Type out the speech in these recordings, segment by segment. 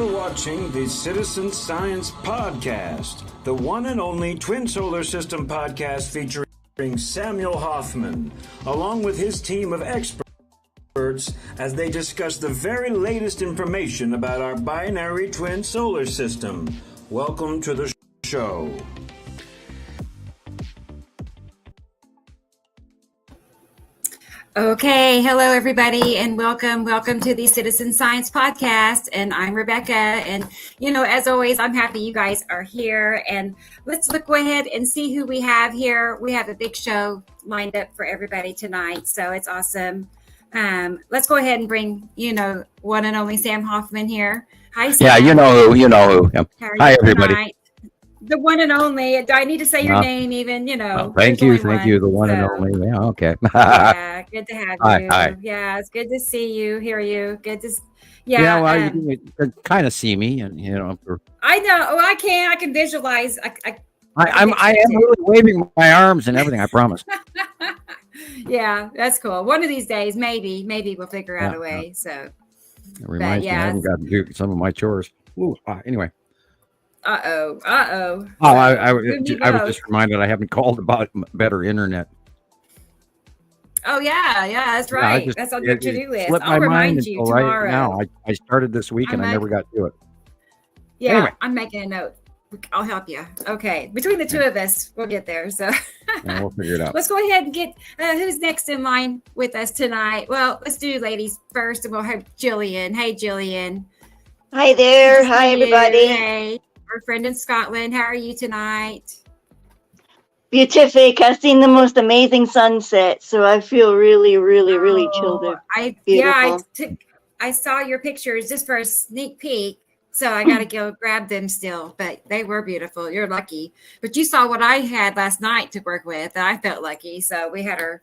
You're watching the Citizen Science Podcast, the one and only twin solar system podcast featuring Samuel Hofman, along with his team of experts as they discuss the very latest information about our binary twin solar system. Welcome to the show. Okay, hello everybody, and welcome to the Citizen Science Podcast. And I'm Rebecca, and as always, I'm happy you guys are here. And let's go ahead and see who we have here. We have a big show lined up for everybody tonight, so it's awesome. Let's go ahead and bring one and only Sam Hofman here. Hi, Sam. Yeah, you know who. Hi, everybody. Tonight? The one and only. Do I need to say your name even? Oh, thank you. The one and only. Yeah, okay. Yeah, good to have you. Hi. Yeah, it's good to see you, hear you. Good to. Yeah, well, you can kind of see me, and I know. Oh, I can visualize. I am really waving my arms and everything. I promise. Yeah, that's cool. One of these days, maybe we'll figure out a way. So. It reminds me, I haven't got to do some of my chores. Ooh, anyway. Uh-oh. Oh, I was just reminded I haven't called about better internet. Oh, yeah, that's right. That's on your to-do list. I'll remind you tomorrow. Right now. I started this week and I never got to it. Yeah, anyway. I'm making a note. I'll help you. Okay. Between the two of us, we'll get there. So yeah, we'll figure it out. Let's go ahead and get who's next in line with us tonight. Well, let's do ladies first, and we'll have Gillian. Hey, Gillian. Hi there. Hi, everybody. Hey. Our friend in Scotland. How are you tonight? Beautific. I've seen the most amazing sunset, so I feel really, really, really chilled out. I saw your pictures just for a sneak peek, so I got to go grab them still, but they were beautiful. You're lucky. But you saw what I had last night to work with, and I felt lucky, so we had our,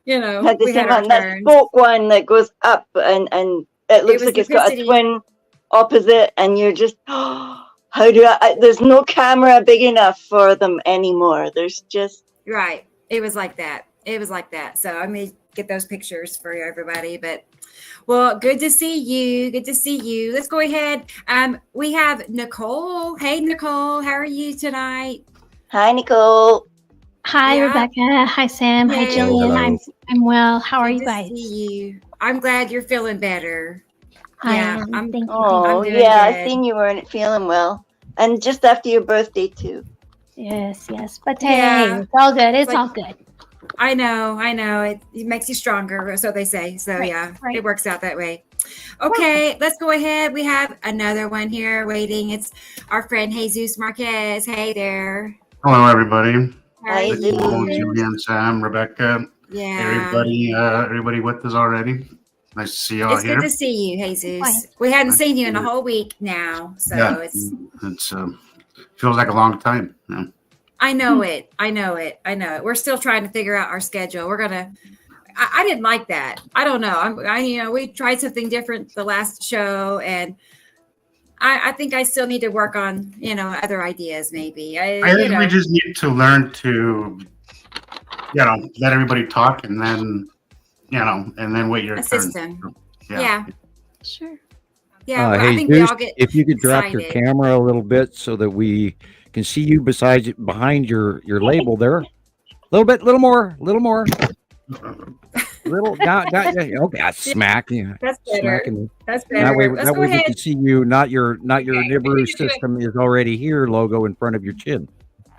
we had our that spoke one that goes up, and it looks like it's got a twin opposite, and you're just... How do there's no camera big enough for them anymore. There's just... Right. It was like that. So I may get those pictures for everybody, but well, good to see you. Let's go ahead. We have Nicolle. Hey, Nicolle. How are you tonight? Hi, Nicolle. Hi, Rebecca. Hi, Sam. Hey. Hi, Gillian. Hello. I'm well. How are you Good guys? To see you. I'm glad you're feeling better. Thank you. Oh, yeah. I seen you weren't feeling well. And just after your birthday, too. Yes. But hey, it's all good. It's all good. I know. It makes you stronger, so they say. So, right. It works out that way. Okay, let's go ahead. We have another one here waiting. It's our friend Jesus Marquez. Hey there. Hello, everybody. Hi, Julian, Sam, Rebecca. Yeah. Everybody with us already. Nice to see you all here. It's good to see you, Jesus. We hadn't seen you in a whole week now, so it's feels like a long time. Yeah. I know it. We're still trying to figure out our schedule. We're gonna. I didn't like that. I don't know. We tried something different the last show, and I think I still need to work on other ideas. Maybe I think we just need to learn to let everybody talk, and then. And then wait your turn. System. Yeah. Sure. Yeah, hey, I think we all get if you could drop excited. your camera a little bit so that we can see you behind your label there. A little more. Okay, smack. Yeah. That's better. That's better. That way we we can see you. Not your Nibiru system is already here logo in front of your chin.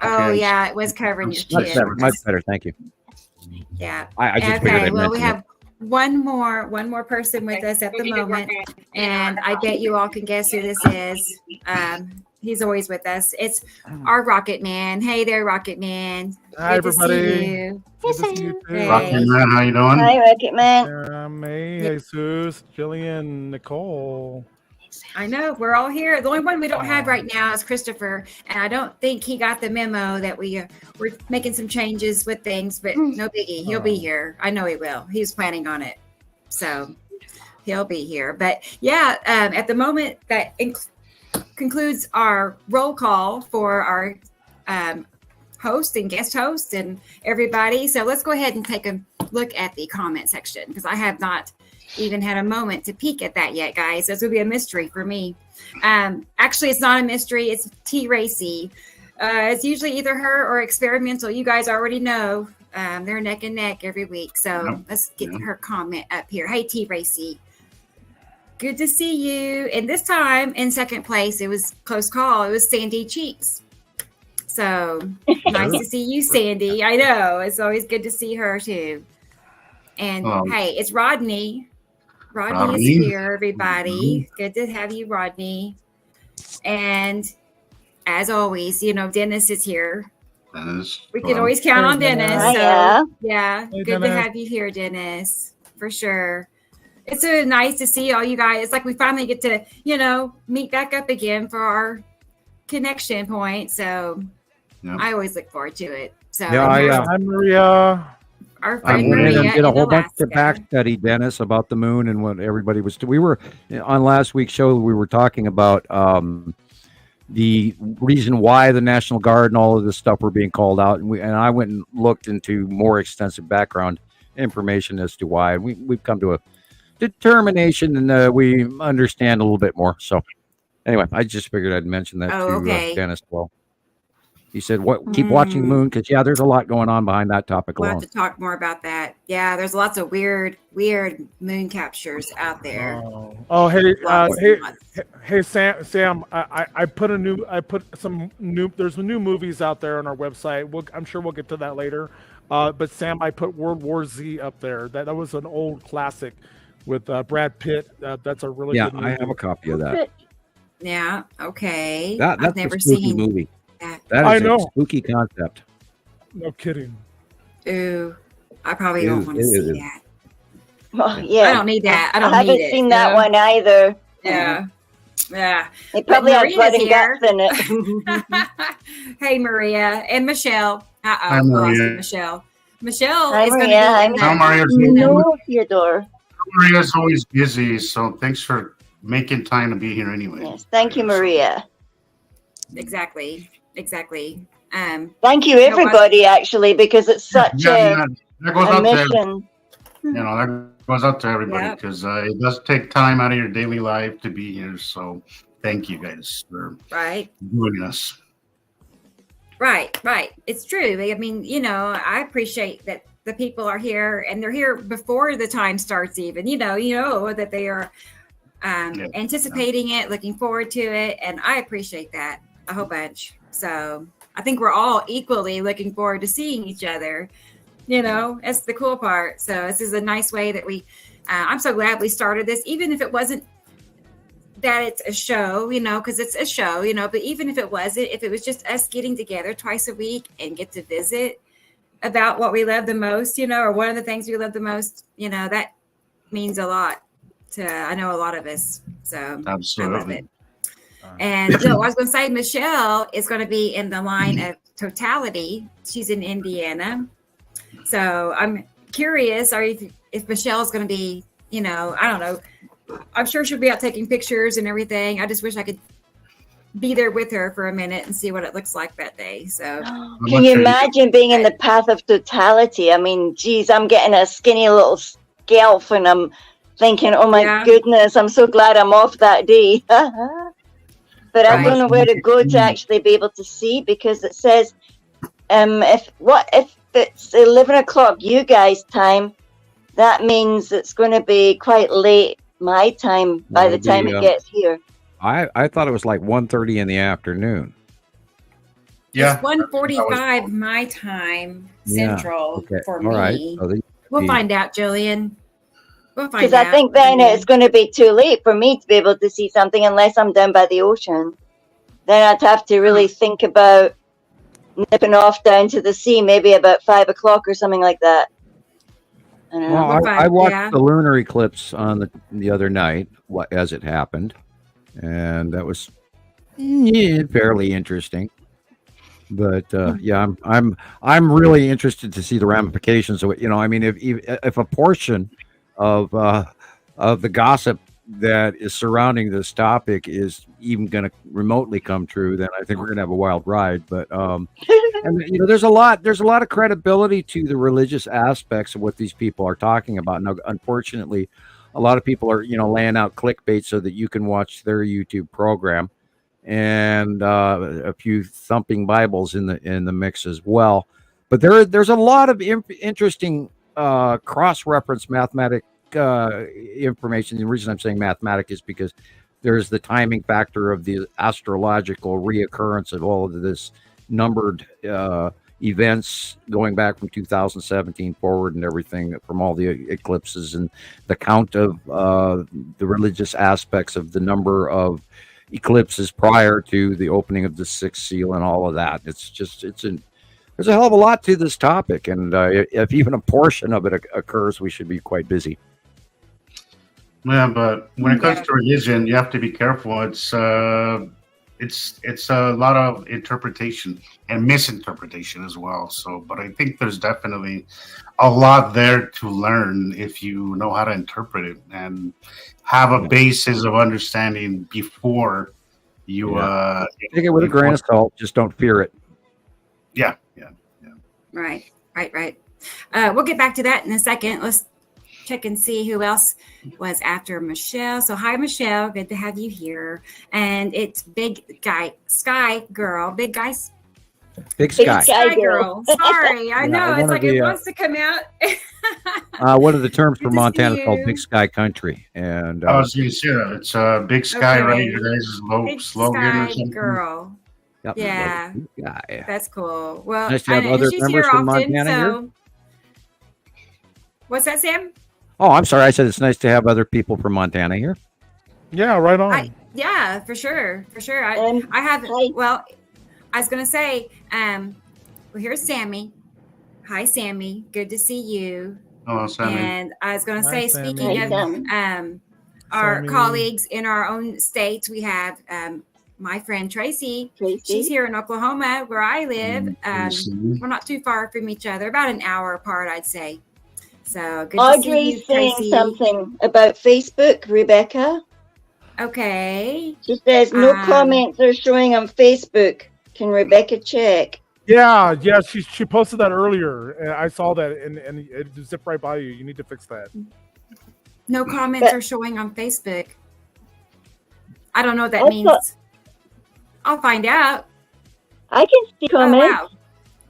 Oh okay. Yeah, it was covering your chin. Much better. Thank you. Yeah. I just figured I'd well, we mention have one more person with us at the moment, and I bet you all can guess who this is. He's always with us. It's our Rocket Man. Hey there, Rocket Man. Hi, everybody. To see you. Hey, Sam. Hey. Rocket Man, how you doing? Hi, Rocket Man. Me, Jesus, Gillian, Nicolle. I know we're all here. The only one we don't have right now is Christoper, and I don't think he got the memo that we're making some changes with things, but no biggie. He'll be here. I know he will. He's planning on it, so he'll be here. But at the moment that concludes our roll call for our host and guest host and everybody. So let's go ahead and take a look at the comment section because I have not even had a moment to peek at that yet, guys. This would be a mystery for me. Actually, it's not a mystery. It's T. Racy. It's usually either her or experimental. You guys already know they're neck and neck every week. So let's get her comment up here. Hey, T. Racy. Good to see you. And this time in second place, it was close call. It was Sandy Cheeks. So nice to see you, Sandy. I know. It's always good to see her too. And hey, it's Rodney. Rodney is here, everybody. Good to have you, Rodney. And as always, Dennis is here. We can always count on Dennis. So yeah, Hey, good Dennis. to have you here, Dennis, for sure. It's so nice to see all you guys. It's like we finally get to, meet back up again for our connection point. So I always look forward to it. So Hi, Maria. our I friend went in Maria and did a in whole bunch Alaska. of back study, Dennis, about the moon and what everybody was. We were on last week's show. We were talking about the reason why the National Guard and all of this stuff were being called out, and I went and looked into more extensive background information as to why. We've come to a determination, and we understand a little bit more. So, anyway, I just figured I'd mention that to Dennis. Well, he said, "What? Keep watching the moon, because there's a lot going on behind that topic We'll alone." have to talk more about that. Yeah, there's lots of weird moon captures out there. Hey, Sam. I put some new. There's some new movies out there on our website. I'm sure we'll get to that later. But Sam, I put World War Z up there. That was an old classic with Brad Pitt. That's a really good movie. I have a copy of that. Yeah. Okay. That's I've never a spooky seen movie. that. That is I know. a spooky concept. No kidding. Ooh, I probably don't want to see that. Oh, yeah. I don't need that. I don't haven't need it. seen that one either. Yeah. Yeah. They probably have Maria's blood and here. guts in it. Hey, Maria and Michelle. Hi, Maria. Michelle. Michelle Hi, is going to Maria. be Hi, in How the- Maria's No, Theodore. Maria's always busy, so thanks for making time to be here anyway. Yes, thank you, Maria. Exactly. Thank you, everybody, actually, because it's such That goes a out to mission. that goes out to everybody because it does take time out of your daily life to be here. So thank you guys for joining us. Right. It's true. I mean, I appreciate that the people are here and they're here before the time starts even, that they are anticipating it, looking forward to it. And I appreciate that a whole bunch. So I think we're all equally looking forward to seeing each other. That's the cool part. So this is a nice way that I'm so glad we started this, even if it wasn't that it's a show, because it's a show, but even if it wasn't, if it was just us getting together twice a week and get to visit about what we love the most, or one of the things we love the most, that means a lot to, I know, a lot of us. So absolutely. I love it. And I was going to say, Michelle is going to be in the line of totality. She's in Indiana. So I'm curious, if Michelle's going to be, I don't know. I'm sure she'll be out taking pictures and everything. I just wish I could be there with her for a minute and see what it looks like that day. So Can you imagine being in the path of totality? I mean, geez, I'm getting a skinny little scalp and I'm thinking, oh my goodness, I'm so glad I'm off that day. But I don't know where to go to actually be able to see, because it says if it's 11 o'clock you guys time, that means it's going to be quite late my time by the time it gets here. I thought it was like 1:30 in the afternoon. Yeah, it's 1:45 my time central for me. Right. So we'll find out, Gillian. We'll find out. Because I think then it's going to be too late for me to be able to see something unless I'm down by the ocean. Then I'd have to really think about nipping off down to the sea, maybe about 5 o'clock or something like that. I watched the lunar eclipse on the other night, as it happened, and that was fairly interesting. But I'm really interested to see the ramifications of it. I mean, if a portion of the gossip that is surrounding this topic is even going to remotely come true, then I think we're going to have a wild ride. But and there's a lot of credibility to the religious aspects of what these people are talking about. Now, unfortunately, a lot of people are, laying out clickbait so that you can watch their YouTube program, and a few thumping Bibles in the mix as well. But there's a lot of interesting cross-reference mathematic information. The reason I'm saying mathematic is because there's the timing factor of the astrological reoccurrence of all of this numbered events going back from 2017 forward, and everything from all the eclipses, and the count of the religious aspects of the number of eclipses prior to the opening of the sixth seal and all of that. There's a hell of a lot to this topic, and if even a portion of it occurs, we should be quite busy. Yeah, but when it comes to religion, you have to be careful. It's a lot of interpretation and misinterpretation as well. So, but I think there's definitely a lot there to learn if you know how to interpret it and have a basis of understanding before you take it with a grain of salt. Just don't fear it. Yeah. Right. We'll get back to that in a second. Let's check and see who else was after Michelle. So hi, Michelle. Good to have you here. And it's Big Sky Girl. Big Sky Girl. Sorry, I know. It's like it wants to come out. One of the terms for Montana is called Big Sky Country. And I was going to say that. It's Big Sky, right? Your guys' slogan or something? Girl. Yep. Yeah. That's cool. Well, nice to have other members from Montana here. What's that, Sam? Oh, I'm sorry. I said it's nice to have other people from Montana here. Yeah, right on. For sure. I have. Well, I was going to say, here's Sammy. Hi, Sammy. Good to see you. Oh, Sammy. And I was going to say, speaking of our colleagues in our own states, we have my friend Tracy. She's here in Oklahoma, where I live. We're not too far from each other, about an hour apart, I'd say. So good to see you, saying something about Facebook, Rebecca. Okay. She says no comments are showing on Facebook. Can Rebecca check? Yeah. She posted that earlier, and I saw that, and it zipped right by you. You need to fix that. No comments are showing on Facebook. I don't know what that means. I'll find out. I can see comments. Oh,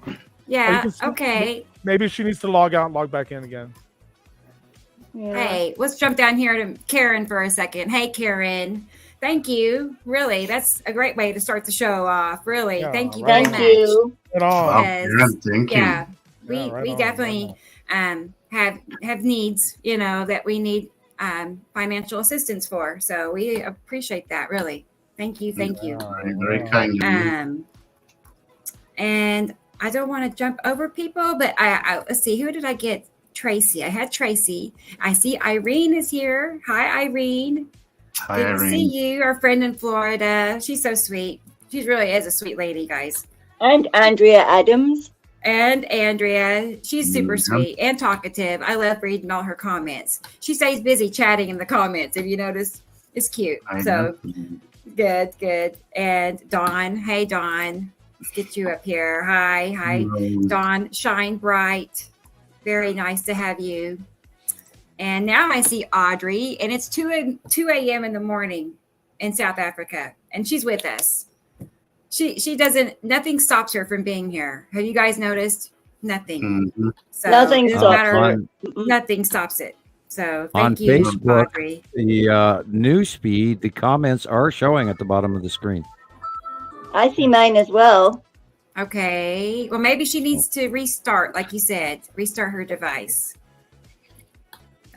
wow. Yeah. Okay. Maybe she needs to log out and log back in again. Yeah. Hey, let's jump down here to Karen for a second. Hey, Karen. Thank you. Really, that's a great way to start the show off. Really, thank you very much. Thank you. Thank you. Yeah, we definitely have needs, that we need financial assistance for. So we appreciate that. Really, thank you. Very kind of you. And I don't want to jump over people, but I let's see, who did I get? Tracy. I had Tracy. I see Irene is here. Hi, Irene. Hi, Good to see you, our friend in Florida. She's so sweet. She really is a sweet lady, guys. And Andrea Adams. And Andrea. She's super sweet and talkative. I love reading all her comments. She stays busy chatting in the comments, if you notice. It's cute. Good. And Dawn. Hey, Dawn. Let's get you up here. Hi, Dawn. Shine bright. Very nice to have you. And now I see Audrey, and it's 2 a.m. in the morning in South Africa, and she's with us. She doesn't. Nothing stops her from being here. Have you guys noticed? Nothing. Mm-hmm. So nothing stops nothing stops it. So on thank you, Facebook, Audrey. The news feed, the comments are showing at the bottom of the screen. I see mine as well. Okay. Well, maybe she needs to restart, like you said, restart her device.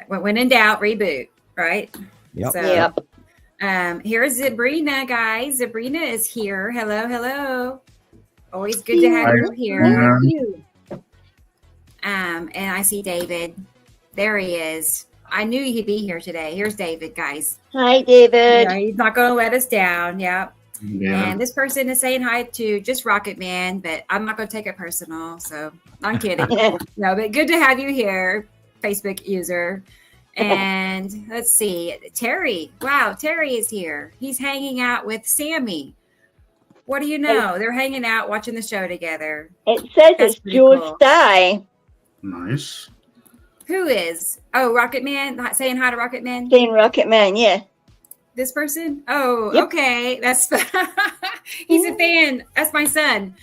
When in doubt, reboot, right? Yep. So, here's Sabrina, guys. Sabrina is here. Hello. Always good to have you here. And I see David. There he is. I knew he'd be here today. Here's David, guys. Hi, David. He's not going to let us down. Yep. Yeah. And this person is saying hi to just Rocket Man, but I'm not going to take it personal. So I'm kidding. No, but good to have you here, Facebook user. And let's see, Terry. Wow, Terry is here. He's hanging out with Sammy. What do you know? They're hanging out watching the show together. It says it's Joe Sty. Nice. Who is? Oh, Rocket Man. Not saying hi to Rocket Man. Saying Rocket Man, yeah. This person? Oh, Yep. okay. That's he's a fan. That's my son.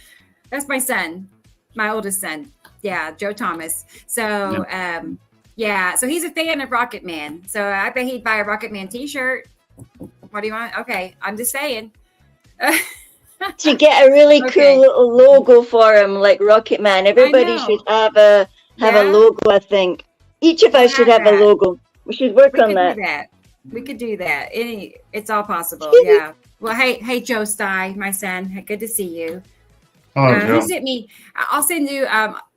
My oldest son. Yeah, Joe Thomas. So so he's a fan of Rocket Man. So I bet he'd buy a Rocket Man t-shirt. What do you want? Okay, I'm just saying. To get a really cool little logo for him, like Rocket Man. Everybody should have a logo, I think. Each of us should have a logo. We should work on that. We could do that. It's all possible. Yeah. Well, hey, Joe Sty, my son. Good to see you. He sent me. I'll send you.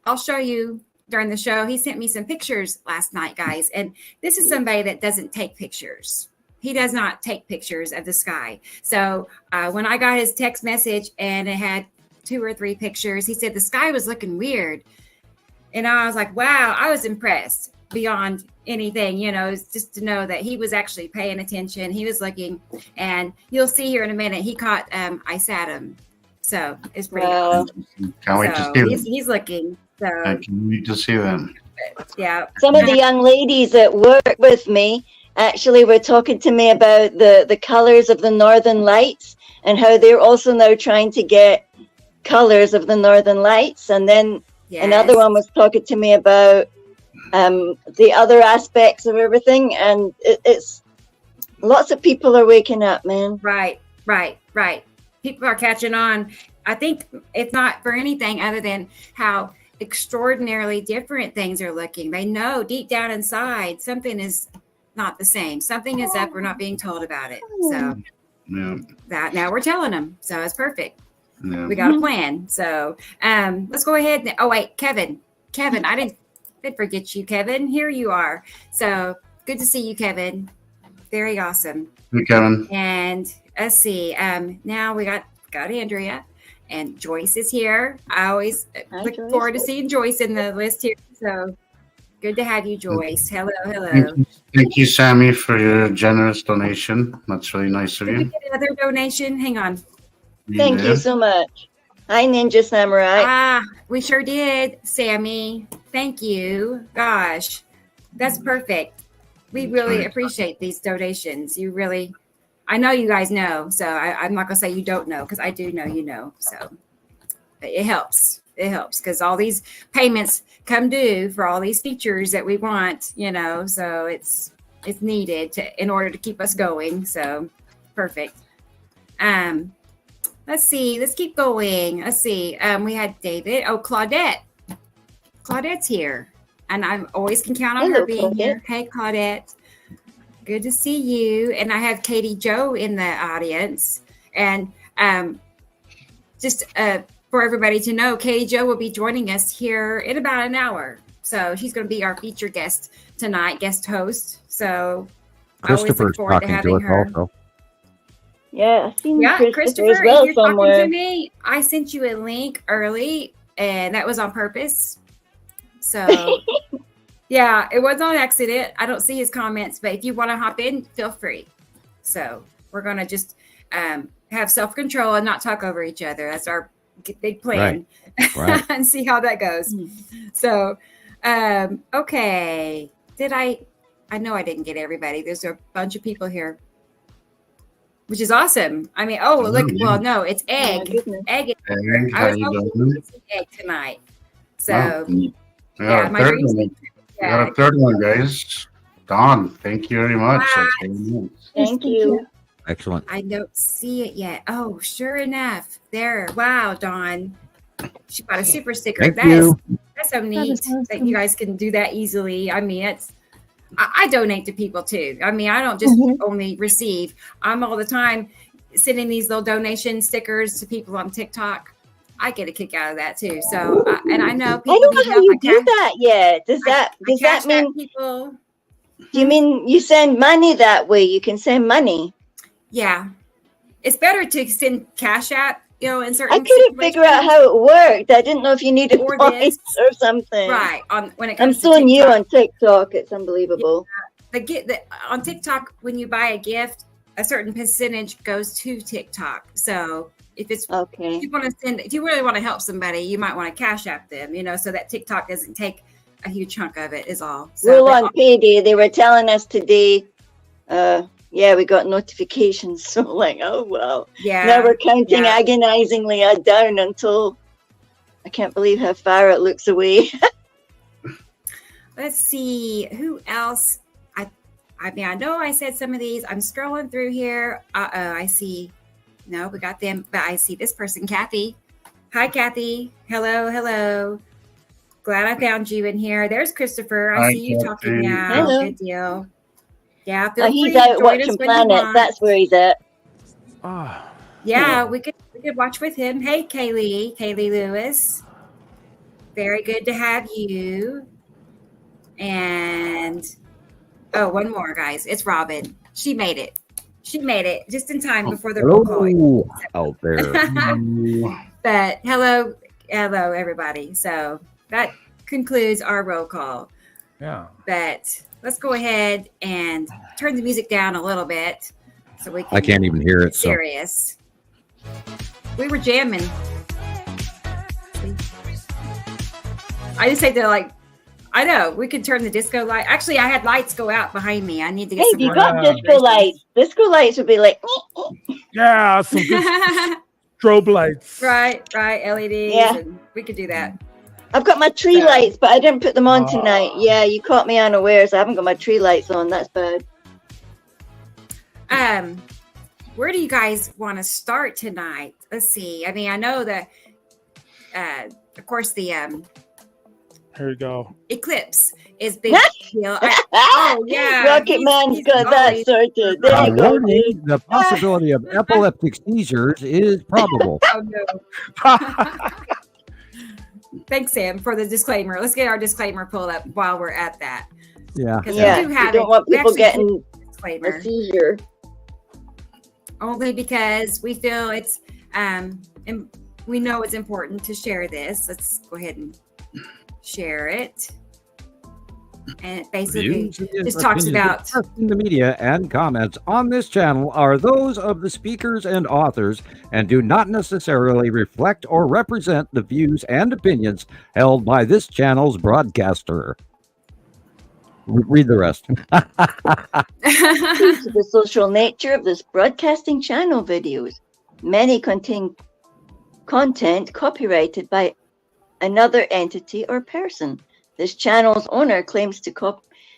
I'll show you during the show. He sent me some pictures last night, guys. And this is somebody that doesn't take pictures. He does not take pictures of the sky. So when I got his text message and it had 2 or 3 pictures, he said the sky was looking weird. And I was like, wow, I was impressed beyond anything, just to know that he was actually paying attention. He was looking, and you'll see here in a minute, he caught ice atom. So it's pretty awesome. Can't wait to see them. He's looking. So I can't wait to see them. Yeah. Some of the young ladies that work with me actually were talking to me about the colors of the Northern Lights and how they're also now trying to get colors of the Northern Lights. And then another one was talking to me about the other aspects of everything. And it's lots of people are waking up, man. Right. People are catching on. I think it's not for anything other than how extraordinarily different things are looking. They know deep down inside something is not the same. Something is up. We're not being told about it. So that now we're telling them. So it's perfect. Yeah. We got a plan. So let's go ahead. Oh wait, Kevin, I didn't forget you, Kevin. Here you are. So good to see you, Kevin. Very awesome. Hey, Kevin. And let's see. Now we got Andrea, and Joyce is here. I always look forward to seeing Joyce in the list here. So good to have you, Joyce. Hello. Thank you, Sammy, for your generous donation. That's really nice of you. Did we get another donation? Hang on. Thank you so much. Hi, Ninja Samurai. We sure did, Sammy. Thank you. Gosh, that's perfect. We really appreciate these donations. I know you guys know, so I'm not going to say you don't know, because I do know you know. So it helps. It helps because all these payments come due for all these features that we want, so it's needed in order to keep us going. So perfect. Let's see. Let's keep going. Let's see. We had David. Oh, Claudette. Claudette's here. And I always can count on her being here. Hey, Claudette. Good to see you. And I have Katie Joe in the audience. And just for everybody to know, Katie Joe will be joining us here in about an hour. So she's going to be our featured guest tonight, guest host. So Christopher's talking to us also. Yeah, Christopher, as well you're somewhere. talking to me. I sent you a link early, and that was on purpose. So, yeah, it was on accident. I don't see his comments, but if you want to hop in, feel free. So we're going to just have self-control and not talk over each other. That's our big plan. Right. And see how that goes. So, okay. I know I didn't get everybody. There's a bunch of people here, which is awesome. I mean, look, well, no, it's Egg. Egg is here. I was hoping to see Egg tonight. So, we got a third one, guys. Dawn, thank you very much. Thank you. Excellent. I don't see it yet. Oh, sure enough. There. Wow, Dawn. She got a super sticker. That's so neat that you guys can do that easily. I mean, I donate to people too. I mean, I don't just only receive. I'm all the time sending these little donation stickers to people on TikTok. I get a kick out of that too. So, and I know people. I don't know how you do that yet. Does that mean people? Do you mean you send money that way? You can send money. Yeah, it's better to send Cash App. In certain. I couldn't figure out how it worked. I didn't know if you needed points or something. Right. When it comes I'm so new on TikTok. It's unbelievable. Yeah. On TikTok, when you buy a gift, a certain percentage goes to TikTok. So if it's okay, if you really want to help somebody, you might want to Cash App them. So that TikTok doesn't take a huge chunk of it is all. So, we're on payday. They were telling us today, we got notifications. So like, oh, well. Yeah. Now we're counting agonizingly down until I can't believe how far it looks away. Let's see. Who else? I mean, I know I said some of these. I'm scrolling through here. I see. No, we got them. But I see this person, Kathy. Hi, Kathy. Hello. Glad I found you in here. There's Christopher. I see you talking now. Hello. Good deal. Yeah, he's out watching planets. That's where he's at. Yeah, we could watch with him. Hey, Kaylee Lewis. Very good to have you. And one more, guys. It's Robin. She made it just in time before the roll call out there. But hello, everybody. So that concludes our roll call. Yeah. But let's go ahead and turn the music down a little bit so we can. I can't even hear it. Serious. We were jamming. I just say to I know we can turn the disco light. Actually, I had lights go out behind me. I need to get some. Hey, you got disco lights. Disco lights would be like. Yeah, some good strobe lights. Right. LEDs. Yeah. And we could do that. I've got my tree lights, but I didn't put them on tonight. Yeah, you caught me unawares. I haven't got my tree lights on. That's bad. Where do you guys want to start tonight? Let's see. I mean, I know that, of course, the here you go. eclipse is big deal. Rocket Man's got that sorted. There you go, dude. The possibility of epileptic seizures is probable. Oh no. Thanks, Sam, for the disclaimer. Let's get our disclaimer pulled up while we're at that. Yeah. Because we don't want people getting a seizure. Only because we feel it's and we know it's important to share this. Let's go ahead and share it. And it basically just talks about the media, and comments on this channel are those of the speakers and authors and do not necessarily reflect or represent the views and opinions held by this channel's broadcaster. Read the rest. Due to the social nature of this broadcasting channel videos, many contain content copyrighted by another entity or person. This channel's owner claims to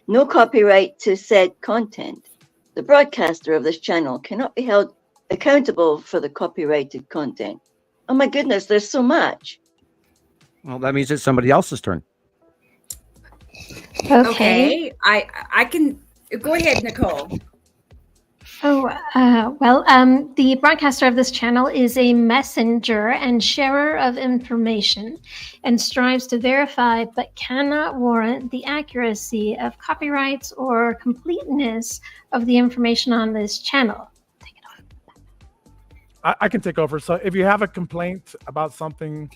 no copyright to said content. The broadcaster of this channel cannot be held accountable for the copyrighted content. Oh my goodness, there's so much. Well, that means it's somebody else's turn. Okay. I can go ahead, Nicolle. The broadcaster of this channel is a messenger and sharer of information and strives to verify but cannot warrant the accuracy of copyrights or completeness of the information on this channel. Take it on. I can take over. So if you have a complaint about something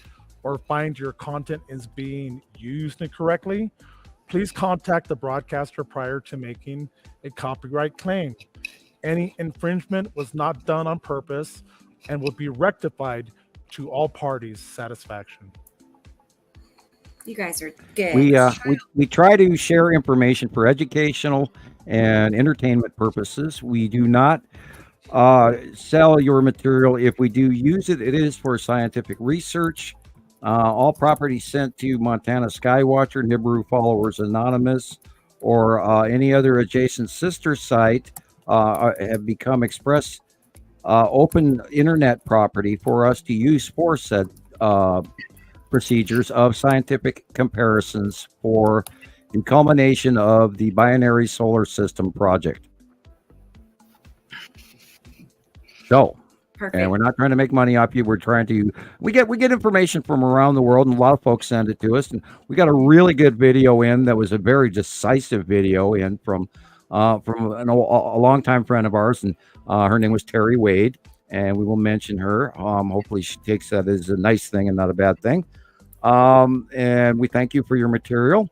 or find your content is being used incorrectly, please contact the broadcaster prior to making a copyright claim. Any infringement was not done on purpose and will be rectified to all parties' satisfaction. You guys are good. We try to share information for educational and entertainment purposes. We do not sell your material. If we do use it, it is for scientific research. All property sent to Montana Skywatcher, Nibiru Followers Anonymous, or any other adjacent sister site have become express open internet property for us to use for said procedures of scientific comparisons for the culmination of the binary solar system project. So, perfect. And we're not trying to make money off you. We're trying to, we get information from around the world, and a lot of folks send it to us. And we got a really good video in that was a very decisive video in from a longtime friend of ours, and her name was Terry Wade, and we will mention her. Hopefully she takes that as a nice thing and not a bad thing. And we thank you for your material.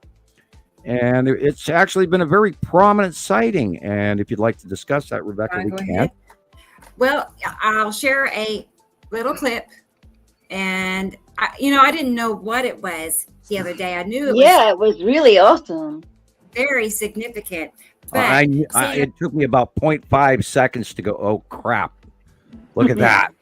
And it's actually been a very prominent sighting. And if you'd like to discuss that, Rebecca, we can. Well, I'll share a little clip And I didn't know what it was the other day. I knew it was really awesome. Very significant. But it took me about 0.5 seconds to go, oh crap, look at that.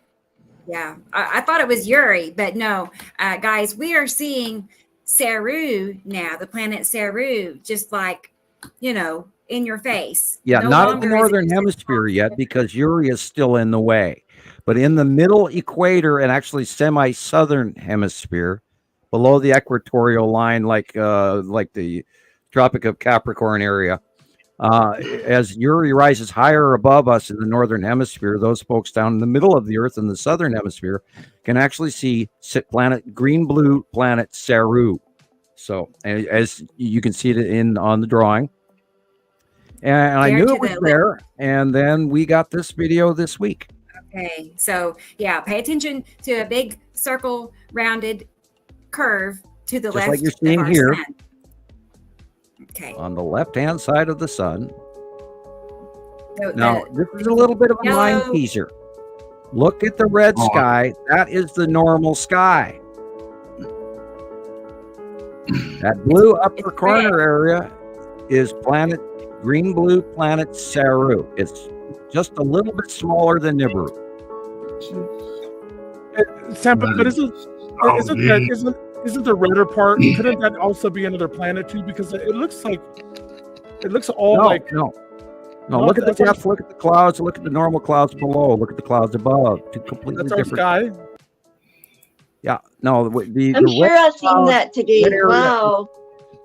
Yeah, I thought it was Uri, but no, guys, we are seeing Saru now, the planet Saru, just like, in your face. Yeah, No not in longer the is it northern just hemisphere yet because Uri is still in the way. But in the middle equator and actually semi-southern hemisphere, below the equatorial line, like the Tropic of Capricorn area, as Uri rises higher above us in the northern hemisphere, those folks down in the middle of the Earth in the southern hemisphere can actually see green-blue planet Saru. So, as you can see it on the drawing. And I knew it was there, and then we got this video this week. Okay, so yeah, pay attention to a big circle, rounded curve to the left. Just like you're seeing here. Sun. Okay. On the left-hand side of the sun. Now, this is a little bit of a mind teaser. Look at the red sky. That is the normal sky. That blue upper corner area is green-blue planet Saru. It's just a little bit smaller than Nibiru. Sam, but isn't the redder part? Couldn't that also be another planet too? Because it looks all like no. Look at the depth. Look at the clouds. Look at the normal clouds below. Look at the clouds above. Two completely different sky. Yeah, no. I'm sure I've seen that today. Wow.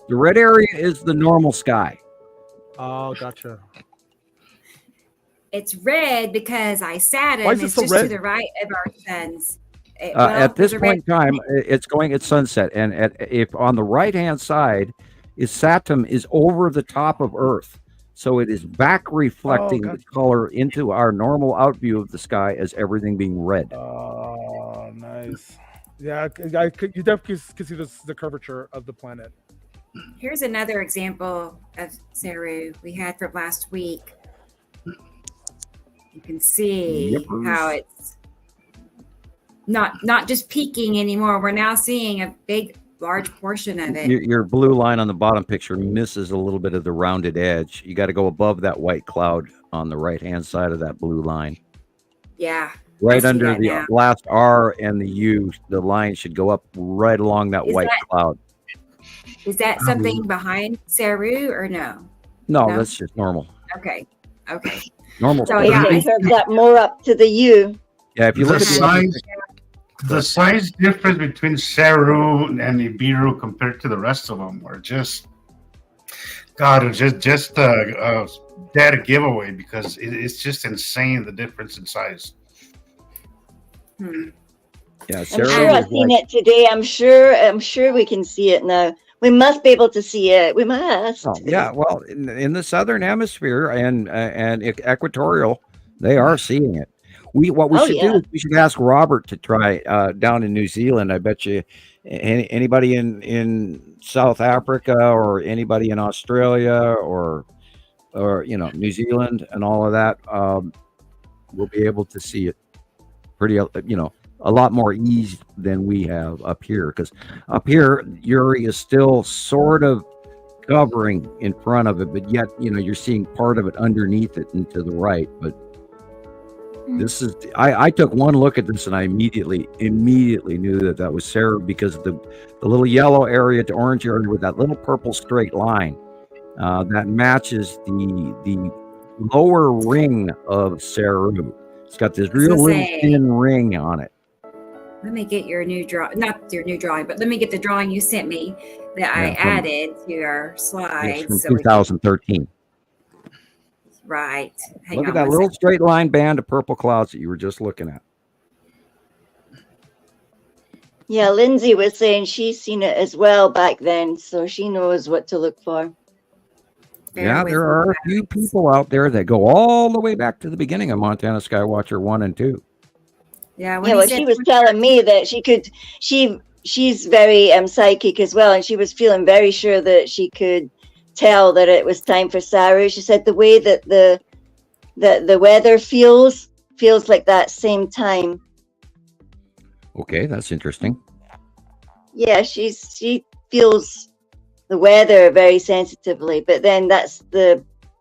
The red area is the normal sky. Oh, gotcha. It's red because I sat Why is it it's so just red? to the right of our suns. At this point in time, it's going at sunset, and if on the right-hand side, Saturn is over the top of Earth, so it is back reflecting the color into our normal out view of the sky as everything being red. Oh, nice. Yeah, you definitely can see the curvature of the planet. Here's another example of Saru we had from last week. You can see how it's not just peaking anymore. We're now seeing a large portion of it. Your blue line on the bottom picture misses a little bit of the rounded edge. You got to go above that white cloud on the right-hand side of that blue line. Yeah. Right under the last R and the U, the line should go up right along that white cloud. Is that something behind Saru or no? No, that's just normal. Okay. Normal. So I heard that more up to the U. Yeah, if you look at the size difference between Saru and Nibiru compared to the rest of them were just a dead giveaway because it's just insane the difference in size. Yeah, I'm sure I've seen it today. I'm sure we can see it now. We must be able to see it. We must. Oh, yeah, well, in the southern hemisphere and equatorial, they are seeing it. What we should do is we should ask Robert to try down in New Zealand. I bet you anybody in South Africa or anybody in Australia or New Zealand and all of that will be able to see it pretty a lot more ease than we have up here, because up here Uri is still sort of covering in front of it, but yet you're seeing part of it underneath it and to the right. But this is I took one look at this and I immediately knew that was Saru, because the little yellow area to orange area with that little purple straight line that matches the lower ring of Saru. It's got this real thin ring on it. Let me get your new not your new drawing, but let me get the drawing you sent me that I added to our slides. It's from 2013. Right. Look at that little straight line band of purple clouds that you were just looking at. Yeah, Lindsay was saying she's seen it as well back then, so she knows what to look for. Yeah, there are a few people out there that go all the way back to the beginning of Montana Skywatcher 1 and 2. Yeah, well, she was telling me that she's very psychic as well, and she was feeling very sure that she could tell that it was time for Saru. She said the way that the weather feels like that same time. Okay, that's interesting. Yeah, she feels the weather very sensitively, but then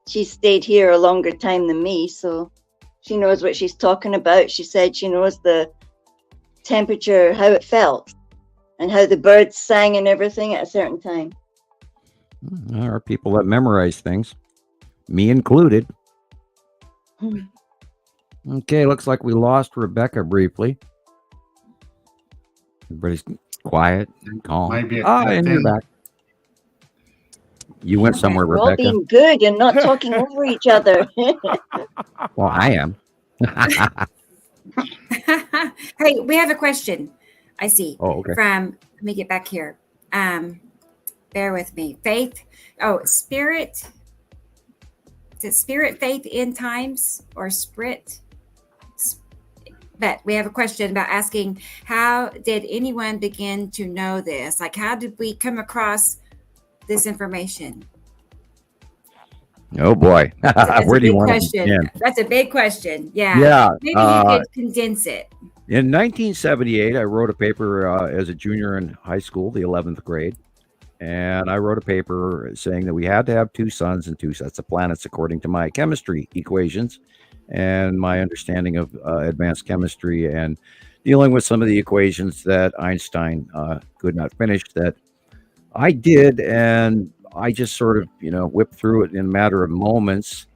she stayed here a longer time than me, so she knows what she's talking about. She said she knows the temperature, how it felt, and how the birds sang and everything at a certain time. There are people that memorize things, me included. Okay, looks like we lost Rebecca briefly. Everybody's quiet and calm. Might be and you're back. You went somewhere, We're Rebecca. all being good and not talking over each other. Well, I am. Hey, we have a question. I see. Oh, okay. Let me get back here. Bear with me. Faith. Oh, spirit. Is it spirit, faith, end times, or spirit? But we have a question about asking, how did anyone begin to know this? Like, how did we come across this information? Oh boy. Where do you want to begin? That's a big question. Yeah. Yeah. Maybe you could condense it. In 1978, I wrote a paper as a junior in high school, the 11th grade. And I wrote a paper saying that we had to have two suns and two sets of planets according to my chemistry equations and my understanding of advanced chemistry and dealing with some of the equations that Einstein could not finish that I did. And I just sort of, whipped through it in a matter of moments.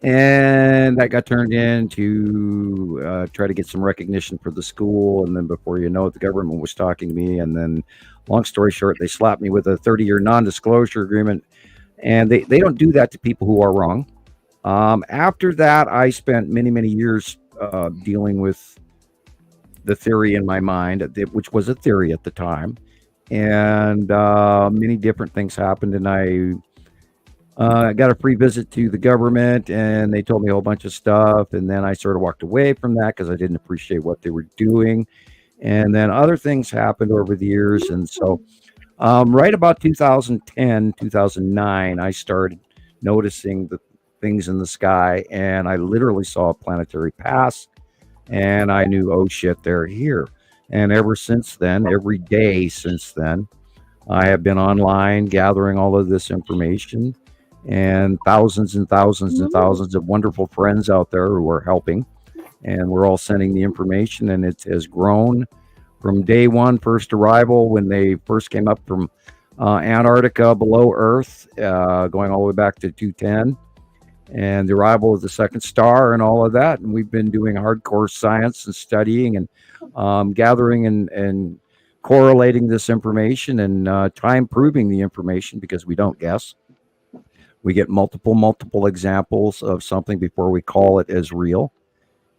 And that got turned into try to get some recognition for the school. And then before you know it, the government was talking to me. And then long story short, they slapped me with a 30-year non-disclosure agreement. And they don't do that to people who are wrong. After that, I spent many, many years dealing with the theory in my mind, which was a theory at the time. And many different things happened. And I got a free visit to the government and they told me a whole bunch of stuff. And then I sort of walked away from that because I didn't appreciate what they were doing. And then other things happened over the years. And so right about 2010, 2009, I started noticing the things in the sky and I literally saw a planetary pass and I knew, oh shit, they're here. And ever since then, every day since then, I have been online gathering all of this information. And thousands and thousands and thousands of wonderful friends out there who are helping. And we're all sending the information. And it has grown from day one, first arrival, when they first came up from Antarctica below Earth, going all the way back to 210. And the arrival of the second star and all of that. And we've been doing hardcore science and studying and gathering and correlating this information and time proving the information because we don't guess. We get multiple examples of something before we call it as real.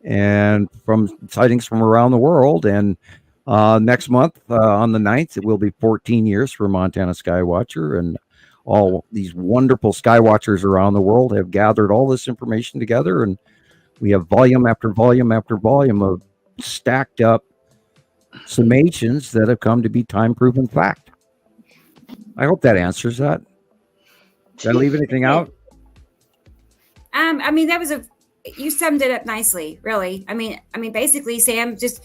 And from sightings from around the world. And next month on the 9th, it will be 14 years for Montana Skywatcher. And all these wonderful skywatchers around the world have gathered all this information together. And we have volume after volume after volume of stacked up summations that have come to be time-proven fact. I hope that answers that. Did I leave anything out? I mean, you summed it up nicely, really. I mean, basically, Sam, just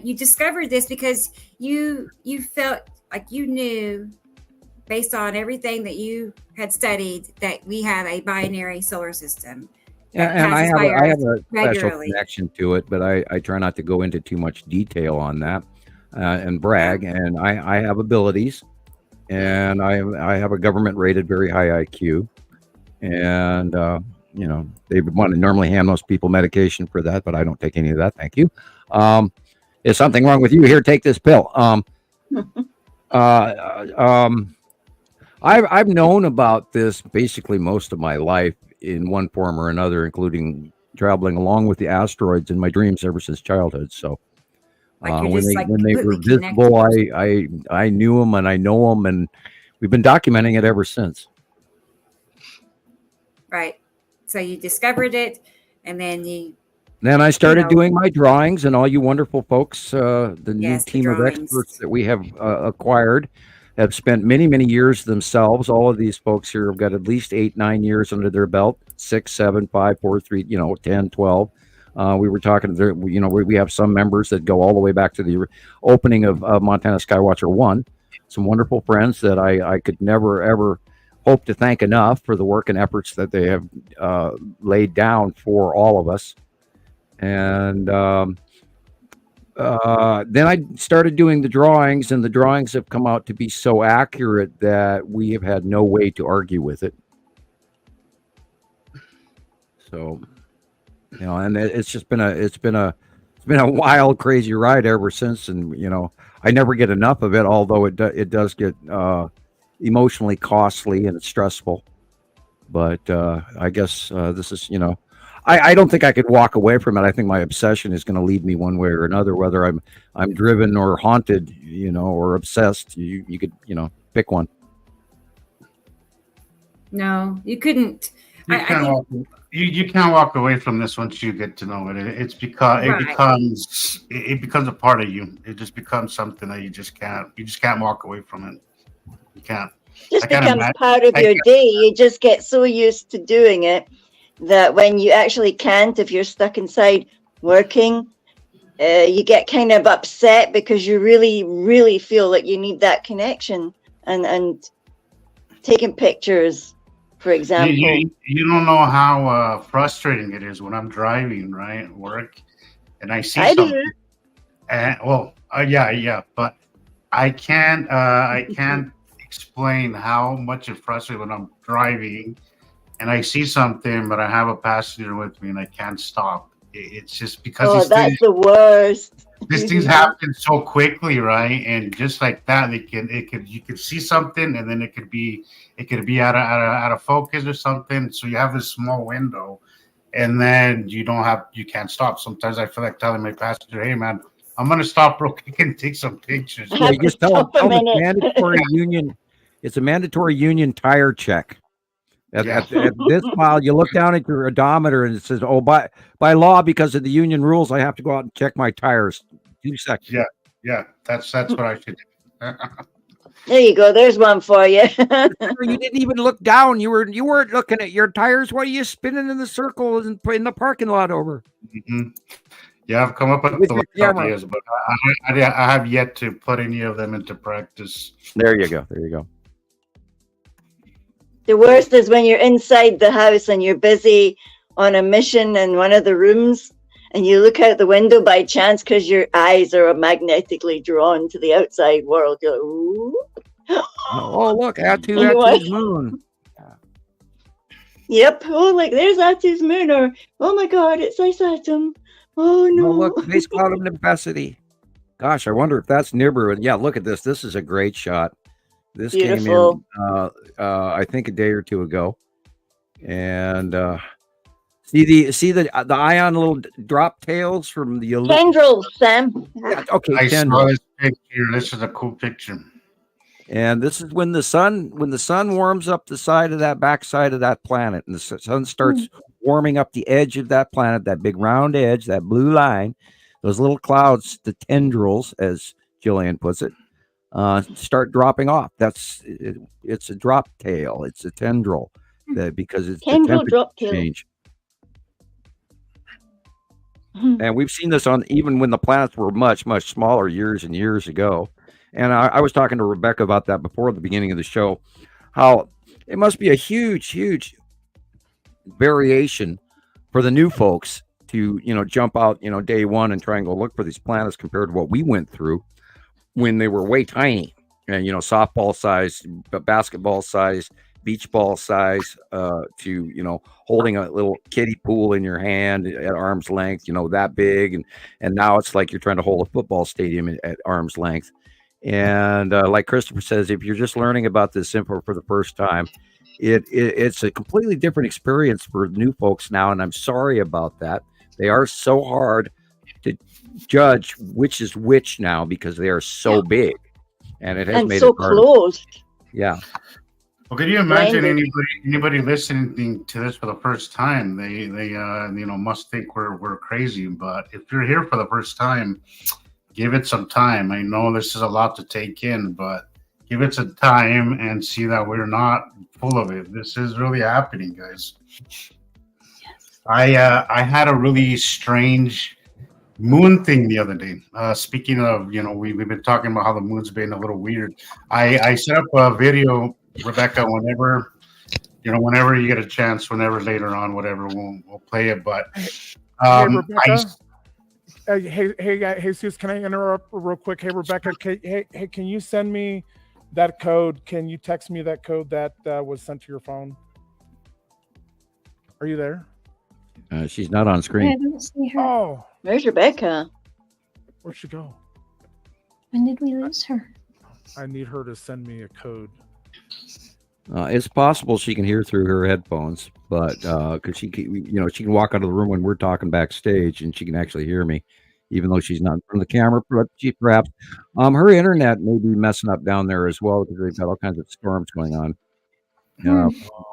you discovered this because you felt like you knew, based on everything that you had studied, that we have a binary solar system. And I have a special connection to it, but I try not to go into too much detail on that and brag. And I have abilities. And I have a government-rated very high IQ, and they want to normally hand most people medication for that, but I don't take any of that. Thank you. Is something wrong with you? Here, take this pill. I've known about this basically most of my life in one form or another, including traveling along with the asteroids in my dreams ever since childhood. So. When they were visible, I knew them and I know them, and we've been documenting it ever since. Right. So you discovered it, and then I started doing my drawings, and all you wonderful folks, the new team of experts that we have acquired, have spent many, many years themselves. All of these folks here have got at least 8-9 years under their belt, 6, 7, 5, 4, 3, 10, 12. We were talking there, we have some members that go all the way back to the opening of Montana Skywatcher 1. Some wonderful friends that I could never, ever hope to thank enough for the work and efforts that they have laid down for all of us. And then I started doing the drawings, and the drawings have come out to be so accurate that we have had no way to argue with it. So, and it's just been a wild, crazy ride ever since. And I never get enough of it, although it does get emotionally costly and it's stressful. But I guess this is I don't think I could walk away from it. I think my obsession is going to lead me one way or another, whether I'm driven or haunted, or obsessed. You could, pick one. No, you couldn't. You can't walk away from this once you get to know it. It's because it becomes a part of you. It just becomes something that you just can't walk away from it. You can't. Just becomes part of your day. You just get so used to doing it that when you actually can't, if you're stuck inside working, you get kind of upset because you really, really feel like you need that connection. And taking pictures, for example. You don't know how frustrating it is when I'm driving, right, at work, and I see something. Do. Yeah, but I can't explain how much it frustrates when I'm driving and I see something, but I have a passenger with me and I can't stop. It's just because that's the worst. These things happen so quickly, right? And just like that, you could see something, and then it could be out of focus or something. So you have this small window, and then you can't stop. Sometimes I feel like telling my passenger, "Hey, man, I'm gonna stop real quick and take some pictures." Yeah, you just tell them mandatory union. It's a mandatory union tire check. At this while you look down at your odometer and it says, "Oh, by law, because of the union rules, I have to go out and check my tires." 2 seconds. Yeah. That's what I should do. There you go. There's one for you. You didn't even look down. You weren't looking at your tires. Why are you spinning in the circle in the parking lot over? Mm-hmm. Yeah, I've come up with the ideas, but I have yet to put any of them into practice. There you go. The worst is when you're inside the house and you're busy on a mission in one of the rooms and you look out the window by chance because your eyes are magnetically drawn to the outside world. You're like, ooh. Oh, look, Atu's moon. Yep. Oh, like there's Atu's moon, or oh my God, it's Isatum. Oh no. Oh, look, base cloud of Nebacity. Gosh, I wonder if that's Nibiru. And yeah, look at this. This is a great shot. This Beautiful. Came in, I think, a day or two ago, and see the ion little drop tails from the tendrils, Sam. Yeah, okay, I saw this picture. This is a cool picture. And this is when the sun warms up the side of that backside of that planet, and the sun starts warming up the edge of that planet, that big round edge, that blue line, those little clouds, the tendrils, as Gillian puts it. Start dropping off. It's a drop tail. It's a tendril because it's tendril the drop temperature tail change. And we've seen this on even when the planets were much, much smaller years and years ago. And I was talking to Rebecca about that before the beginning of the show, how it must be a huge, huge variation for the new folks to, jump out, day one and try and go look for these planets compared to what we went through when they were way tiny and, softball size, basketball size, beach ball size, to, holding a little kiddie pool in your hand at arm's length, that big. And now it's like you're trying to hold a football stadium at arm's length. And like Christoper says, if you're just learning about this info for the first time, it's a completely different experience for new folks now. And I'm sorry about that. They are so hard to judge which is which now because they are so big, and it has made so it hard. Close. Yeah. Well, can you imagine anybody listening to this for the first time? They must think we're crazy. But if you're here for the first time, give it some time. I know this is a lot to take in, but give it some time and see that we're not full of it. This is really happening, guys. Yes. I had a really strange moon thing the other day. Speaking of, we've been talking about how the moon's been a little weird. I set up a video, Rebecca, whenever you get a chance, whenever later on, whatever, we'll play it. But hey, Rebecca. Hey, Jesus, can I interrupt real quick? Hey, Rebecca, can you send me that code? Can you text me that code that was sent to your phone? Are you there? She's not on screen. I don't see her. Oh, Where's Rebecca? where'd she go? When did we lose her? I need her to send me a code. It's possible she can hear through her headphones, but because she can walk out of the room when we're talking backstage and she can actually hear me, even though she's not in front of the camera. But she perhaps her internet may be messing up down there as well because they've got all kinds of storms going on.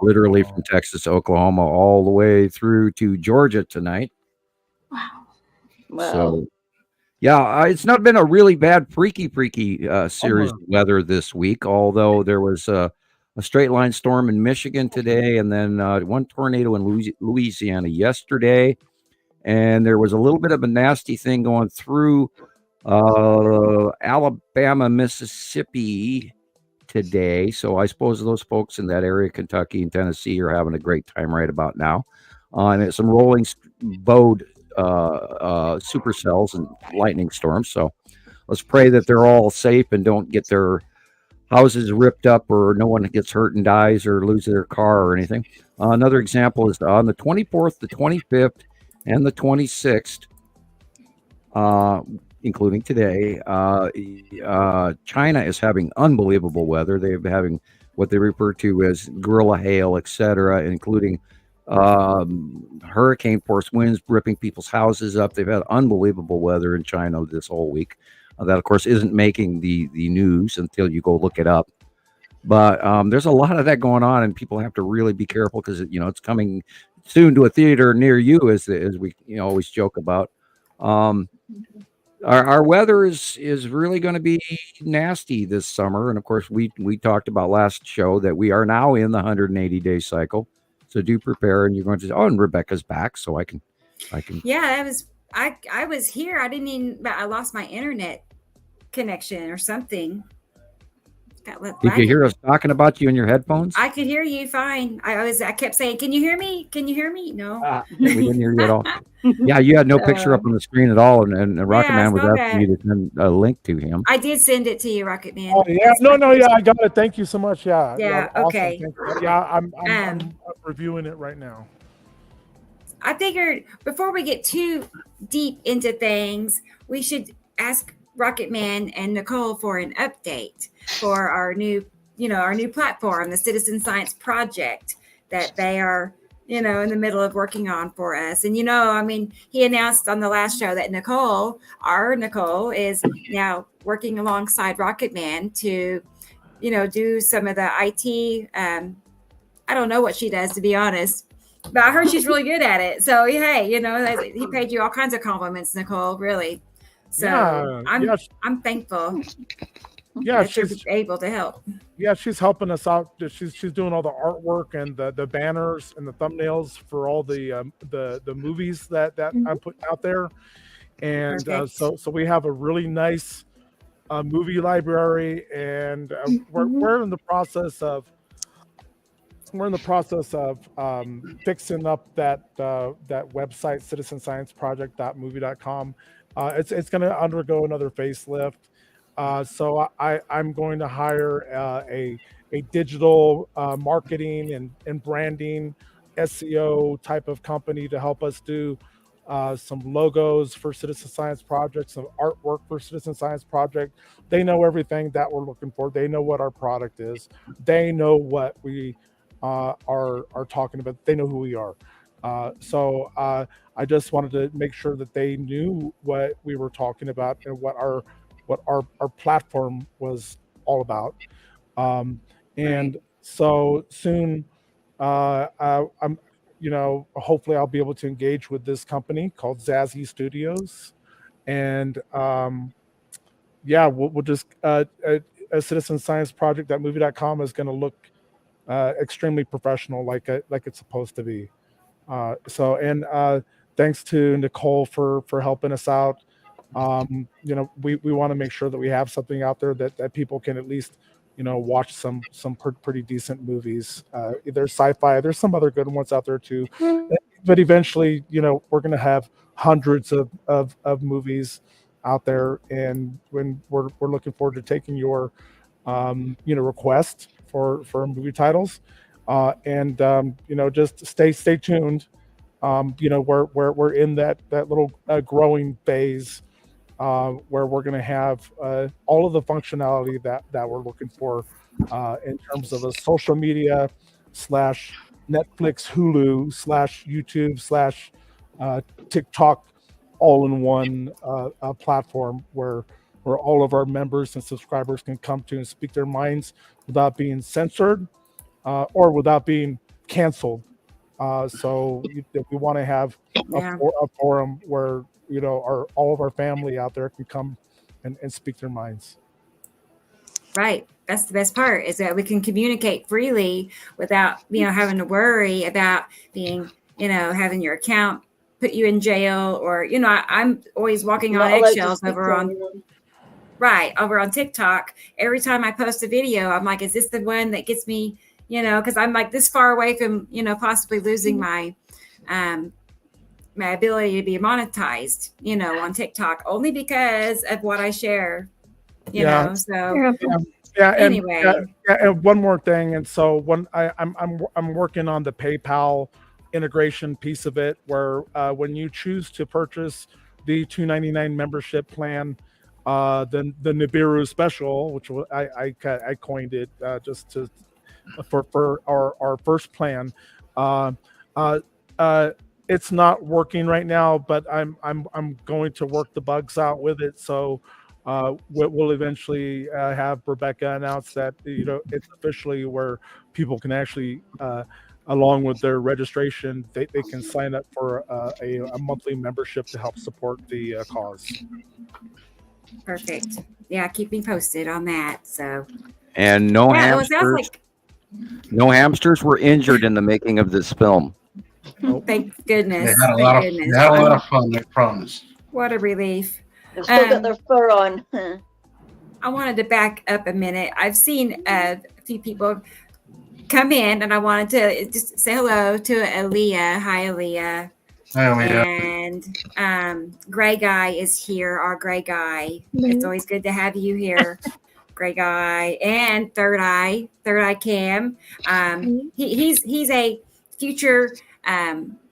Literally from Texas to Oklahoma all the way through to Georgia tonight. Wow. So, yeah, it's not been a really bad freaky series of weather this week, although there was a straight line storm in Michigan today, and then one tornado in Louisiana yesterday, and there was a little bit of a nasty thing going through Alabama, Mississippi today. So I suppose those folks in that area, Kentucky and Tennessee, are having a great time right about now. And some rolling bowed supercells and lightning storms. So let's pray that they're all safe and don't get their houses ripped up or no one gets hurt and dies or loses their car or anything. Another example is on the 24th, the 25th, and the 26th, including today, China is having unbelievable weather. They're having what they refer to as gorilla hail, etc., including hurricane force winds ripping people's houses up. They've had unbelievable weather in China this whole week. That, of course, isn't making the news until you go look it up. But there's a lot of that going on, and people have to really be careful because it's coming soon to a theater near you, as we always joke about. Our weather is really going to be nasty this summer, and of course we talked about last show that we are now in the 180-day cycle. So do prepare, and you're going to say, and Rebecca's back, so I can. Yeah, I was here. I lost my internet connection or something. Did you hear us talking about you in your headphones? I could hear you fine. I kept saying, "Can you hear me? Can you hear me?" No, we didn't hear you at all. Yeah, you had no picture up on the screen at all, and Rocket Man was asking you to send a link to him. I did send it to you, Rocket Man. Oh yeah, yeah, I got it. Thank you so much. Yeah. Awesome. Okay. Yeah, I'm reviewing it right now. I figured before we get too deep into things, we should ask Rocket Man and Nicolle for an update for our new platform, the Citizen Science Project that they are, in the middle of working on for us. And, he announced on the last show that Nicolle is now working alongside Rocket Man to, do some of the IT. I don't know what she does, to be honest, but I heard she's really good at it. So, hey, he paid you all kinds of compliments, Nicolle, really. So yeah, I'm thankful. Yeah, she's able to help. Yeah, she's helping us out. She's doing all the artwork and the banners and the thumbnails for all the movies that I'm putting out there. And so we have a really nice movie library, and we're in the process of fixing up that website, citizenscienceproject.movie.com. It's going to undergo another facelift. So I'm going to hire a digital marketing and branding SEO type of company to help us do some logos for Citizen Science Project, some artwork for Citizen Science Project. They know everything that we're looking for. They know what our product is. They know what we are talking about. They know who we are. So I just wanted to make sure that they knew what we were talking about and what our platform was all about. And so soon, I'm, hopefully I'll be able to engage with this company called Zazzy Studios. And we'll just, a Citizen Science Project.movie.com is going to look extremely professional, like it's supposed to be. Thanks to Nicolle for helping us out. We want to make sure that we have something out there that people can at least watch some pretty decent movies. Either sci-fi, there's some other good ones out there too, but eventually we're going to have hundreds of movies out there, and when we're looking forward to taking your request for movie titles, just stay tuned. We're in that little growing phase where we're going to have all of the functionality that we're looking for in terms of a social media / Netflix, Hulu / YouTube / TikTok all-in-one platform where all of our members and subscribers can come to and speak their minds without being censored or without being canceled. So we want to have a forum where all of our family out there can come and speak their minds. Right. That's the best part, is that we can communicate freely without having to worry about being having your account put you in jail, or I'm always walking on eggshells over on TikTok. Every time I post a video, I'm like, is this the one that gets me, because I'm like this far away from possibly losing my my ability to be monetized on TikTok, only because of what I share, so anyway. And one more thing, and so when I'm working on the PayPal integration piece of it, where when you choose to purchase the $2.99 membership plan, then the Nibiru special, which I coined it just for our first plan, it's not working right now, but I'm going to work the bugs out with it. So we'll eventually have Rebecca announce that it's officially where people can actually along with their registration, they can sign up for a monthly membership to help support the cause. Perfect. Yeah, keep me posted on that. So, and no hamsters were injured in the making of this film. Thank goodness. They had a lot of fun, I promise. What a relief. They've still got their fur on. I wanted to back up a minute. I've seen a few people come in, and I wanted to just say hello to Aaliyah. Hi, Aaliyah. Hi, Aaliyah. And Gray Guy is here, our Gray Guy. It's always good to have you here, Gray Guy. And Third Eye Cam. He's a future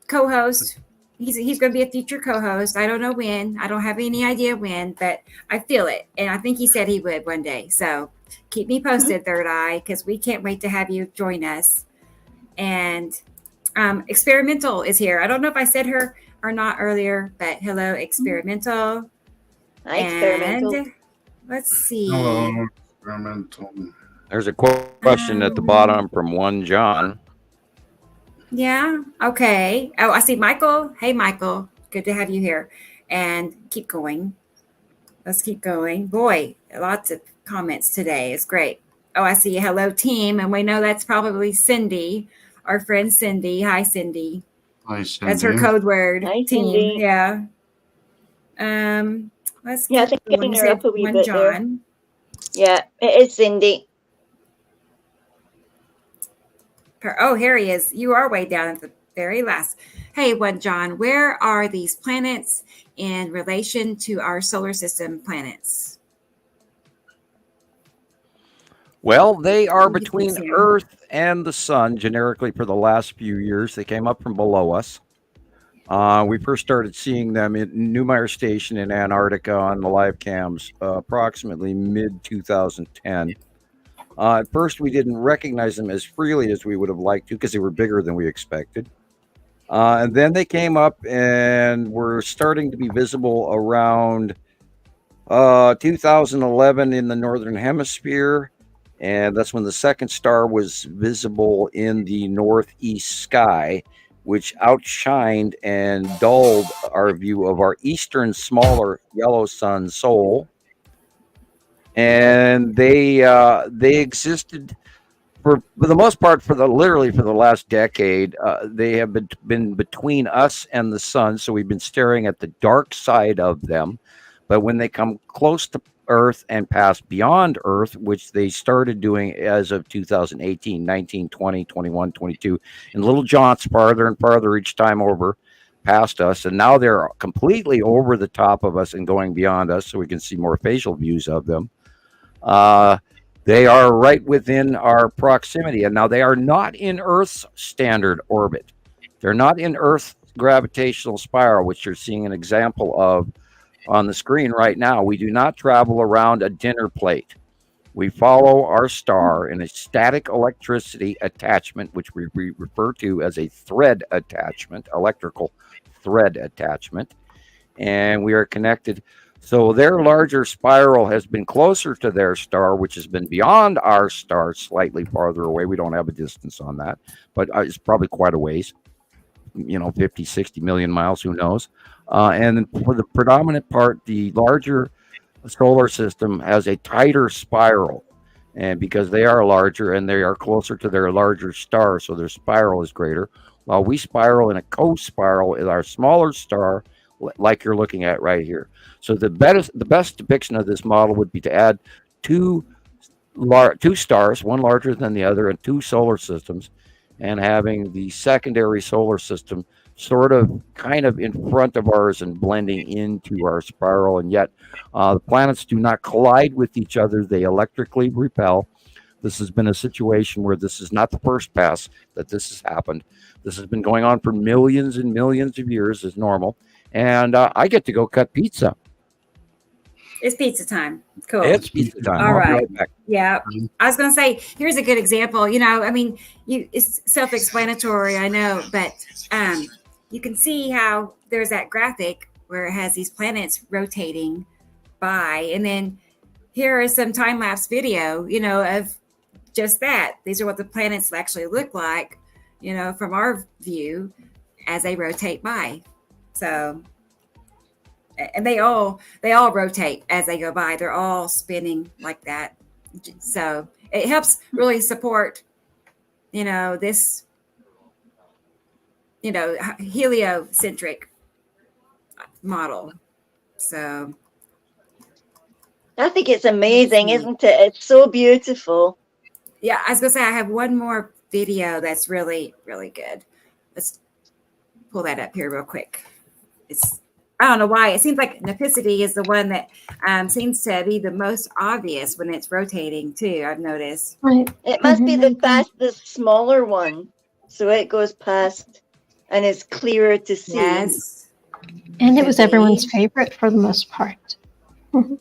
co-host. He's going to be a future co-host. I don't know when. I don't have any idea when, but I feel it. And I think he said he would one day. So keep me posted, Third Eye, because we can't wait to have you join us. And Experimental is here. I don't know if I said her or not earlier, but hello, Experimental. Hi, Experimental. And let's see. Hello, Experimental. There's a question at the bottom from one John. Yeah. Okay. Oh, I see Michael. Hey, Michael. Good to have you here. And keep going. Let's keep going. Boy, lots of comments today. It's great. Oh, I see. Hello, team. And we know that's probably Cindy, our friend Cindy. Hi, Cindy. Hi, Cindy. That's her code word. Hi, team. Cindy. Yeah. Let's I think getting her up a wee bit John. There. Yeah, it is Cindy. Oh, here he is. You are way down at the very last. Hey, John, where are these planets in relation to our solar system planets? Well, they are between Earth and the Sun, generically, for the last few years. They came up from below us. We first started seeing them at Neumayer Station in Antarctica on the live cams approximately mid-2010. At first, we didn't recognize them as freely as we would have liked to because they were bigger than we expected. And then they came up and were starting to be visible around 2011 in the Northern Hemisphere. And that's when the second star was visible in the northeast sky, which outshined and dulled our view of our eastern, smaller yellow sun, Sol. And they existed for the most part, literally for the last decade, they have been between us and the sun. So we've been staring at the dark side of them. But when they come close to Earth and pass beyond Earth, which they started doing as of 2018, 19, 20, 21, 22, in little jaunts farther and farther each time over past us. And now they're completely over the top of us and going beyond us, so we can see more facial views of them. They are right within our proximity. And now they are not in Earth's standard orbit. They're not in Earth's gravitational spiral, which you're seeing an example of on the screen right now. We do not travel around a dinner plate. We follow our star in a static electricity attachment, which we refer to as a thread attachment, electrical thread attachment. And we are connected. So their larger spiral has been closer to their star, which has been beyond our star, slightly farther away. We don't have a distance on that, but it's probably quite a ways, 50, 60 million miles, who knows. And for the predominant part, the larger solar system has a tighter spiral, and because they are larger and they are closer to their larger star, so their spiral is greater, while we spiral in a co-spiral with our smaller star, like you're looking at right here. So the best depiction of this model would be to add two stars, one larger than the other, and two solar systems, and having the secondary solar system sort of kind of in front of ours and blending into our spiral. And yet the planets do not collide with each other. They electrically repel. This has been a situation where this is not the first pass that this has happened. This has been going on for millions and millions of years as normal. And I get to go cut pizza. It's pizza time. Cool. It's pizza time. All right. Yeah. I was going to say, here's a good example. It's self-explanatory, I know, but you can see how there's that graphic where it has these planets rotating by. And then here is some time-lapse video, of just that. These are what the planets actually look like, from our view as they rotate by. So, and they all rotate as they go by. They're all spinning like that. So it helps really support, this, heliocentric model. So I think it's amazing, isn't it? It's so beautiful. Yeah, I was gonna say I have one more video that's really, really good. Let's pull that up here real quick. I don't know why. It seems like Nipicity is the one that seems to be the most obvious when it's rotating too, I've noticed. Right. It must be the fastest, smaller one. So it goes past and is clearer to see. Yes. And it was everyone's favorite for the most part.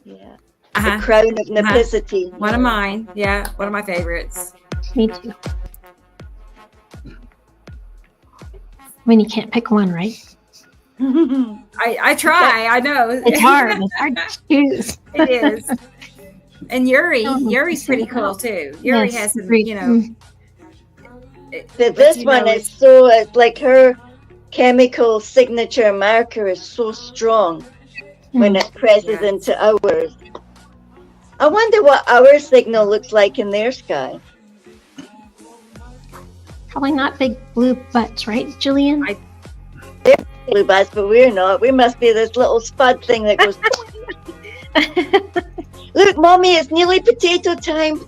Yeah. The crown of Nipicity. One of mine. Yeah, one of my favorites. Me too. You can't pick one, right? I try. I know. It's hard. It's hard to choose. It is. And Yuri's pretty cool too. Yuri has some, This one is it's like her chemical signature marker is so strong when it presses into ours. I wonder what our signal looks like in their sky. Probably not big blue butts, right, Gillian? They're blue butts, but we're not. We must be this little spud thing that goes. Look, Mommy, it's nearly potato time.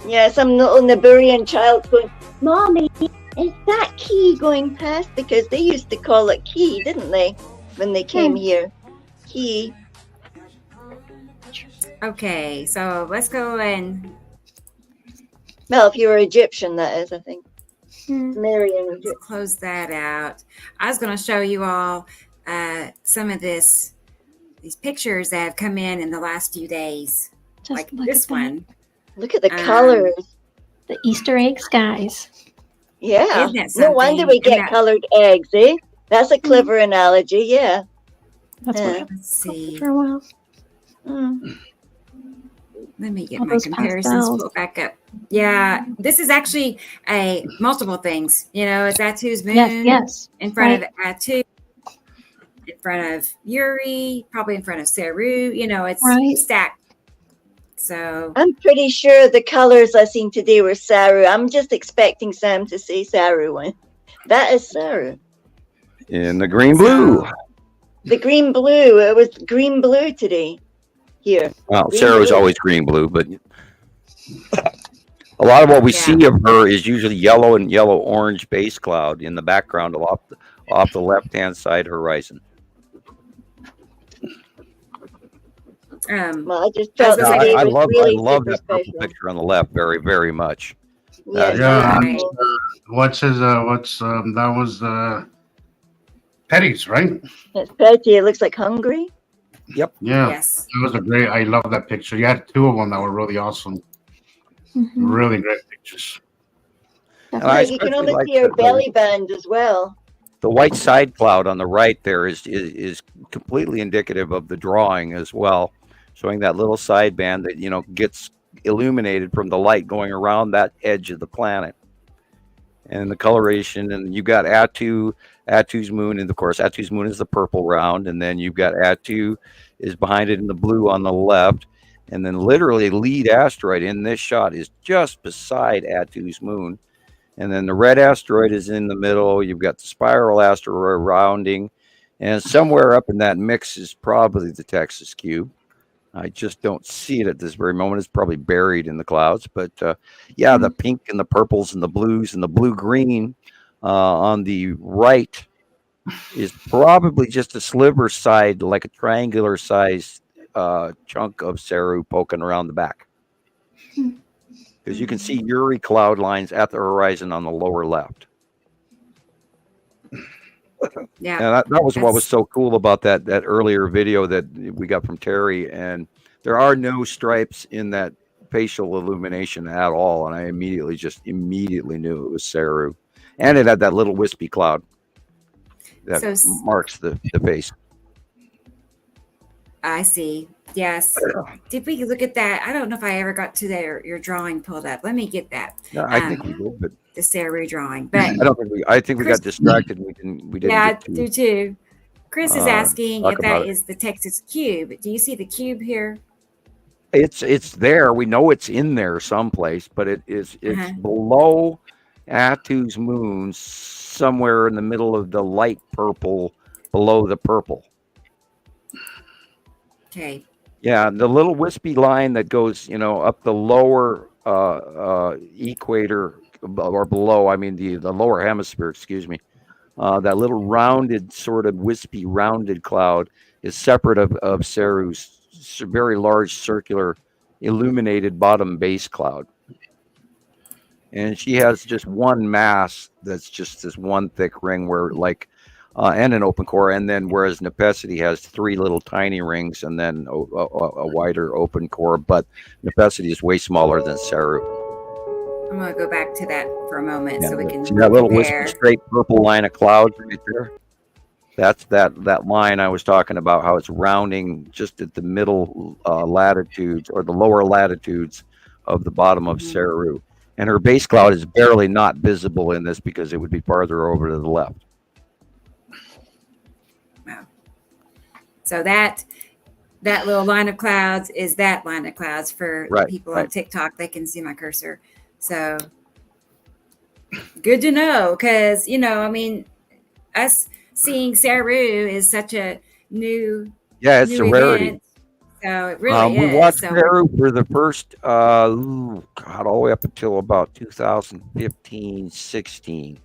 Yeah, some little Niburian child going, Mommy, is that Key going past? Because they used to call it Key, didn't they? When they came here. Key. Okay, so let's go and... Well, if you were Egyptian, that is, I think. Marian. Close that out. I was going to show you all some of these pictures that have come in the last few days. Just like this one. Look at the colors. The Easter egg skies. Yeah. No wonder we get colored eggs, eh? That's a clever analogy, yeah. That's what Let's see. for a while. Let me get my comparisons pulled back up. Yeah, this is actually multiple things. It's Atu's moon. Yes. In front of Atu, in front of Yuri, probably in front of Saru. It's So I'm pretty sure the colors I seen today were Saru. I'm just expecting Sam to say Saru one. That is Saru. In the green blue. The green blue. It was green blue today. Here. Well, Saru's always green blue, but a lot of what we see of her is usually yellow and yellow orange base cloud in the background off the left hand side horizon. Well, I just felt I love really that purple picture on the left very, very much. Yeah. What's his? That was Petty's, right? It's Petty. It looks like hungry. Yep. Yeah. Yes. That was a great. I love that picture. You had two of them that were really awesome. Mm-hmm. Really great pictures. Yeah, you can almost see her belly band as well. The white side cloud on the right there is completely indicative of the drawing as well, showing that little side band that gets illuminated from the light going around that edge of the planet. And the coloration, and you got Attu's moon, and of course Attu's moon is the purple round, and then you've got Attu is behind it in the blue on the left, and then literally lead asteroid in this shot is just beside Attu's moon, and then the red asteroid is in the middle. You've got the spiral asteroid rounding, and somewhere up in that mix is probably the Texas cube. I just don't see it at this very moment. It's probably buried in the clouds. But the pink and the purples and the blues and the blue-green on the right is probably just a sliver side, like a triangular sized chunk of Saru poking around the back. Because you can see Uri cloud lines at the horizon on the lower left. Yeah, and that was what was so cool about that earlier video that we got from Terry. And there are no stripes in that facial illumination at all, and I immediately knew it was Saru, and it had that little wispy cloud that marks the face. I see. Yes. Did we look at that? I don't know if I ever got to your drawing pulled up. Let me get that. Yeah, I think we did, but the Saru drawing. But I think we got distracted. We didn't. Yeah, I do too. Chris is asking if that is the Texas cube. Do you see the cube here? It's there. We know it's in there someplace, but it's below Attu's moon, somewhere in the middle of the light purple, below the purple. Okay. Yeah, the little wispy line that goes, up the lower equator or below. I mean the lower hemisphere. Excuse me. That little rounded, sort of wispy, rounded cloud is separate of Saru's very large, circular, illuminated bottom base cloud. And she has just one mass that's just this one thick ring where and an open core, and then whereas Nepesity has three little tiny rings and then a wider open core, but Nepesity is way smaller than Saru. I'm going to go back to that for a moment so we can see that little wispy straight purple line of clouds right there. That's that line I was talking about, how it's rounding just at the middle latitudes or the lower latitudes of the bottom of Saru. And her base cloud is barely not visible in this because it would be farther over to the left. Wow. So that little line of clouds is that line of clouds for people on TikTok. They can see my cursor. So good to know, because, us seeing Saru is such a new it's a rarity. Event. So it really we watched Saru for the first all the way up until about 2015, 16,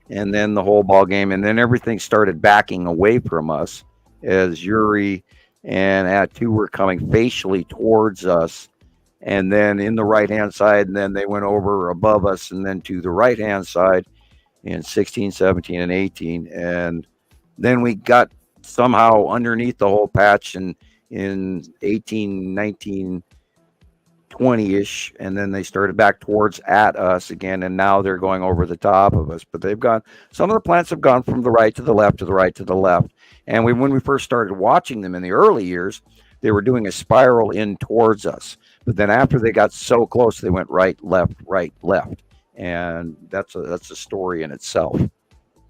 and then the whole ball game, and then everything started backing away from us as Uri and Attu were coming facially towards us, and then in the right hand side, and then they went over above us, and then to the right hand side in 16, 17, and 18. And then we got somehow underneath the whole patch and in 18, 19, 20-ish, and then they started back towards at us again, and now they're going over the top of us. But some of the planets have gone from the right to the left, to the right to the left. And when we first started watching them in the early years, they were doing a spiral in towards us. But then after they got so close, they went right, left, and that's a story in itself.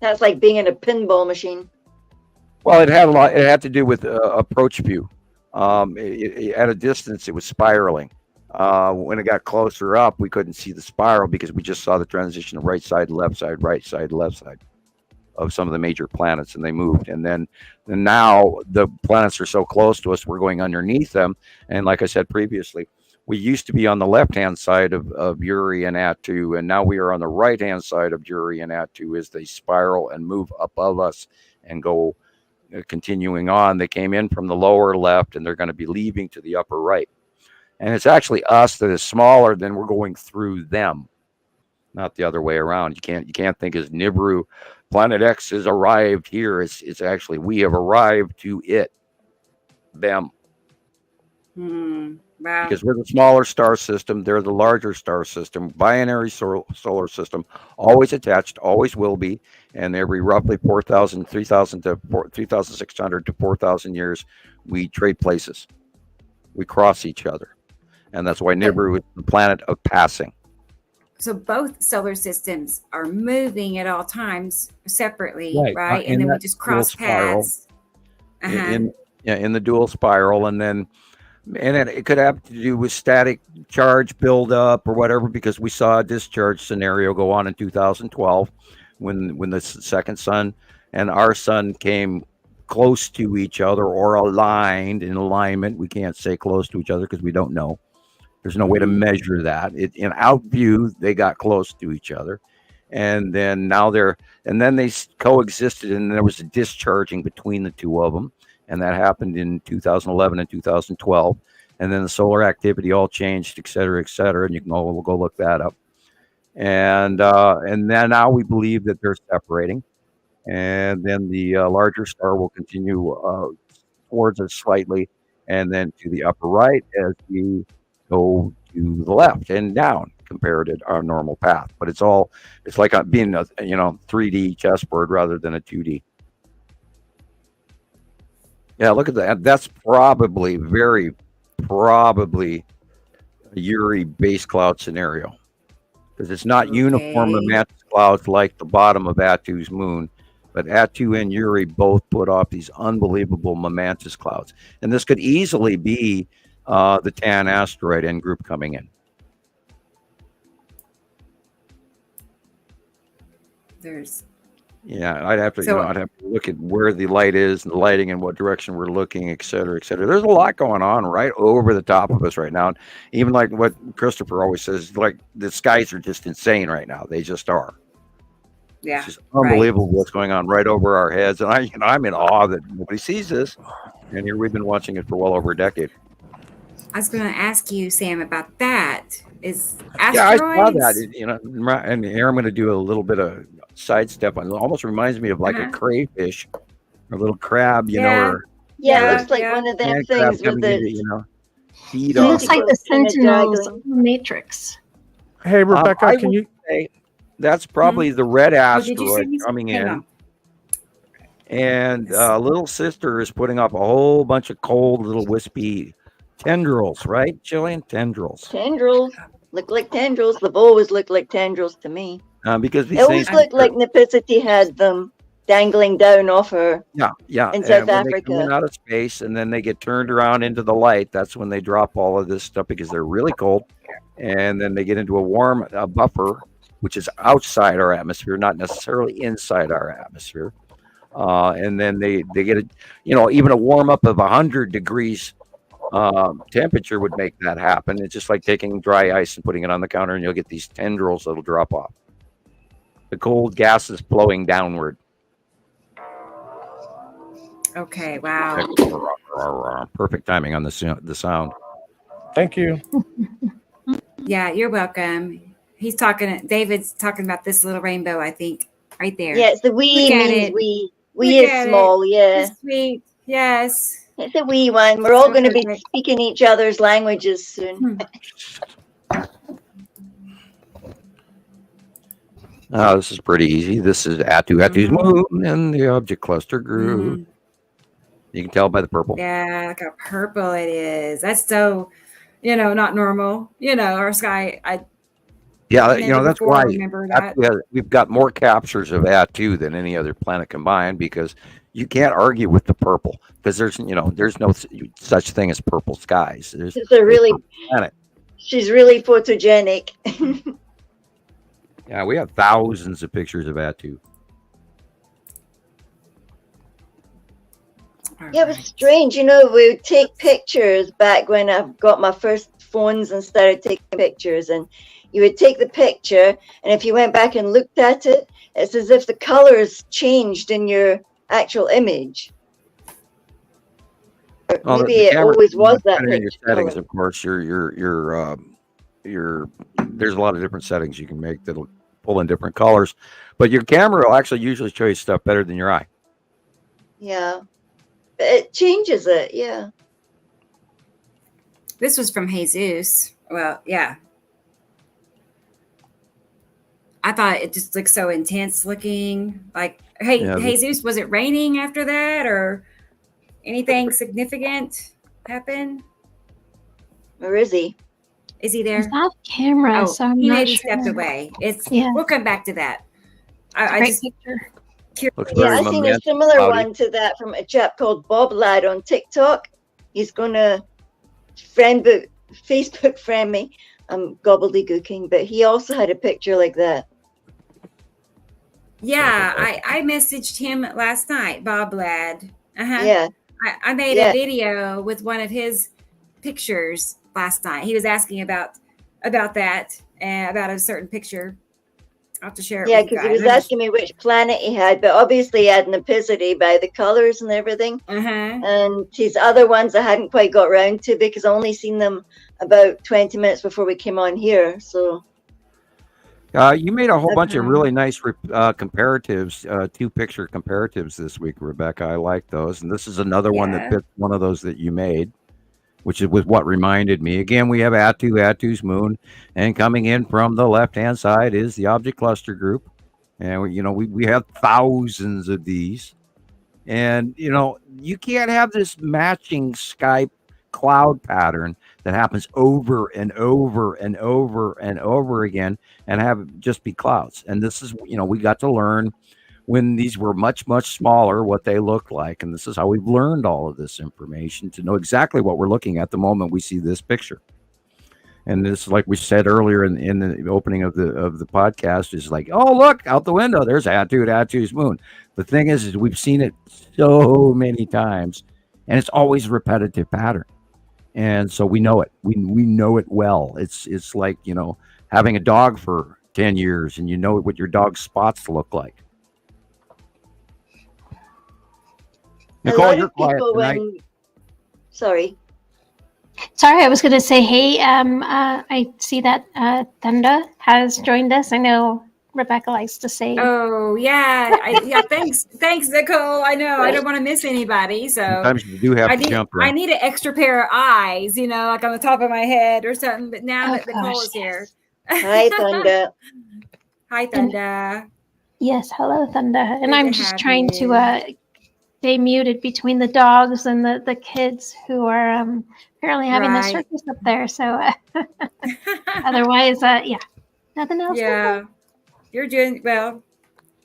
That's like being in a pinball machine. Well, it had to do with approach view. At a distance, it was spiraling, When it got closer up, we couldn't see the spiral because we just saw the transition of right side, left side, right side, left side of some of the major planets, and they moved. And now the planets are so close to us, we're going underneath them. And like I said previously, we used to be on the left-hand side of Uri and Attu, and now we are on the right-hand side of Uri and Attu as they spiral and move above us and go continuing on. They came in from the lower left, and they're going to be leaving to the upper right. And it's actually us that is smaller than we're going through them, not the other way around. You can't think as Nibiru, Planet X has arrived here. It's actually we have arrived to it, them. Wow. Because we're the smaller star system, they're the larger star system, binary solar system, always attached, always will be, and every roughly 4,000, 3,000 to 3,600 to 4,000 years, we trade places. We cross each other. And that's why Nibiru is the planet of passing. So both solar systems are moving at all times separately, right? And then we just cross paths. In the dual spiral, and it could have to do with static charge buildup or whatever, because we saw a discharge scenario go on in 2012 when the second sun and our sun came close to each other or aligned in alignment. We can't say close to each other because we don't know. There's no way to measure that. In out view, they got close to each other, and then they coexisted, and there was a discharging between the two of them, and that happened in 2011 and 2012, and then the solar activity all changed, et cetera, and you can we'll go look that up, and then now we believe that they're separating, and then the larger star will continue towards us slightly, and then to the upper right as we go to the left and down compared to our normal path. But it's like being a 3D chessboard rather than a 2D. Yeah, look at that. That's very probably a Uri base cloud scenario, because it's not uniform mantis clouds like the bottom of Attu's moon, but Attu and Uri both put off these unbelievable mantis clouds, and this could easily be the Tan asteroid N group coming in. I'd have to look at where the light is and the lighting and what direction we're looking, et cetera, et cetera. There's a lot going on right over the top of us right now. And even like what Christoper always says, like the skies are just insane right now. They just are. Yeah, it's just unbelievable what's going on right over our heads. And I'm in awe that nobody sees this. And here we've been watching it for well over a decade. I was going to ask you, Sam, about that. Is asteroids? Yeah, I saw that. And here I'm going to do a little bit of sidestep. It almost reminds me of like a crayfish, or a little crab, it looks like one of them things with the feet. It looks like the Sentinels of the Matrix. Hey, Rebecca, can you say that's probably the red asteroid coming in? And little sister is putting up a whole bunch of cold little wispy tendrils, right, Gillian? Tendrils look like tendrils. They've always looked like tendrils to me. Because these it always looked like Nipicity had them dangling down off her. In South Africa, they come out of space, and then they get turned around into the light. That's when they drop all of this stuff because they're really cold, and then they get into a warm buffer, which is outside our atmosphere, not necessarily inside our atmosphere. And then they get even a warm up of 100 degrees temperature would make that happen. It's just like taking dry ice and putting it on the counter, and you'll get these tendrils that'll drop off. The cold gas is flowing downward. Okay, wow. Perfect timing on the sound. Thank you. Yeah, you're welcome. David's talking about this little rainbow, I think, right there. Yeah, it's the wee means we is small, It's sweet, yes. It's a wee one. We're all going to be speaking each other's languages soon. This is pretty easy. This is Attu's moon, and the object cluster grew. You can tell by the purple. Yeah, look how purple it is. That's so, not normal. Our sky. That's why we've got more captures of Attu than any other planet combined, because you can't argue with the purple, because there's no such thing as purple skies. It's a really She's really photogenic. Yeah, we have thousands of pictures of Atu. Yeah, it was strange. You know, we would take pictures back when I got my first phones and started taking pictures. And you would take the picture, and if you went back and looked at it, it's as if the colors changed in your actual image. Well, maybe it always was that picture. Your settings, of course, your there's a lot of different settings you can make that'll pull in different colors, but your camera will actually usually show you stuff better than your eye. Yeah, but it changes it. Yeah. This was from Jesus. Well, yeah. I thought it just looked so intense looking. Like, hey, yeah, Jesus, was it raining after that or anything significant happen? Where is he? Is he there? He's off camera, so I'm he not maybe sure. stepped away. We'll come back to that. I just picture. I seen a similar one to that from a chap called Bob Lad on TikTok. He's gonna Facebook friend me. I'm gobbledygooking, but he also had a picture like that. Yeah, I messaged him last night, Bob Lad. Yeah. I made a video with one of his pictures last night. He was asking about that and about a certain picture. I'll have to share it with you guys. Yeah, because he was asking me which planet he had, but obviously he had an epicity by the colors and everything. And his other ones I hadn't quite got around to because I only seen them about 20 minutes before we came on here. So you made a whole bunch of really nice comparatives, two-picture comparatives this week, Rebecca. I like those. And this is another one that fits one of those that you made, which was what reminded me. Again, we have Atu's moon, and coming in from the left-hand side is the object cluster group. And, we have thousands of these. And, you can't have this matching Skype cloud pattern that happens over and over and over and over again and have it just be clouds. And this is, we got to learn when these were much, much smaller, what they looked like. And this is how we've learned all of this information to know exactly what we're looking at the moment we see this picture. And this, like we said earlier in the opening of the podcast, is like, oh, look, out the window, there's Atu's moon. The thing is we've seen it so many times, and it's always a repetitive pattern. And so we know it. We know it well. It's like, having a dog for 10 years and you know what your dog's spots look like. Nicolle, you're quiet tonight. Sorry, I was going to say, hey, I see that Thunda has joined us. I know Rebecca likes to say. Oh, yeah. Thanks, Nicolle. I know. I don't want to miss anybody. So sometimes you do have to jump right. I need an extra pair of eyes, like on the top of my head or something. But now that Nicolle is here. Hi, Thunda. Hi, Thunda. Yes, hello, Thunda. And I'm just trying to stay muted between the dogs and the kids who are apparently having the circus up there. So otherwise, nothing else. Yeah. You're doing well.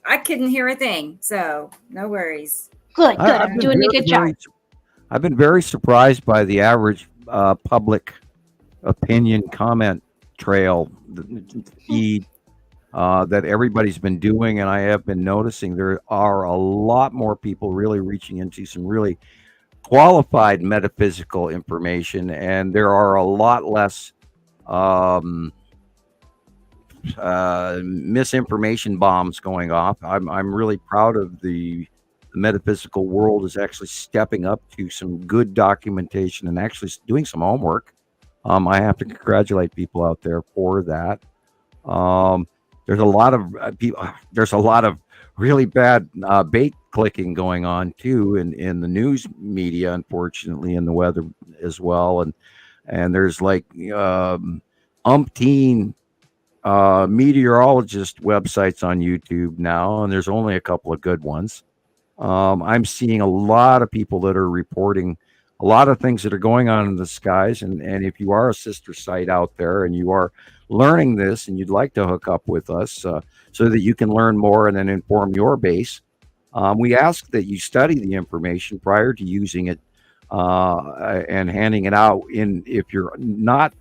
I couldn't hear a thing, so no worries. Good. I'm doing a good job. I've been very surprised by the average public opinion comment trail feed that everybody's been doing, and I have been noticing there are a lot more people really reaching into some really qualified metaphysical information, and there are a lot less misinformation bombs going off. I'm really proud of the metaphysical world is actually stepping up to some good documentation and actually doing some homework. I have to congratulate people out there for that. There's a lot of people. There's a lot of really bad bait clicking going on too in the news media, unfortunately, in the weather as well. And there's like umpteen meteorologist websites on YouTube now, and there's only a couple of good ones. I'm seeing a lot of people that are reporting a lot of things that are going on in the skies. And if you are a sister site out there and you are learning this and you'd like to hook up with us so that you can learn more and then inform your base, we ask that you study the information prior to using it and handing it out. If you're not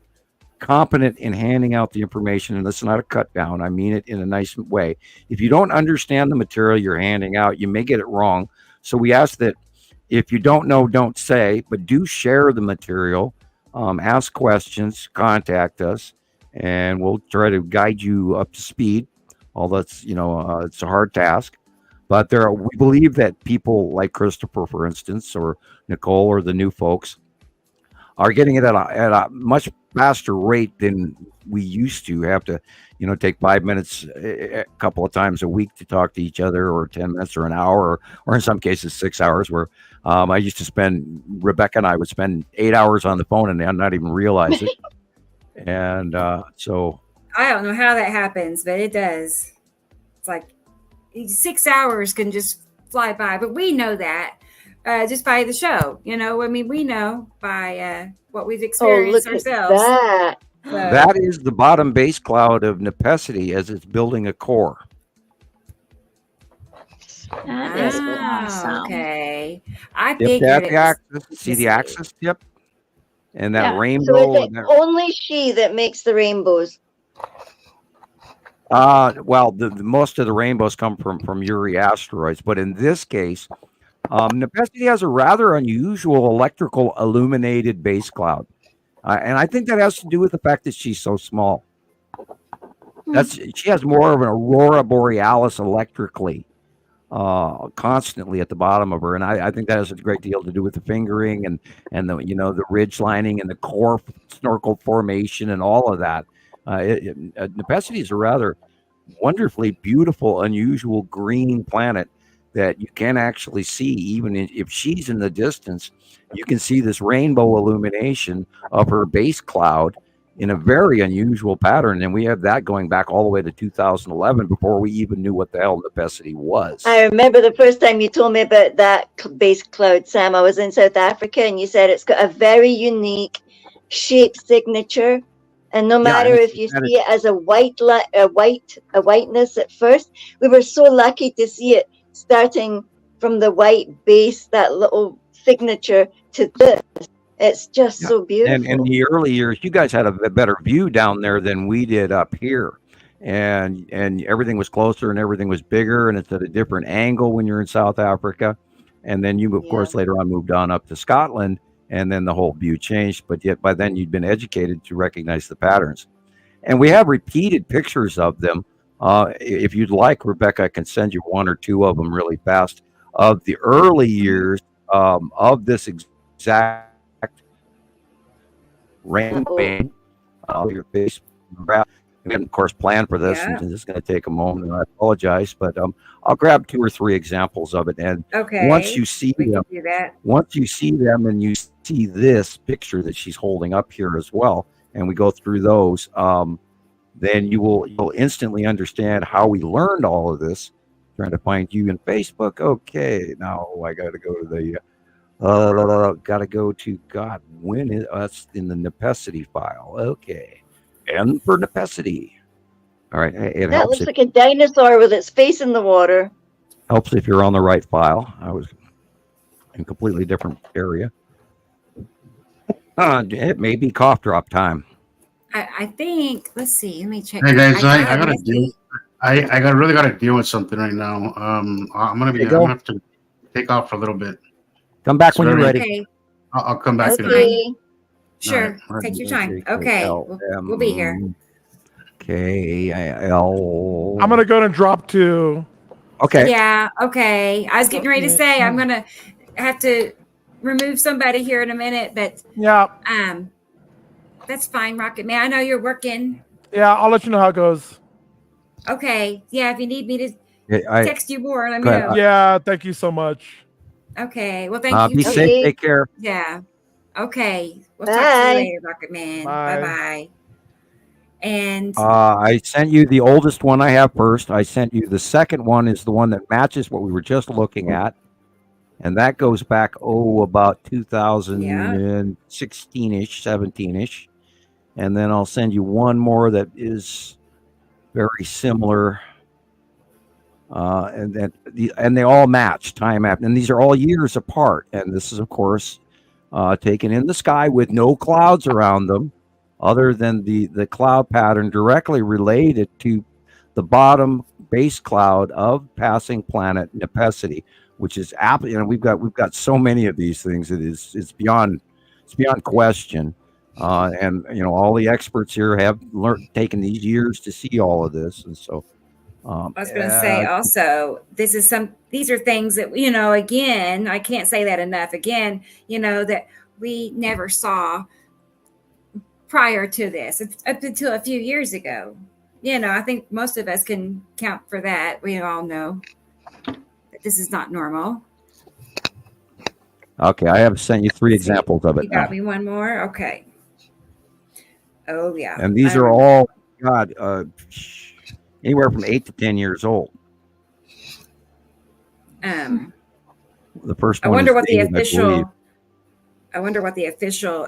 competent in handing out the information, and this is not a cut down, I mean it in a nice way. If you don't understand the material you're handing out, you may get it wrong. So we ask that if you don't know, don't say, but do share the material, ask questions, contact us, and we'll try to guide you up to speed. Although it's, it's a hard task. But we believe that people like Christoper, for instance, or Nicolle, or the new folks, are getting it at a much faster rate than we used to have to, take 5 minutes a couple of times a week to talk to each other, or 10 minutes or an hour, or in some cases 6 hours, where I used to Rebecca and I would spend 8 hours on the phone and not even realize it. And so I don't know how that happens, but it does. It's like 6 hours can just fly by, but we know that just by the show. We know by what we've experienced ourselves. That is the bottom base cloud of Nepesity as it's building a core. That is awesome. Okay, I figured see the axis tip and that rainbow. So is it only she that makes the rainbows? Well, the most of the rainbows come from Uri asteroids, but in this case, Nepesity has a rather unusual electrical illuminated base cloud, and I think that has to do with the fact that she's so small. She has more of an aurora borealis electrically, constantly at the bottom of her, and I think that has a great deal to do with the fingering and the the ridge lining and the core snorkel formation and all of that. Nepesity is a rather wonderfully beautiful, unusual green planet that you can actually see. Even if she's in the distance, you can see this rainbow illumination of her base cloud in a very unusual pattern. And we have that going back all the way to 2011, before we even knew what the hell Nepesity was. I remember the first time you told me about that base cloud, Sam. I was in South Africa, and you said it's got a very unique shape signature. And no matter if you see it as a whiteness at first, we were so lucky to see it starting from the white base, that little signature, to this. It's just so beautiful. And in the early years, you guys had a better view down there than we did up here. And everything was closer and everything was bigger, and it's at a different angle when you're in South Africa. And then you, of course, later on moved on up to Scotland. And then the whole view changed, but yet by then you'd been educated to recognize the patterns. And we have repeated pictures of them. If you'd like, Rebecca, I can send you one or two of them really fast of the early years of this exact rainbow. Your face. We haven't, of course, planned for this, and it's going to take a moment, and I apologize, but I'll grab 2 or 3 examples of it. And once you see them, and you see this picture that she's holding up here as well, and we go through those, then you'll instantly understand how we learned all of this. Trying to find you in Facebook. Okay, now I got to go to the that's in the Nepesity file. Okay. And for Nepesity. All right. That looks like a dinosaur with its face in the water. Helps if you're on the right file. I was in a completely different area. It may be cough drop time. I think, let's see, let me check. Hey guys, I gotta deal. I really gotta deal with something right now. I'm gonna have to take off for a little bit. Come back when you're ready. Okay. I'll come back. Sure. Take your time. Okay. We'll be here. K-I-L. I'm going to go and drop to. Okay. Yeah. Okay. I was getting ready to say I'm going to have to remove somebody here in a minute, but that's fine, Rocket Man. I know you're working. Yeah. I'll let you know how it goes. Okay. Yeah. If you need me to text you more, let me know. Yeah. Thank you so much. Okay. Well, thank you. Be safe. Take care. Yeah. Okay. We'll talk to you later, Rocket Man. Bye-bye. And I sent you the oldest one I have first. I sent you the second one is the one that matches what we were just looking at. And that goes back, about 2016-ish, 17-ish. And then I'll send you one more that is very similar. And they all match time after. And these are all years apart. And this is, of course, taken in the sky with no clouds around them. other than the cloud pattern directly related to the bottom base cloud of passing planet Nepesity, which is we've got so many of these things. It's beyond question. And all the experts here have taken these years to see all of this, and so I was going to say also, these are things that again, I can't say that enough. Again, that we never saw prior to this, up until a few years ago. I think most of us can count for that. We all know that this is not normal. Okay, I have sent you 3 examples of it. You got me one more? Okay. Oh, yeah. And these are all, anywhere from 8 to 10 years old. The first one. I wonder what the official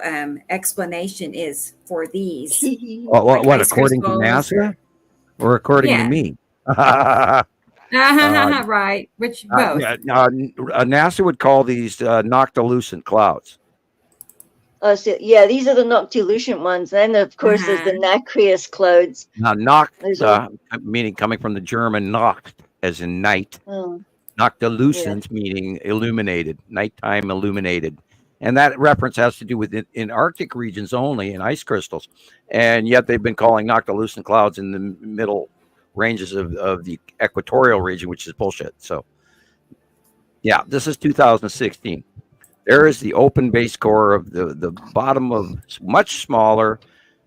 explanation is for these. What according to NASA or according to me? Right. Which both? NASA would call these noctilucent clouds. So, these are the noctilucent ones. Then, of course, there's the nacreous clouds. Now, meaning coming from the German Nacht, as in night. Noctilucent, meaning illuminated, nighttime illuminated. And that reference has to do with in Arctic regions only, in ice crystals. And yet they've been calling noctilucent clouds in the middle ranges of the equatorial region, which is bullshit. So, this is 2016. There is the open base core of the bottom of much smaller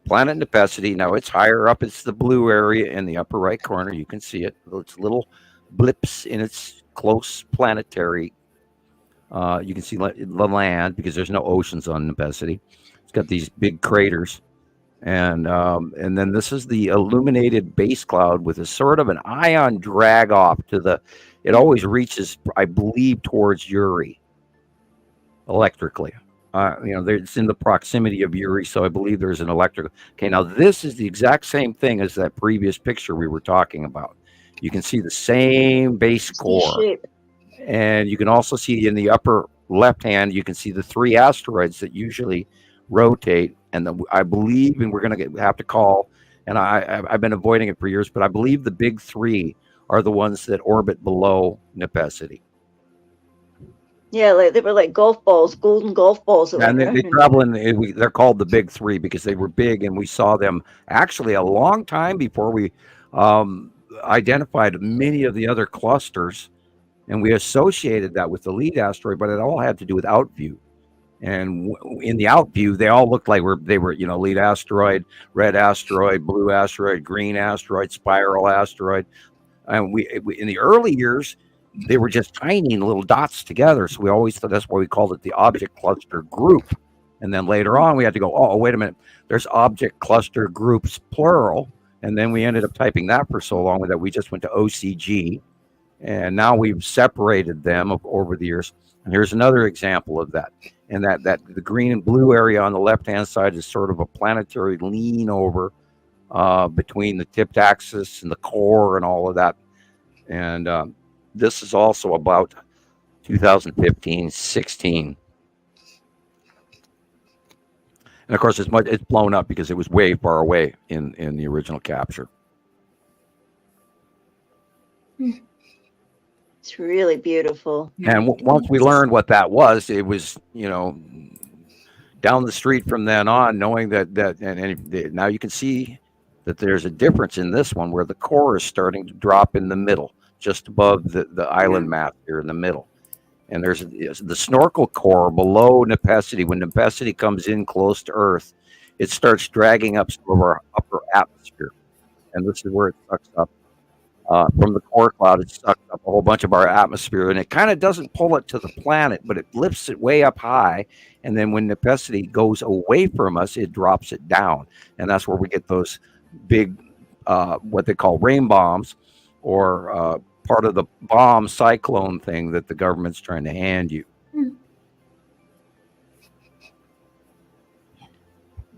planet Nepesity. Now it's higher up. It's the blue area in the upper right corner. You can see it. It's little blips in its close planetary. You can see the land because there's no oceans on Nepesity. It's got these big craters. And then this is the illuminated base cloud with a sort of an ion drag off it always reaches, I believe, towards Uri. Electrically, it's in the proximity of Uri, so I believe there's an electrical. Okay, now this is the exact same thing as that previous picture we were talking about. You can see the same base core, and you can also see in the upper left hand, you can see the 3 asteroids that usually rotate. And I believe, and we're going to have to call, and I've been avoiding it for years, but I believe the big 3 are the ones that orbit below Nepesity. Yeah, they were like golf balls, golden golf balls. And they travel they're called the big 3 because they were big, and we saw them actually a long time before we identified many of the other clusters, and we associated that with the lead asteroid, but it all had to do with outview. And in the outview, they all looked like they were lead asteroid, red asteroid, blue asteroid, green asteroid, spiral asteroid. And we in the early years, they were just tiny little dots together. So we always thought that's why we called it the object cluster group. And then later on, we had to go, oh, wait a minute, there's object cluster groups, plural. And then we ended up typing that for so long that we just went to OCG. And now we've separated them over the years. And here's another example of that. And that the green and blue area on the left-hand side is sort of a planetary lean over between the tipped axis and the core and all of that. And this is also about 2015-16. And of course, it's blown up because it was way far away in the original capture. It's really beautiful. And once we learned what that was, it was, down the street from then on, knowing that and now you can see that there's a difference in this one where the core is starting to drop in the middle, just above the island map here in the middle. And there's the snorkel core below Nepesity. When Nepesity comes in close to Earth, it starts dragging up some of our upper atmosphere. And this is where it sucks up. From the core cloud, it sucks up a whole bunch of our atmosphere. And it kind of doesn't pull it to the planet, but it lifts it way up high. And then when Nepesity goes away from us, it drops it down. And that's where we get those big, what they call rain bombs, or part of the bomb cyclone thing that the government's trying to hand you.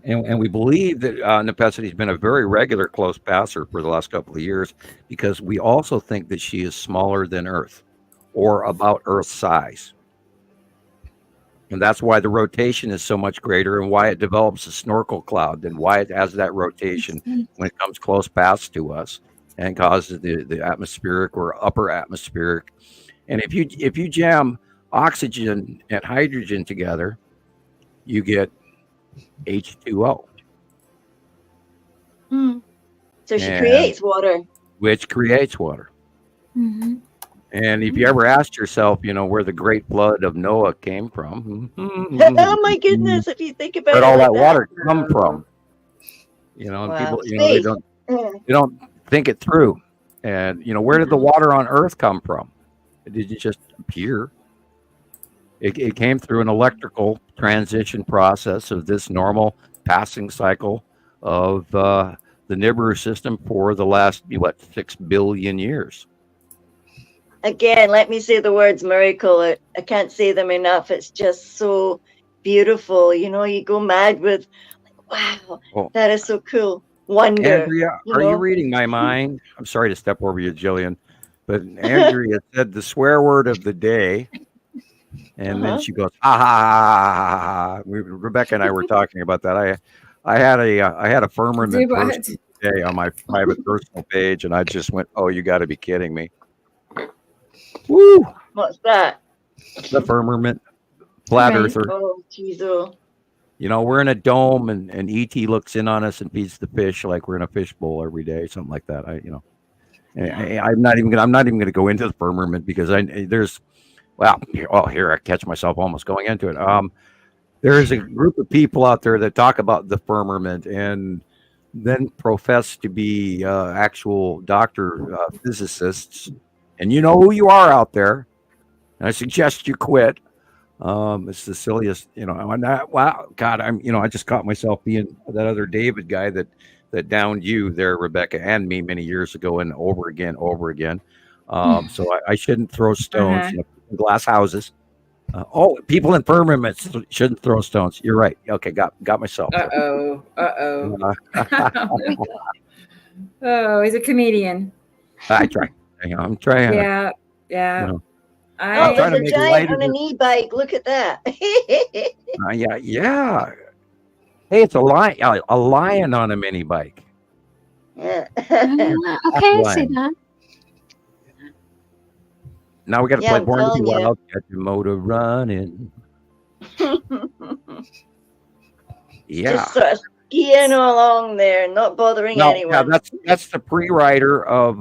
And we believe that Nepesity has been a very regular close passer for the last couple of years, because we also think that she is smaller than Earth, or about Earth's size. And that's why the rotation is so much greater, and why it develops a snorkel cloud, and why it has that rotation when it comes close past to us and causes the atmospheric or upper atmospheric. And if you jam oxygen and hydrogen together, you get H2O. So she creates water. Which creates water. Mm-hmm. And if you ever asked yourself, where the great flood of Noah came from, oh my goodness! If you think about where'd it, all like that water come from? And wow. people, they don't think it through. And where did the water on Earth come from? It didn't just appear. It came through an electrical transition process of this normal passing cycle of the Nibiru system for the last 6 billion years. Again, let me say the words miracle. I can't say them enough. It's just so beautiful. You go mad with, wow, that is so cool. Wonder. Andrea, are you reading my mind? I'm sorry to step over you, Gillian, but Andrea said the swear word of the day, and then she goes, ha ha ha ha ha. Rebecca and I were talking about that. I had a firmament person today on my private personal page, and I just went, oh, you got to be kidding me. Woo! What's that? The firmament, flat earther. Oh, Jesus. We're in a dome, and ET looks in on us and feeds the fish like we're in a fish bowl every day, something like that. I'm not even going to go into the firmament because here I catch myself almost going into it. There is a group of people out there that talk about the firmament and then profess to be actual doctor physicists. And you know who you are out there. And I suggest you quit. It's the silliest, wow, God, I just caught myself being that other David guy that downed you there, Rebecca, and me many years ago and over again. So I shouldn't throw stones in glass houses. People in firmaments shouldn't throw stones. You're right. Okay, got myself. Uh-oh. Oh, he's a comedian. I try. I'm trying. Yeah. Oh, there's a giant on an e-bike. Look at that. Yeah. Hey, it's a lion on a mini bike. Yeah. Okay, I see that. Now we got to play Born to Be Wild. Get your motor running. Just sort of skiing along there, not bothering anyone. Yeah, that's the pre-writer of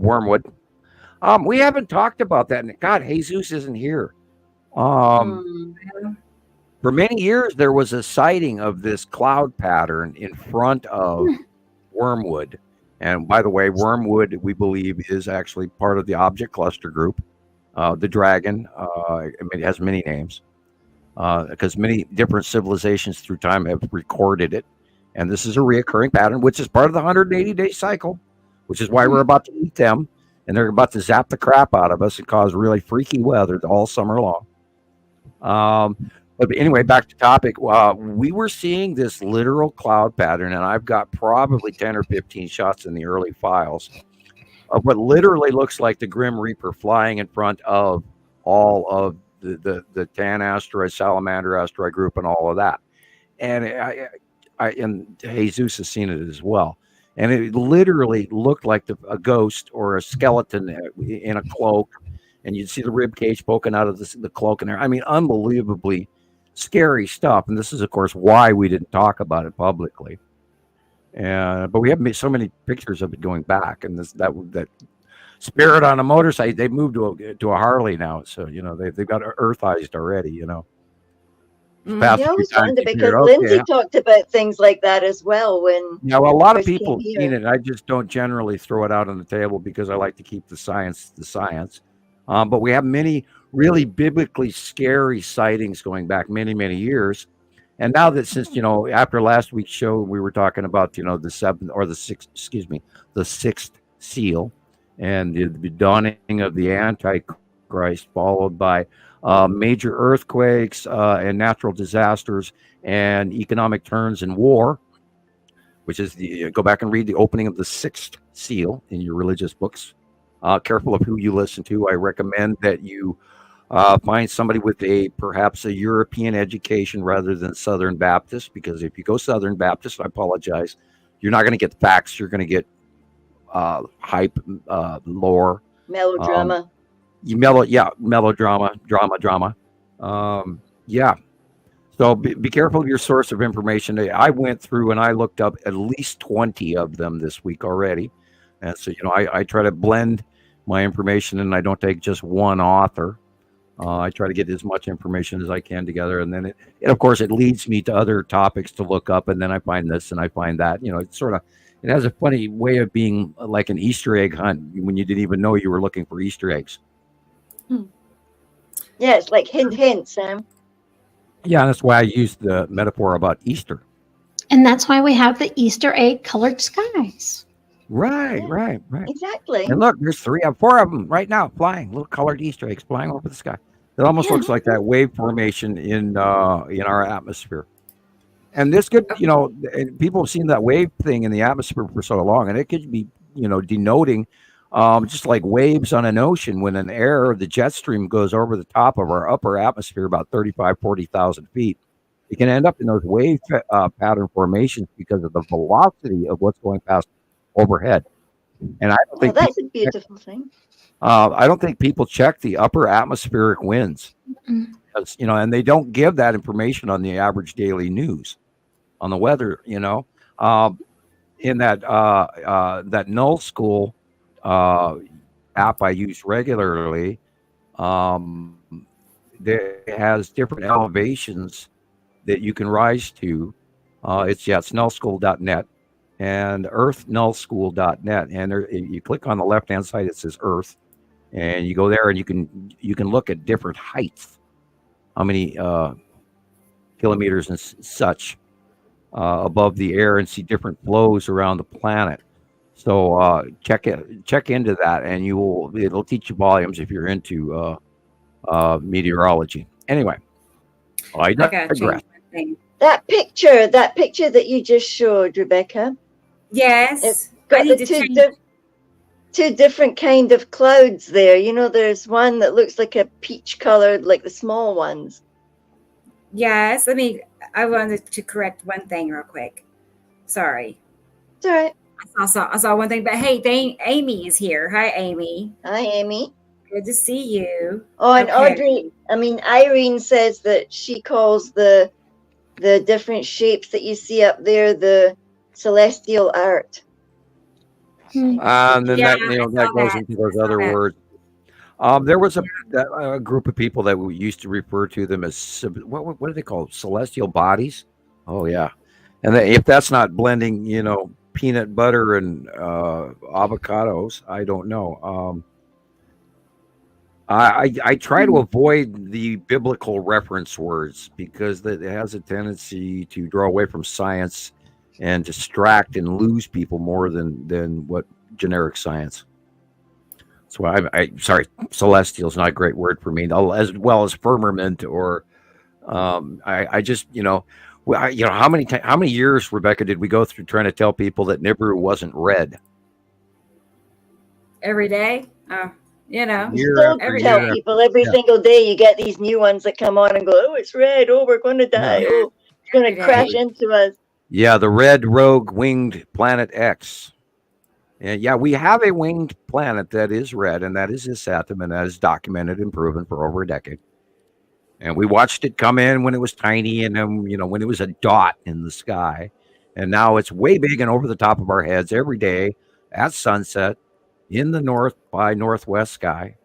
Wormwood. We haven't talked about that. And God, Jesus isn't here. For many years, there was a sighting of this cloud pattern in front of Wormwood. And by the way, Wormwood, we believe, is actually part of the object cluster group. The dragon, it has many names because many different civilizations through time have recorded it. And this is a reoccurring pattern, which is part of the 180-day cycle, which is why we're about to eat them. And they're about to zap the crap out of us and cause really freaky weather all summer long. But anyway, back to topic. We were seeing this literal cloud pattern, and I've got probably 10 or 15 shots in the early files of what literally looks like the Grim Reaper flying in front of all of the Tan asteroid, Salamander asteroid group, and all of that. And and Jesus has seen it as well. And it literally looked like a ghost or a skeleton in a cloak, and you'd see the rib cage poking out of the cloak in there. I mean, unbelievably scary stuff. And this is, of course, why we didn't talk about it publicly. But we have so many pictures of it going back, and that spirit on a motorcycle. They moved to a Harley now, so they've got earthized already. I always wondered because Lindsay talked about things like that as well. A lot of people have seen it. I just don't generally throw it out on the table because I like to keep the science. But we have many really biblically scary sightings going back many, many years. And now that since, after last week's show, we were talking about, the sixth seal and the dawning of the Antichrist, followed by major earthquakes and natural disasters and economic turns and war, which is go back and read the opening of the sixth seal in your religious books. Careful of who you listen to. I recommend that you Find somebody with perhaps a European education rather than Southern Baptist, because if you go Southern Baptist, I apologize, you're not going to get facts. You're going to get hype, lore, Melodrama. Melodrama, drama. Yeah. So be careful of your source of information. I went through and I looked up at least 20 of them this week already. And so, I try to blend my information, and I don't take just one author. I try to get as much information as I can together. And then, of course, it leads me to other topics to look up. And then I find this and I find that. It has a funny way of being like an Easter egg hunt when you didn't even know you were looking for Easter eggs. Yeah, it's like hint, Sam. Yeah, that's why I used the metaphor about Easter. And that's why we have the Easter egg colored skies. Right. Exactly. And look, there's 4 of them right now flying, little colored Easter eggs flying over the sky. It almost looks like that wave formation in our atmosphere. And this could, people have seen that wave thing in the atmosphere for so long, and it could be, denoting just like waves on an ocean when the jet stream goes over the top of our upper atmosphere about 40,000 feet. It can end up in those wave pattern formations because of the velocity of what's going past overhead. And I don't think that's a beautiful thing. I don't think people check the upper atmospheric winds, because, and they don't give that information on the average daily news on the weather. In that Null School app I use regularly, there has different elevations that you can rise to. It's nullschool.net and earthnullschool.net, and you click on the left hand side, it says Earth, and you go there and you can look at different heights, how many kilometers and such above the air, and see different flows around the planet. So check into that, and it'll teach you volumes if you're into meteorology. Anyway, I digress. That picture that you just showed, Rebecca. Yes. It's got the two different kind of clouds there. There's one that looks like a peach colored, like the small ones. Yes. I wanted to correct one thing real quick. Sorry. It's all right. I saw one thing, but hey, Amy is here. Hi, Amy. Hi, Amy. Good to see you. Oh, and okay. Irene says that she calls the different shapes that you see up there the celestial art. And then that goes into those other words. There was a group of people that we used to refer to them as, what do they call it? Celestial bodies? Oh, yeah. And if that's not blending, peanut butter and avocados, I don't know. I try to avoid the biblical reference words because it has a tendency to draw away from science and distract and lose people more than what generic science. So sorry, celestial is not a great word for me, as well as firmament or I just how many years, Rebecca, did we go through trying to tell people that Nibiru wasn't red? Every day. You still tell people every single day. You get these new ones that come on and go, oh, it's red. Oh, we're going to die. Oh, it's going to crash into us. Yeah, the red rogue winged planet X. And yeah, we have a winged planet that is red, and that is Saturn, and that is documented and proven for over a decade. And we watched it come in when it was tiny, and then when it was a dot in the sky, and now it's way big and over the top of our heads every day at sunset in the north by northwest sky,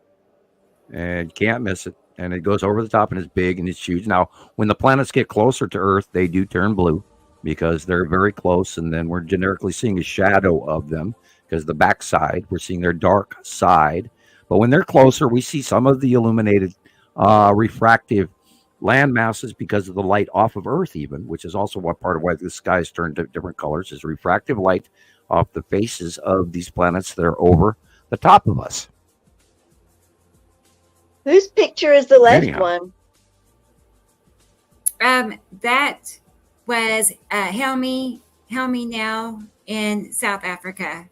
and you can't miss it. And it goes over the top, and it's big and it's huge. Now, when the planets get closer to Earth, they do turn blue because they're very close, and then we're generically seeing a shadow of them because the backside, we're seeing their dark side. But when they're closer, we see some of the illuminated refractive land masses because of the light off of Earth, even, which is also part of why the skies turn to different colors, is refractive light off the faces of these planets that are over the top of us. Whose picture is the left one? That was Helmi now in South Africa.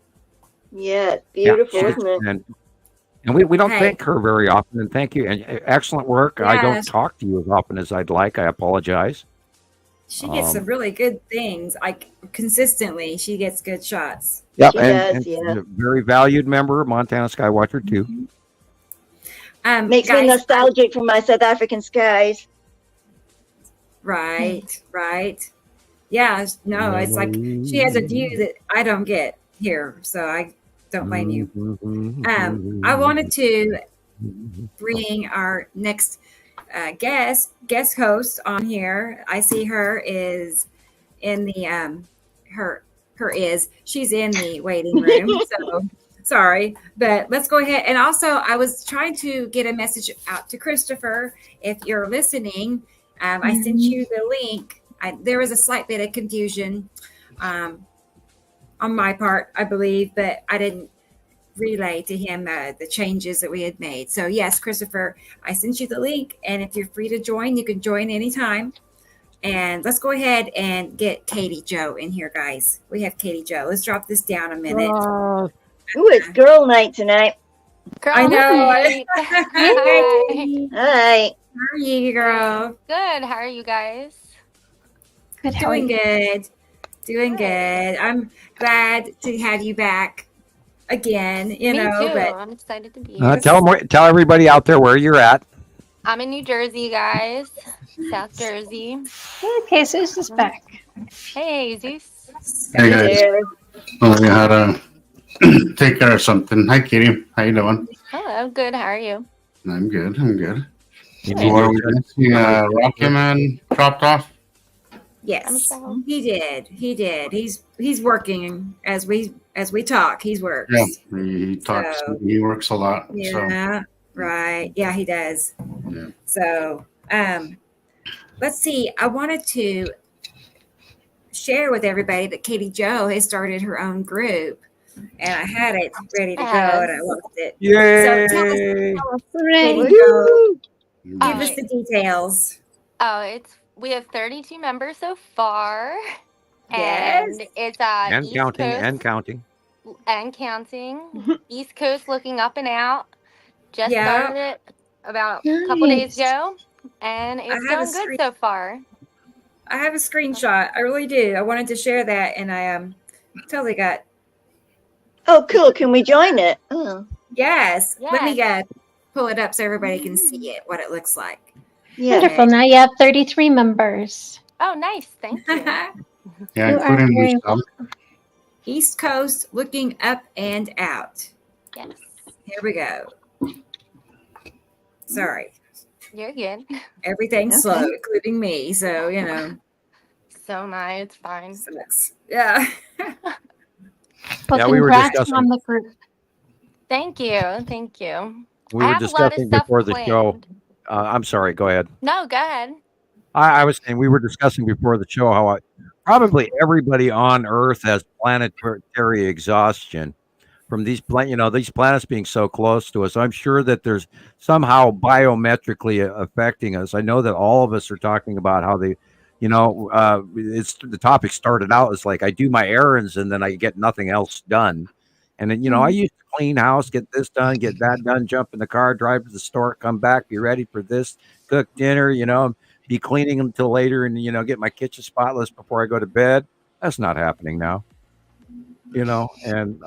Yeah, it's beautiful, isn't it? And we don't thank her very often. And thank you. And excellent work. I don't talk to you as often as I'd like. I apologize. She gets some really good things. Like consistently, she gets good shots. Yep, she does, a very valued member of Montana Skywatcher too. Makes me nostalgic for my South African skies. Right. Yeah, no, it's like she has a view that I don't get here, so I don't blame you. I wanted to bring our next guest host on here. I see her is in the she's in the waiting room. So sorry, but let's go ahead. And also, I was trying to get a message out to Christoper. If you're listening, I sent you the link. There was a slight bit of confusion on my part, I believe, but I didn't relay to him the changes that we had made. So yes, Christoper, I sent you the link, and if you're free to join, you can join anytime. And let's go ahead and get Katie Jo in here, guys. We have Katie Jo. Let's drop this down a minute. Ooh, it's girl night tonight. Girl I know. Night. Hi. How are you, girl? Good. How are you guys? Good. Doing good. Doing good. I'm glad to have you back again. Me too. But I'm excited to be here. Tell everybody out there where you're at. I'm in New Jersey, guys. South Jersey. Okay, Zeus is back. Hey, Zeus. Hey guys. Well, we had to take care of something. Hi, Katie. How you doing? Hello. Good. How are you? I'm good. Before we see Rocketman dropped off. Yes, he did. He's working as we talk. He works. Yeah, he talks. So, he works a lot. Yeah, so. Right. Yeah, he does. Yeah. So, let's see. I wanted to share with everybody that Katie Jo has started her own group, and I had it ready to go, and I loved it. Yay! So tell us Katie Jo, give us the details. We have 32 members so far. Yes. And it's and East counting Coast, and counting. East Coast looking up and out. Just started it about a couple days ago, and it's going good so far. I have a screenshot. I really do. I wanted to share that, and I totally got. Oh, cool! Can we join it? Oh. Yes. Let me pull it up so everybody can see it. What it looks like. Yeah. Wonderful. Now you have 33 members. Oh, nice. Thank you. Yeah, including myself. East Coast looking up and out. Yes. Here we go. Sorry. You're good. Everything's slow, including me. So, So nice. It's fine. Yeah. Well, we were congrats discussing on the group. Thank you. We were discussing before the show. I'm sorry. Go ahead. No, go ahead. I was saying we were discussing before the show how probably everybody on Earth has planetary exhaustion from these planets being so close to us. I'm sure that there's somehow biometrically affecting us. I know that all of us are talking about how they, it's the topic started out as like I do my errands and then I get nothing else done. And then, I used to clean house, get this done, get that done, jump in the car, drive to the store, come back, be ready for this, cook dinner, be cleaning until later and, get my kitchen spotless before I go to bed. That's not happening now, and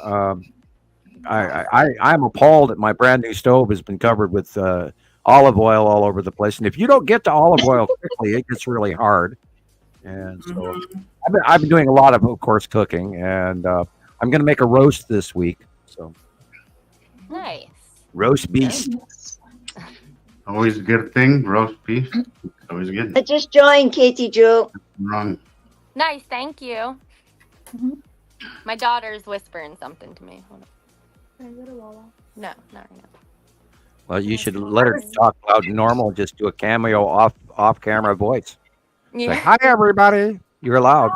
I'm appalled that my brand new stove has been covered with olive oil all over the place. And if you don't get to olive oil quickly, it gets really hard. And so I've been doing a lot of course, cooking, and I'm going to make a roast this week. So nice. Roast beef. Always a good thing. Roast beef. Always good. I just joined, Katie Jo. Wrong. Nice. Thank you. My daughter's whispering something to me. Hold on. Can I go to Wawa? No, not right now. Well, you should let her talk loud and normal. Just do a cameo off camera voice. Yeah. Say, hi, everybody. You're allowed.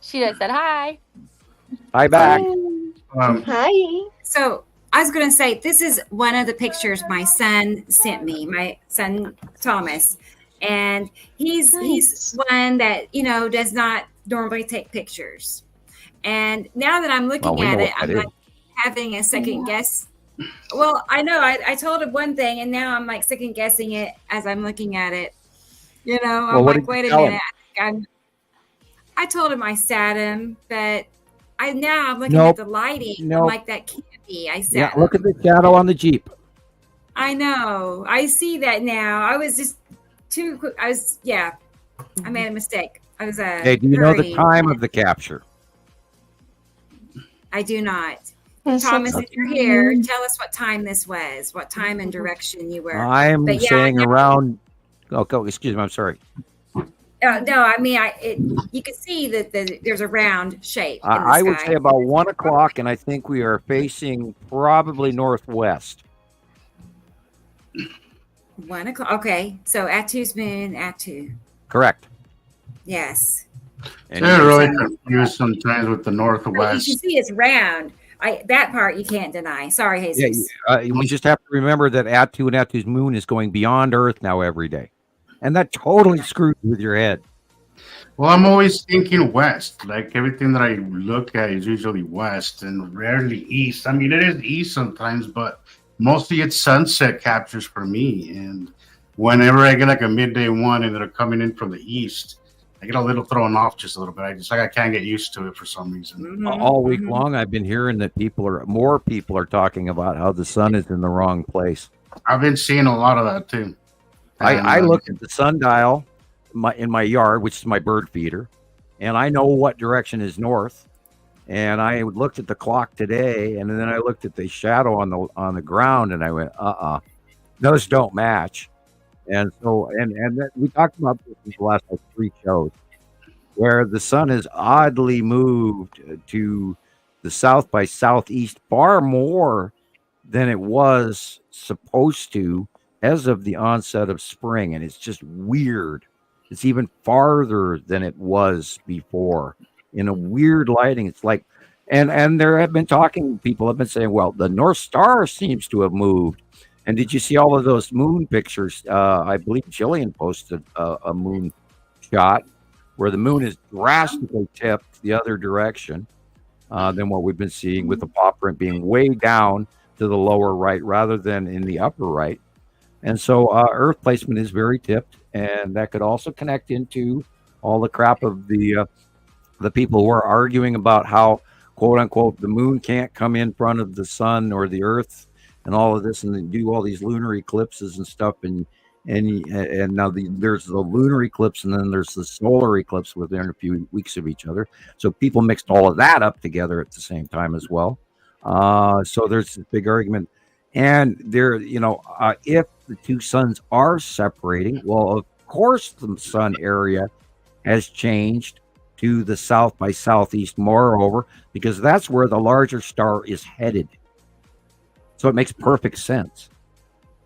She just said hi. Hi back. Hi. So I was going to say, this is one of the pictures my son sent me, my son Thomas. And he's one that, does not normally take pictures. And now that I'm looking at it, I'm like having a second guess Well, I know I told him one thing, and now I'm like second guessing it as I'm looking at it. I'm like, wait a minute. I told him I sat him, but I'm looking at the lighting. I'm like, that can't be. I sat him. Look at the shadow on the Jeep. I know. I see that now. I was just too quick. I made a mistake. I was Hey, do you know the time of the capture? I do not. Thomas, if you're here, tell us what time this was, what time and direction you were. I'm saying around. Oh, excuse me. I'm sorry. No, I mean, you can see that there's a round shape. I would say about 1 o'clock, and I think we are facing probably northwest. 1 o'clock. Okay, so Atu's moon, Atu. Correct. Yes. And they're really confused sometimes with the northwest. You can see it's round. That part you can't deny. Sorry, Jesus. We just have to remember that Atu and Atu's moon is going beyond Earth now every day. And that totally screws with your head. Well, I'm always thinking west. Like everything that I look at is usually west and rarely east. I mean, it is east sometimes, but mostly it's sunset captures for me. And whenever I get like a midday one and they're coming in from the east, I get a little thrown off just a little bit. I can't get used to it for some reason. All week long, I've been hearing that more people are talking about how the sun is in the wrong place. I've been seeing a lot of that too. I look at the sundial in my yard, which is my bird feeder, and I know what direction is north. And I looked at the clock today, and then I looked at the shadow on the ground, and I went, those don't match. And so, and we talked about this in the last 3 shows, where the sun has oddly moved to the south by southeast far more than it was supposed to as of the onset of spring. And it's just weird. It's even farther than it was before in a weird lighting. It's like, and there have been people have been saying, well, the North Star seems to have moved. And did you see all of those moon pictures? I believe Gillian posted a moon shot where the moon is drastically tipped the other direction than what we've been seeing, with the paw print being way down to the lower right rather than in the upper right. And so Earth placement is very tipped, and that could also connect into all the crap of the people who are arguing about how, quote unquote, the moon can't come in front of the sun or the Earth and all of this, and then do all these lunar eclipses and stuff. And now there's the lunar eclipse, and then there's the solar eclipse within a few weeks of each other. So people mixed all of that up together at the same time as well. So there's this big argument. And there, if the two suns are separating, well, of course the sun area has changed to the south by southeast, moreover, because that's where the larger star is headed. So it makes perfect sense.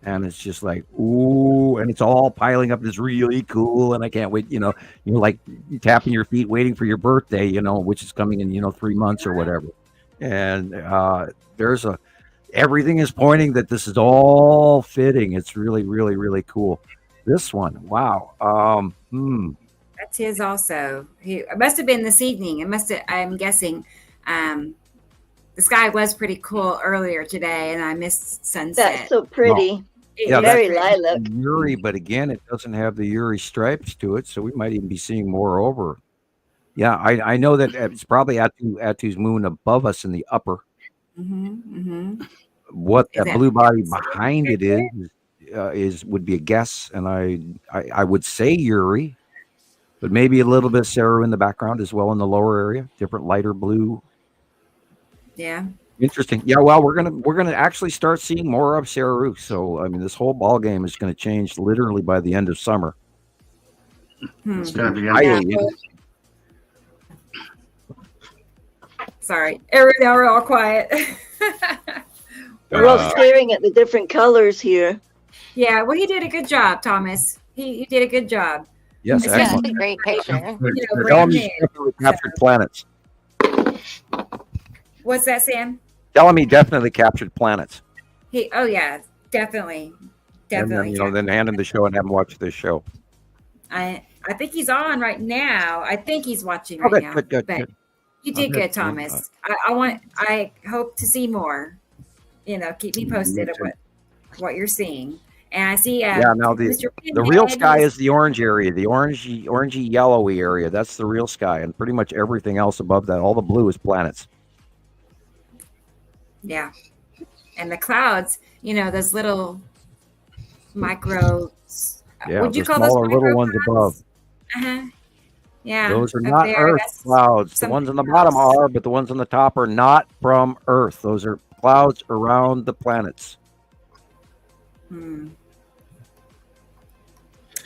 And it's just like, ooh, and it's all piling up. It's really cool. And I can't wait, you're like tapping your feet, waiting for your birthday, which is coming in, 3 months or whatever. And everything is pointing that this is all fitting. It's really, really, really cool. This one, wow. That's his also. It must have been this evening. I'm guessing. The sky was pretty cool earlier today, and I missed sunset. That's so pretty. Yeah, very lilac. Uri, but again, it doesn't have the Uri stripes to it, so we might even be seeing more over. Yeah, I know that it's probably Atu's moon above us in the upper. What that blue body behind it would be a guess, and I would say Uri, but maybe a little bit of Saru in the background as well in the lower area, different lighter blue. Yeah. Interesting. Yeah, well, we're gonna actually start seeing more of Saru. So I mean, this whole ball game is going to change literally by the end of summer. It's going to be Sorry, now we're all quiet. We're all staring at the different colors here. Yeah, well, he did a good job, Thomas. He did a good job. Yes, that's a great picture. Tell him he definitely captured planets. What's that, Sam? Tell him he definitely captured planets. Yeah, definitely. And then hand him the show and have him watch this show. I think he's on right now. I think he's watching right now. Good. You did good, Thomas. I hope to see more. keep me posted of what you're seeing. And I see now the real sky is the orange area, the orangey yellowy area. That's the real sky, and pretty much everything else above that, all the blue is planets. Yeah. And the clouds, those little micro. Would you call those little ones above? Yeah. Those are not Earth clouds. The ones on the bottom are, but the ones on the top are not from Earth. Those are clouds around the planets.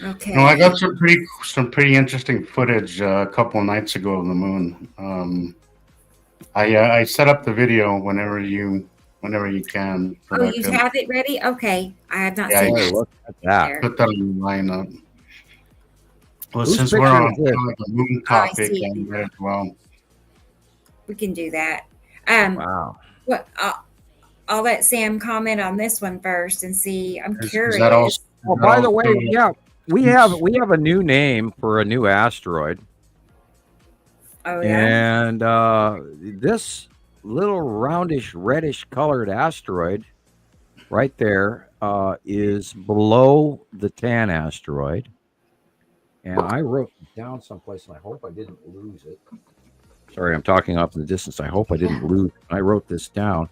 Okay. No, I got some pretty interesting footage a couple of nights ago of the moon. I set up the video whenever you can. You have it ready? Okay. I have not seen it. Look at that. Put that on the lineup. Well, since we're on the moon topic, as well, we can do that. Wow. What? I'll let Sam comment on this one first and see. I'm curious. By the way, we have a new name for a new asteroid. Oh yeah. And this little roundish reddish colored asteroid right there is below the tan asteroid. And I wrote it down someplace, and I hope I didn't lose it. Sorry, I'm talking off in the distance. I hope I didn't lose it. I wrote this down.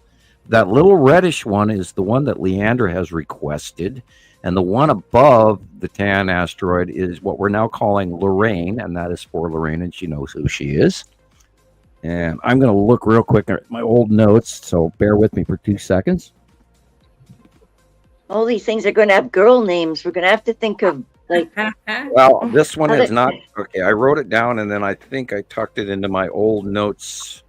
That little reddish one is the one that Leandra has requested. And the one above the tan asteroid is what we're now calling Lorraine, and that is for Lorraine, and she knows who she is. And I'm going to look real quick at my old notes, so bear with me for 2 seconds. All these things are going to have girl names. We're going to have to think of, like... Well, this one is not... Okay, I wrote it down, and then I think I tucked it into my old notes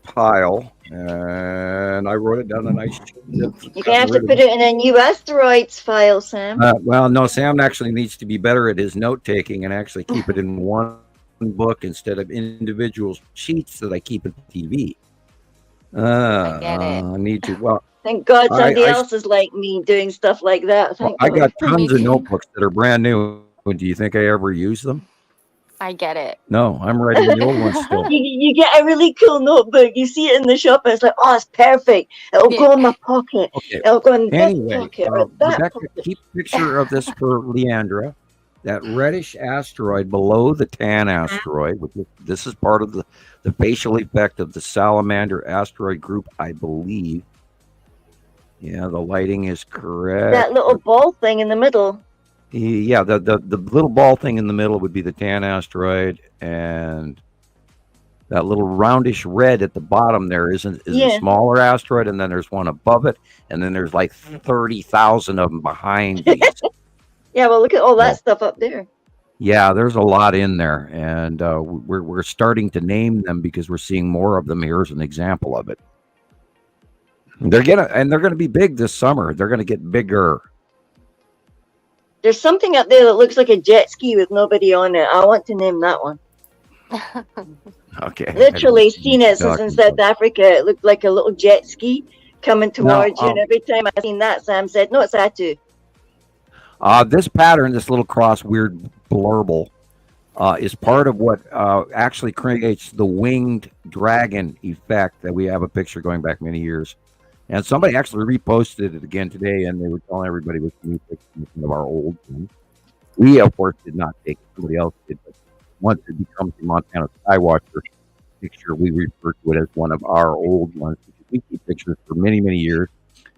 pile, and I wrote it down, and you're gonna have to put it in a new asteroids file, Sam. Well, no, Sam actually needs to be better at his note taking and actually keep it in one book instead of individual sheets that I keep at the TV. I get it. I need to. Well, thank God somebody else is like me doing stuff like that. I got tons of notebooks that are brand new. Do you think I ever use them? I get it. No, I'm writing the old ones still. You get a really cool notebook. You see it in the shop, and it's like, oh, it's perfect. It'll go in my pocket. Okay. It'll go in this pocket or that Rebecca, pocket. keep a picture of this for Leandra. That reddish asteroid below the tan asteroid, which this is part of the facial effect of the salamander asteroid group, I believe. Yeah, the lighting is correct. That little ball thing in the middle. Yeah, the little ball thing in the middle would be the tan asteroid, and that little roundish red at the bottom there is a smaller asteroid, and then there's one above it, and then there's like 30,000 of them behind these. Yeah, well, look at all that stuff up there. Yeah, there's a lot in there, and we're starting to name them because we're seeing more of them. Here's an example of it. They're gonna be big this summer. They're gonna get bigger. There's something up there that looks like a jet ski with nobody on it. I want to name that one. Okay. Literally seen it since in South Africa. It looked like a little jet ski coming towards you, and every time I seen that, Sam said, "No, it's that too." This pattern, this little cross weird blurble, is part of what actually creates the winged dragon effect that we have a picture going back many years. And somebody actually reposted it again today, and they were telling everybody with new pictures of our old one. We, of course, did not take it. Somebody else did. But once it becomes the Montana Skywatcher picture, we refer to it as one of our old ones. We keep pictures for many, many years.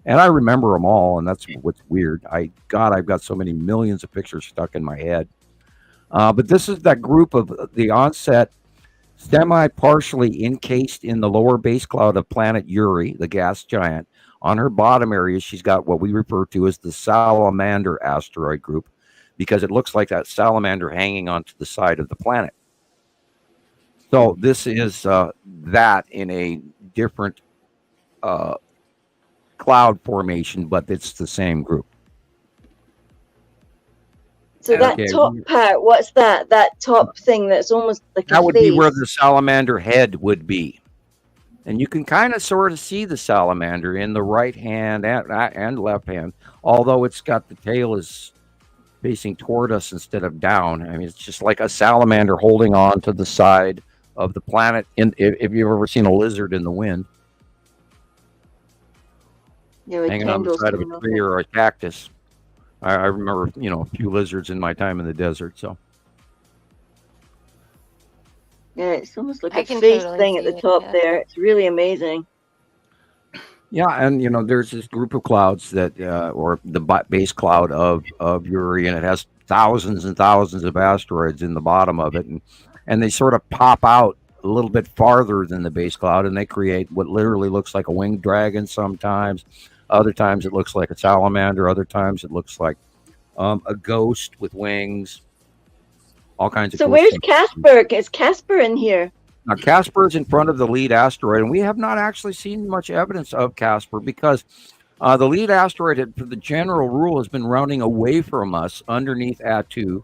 And I remember them all, and that's what's weird. I've got so many millions of pictures stuck in my head. But this is that group of the onset, semi-partially encased in the lower base cloud of planet Uri, the gas giant. On her bottom area, she's got what we refer to as the salamander asteroid group, because it looks like that salamander hanging onto the side of the planet. So this is that in a different cloud formation, but it's the same group. So that top part, what's that? That top thing that's almost like that would be where the salamander head would be. And you can kind of sort of see the salamander in the right hand and left hand, although it's got the tail is facing toward us instead of down. I mean, it's just like a salamander holding on to the side of the planet. If you've ever seen a lizard in the wind. hanging on the side of a tree or a cactus. I remember, a few lizards in my time in the desert. So. Yeah, it's almost like a face thing at the top there. It's really amazing. Yeah, and there's this group of clouds that, or the base cloud of Uri, and it has thousands and thousands of asteroids in the bottom of it, and they sort of pop out a little bit farther than the base cloud, and they create what literally looks like a winged dragon sometimes. Other times it looks like a salamander. Other times it looks like a ghost with wings. All kinds of. So where's Casper? Is Casper in here? Now, Casper is in front of the lead asteroid, and we have not actually seen much evidence of Casper because the lead asteroid, for the general rule, has been running away from us underneath Atu.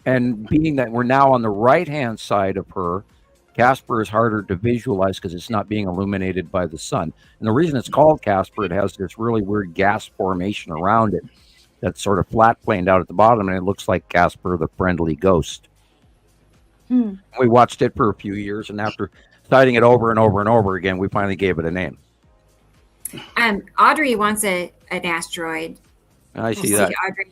And being that we're now on the right-hand side of her, Casper is harder to visualize because it's not being illuminated by the sun. And the reason it's called Casper, it has this really weird gas formation around it that's sort of flat-planed out at the bottom, and it looks like Casper the Friendly Ghost. We watched it for a few years, and after citing it over and over and over again, we finally gave it a name. Audrey wants an asteroid. I see that. Audrey.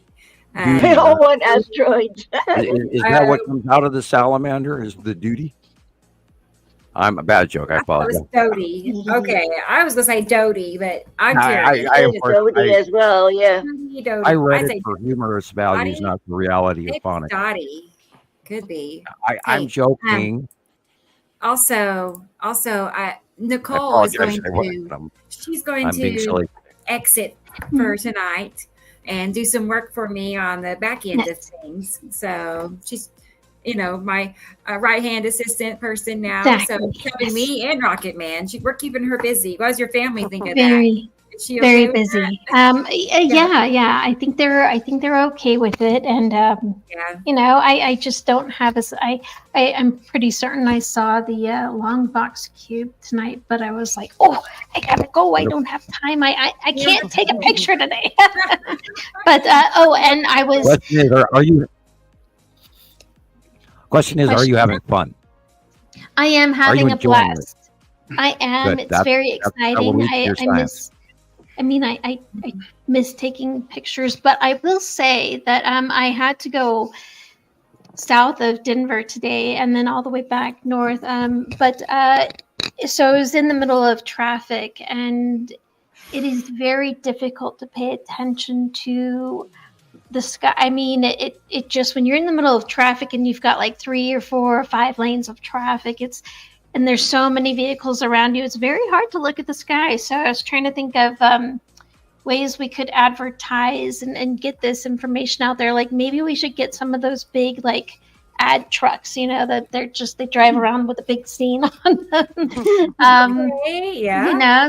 We all want asteroids. Is that what comes out of the salamander? Is the duty? I'm a bad joke. I apologize. It was Dodie. Okay, I was gonna say Dodie, but I'm curious. Dodie as well. Yeah. I read it for humorous values, Dottie? not for reality or phonics. Dottie could be. I'm joking. Also, Nicolle is going to. She's going to exit for tonight and do some work for me on the back end of things. So she's, my right-hand assistant person now. Exactly. So helping me and Rocket Man. We're keeping her busy. What does your family think of that? Is she very okay busy. Yeah. I think they're okay with it, and I just don't have I'm pretty certain I saw the long box cube tonight, but I was like, oh, I gotta go. I don't have time. I can't take a picture today. But and I was. Question is, are you having fun? I am having a blast. I am. Good. It's very exciting. I miss taking pictures, but I will say that I had to go south of Denver today and then all the way back north. So I was in the middle of traffic, and it is very difficult to pay attention to the sky. I mean, it just, when you're in the middle of traffic and you've got like 3 or 4 or 5 lanes of traffic, and there's so many vehicles around you, it's very hard to look at the sky. So I was trying to think of ways we could advertise and get this information out there. Like maybe we should get some of those big ad trucks, that they drive around with a big scene on them.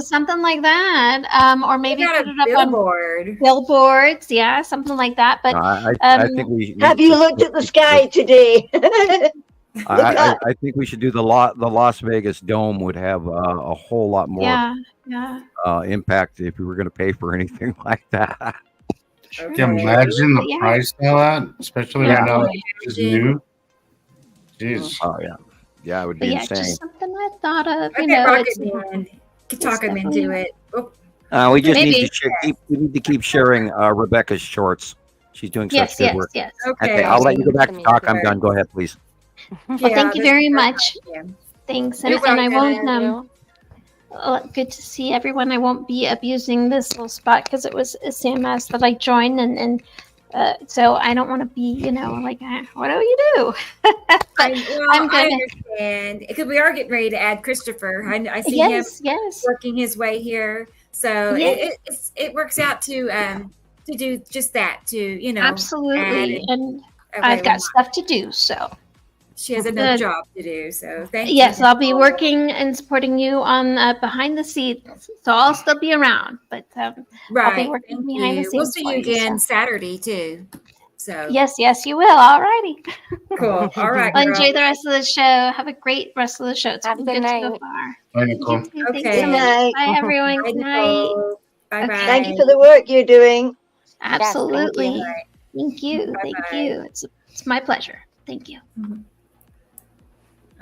Something like that. Or maybe put it up on billboards. Yeah, something like that. But I think we have you looked at the sky today? I think we should do the Las Vegas Dome would have a whole lot more impact if we were going to pay for anything like that. Can you imagine the price of that, especially right now it's new? Jeez. Oh yeah, it would be insane. Just something I thought of. Could talk him into it. We just need to keep sharing Rebecca's shorts. She's doing such good work. Yes. Okay, I'll let you go back to talk. I'm done. Go ahead, please. Well, thank you very much. Thanks, and I won't. Good to see everyone. I won't be abusing this little spot because it was a CMS that I joined, and so I don't want to be, what do you do? I'm good. I understand because we are getting ready to add Christoper. I see him working his way here, so it works out to do just that. Absolutely, and I've got stuff to do, so. She has another job to do, so thank you. Yes, I'll be working and supporting you on behind the scenes, so I'll still be around, but I'll be working behind the scenes. We'll see you again Saturday too. So yes, you will. All righty. Cool. All right. Well, enjoy the rest of the show. Have a great rest of the show. It's been good so far. Bye, Nicole. Okay. So bye, everyone. Good night. Bye. Thank you for the work you're doing. Absolutely. Thank you. Bye-bye. Thank you. It's my pleasure. Thank you.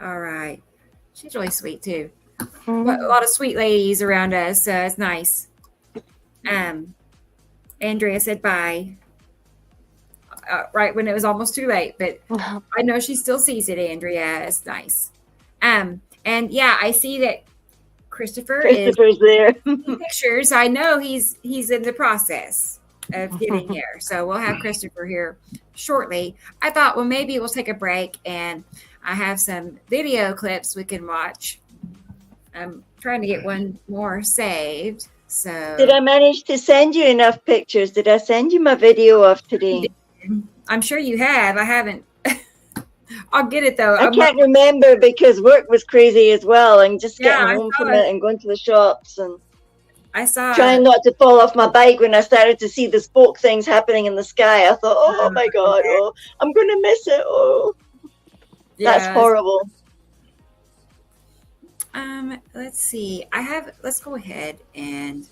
All right. She's really sweet too. a lot of sweet ladies around us. It's nice. Andrea said bye. Right when it was almost too late, but I know she still sees it, Andrea. It's nice. And yeah, I see that Christoper's there. Pictures. I know he's in the process of getting here. So we'll have Christoper here shortly. I thought, well, maybe we'll take a break and I have some video clips we can watch. I'm trying to get one more saved. So did I manage to send you enough pictures? Did I send you my video of today? I'm sure you have. I haven't. I'll get it though. I can't remember because work was crazy as well, and just getting home from it and going to the shops and I saw trying not to fall off my bike when I started to see the spoke things happening in the sky. I thought, oh my God, oh, I'm going to miss it. Oh, that's horrible. Let's see. Let's go ahead and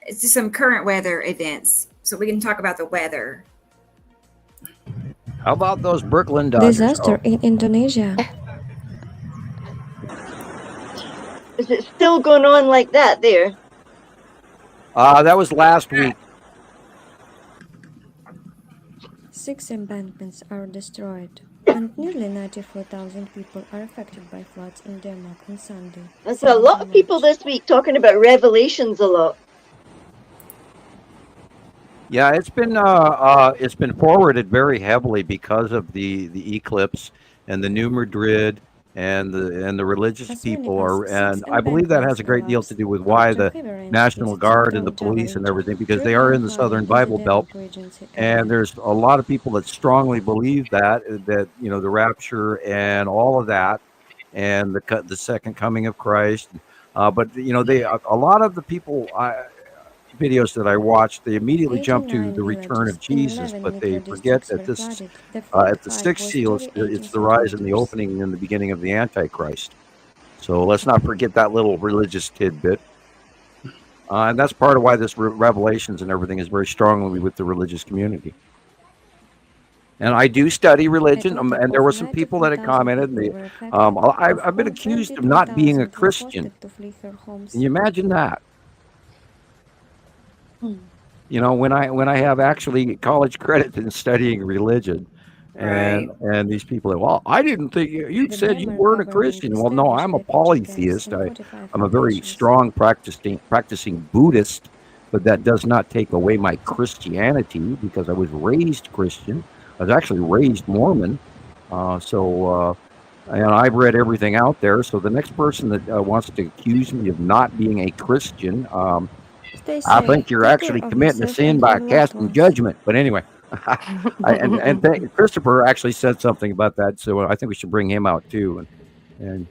it's just some current weather events so we can talk about the weather. How about those Brooklyn Dodgers? Disaster in Indonesia. Is it still going on like that there? That was last week. 6 embankments are destroyed, and nearly 94,000 people are affected by floods in Denmark on Sunday. There's a lot of people this week talking about Revelations a lot. Yeah, it's been forwarded very heavily because of the eclipse and the New Madrid and the religious people are, and I believe that has a great deal to do with why the National Guard and the police and everything, because they are in the Southern Bible Belt, and there's a lot of people that strongly believe that you know the rapture and all of that, and the second coming of Christ, but you know a lot of the people. Videos that I watched, they immediately jump to the return of Jesus, but they forget that this at the sixth seal, it's the rise and the opening and the beginning of the Antichrist. So let's not forget that little religious tidbit. And that's part of why this Revelations and everything is very strongly with the religious community. And I do study religion, and there were some people that had commented. I've been accused of not being a Christian. Can you imagine that? You know, when I have actually college credit in studying religion, and these people, well, I didn't think you said you weren't a Christian. Well, no, I'm a polytheist. I'm a very strong practicing Buddhist, but that does not take away my Christianity because I was raised Christian. I was actually raised Mormon, and I've read everything out there. So the next person that wants to accuse me of not being a Christian, I think you're actually committing a sin by casting judgment. But anyway, and Christoper actually said something about that, so I think we should bring him out too. And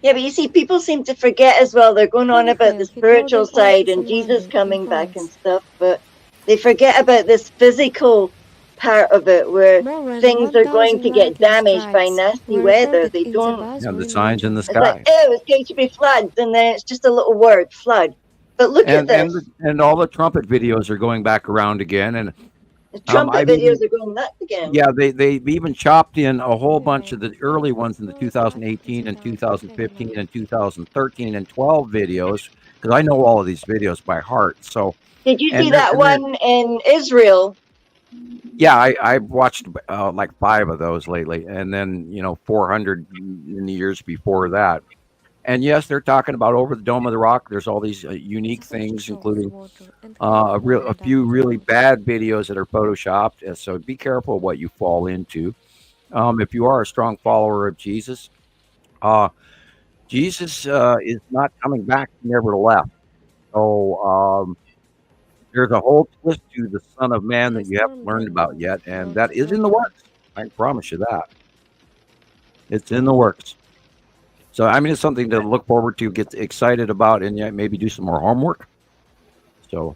yeah, but you see, people seem to forget as well. They're going on about the spiritual side and Jesus coming back and stuff, but they forget about this physical part of it where things are going to get damaged by nasty weather. They don't. Yeah, the signs in the sky. It's like, oh, it's going to be floods, and then it's just a little word, flood. But look at this. And all the trumpet videos are going back around again. And the trumpet videos are going nuts again. Yeah, they've even chopped in a whole bunch of the early ones in the 2018 and 2015 and 2013 and 12 videos, because I know all of these videos by heart. So did you see that one in Israel? Yeah, I've watched like 5 of those lately, and then 400 in the years before that. And yes, they're talking about over the Dome of the Rock. There's all these unique things, including a few really bad videos that are photoshopped. So be careful what you fall into. If you are a strong follower of Jesus, Jesus is not coming back. He never left. So there's a whole twist to the Son of Man that you haven't learned about yet, and that is in the works. I can promise you that. It's in the works. So, I mean, it's something to look forward to, get excited about, and yet maybe do some more homework. So,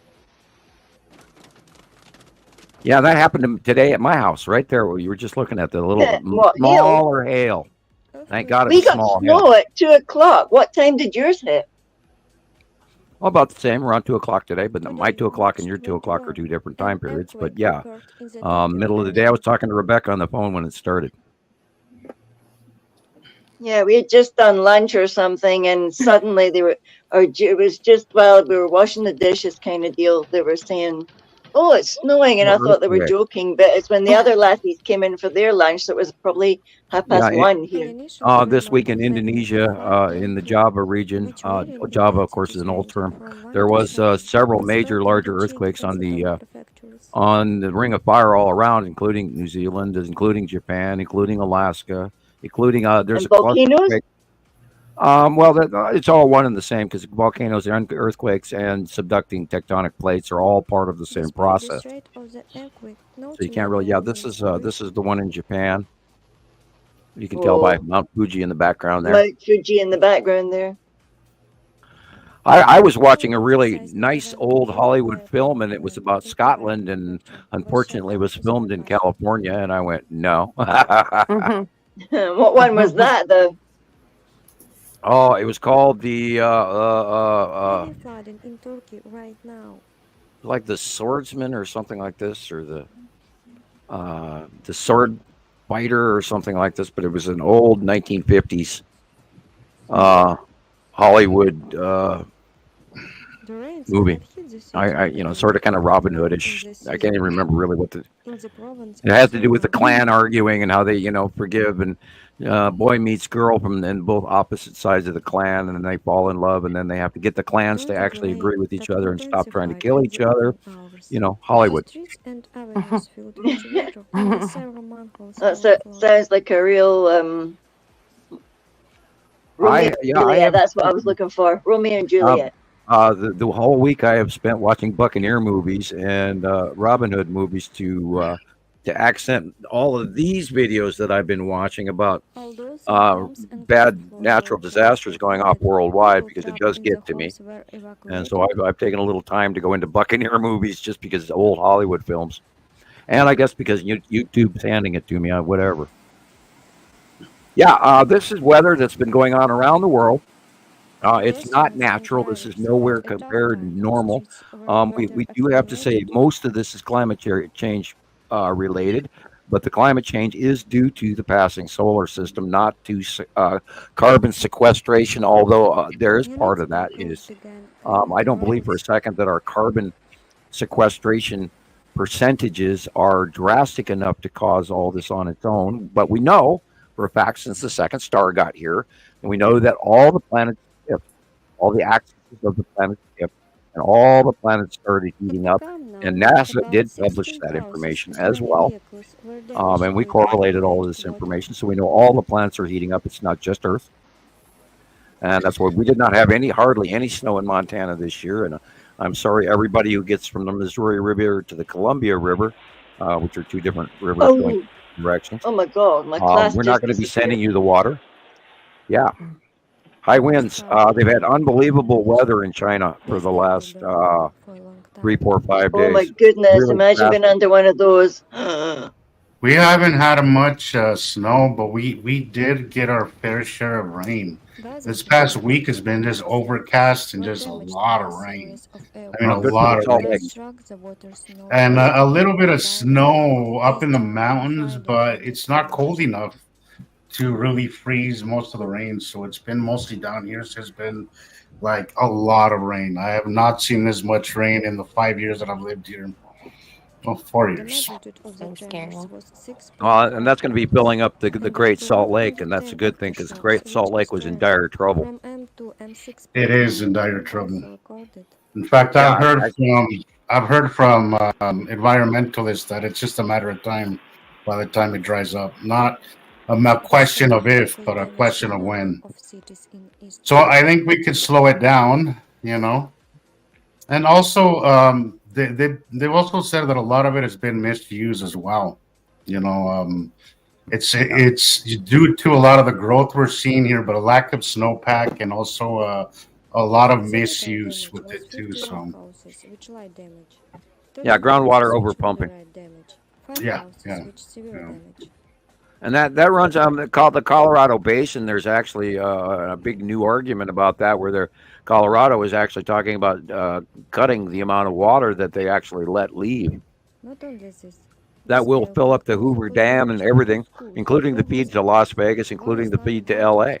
yeah, that happened today at my house, right there. Where you were just looking at the little smaller hail. Thank God it was small. We got snow at 2 o'clock. What time did yours hit? Well, about the same, around 2 o'clock today. But my 2 o'clock and your 2 o'clock are 2 different time periods. But yeah, middle of the day. I was talking to Rebecca on the phone when it started. Yeah, we had just done lunch or something, and suddenly it was just while we were washing the dishes kind of deal, they were saying, "Oh, it's snowing," and I thought they were joking, but it's when the other lassies came in for their lunch, so it was probably 1:30 here. This week in Indonesia, in the Java region, Java, of course, is an old term. There was several major, larger earthquakes on the Ring of Fire all around, including New Zealand, including Japan, including Alaska, including there's and volcanoes. It's all one and the same because volcanoes and earthquakes and subducting tectonic plates are all part of the same process. So you can't really. Yeah, this is the one in Japan. You can tell by Mount Fuji in the background there. Mount Fuji in the background there. I was watching a really nice old Hollywood film, and it was about Scotland, and unfortunately, it was filmed in California. And I went, no. What one was that, though? Oh, it was called the in Turkey right now. like the Swordsman or something like this, or the Sword Fighter or something like this. But it was an old 1950s Hollywood movie. I sort of kind of Robin Hoodish. I can't even remember really what it has to do with the clan arguing and how they forgive, and boy meets girl from both opposite sides of the clan, and then they fall in love, and then they have to get the clans to actually agree with each other and stop trying to kill each other. Hollywood. Sounds like a real Romeo and Juliet. That's what I was looking for. Romeo and Juliet. The whole week I have spent watching Buccaneer movies and Robin Hood movies to accent all of these videos that I've been watching about bad natural disasters going off worldwide, because it does get to me. And so I've taken a little time to go into Buccaneer movies just because it's old Hollywood films. And I guess because YouTube's handing it to me, whatever. Yeah, this is weather that's been going on around the world. It's not natural. This is nowhere compared to normal. We do have to say most of this is climate change related, but the climate change is due to the passing solar system, not to carbon sequestration, although there is part of that. I don't believe for a second that our carbon sequestration percentages are drastic enough to cause all this on its own, but we know for a fact, since the second star got here, and we know that all the planets shift, all the axes of the planets shift, and all the planets started heating up. And NASA did publish that information as well. And we correlated all of this information, so we know all the planets are heating up. It's not just Earth. And that's why we did not have hardly any snow in Montana this year. And I'm sorry, everybody who gets from the Missouri River to the Columbia River, which are two different rivers going directions. Oh my God, my class. We're not going to be sending you the water. Yeah. High winds. They've had unbelievable weather in China for the last 3, 4, 5 days. Oh my goodness. Really imagine being under one of those. We haven't had much snow, but we did get our fair share of rain. This past week has been just overcast and just a lot of rain. I mean, a lot of rain. And a little bit of snow up in the mountains, but it's not cold enough to really freeze most of the rain. So it's been mostly down here. So it's been like a lot of rain. I have not seen this much rain in the 5 years that I've lived here. Well, 4 years. And that's going to be filling up the Great Salt Lake, and that's a good thing because Great Salt Lake was in dire trouble. It is in dire trouble. In fact, I've heard from environmentalists that it's just a matter of time by the time it dries up. Not a question of if, but a question of when. So I think we could slow it down, and also. They've also said that a lot of it has been misused as well. It's due to a lot of the growth we're seeing here, but a lack of snowpack and also a lot of misuse with it too. So yeah, groundwater overpumping. Yeah. And that runs called the Colorado Basin. There's actually a big new argument about that, where Colorado is actually talking about cutting the amount of water that they actually let leave. that will fill up the Hoover Dam and everything, including the feed to Las Vegas, including the feed to LA.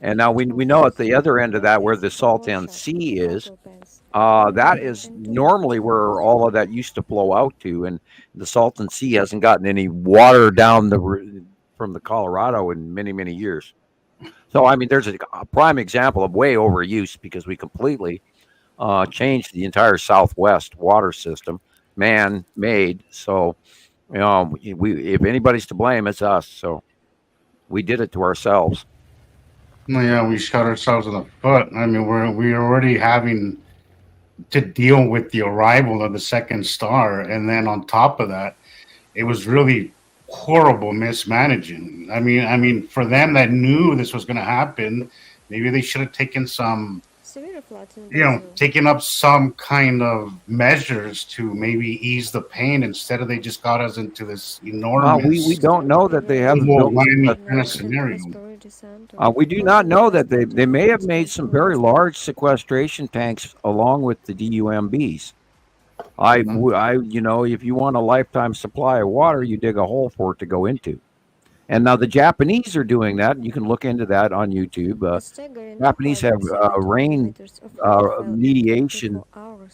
And now we know at the other end of that where the Salton Sea is, that is normally where all of that used to flow out to, and the Salton Sea hasn't gotten any water down from the Colorado in many, many years. So, I mean, there's a prime example of way overuse because we completely changed the entire Southwest water system, man-made. So, if anybody's to blame, it's us. So we did it to ourselves. Yeah, we shot ourselves in the foot. I mean, we're already having to deal with the arrival of the second star, and then on top of that, it was really horrible mismanaging. I mean, for them that knew this was going to happen, maybe they should have taken some, taken up some kind of measures to maybe ease the pain instead of they just got us into this enormous. We don't know that they have kind of scenario. We do not know that they may have made some very large sequestration tanks along with the DUMBs. If you want a lifetime supply of water, you dig a hole for it to go into. And now the Japanese are doing that. You can look into that on YouTube. Japanese have rain mediation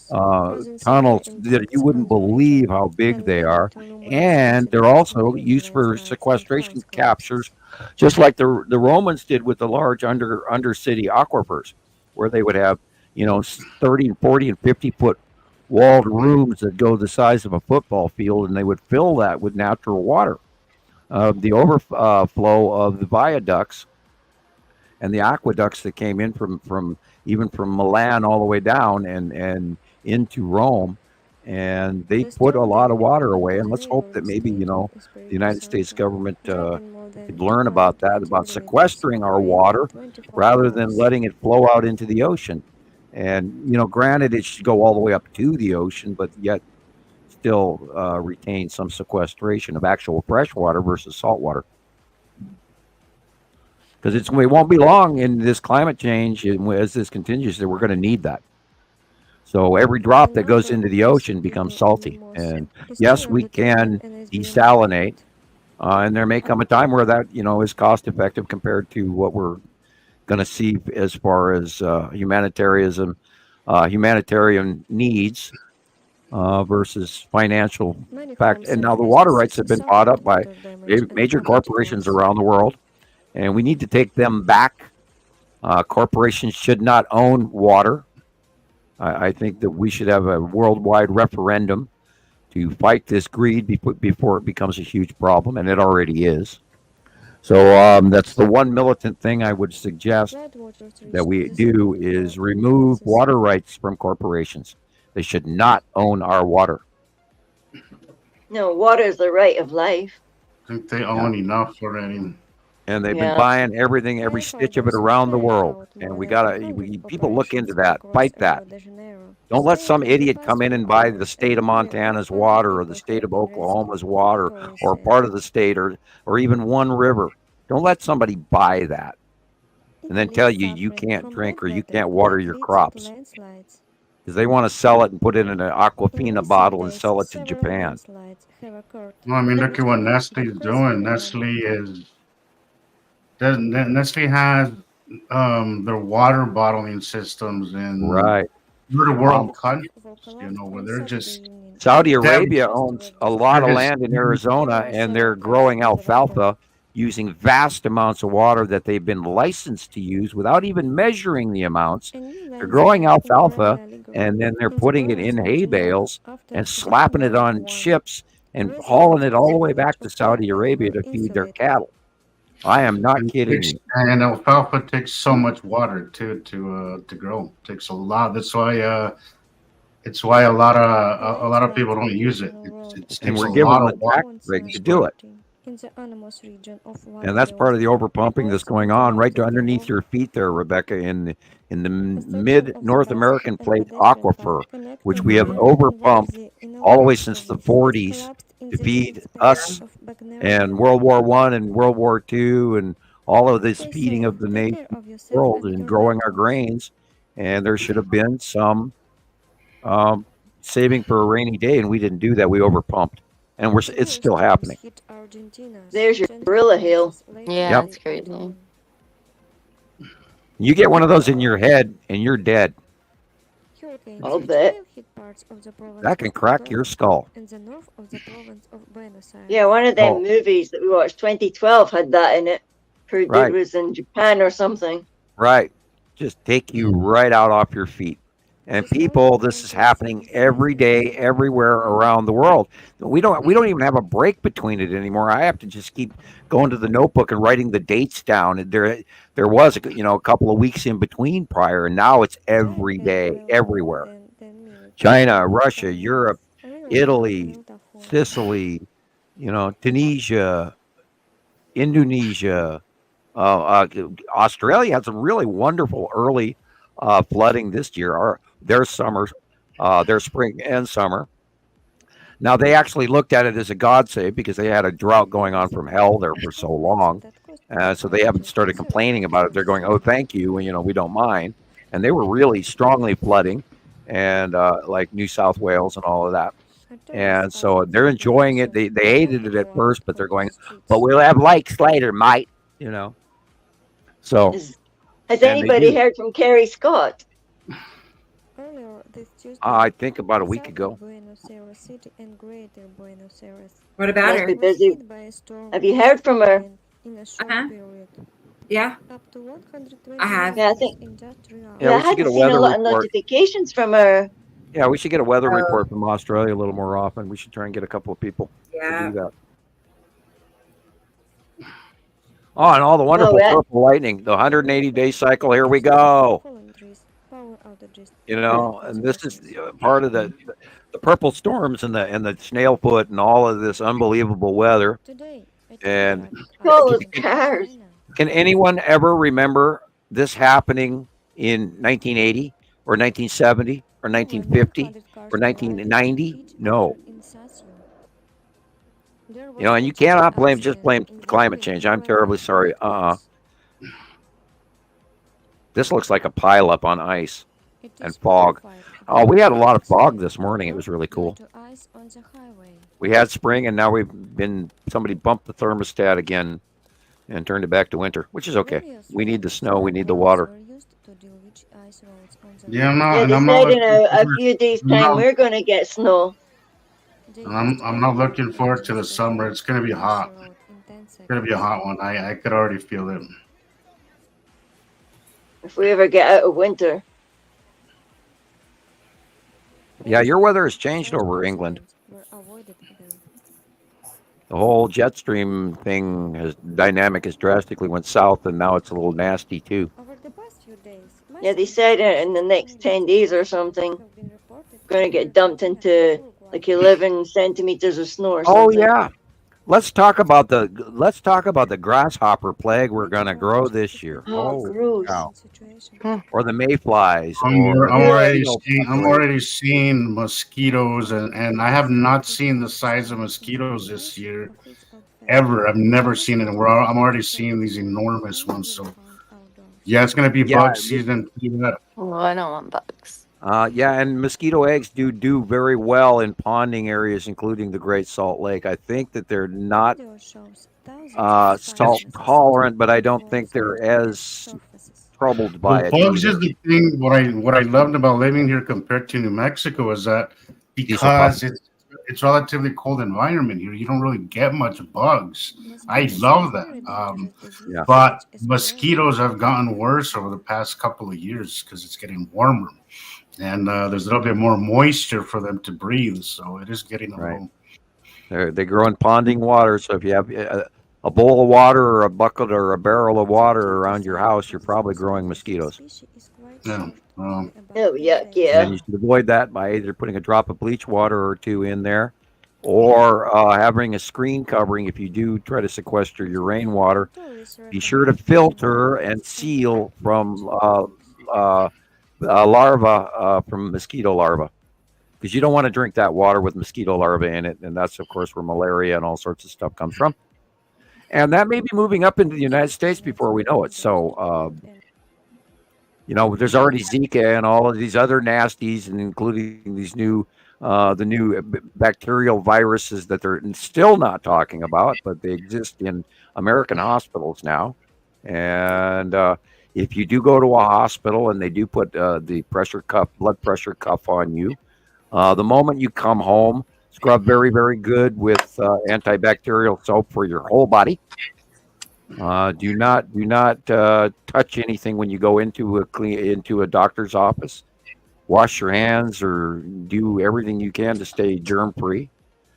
tunnels that you wouldn't believe how big they are. And they're also used for sequestration captures, just like the Romans did with the large undercity aquifers, where they would have 30 and 40 and 50-foot walled rooms that go the size of a football field, and they would fill that with natural water. The overflow of the viaducts and the aqueducts that came in from Milan all the way down and into Rome, and they put a lot of water away. And let's hope that maybe the United States government could learn about that, about sequestering our water rather than letting it flow out into the ocean. And granted, it should go all the way up to the ocean, but yet still retain some sequestration of actual fresh water versus salt water. Because it won't be long in this climate change, as this continues, that we're going to need that. So every drop that goes into the ocean becomes salty. And yes, we can desalinate, and there may come a time where that is cost effective compared to what we're going to see as far as humanitarian needs versus financial fact. And now the water rights have been bought up by major corporations around the world, and we need to take them back. Corporations should not own water. I think that we should have a worldwide referendum to fight this greed before it becomes a huge problem, and it already is. So that's the one militant thing I would suggest that we do is remove water rights from corporations. They should not own our water. No, water is the right of life. I think they own enough already. And they've been buying everything, every stitch of it around the world. And people look into that, fight that. Don't let some idiot come in and buy the state of Montana's water or the state of Oklahoma's water or part of the state or even one river. Don't let somebody buy that and then tell you can't drink or you can't water your crops. Because they want to sell it and put it in an Aquafina bottle and sell it to Japan. Well, I mean, look at what Nestle is doing. Nestle has their water bottling systems in third world countries, where they're just. Saudi Arabia owns a lot of land in Arizona, and they're growing alfalfa using vast amounts of water that they've been licensed to use without even measuring the amounts. They're growing alfalfa, and then they're putting it in hay bales and slapping it on ships and hauling it all the way back to Saudi Arabia to feed their cattle. I am not kidding. And alfalfa takes so much water to grow. It takes a lot. That's why it's why a lot of people don't use it. And we're giving them a tax break to do it. And that's part of the overpumping that's going on right underneath your feet there, Rebecca, in the mid North American plate aquifer, which we have overpumped all the way since the 40s to feed us and World War I and World War II and all of this feeding of the world and growing our grains. And there should have been some saving for a rainy day, and we didn't do that. We overpumped. and it's still happening. There's your gorilla hill. Yeah, it's crazy. You get one of those in your head, and you're dead. I'll bet. That can crack your skull. Yeah, one of them movies that we watched, 2012, had that in it. Heard it was in Japan or something. Right. Just take you right out off your feet. And people, this is happening every day, everywhere around the world. We don't even have a break between it anymore. I have to just keep going to the notebook and writing the dates down. And there was a couple of weeks in between prior, and now it's every day, everywhere. China, Russia, Europe, Italy, Sicily, Tunisia, Indonesia, Australia had some really wonderful early flooding this year. Their summer, their spring and summer. Now they actually looked at it as a God save because they had a drought going on from hell there for so long, so they haven't started complaining about it. They're going, "Oh, thank you, we don't mind." And they were really strongly flooding, and like New South Wales and all of that. And so they're enjoying it. They hated it at first, but they're going, "But we'll have likes later, mate." So, has anybody heard from Kerry Scott? I think about a week ago. What about her? Busy. Have you heard from her? Yeah, I have. Yeah, I think. Yeah, we should get a weather a lot of report. notifications from her. Yeah, we should get a weather report from Australia a little more often. We should try and get a couple of people to do that. Oh, and all the wonderful purple lightning, the 180-day cycle. Here we go. And this is part of the purple storms and the snailfoot and all of this unbelievable weather. And can anyone ever remember this happening in 1980 or 1970 or 1950 or 1990? No. And you cannot blame climate change. I'm terribly sorry. This looks like a pileup on ice and fog. Oh, we had a lot of fog this morning. It was really cool. We had spring, and now somebody bumped the thermostat again and turned it back to winter, which is okay. We need the snow. We need the water. Yeah, they said in a few days' time we're going to get snow. I'm not looking forward to the summer. It's going to be hot. It's going to be a hot one. I could already feel it. If we ever get out of winter. Yeah, your weather has changed over England. The whole jet stream dynamic has drastically went south, and now it's a little nasty too. Yeah, they said in the next 10 days or something, going to get dumped into like 11 centimeters of snow or something. Oh yeah. Let's talk about the grasshopper plague we're going to grow this year. Oh, gross. Wow. Or the mayflies. I'm already seeing mosquitoes, and I have not seen the size of mosquitoes this year ever. I've never seen it. I'm already seeing these enormous ones. So yeah, it's going to be bug season. Oh, I don't want bugs. And mosquito eggs do very well in ponding areas, including the Great Salt Lake. I think that they're not salt tolerant, but I don't think they're as troubled by it. Bugs is the thing. What I loved about living here compared to New Mexico is that because it's relatively cold environment here, you don't really get much bugs. I love that. But mosquitoes have gotten worse over the past couple of years because it's getting warmer. And there's a little bit more moisture for them to breathe, so it is getting a little. They grow in ponding water, so if you have a bowl of water or a bucket or a barrel of water around your house, you're probably growing mosquitoes. Yeah. Oh, yuck, yeah. And you should avoid that by either putting a drop of bleach water or two in there, or having a screen covering if you do try to sequester your rainwater. Be sure to filter and seal from larvae from mosquito larvae, because you don't want to drink that water with mosquito larvae in it, and that's of course where malaria and all sorts of stuff comes from, and that may be moving up into the United States before we know it. So there's already Zika and all of these other nasties, and including these new the new bacterial viruses that they're still not talking about, but they exist in American hospitals now. And if you do go to a hospital and they do put the blood pressure cuff on you, the moment you come home, scrub very, very good with antibacterial soap for your whole body. Do not touch anything when you go into a doctor's office. Wash your hands or do everything you can to stay germ free.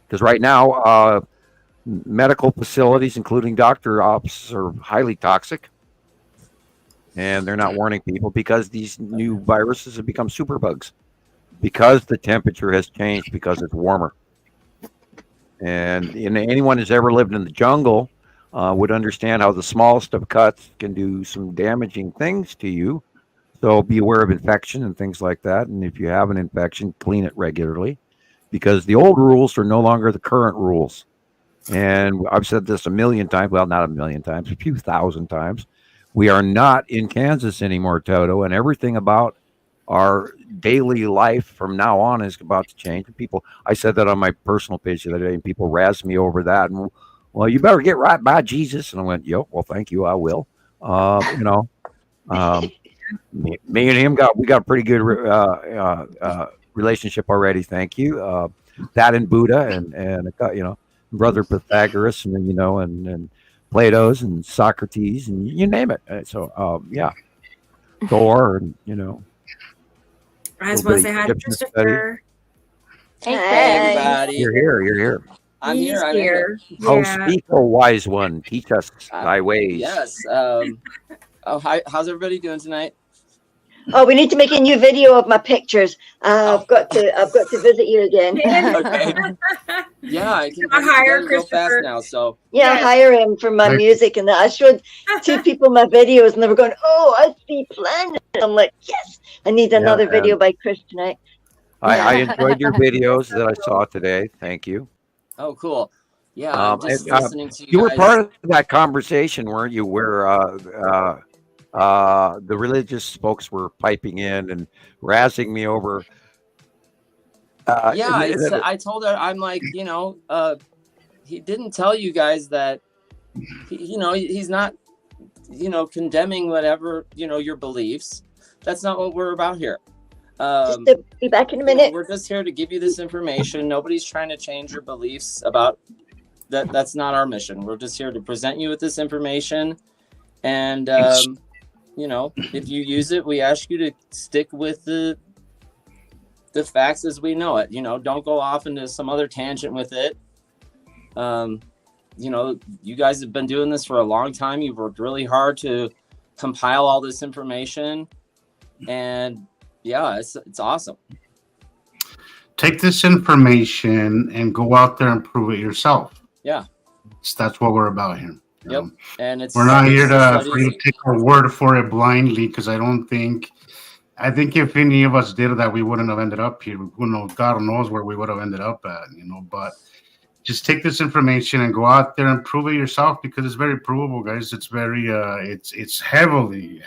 Because right now, medical facilities, including doctor offices, are highly toxic. And they're not warning people because these new viruses have become superbugs. Because the temperature has changed, because it's warmer. And anyone who's ever lived in the jungle would understand how the smallest of cuts can do some damaging things to you. So be aware of infection and things like that. And if you have an infection, clean it regularly, because the old rules are no longer the current rules. And I've said this a million times. Well, not a million times, a few thousand times. We are not in Kansas anymore, Toto, and everything about our daily life from now on is about to change. And I said that on my personal page the other day, and people razzed me over that. And, well, you better get right by Jesus. And I went, yo, well, thank you, I will. Me and him we got a pretty good relationship already. Thank you. That and Buddha and Brother Pythagoras and Plato's and Socrates and you name it. So yeah, Thor and I just want to say hi to Christopher. Hey, everybody. You're here. I'm here. Oh, speak, O wise one, teach us thy ways. Yes. How's everybody doing tonight? Oh, we need to make a new video of my pictures. I've got to visit you again. Okay. Yeah, I can hire real fast now. So yeah, hire him for my music and that. I showed 2 people my videos and they were going, "Oh, I see planet." I'm like, yes, I need another video by Chris tonight. I enjoyed your videos that I saw today. Thank you. Oh, cool. Yeah, I'm just listening to you. You were part of that conversation, weren't you? Where the religious folks were piping in and razzing me over. I told her, I'm like, he didn't tell you guys that, he's not, condemning whatever, your beliefs. That's not what we're about here. Just to be back in a minute. We're just here to give you this information. Nobody's trying to change your beliefs about that. That's not our mission. We're just here to present you with this information. And, if you use it, we ask you to stick with the facts as we know it. Don't go off into some other tangent with it. You guys have been doing this for a long time. You've worked really hard to compile all this information. And yeah, it's awesome. Take this information and go out there and prove it yourself. Yeah. That's what we're about here. Yep. And we're not here for you to take our word for it blindly, because I think if any of us did that, we wouldn't have ended up here. God knows where we would have ended up at, but just take this information and go out there and prove it yourself, because it's very provable, guys. It's very it's heavily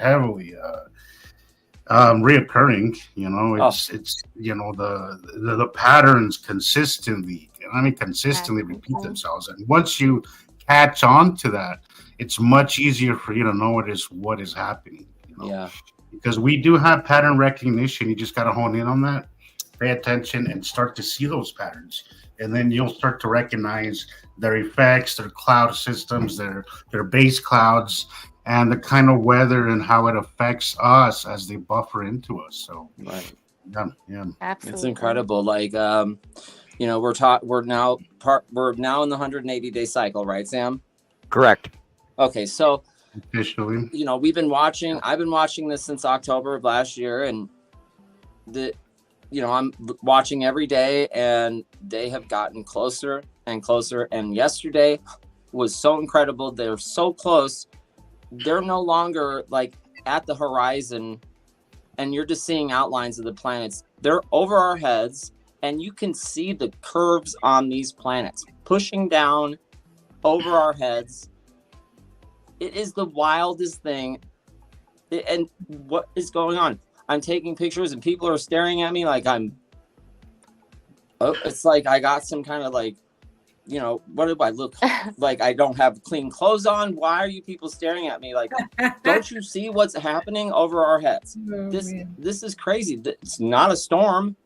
reoccurring. It's the patterns consistently repeat themselves, and once you catch on to that, it's much easier for you to know what is happening. Yeah, because we do have pattern recognition. You just got to hone in on that, pay attention, and start to see those patterns, and then you'll start to recognize their effects, their cloud systems, their base clouds, and the kind of weather and how it affects us as they buffer into us. So right. Yeah. Absolutely. It's incredible. Like we're now in the 180-day cycle, right, Sam? Correct. Okay, so officially, I've been watching this since October of last year, and I'm watching every day, and they have gotten closer and closer. And yesterday was so incredible. They're so close. They're no longer like at the horizon, and you're just seeing outlines of the planets. They're over our heads, and you can see the curves on these planets pushing down over our heads. It is the wildest thing. And what is going on? I'm taking pictures, and people are staring at me like I'm it's like I got some kind of like, you know, what do I look like? I don't have clean clothes on. Why are you people staring at me? Like, don't you see what's happening over our heads? This is crazy. It's not a storm.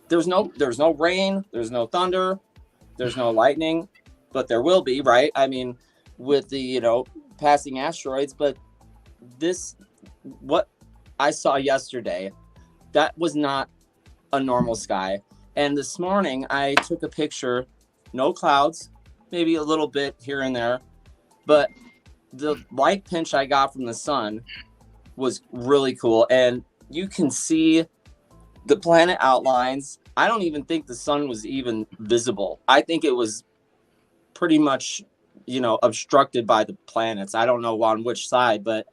There's no rain. There's no thunder. There's no lightning, but there will be, right? I mean, with the, you know, passing asteroids, but what I saw yesterday, that was not a normal sky. And this morning I took a picture, no clouds, maybe a little bit here and there, but the light pinch I got from the sun was really cool. And you can see the planet outlines. I don't even think the sun was even visible. I think it was pretty much, you know, obstructed by the planets. I don't know on which side, but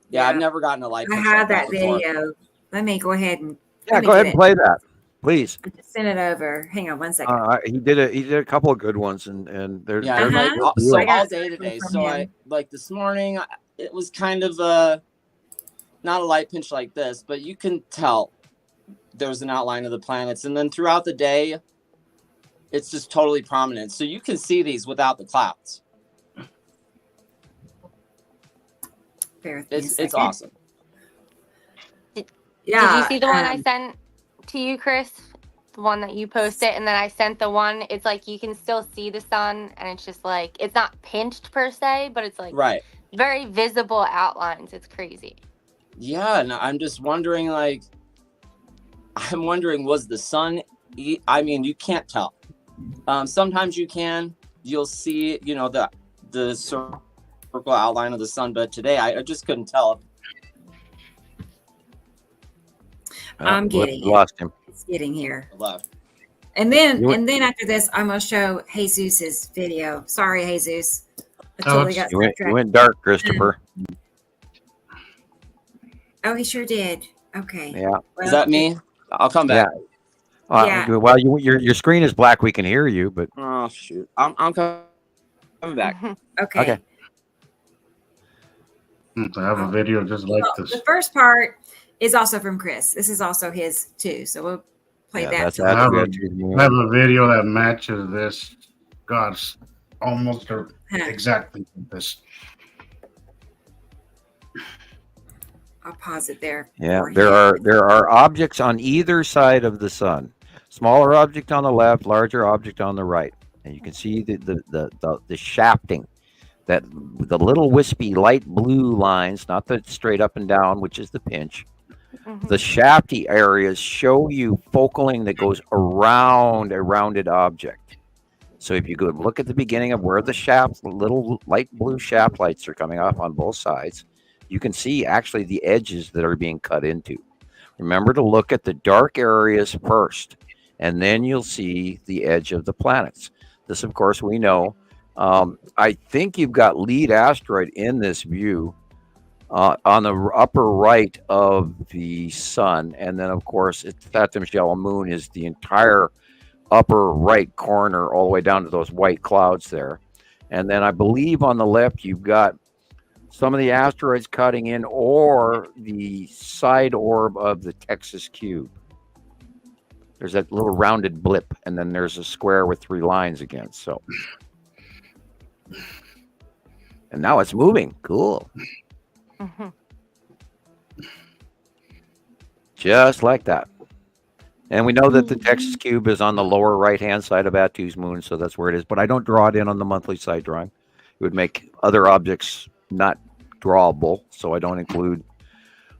yeah, I've never gotten a light pinch. I have that video. Let me go ahead and go ahead and play that, please. Send it over. Hang on one second. He did a couple of good ones, and they're all day today. So I like this morning. It was kind of not a light pinch like this, but you can tell there's an outline of the planets, and then throughout the day, it's just totally prominent. So you can see these without the clouds. It's awesome. Did you see the one I sent to you, Chris? The one that you posted, and then I sent the one. It's like you can still see the sun, and it's just like it's not pinched per se, but it's like very visible outlines. It's crazy. Yeah, no, I'm just wondering. Like, I'm wondering, was the sun? I mean, you can't tell. Sometimes you can. You'll see, you know, the circle outline of the sun, but today I just couldn't tell. I'm getting lost him. It's getting here. Left. And then after this, I'm gonna show Jesus's video. Sorry, Jesus. You went dark, Christopher. Oh, he sure did. Okay. Yeah. Well, is that me? I'll come back. Well, your screen is black. We can hear you, but oh shoot, I'm coming back. Okay. I have a video just like this. The first part is also from Chris. This is also his too, so we'll play that. I have a video that matches this. God's almost exactly this. I'll pause it there. Yeah, there are objects on either side of the sun. Smaller object on the left, larger object on the right, and you can see the shafting. That the little wispy light blue lines, not the straight up and down, which is the pinch. The shafty areas show you focaling that goes around a rounded object. So if you go look at the beginning of where the little light blue shaft lights are coming off on both sides, you can see actually the edges that are being cut into. Remember to look at the dark areas first, and then you'll see the edge of the planets. This, of course, we know. I think you've got lead asteroid in this view on the upper right of the sun. And then, of course, its Phantom Shell moon is the entire upper right corner all the way down to those white clouds there. And then I believe on the left, you've got some of the asteroids cutting in or the side orb of the Texas cube. There's that little rounded blip, and then there's a square with 3 lines again. So... and now it's moving. Cool. Just like that. And we know that the Texas cube is on the lower right-hand side of Attu's moon, so that's where it is. But I don't draw it in on the monthly side drawing. It would make other objects not drawable, so I don't include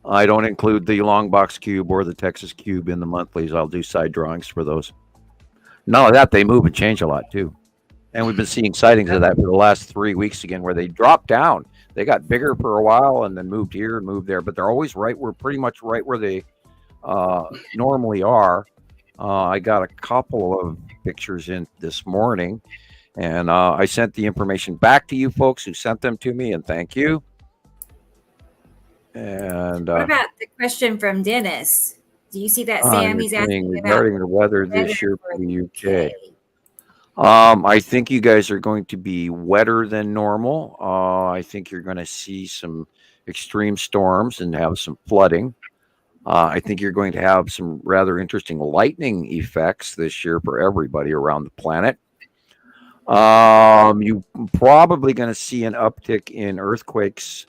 the long box cube or the Texas cube in the monthlies. I'll do side drawings for those. Not only that, they move and change a lot too. And we've been seeing sightings of that for the last 3 weeks again, where they dropped down. They got bigger for a while and then moved here and moved there, but they're always pretty much right where they normally are. I got a couple of pictures in this morning, and I sent the information back to you folks who sent them to me, and thank you. And what about the question from Dennis? Do you see that, Sam? He's asking regarding the weather this year for the UK. I think you guys are going to be wetter than normal. I think you're going to see some extreme storms and have some flooding. I think you're going to have some rather interesting lightning effects this year for everybody around the planet. You're probably going to see an uptick in earthquakes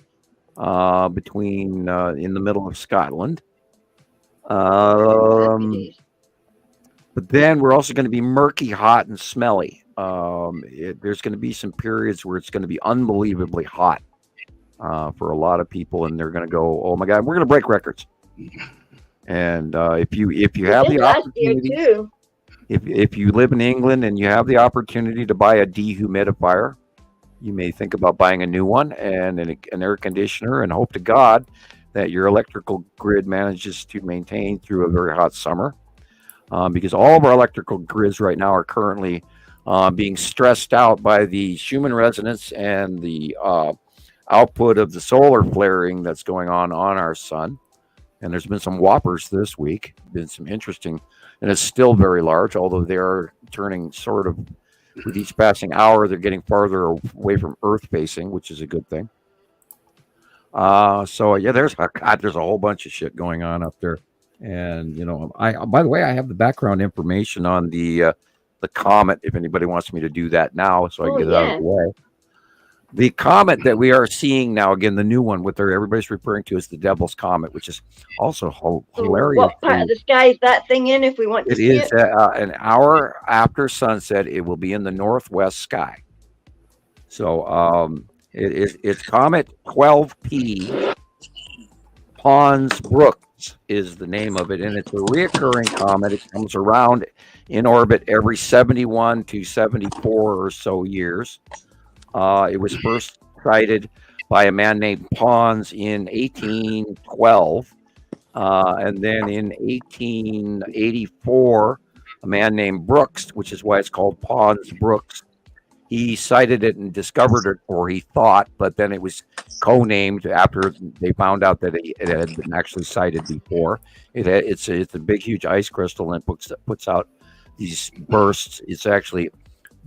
between in the middle of Scotland. But then we're also going to be murky, hot, and smelly. There's going to be some periods where it's going to be unbelievably hot for a lot of people, and they're going to go, "Oh my God, we're going to break records." And if you have the opportunity, if you live in England and you have the opportunity to buy a dehumidifier, you may think about buying a new one and an air conditioner, and hope to God that your electrical grid manages to maintain through a very hot summer. Because all of our electrical grids right now are currently being stressed out by the Schumann resonance and the output of the solar flaring that's going on our sun. And there's been some whoppers this week, been some interesting, and it's still very large, although they are turning sort of, with each passing hour, they're getting farther away from Earth facing, which is a good thing. So yeah, there's a whole bunch of shit going on up there. And, you know, by the way, I have the background information on the comet, if anybody wants me to do that now, so I can get it out of the way. The comet that we are seeing now, again, the new one, everybody's referring to as the Devil's Comet, which is also hilarious. What part of the sky is that thing in, if we want to see it? It is an hour after sunset. It will be in the northwest sky. So it's Comet 12P. Pons Brooks is the name of it, and it's a reoccurring comet. It comes around in orbit every 71 to 74 or so years. It was first sighted by a man named Pons in 1812, and then in 1884, a man named Brooks, which is why it's called Pons Brooks, he sighted it and discovered it, or he thought, but then it was co-named after they found out that it had been actually sighted before. It's a big, huge ice crystal, and puts out these bursts. It's actually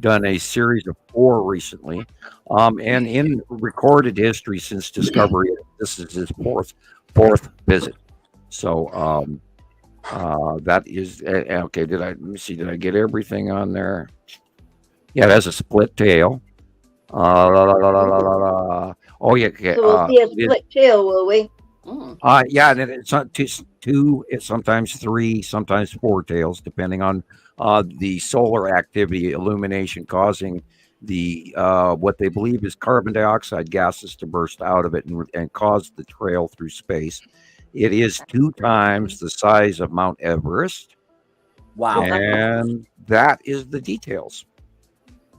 done a series of 4 recently, and in recorded history since discovery, this is his fourth visit. So that is okay. Let me see. Did I get everything on there? Yeah, it has a split tail. Oh yeah. Okay. So we'll see a split tail, will we? Yeah, and it's not two. It's sometimes 3, sometimes 4 tails, depending on the solar activity, illumination causing the what they believe is carbon dioxide gases to burst out of it and cause the trail through space. It is 2 times the size of Mount Everest. Wow. And that is the details.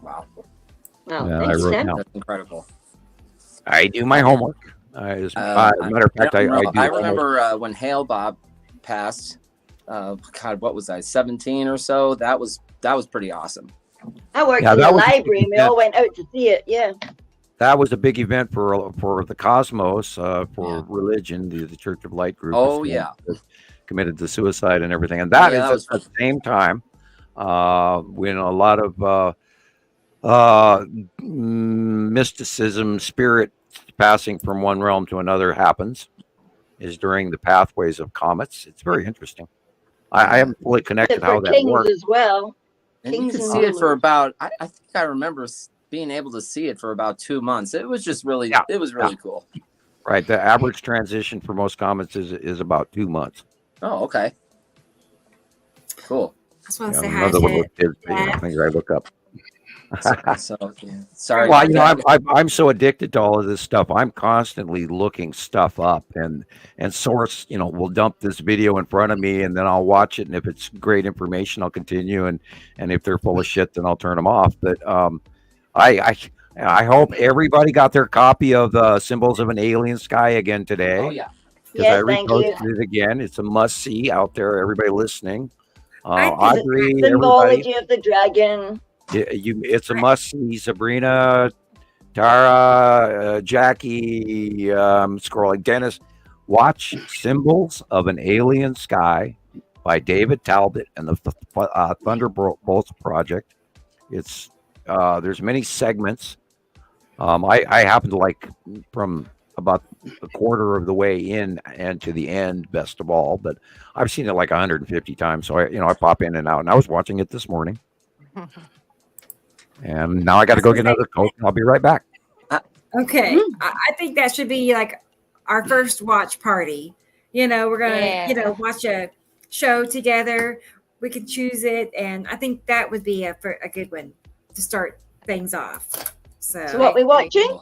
Wow. Wow, I wrote down. That's incredible. I do my homework. As a matter of fact, I remember when Hale Bob passed. God, what was I? 17 or so. That was pretty awesome. I worked in the library, and we all went out to see it. Yeah. That was a big event for the cosmos, for religion. The Church of Light group. Oh yeah. Committed to suicide and everything, and that is at the same time when a lot of mysticism, spirit passing from one realm to another happens, is during the pathways of comets. It's very interesting. I haven't fully connected how that works as well. And you can see it for about. I think I remember being able to see it for about 2 months. It was just really. Yeah. It was really cool. Right. The average transition for most comets is about 2 months. Oh, okay. Cool. I just want to say hi to I think I look up. Sorry. Well, you know, I'm so addicted to all of this stuff. I'm constantly looking stuff up, and source, you know, will dump this video in front of me, and then I'll watch it. And if it's great information, I'll continue. And if they're full of shit, then I'll turn them off. But I hope everybody got their copy of Symbols of an Alien Sky again today. Oh yeah. Yes, I reposted it again. It's a must see out there. Everybody listening. Audrey, symbology of the dragon. It's a must see. Sabrina, Tara, Jackie, scrolling. Dennis, watch Symbols of an Alien Sky by David Talbot and the Thunderbolts Project. It's there's many segments. I happen to like from about a quarter of the way in and to the end, best of all. But I've seen it like 150 times, so I pop in and out. And I was watching it this morning, and now I got to go get another Coke. I'll be right back. Okay, I think that should be like our first watch party. We're gonna watch a show together. We can choose it, and I think that would be a good one to start things off. So what we watching?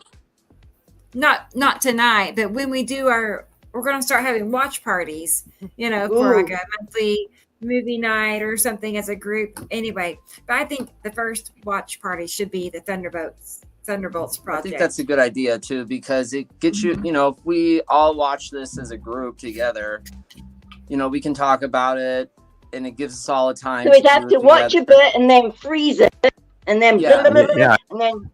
Not tonight, but when we do we're going to start having watch parties, for like a monthly movie night or something as a group. Anyway, but I think the first watch party should be the Thunderbolts project. I think that's a good idea too, because it gets you, if we all watch this as a group together, we can talk about it, and it gives us all a time. So we'd have to watch a bit and then freeze it, and then and then.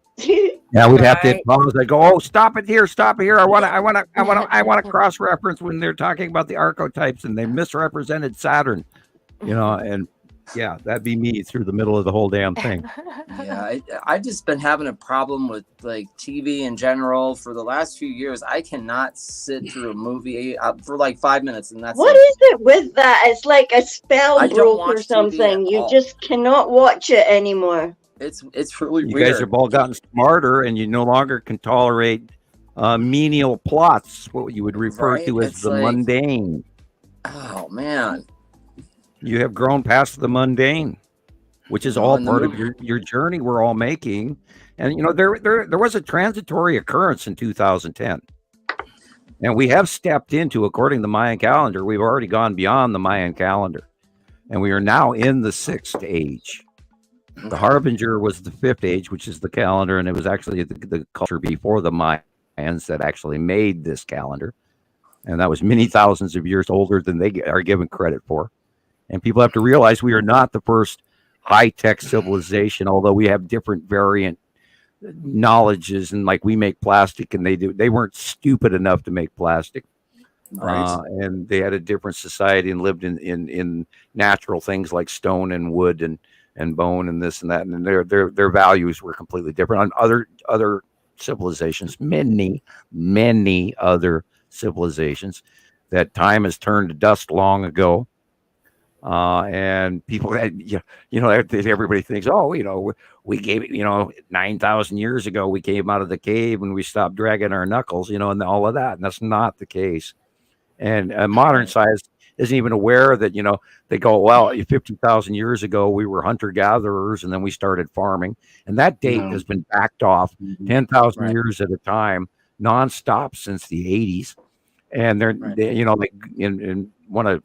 Yeah, we'd have to pause. I go, stop it here. I want to cross reference when they're talking about the archetypes and they misrepresented Saturn, and yeah, that'd be me through the middle of the whole damn thing. Yeah, I've just been having a problem with like TV in general for the last few years. I cannot sit through a movie for like 5 minutes, and that's what is it with that? It's like a spell broke or something. You just cannot watch it anymore. It's really you weird. You guys have all gotten smarter, and you no longer can tolerate menial plots, what you would refer to as the mundane. Oh man, you have grown past the mundane, which is all part of your journey we're all making. And there was a transitory occurrence in 2010, and we have stepped into, according to the Mayan calendar, we've already gone beyond the Mayan calendar, and we are now in the 6th age. The Harbinger was the 5th age, which is the calendar, and it was actually the culture before the Mayans that actually made this calendar. And that was many thousands of years older than they are given credit for. And people have to realize we are not the first high-tech civilization, although we have different variant knowledges, and like we make plastic and they do. They weren't stupid enough to make plastic. Right. And they had a different society and lived in natural things like stone and wood and bone and this and that, and their values were completely different. On other civilizations, many other civilizations, that time has turned to dust long ago, and people had, everybody thinks, we gave 9,000 years ago we came out of the cave and we stopped dragging our knuckles, and all of that, and that's not the case. And modern science isn't even aware that, they go, well, 50,000 years ago, we were hunter-gatherers, and then we started farming. And that date has been backed off 10,000 years at a time, nonstop since the 80s. And in one of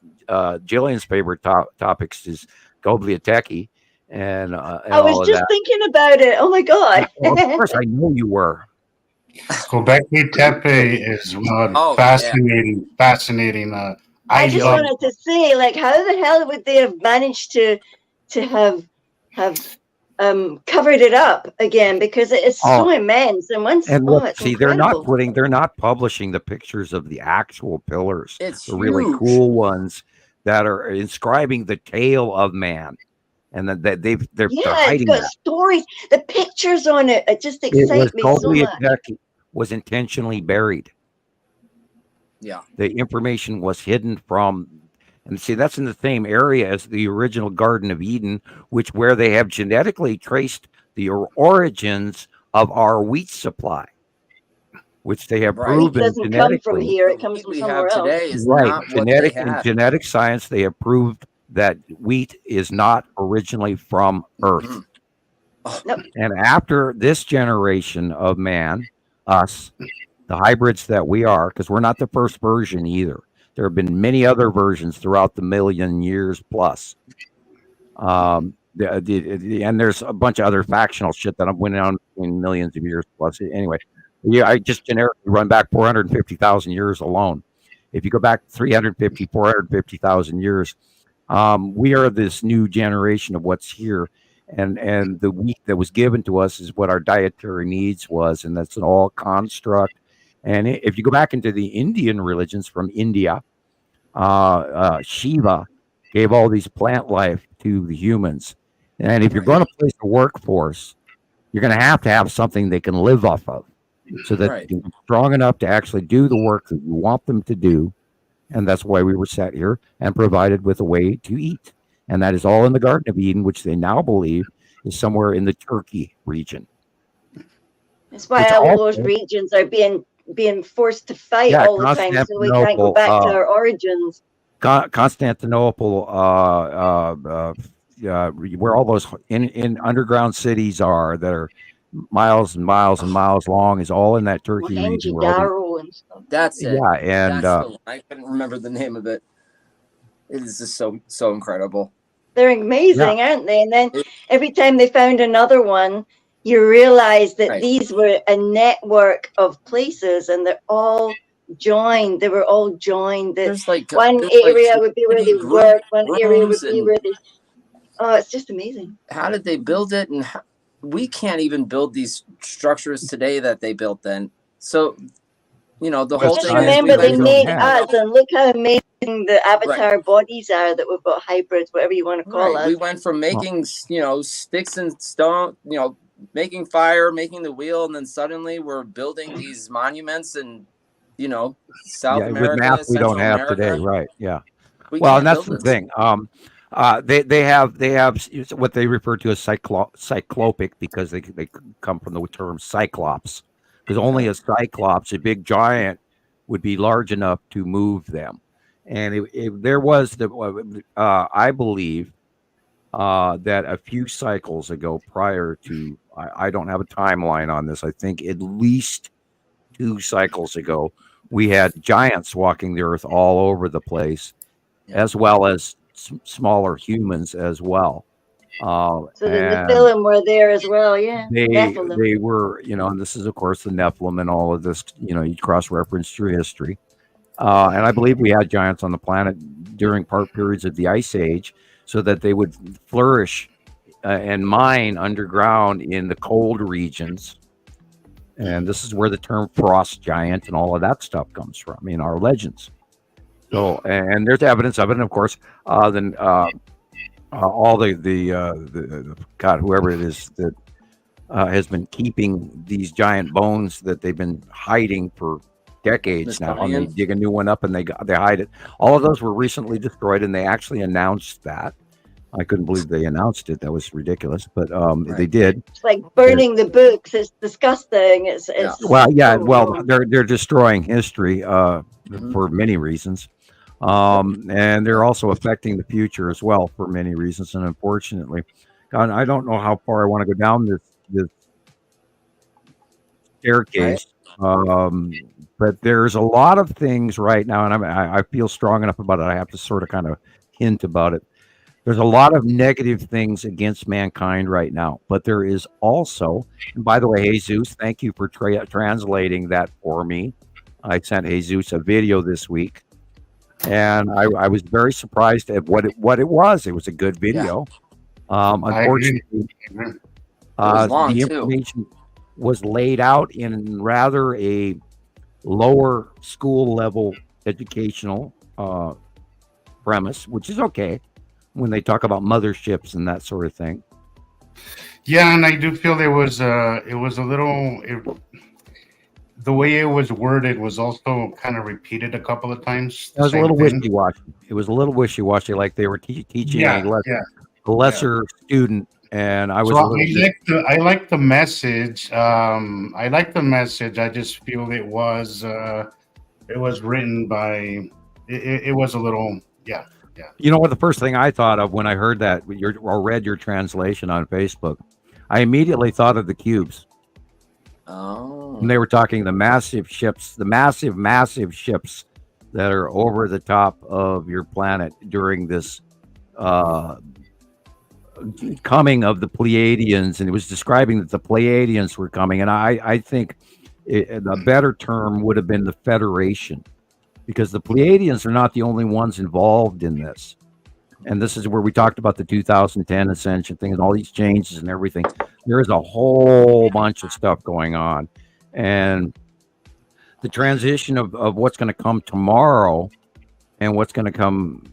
Gillian's favorite topics is Gobliateki. And I was just thinking about it. Oh, my God. Well, of course, I know you were. Göbekli Tepe is fascinating. I just wanted to say, like, how the hell would they have managed to have covered it up again? Because it is so immense. And they're not publishing the pictures of the actual pillars. It's the really cool ones that are inscribing the tale of man. And that they're hiding it's got stories. The pictures on it just excite me so much. Was intentionally buried. Yeah, the information was hidden from, and see, that's in the same area as the original Garden of Eden, where they have genetically traced the origins of our wheat supply, which they have proven it doesn't come from here; it comes from somewhere else. Today is not genetic science, they have proved that wheat is not originally from Earth. Nope. And after this generation of man, us, the hybrids that we are, because we're not the first version either. There have been many other versions throughout the million years plus. And there's a bunch of other factional shit that went on in millions of years plus. Anyway, I just generically run back 450,000 years alone. If you go back 450,000 years, we are this new generation of what's here. And the wheat that was given to us is what our dietary needs was, and that's an all construct. And if you go back into the Indian religions from India, Shiva gave all these plant life to the humans. And if you're going to place a workforce, you're going to have something they can live off of. so that they're strong enough to actually do the work that you want them to do. And that's why we were set here and provided with a way to eat. And that is all in the Garden of Eden, which they now believe is somewhere in the Turkey region. That's why all those regions are being forced to fight all the time, so we can't go back to our origins. Constantinople, where all those in underground cities are that are miles and miles and miles long, is all in that Turkey region. And stuff. That's it. Yeah, and I couldn't remember the name of it. It is just so incredible. They're amazing, aren't they? And then every time they found another one, you realize that these were a network of places, and they're all joined. They were all joined. There's one area would be where they work, one area would be where they. Oh, it's just amazing. How did they build it? And we can't even build these structures today that they built then. So, the whole thing. Remember, they made us, and look how amazing the avatar bodies are that we've got hybrids, whatever you want to call us. We went from making, sticks and stone, making fire, making the wheel, and then suddenly we're building these monuments and, South America. With math we don't have America. today, right? Yeah. Well, and that's the thing. They have what they refer to as cyclopic, because they come from the term cyclops, because only a cyclops, a big giant, would be large enough to move them. And there was I believe that a few cycles ago, prior to, I don't have a timeline on this, I think at least 2 cycles ago, we had giants walking the earth all over the place, as well as smaller humans as well. So the Nephilim were there as well, They were, and this is of course the Nephilim and all of this, you cross-reference through history. And I believe we had giants on the planet during periods of the Ice Age, so that they would flourish and mine underground in the cold regions. And this is where the term frost giant and all of that stuff comes from in our legends. So, and there's evidence of it, and of course, all the God, whoever it is that has been keeping these giant bones that they've been hiding for decades now, and they dig a new one up and they hide it. All of those were recently destroyed, and they actually announced that. I couldn't believe they announced it. That was ridiculous, but they did. It's like burning the books. It's disgusting. It's they're destroying history for many reasons, and they're also affecting the future as well for many reasons. And unfortunately, God, I don't know how far I want to go down this staircase. But there's a lot of things right now, and I feel strong enough about it. I have to sort of kind of hint about it. There's a lot of negative things against mankind right now, but there is also, and by the way, Jesus, thank you for translating that for me. I sent Jesus a video this week, and I was very surprised at what it was. It was a good video. Unfortunately, the information was laid out in rather a lower school level educational premise, which is okay when they talk about motherships and that sort of thing. Yeah, and I do feel it was a little. The way it was worded was also kind of repeated a couple of times. It was a little wishy-washy. It was a little wishy-washy, like they were teaching a lesser student. And I was. So I like the message. I like the message. I just feel it was written by. It was a little. Yeah. You know what? The first thing I thought of when I heard that or read your translation on Facebook, I immediately thought of the cubes. Oh. And they were talking the massive ships that are over the top of your planet during this coming of the Pleiadians, and it was describing that the Pleiadians were coming. And I think the better term would have been the Federation, because the Pleiadians are not the only ones involved in this. And this is where we talked about the 2010 ascension thing and all these changes and everything. There is a whole bunch of stuff going on. And the transition of what's going to come tomorrow and what's going to come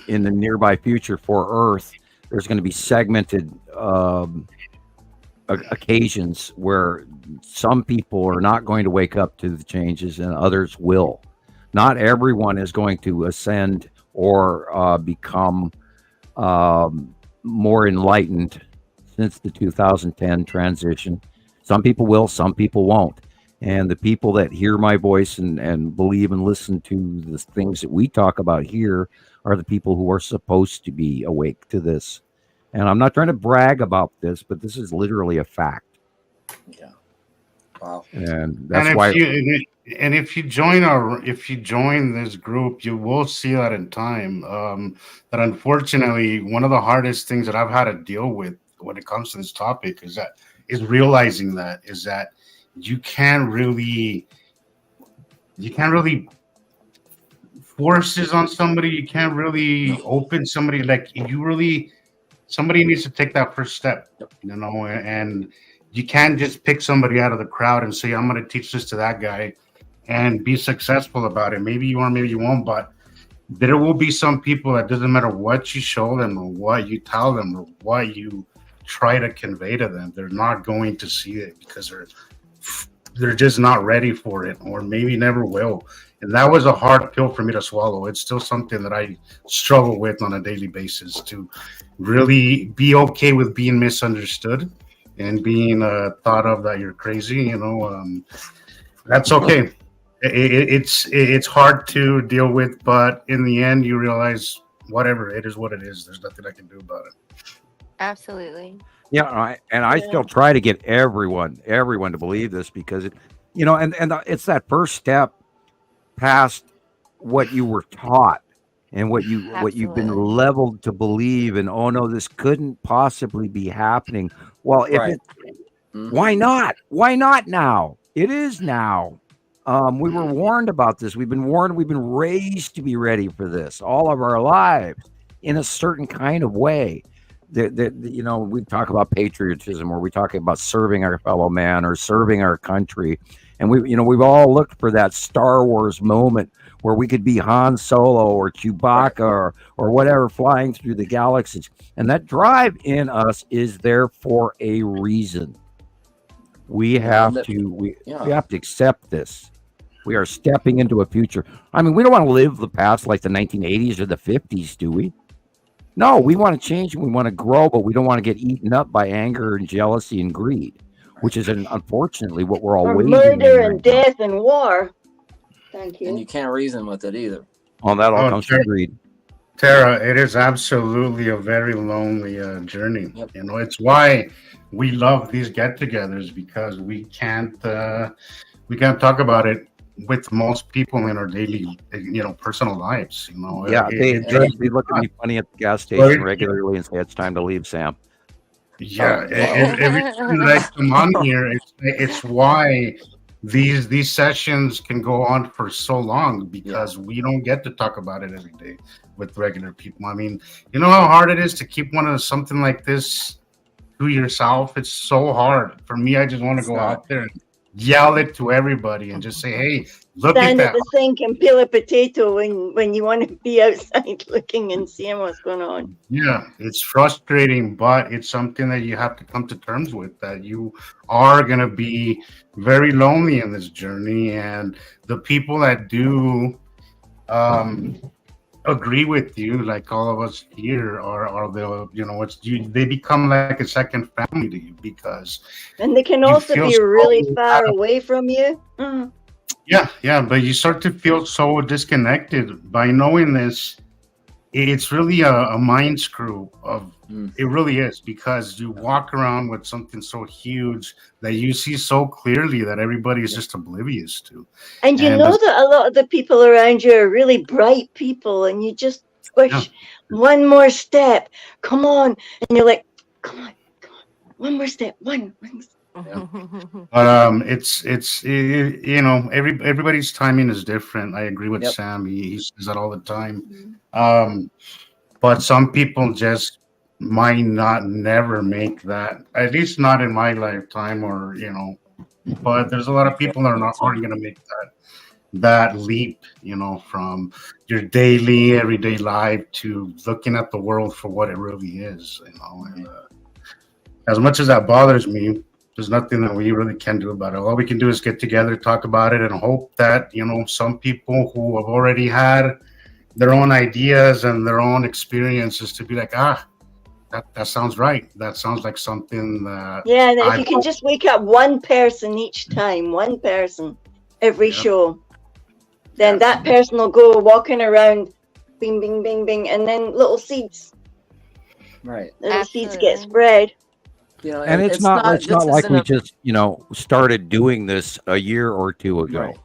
in the nearby future for Earth, there's going to be segmented occasions where some people are not going to wake up to the changes and others will. Not everyone is going to ascend or become more enlightened since the 2010 transition. Some people will, some people won't. And the people that hear my voice and believe and listen to the things that we talk about here are the people who are supposed to be awake to this. And I'm not trying to brag about this, but this is literally a fact. Yeah. Wow. And that's why. If you join this group, you will see that in time. That unfortunately, one of the hardest things that I've had to deal with when it comes to this topic is realizing that you can't really force this on somebody. You can't really open somebody. Like somebody needs to take that first step, and you can't just pick somebody out of the crowd and say, I'm going to teach this to that guy and be successful about it. Maybe you are, maybe you won't, but there will be some people that doesn't matter what you show them or what you tell them or what you try to convey to them, they're not going to see it because they're just not ready for it, or maybe never will. And that was a hard pill for me to swallow. It's still something that I struggle with on a daily basis, to really be okay with being misunderstood and being thought of that you're crazy. That's okay. It's hard to deal with, but in the end, you realize whatever, it is what it is. There's nothing I can do about it. Absolutely. Yeah, I still try to get everyone to believe this, because it's that first step past what you were taught and what you've been leveled to believe, and oh no, this couldn't possibly be happening. Well, why not? Why not now? It is now. We were warned about this. We've been warned. We've been raised to be ready for this all of our lives in a certain kind of way. We talk about patriotism, or we talk about serving our fellow man or serving our country. And we've all looked for that Star Wars moment where we could be Han Solo or Chewbacca or whatever, flying through the galaxies. And that drive in us is there for a reason. We have to accept this. We are stepping into a future. I mean, we don't want to live the past like the 1980s or the 50s, do we? No, we want to change and we want to grow, but we don't want to get eaten up by anger and jealousy and greed, which is unfortunately what we're all waging. Murder and death and war. Thank you. And you can't reason with it either. Well, that all comes from greed. Tara, it is absolutely a very lonely journey. Yep. It's why we love these get-togethers, because we can't talk about it with most people in our daily, personal lives. Yeah, they look at me funny at the gas station regularly and say it's time to leave, Sam. Yeah, every time that I come on here, it's why these sessions can go on for so long, because we don't get to talk about it every day with regular people. I mean, you know how hard it is to keep something like this to yourself? It's so hard. For me, I just want to go out there and yell it to everybody and just say, hey, look Stand at that. Stand at the sink and peel a potato when you want to be outside looking and seeing what's going on. Yeah, it's frustrating, but it's something that you have to come to terms with, that you are going to be very lonely in this journey. And the people that do agree with you, like all of us here, are they become like a second family to you, because and they can also be really far away from you. Mm. Yeah, but you start to feel so disconnected by knowing this. It's really a mind screw it really is, because you walk around with something so huge that you see so clearly that everybody is just oblivious to. And you know that a lot of the people around you are really bright people, and you just push one more step. Come on. And you're like, come on. One more step. One. Yeah. But everybody's timing is different. I agree with Sam. He says that all the time. But some people just might never make that, at least not in my lifetime, but there's a lot of people that aren't going to make that leap, from your everyday life to looking at the world for what it really is, and as much as that bothers me, there's nothing that we really can do about it. All we can do is get together, talk about it, and hope that, some people who have already had their own ideas and their own experiences to be like, that sounds right. That sounds like something that... Yeah, and if you can just wake up one person each time, one person every show, then that person will go walking around, bing, bing, bing, bing, and then little seeds. Right. Little seeds get spread. And it's not like we just, started doing this a year or two ago. Right.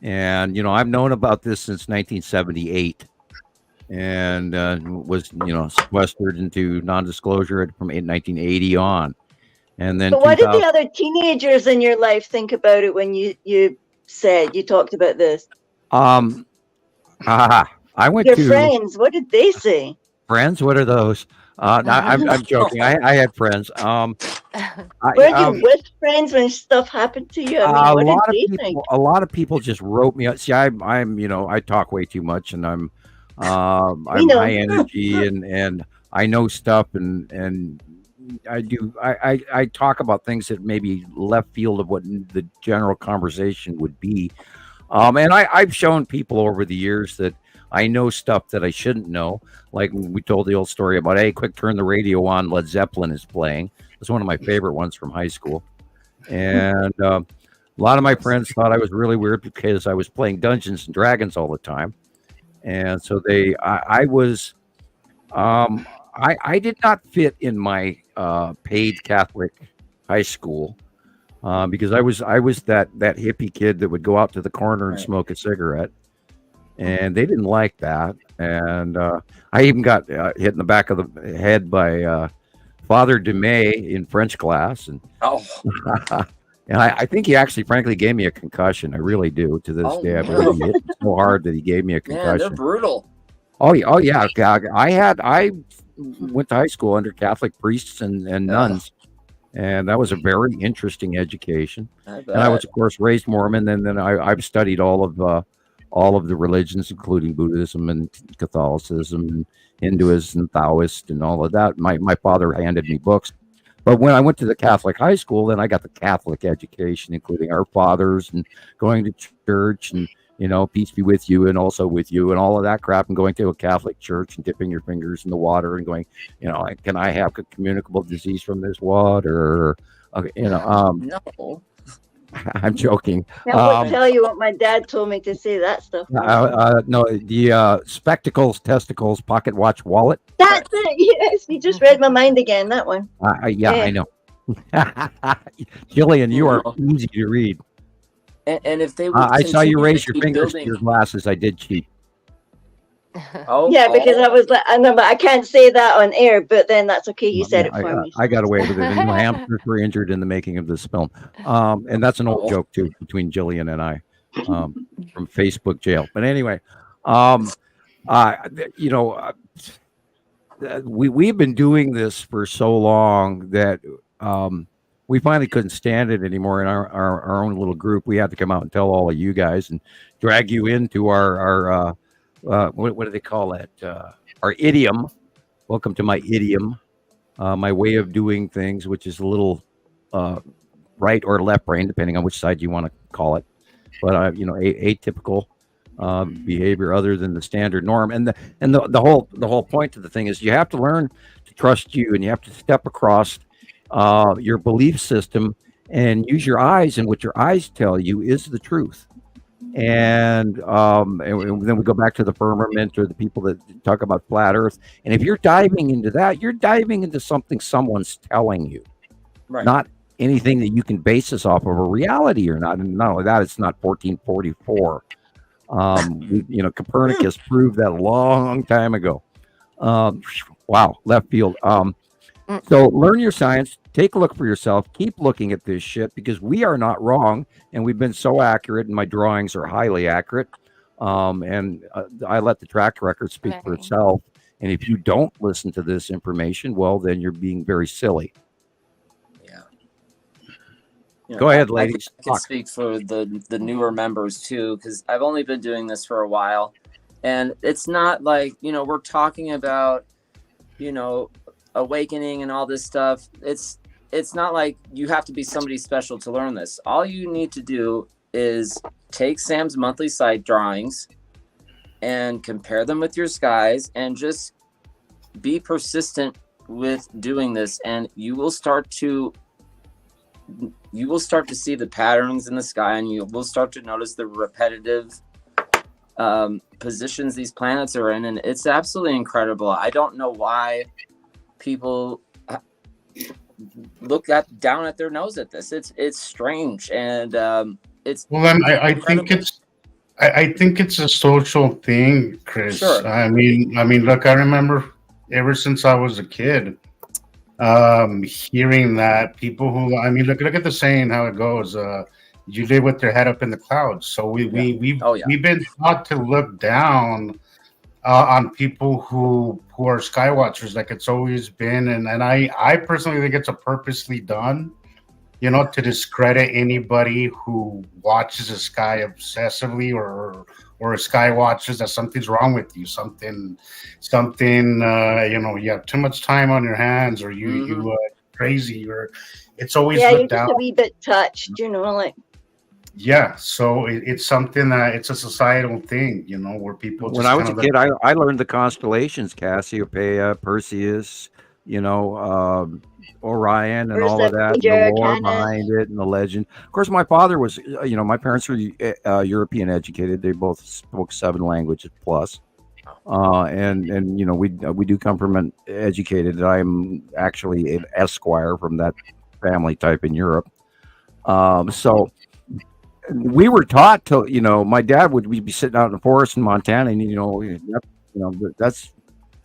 And, I've known about this since 1978 and was, sequestered into non-disclosure from 1980 on. And then But what did the other teenagers in your life think about it when you talked about this? I went your to friends. What did they say? Friends? What are those? I'm joking. I had friends. Were you with friends when stuff happened to you? I mean, what did they think? A lot of people just wrote me. See, I'm I talk way too much, and I'm high energy, and I know stuff, and I talk about things that maybe left field of what the general conversation would be. And I've shown people over the years that I know stuff that I shouldn't know. Like we told the old story about, hey, quick, turn the radio on. Led Zeppelin is playing. It's one of my favorite ones from high school. And a lot of my friends thought I was really weird because I was playing Dungeons and Dragons all the time. And so I did not fit in my paid Catholic high school because I was that hippie kid that would go out to the corner and smoke a cigarette. And they didn't like that. And I even got hit in the back of the head by Father Dumais in French class. And and I think he actually, frankly, gave me a concussion. I really do. To this day, I believe he hit me so hard that he gave me a concussion. Yeah, they're brutal. Oh yeah. I went to high school under Catholic priests and nuns. And that was a very interesting education. And I was, of course, raised Mormon. And then I've studied all of the religions, including Buddhism and Catholicism and Hinduism and Taoist and all of that. My father handed me books. But when I went to the Catholic high school, then I got the Catholic education, including Our Fathers and going to church and, peace be with you and also with you and all of that crap, and going to a Catholic church and dipping your fingers in the water and going, can I have a communicable disease from this water? No. I'm joking. I would tell you what my dad told me to say that stuff. No, the spectacles, testicles, pocket watch, wallet. That's it. Yes, you just read my mind again. That one. Yeah, I know. Gillian, you are easy to read. And if they would I saw you raise your fingers to your glasses. I did cheat. Yeah, because I was like, I know, but I can't say that on air. But then that's okay. You said it for me. I got away with it. And New Hampshires were injured in the making of this film, and that's an old joke too between Gillian and I from Facebook jail. But anyway, we've been doing this for so long that we finally couldn't stand it anymore in our own little group. We had to come out and tell all of you guys and drag you into our what do they call it? Our idiom. Welcome to my idiom, my way of doing things, which is a little right or left brain, depending on which side you want to call it. But atypical behavior other than the standard norm. And the whole point of the thing is you have to learn to trust you, and you have to step across your belief system and use your eyes, and what your eyes tell you is the truth. And then we go back to the firmament or the people that talk about flat earth. And if you're diving into that, you're diving into something someone's telling you, not anything that you can base this off of a reality or not. And not only that, it's not 1444. Copernicus proved that a long time ago. Wow, left field. So learn your science, take a look for yourself, keep looking at this shit, because we are not wrong, and we've been so accurate, and my drawings are highly accurate. And I let the track record speak for itself. And if you don't listen to this information, well, then you're being very silly. Yeah. Go ahead, ladies. I can speak for the newer members too, because I've only been doing this for a while, and it's not like we're talking about awakening and all this stuff. It's it's not like you have to be somebody special to learn this. All you need to do is take Sam's monthly sight drawings and compare them with your skies, and just be persistent with doing this, and you will start to see the patterns in the sky, and you will start to notice the repetitive positions these planets are in, and it's absolutely incredible. I don't know why people look down at their nose at this. It's strange, and it's I think it's a social thing, Chris. Sure. I mean, look, I remember ever since I was a kid, hearing that people who, look at the saying, how it goes, you live with your head up in the clouds. So we've been taught to look down on people who are sky watchers, like it's always been, and I personally think it's a purposely done, to discredit anybody who watches the sky obsessively, or a sky watches that something's wrong with you, something you have too much time on your hands, or you crazy, or it's always you're looked just down. a wee bit touched, like. Yeah, so it's something that it's a societal thing, where people. When I was a kid, I learned the constellations: Cassiopeia, Perseus, Orion, and all of that, and the lore behind it, and the legend. Of course, my father was, my parents were European educated. They both spoke 7 languages plus, and we do come from an educated. I'm actually an esquire from that family type in Europe, so. We were taught to, my dad would be sitting out in the forest in Montana, and that's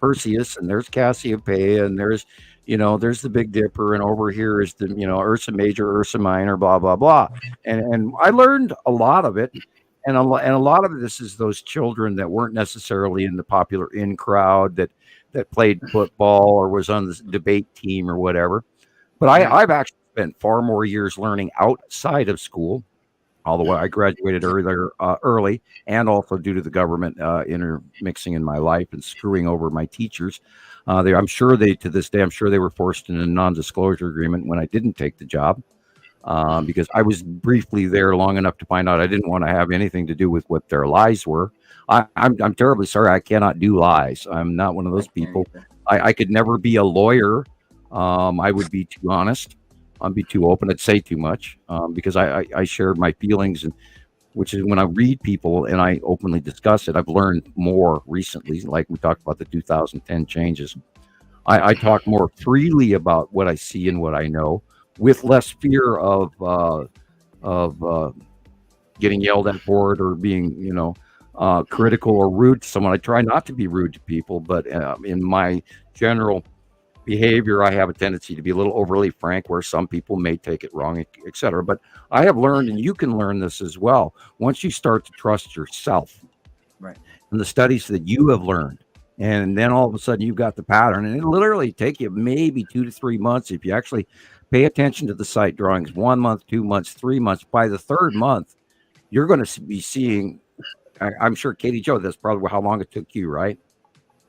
Perseus, and there's Cassiopeia, and there's the Big Dipper, and over here is the Ursa Major, Ursa Minor, blah blah blah, and I learned a lot of it, and a lot of this is those children that weren't necessarily in the popular in crowd that played football or was on the debate team or whatever, but I've actually spent far more years learning outside of school. Although I graduated early, and also due to the government intermixing in my life and screwing over my teachers, I'm sure they were forced in a non-disclosure agreement when I didn't take the job, because I was briefly there long enough to find out I didn't want to have anything to do with what their lies were. I'm terribly sorry. I cannot do lies. I'm not one of those people. I could never be a lawyer. I would be too honest. I'd be too open. I'd say too much, because I share my feelings, and which is when I read people and I openly discuss it. I've learned more recently, like we talked about the 2010 changes. I talk more freely about what I see and what I know, with less fear of getting yelled at for it, or being critical or rude to someone. I try not to be rude to people, but in my general behavior, I have a tendency to be a little overly frank, where some people may take it wrong, etc. But I have learned, and you can learn this as well, once you start to trust yourself, right, and the studies that you have learned, and then all of a sudden you've got the pattern, and it literally take you maybe 2 to 3 months if you actually pay attention to the sight drawings. 1 month, 2 months, 3 months. By the 3rd month, you're going to be seeing. I'm sure, Katie Jo, that's probably how long it took you, right?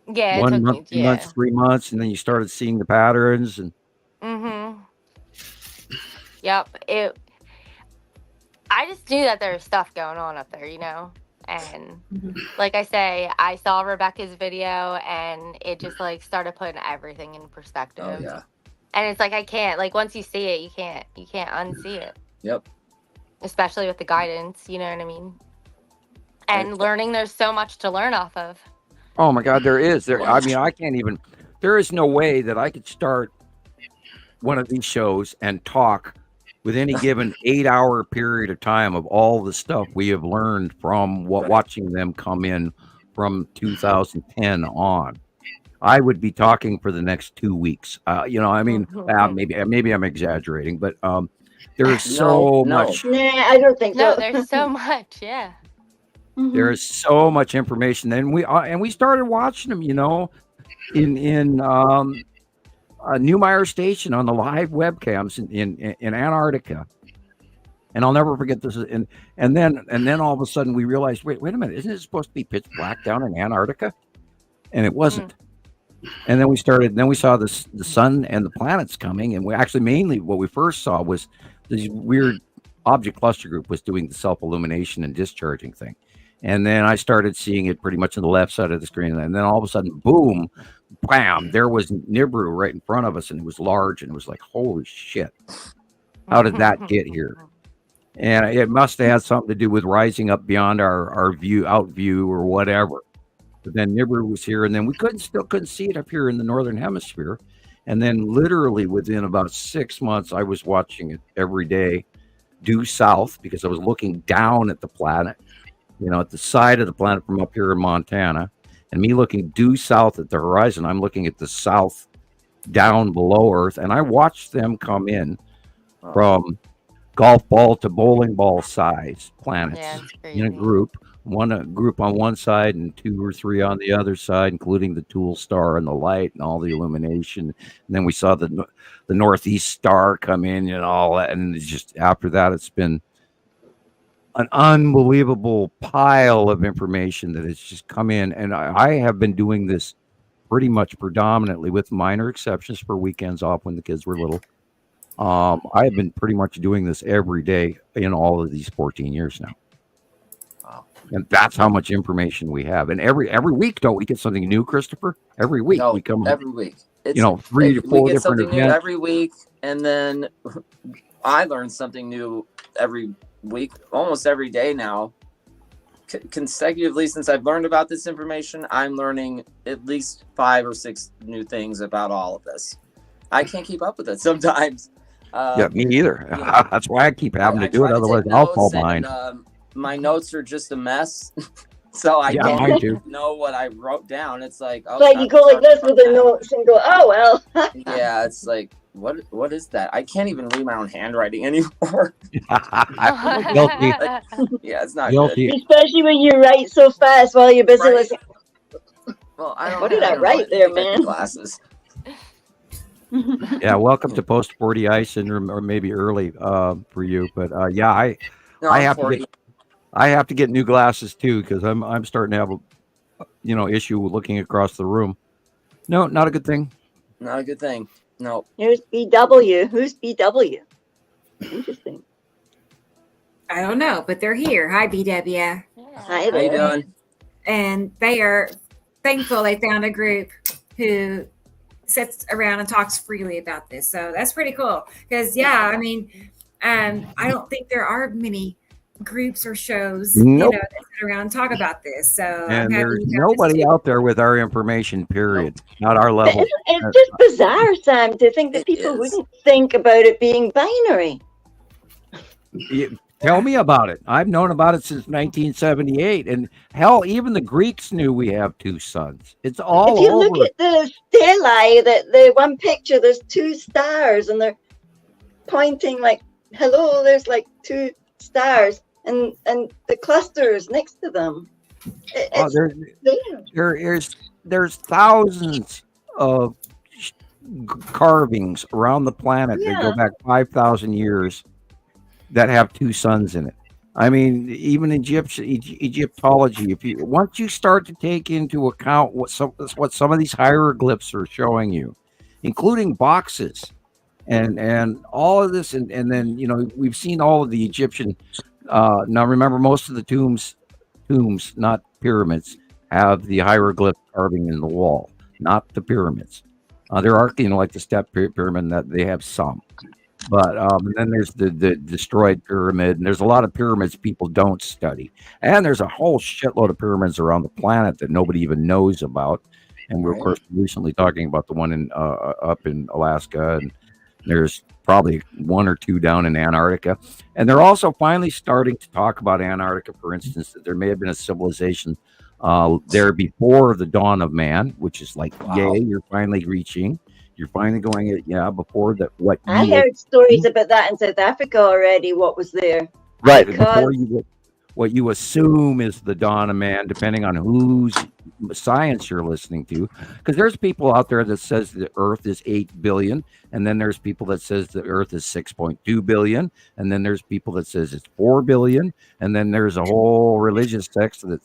Yeah, 1 month, 2 months, 3 months, and then you started seeing the patterns. And yep, I just knew that there was stuff going on up there, and like I say, I saw Rebecca's video, and it just started putting everything in perspective. Oh, yeah. And it's I can't, once you see it, you can't unsee it. Yep. Especially with the guidance, you know what I mean? And learning, there's so much to learn off of. Oh my God, there is. I mean, I can't even. There is no way that I could start one of these shows and talk with any given 8-hour period of time of all the stuff we have learned from watching them come in from 2010 on. I would be talking for the next 2 weeks. Maybe I'm exaggerating, but there's so much. Nah, I don't think so. No, there's so much. Yeah. There is so much information, and we started watching them, in Newmeyer Station on the live webcams in Antarctica, and I'll never forget this. And then all of a sudden we realized, wait a minute, isn't it supposed to be pitch black down in Antarctica? And it wasn't. And then we saw the sun and the planets coming. And we actually mainly what we first saw was this weird object cluster group was doing the self-illumination and discharging thing. And then I started seeing it pretty much on the left side of the screen. And then all of a sudden, boom, bam, there was Nibiru right in front of us. And it was large. And it was like, holy shit. How did that get here? And it must have had something to do with rising up beyond our view, out view or whatever. But then Nibiru was here. And then we still couldn't see it up here in the Northern Hemisphere. And then literally within about 6 months, I was watching it every day due south because I was looking down at the planet. At the side of the planet from up here in Montana, and me looking due south at the horizon, I'm looking at the south down below Earth, and I watched them come in from golf ball to bowling ball size planets in a group. A group on one side and 2 or 3 on the other side, including the Tool Star and the light and all the illumination. And then we saw the Northeast Star come in and all that, and it's just after that, it's been an unbelievable pile of information that has just come in. And I have been doing this pretty much predominantly, with minor exceptions for weekends off when the kids were little. I have been pretty much doing this every day in all of these 14 years now. Wow. And that's how much information we have. And every week, don't we get something new, Christoper? Every week we come every week. It's, 3 to 4 different events. New every week, and then I learn something new every week, almost every day now. Consecutively since I've learned about this information, I'm learning at least 5 or 6 new things about all of this. I can't keep up with it sometimes. Yeah, me either. That's why I keep having to do it. Otherwise, I'll fall behind. My notes are just a mess. So I don't know what I wrote down. It's like, you go like this with the notes and go, oh, well. Yeah, it's like, what is that? I can't even read my own handwriting anymore. Guilty. Yeah, it's not guilty. Good. Especially when you write so fast while you're busy listening. Well, what did I write there, man? Glasses. Yeah, welcome to post 40 ice syndrome, or maybe early for you. But I have to get new glasses too, because I'm starting to have a issue with looking across the room. No, not a good thing. Not a good thing. No. Here's BW. Who's BW? Interesting. I don't know, but they're here. Hi, BW. Yeah. Hi there. How you doing? And they are thankful they found a group who sits around and talks freely about this. So that's pretty cool. Because, I mean, I don't think there are many groups or shows that sit around and talk about this. So and there's nobody out there with our information, period. Not our level. It's just bizarre, Sam, to think that people wouldn't think about it being binary. Tell me about it. I've known about it since 1978, and hell, even the Greeks knew we have 2 suns. It's all if you look at the stelae, the one picture, there's 2 stars, and they're pointing like, hello, there's like 2 stars, and the clusters next to them. There's thousands of carvings around the planet that go back 5,000 years that have 2 suns in it. I mean, even Egyptology. Once you start to take into account what some of these hieroglyphs are showing you, including boxes, and all of this, and then we've seen all of the Egyptian. Now remember, most of the tombs, not pyramids, have the hieroglyph carving in the wall, not the pyramids. There are, like the step pyramid, that they have some. But and then there's the destroyed pyramid, and there's a lot of pyramids people don't study. And there's a whole shitload of pyramids around the planet that nobody even knows about. And we're, of course, recently talking about the one in up in Alaska, and there's probably 1 or 2 down in Antarctica. And they're also finally starting to talk about Antarctica, for instance, that there may have been a civilization there before the dawn of man, which is like, yay, you're finally reaching. You're finally going, before that. I heard stories about that in South Africa already, what was there. Right, before what you assume is the dawn of man, depending on whose science you're listening to. Because there's people out there that says the Earth is 8 billion, and then there's people that says the Earth is 6.2 billion, and then there's people that says it's 4 billion, and then there's a whole religious sect that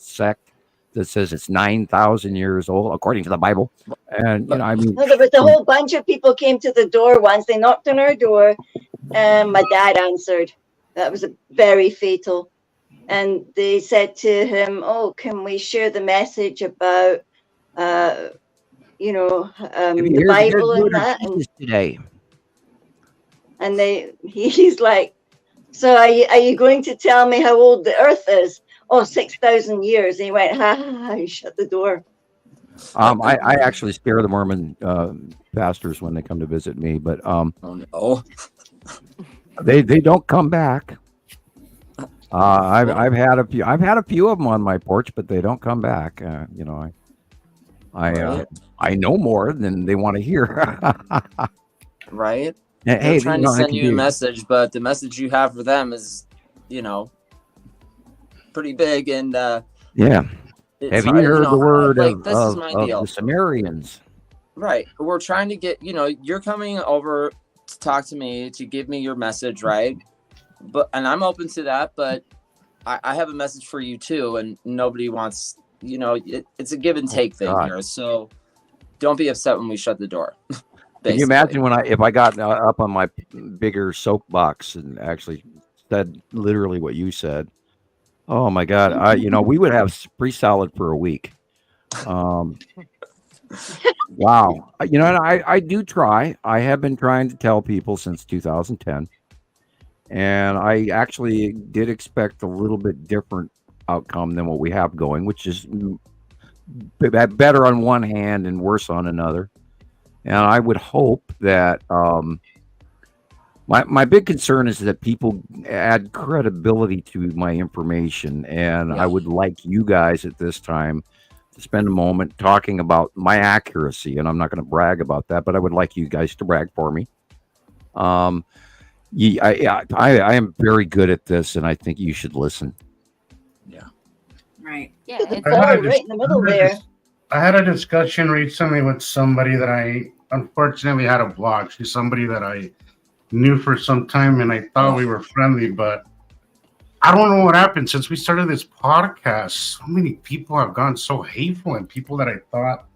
that says it's 9,000 years old, according to the Bible. And, you know, I mean, no, there was a whole bunch of people came to the door once. They knocked on our door, and my dad answered. That was very fatal. And they said to him, "Oh, can we share the message about, the Bible and that?" And today. And he's like, "So are you going to tell me how old the Earth is?" "Oh, 6,000 years." And he went, "Ha ha ha!" He shut the door. I actually scare the Mormon pastors when they come to visit me, but oh no, they don't come back. I've had a few of them on my porch, but they don't come back. You know, I know more than they want to hear. Right? Hey, they're trying to send you a message, but the message you have for them is, pretty big. And yeah, have you heard the word of the Sumerians? Right. We're trying to get, you're coming over to talk to me, to give me your message, right? And I'm open to that, but I have a message for you too, and nobody wants, it's a give and take thing here. So don't be upset when we shut the door. Can you imagine if I got up on my bigger soapbox and actually said literally what you said? Oh my God! We would have pretty solid for a week. Wow. And I do try. I have been trying to tell people since 2010, and I actually did expect a little bit different outcome than what we have going, which is better on one hand and worse on another. And I would hope that my big concern is that people add credibility to my information. And I would like you guys at this time to spend a moment talking about my accuracy. And I'm not going to brag about that, but I would like you guys to brag for me. I am very good at this, and I think you should listen. Yeah. Right. Yeah. It's right in the middle there. I had a discussion recently with somebody that I unfortunately had to block. She's somebody that I knew for some time, and I thought we were friendly, but I don't know what happened since we started this podcast. So many people have gone so hateful, and people that I thought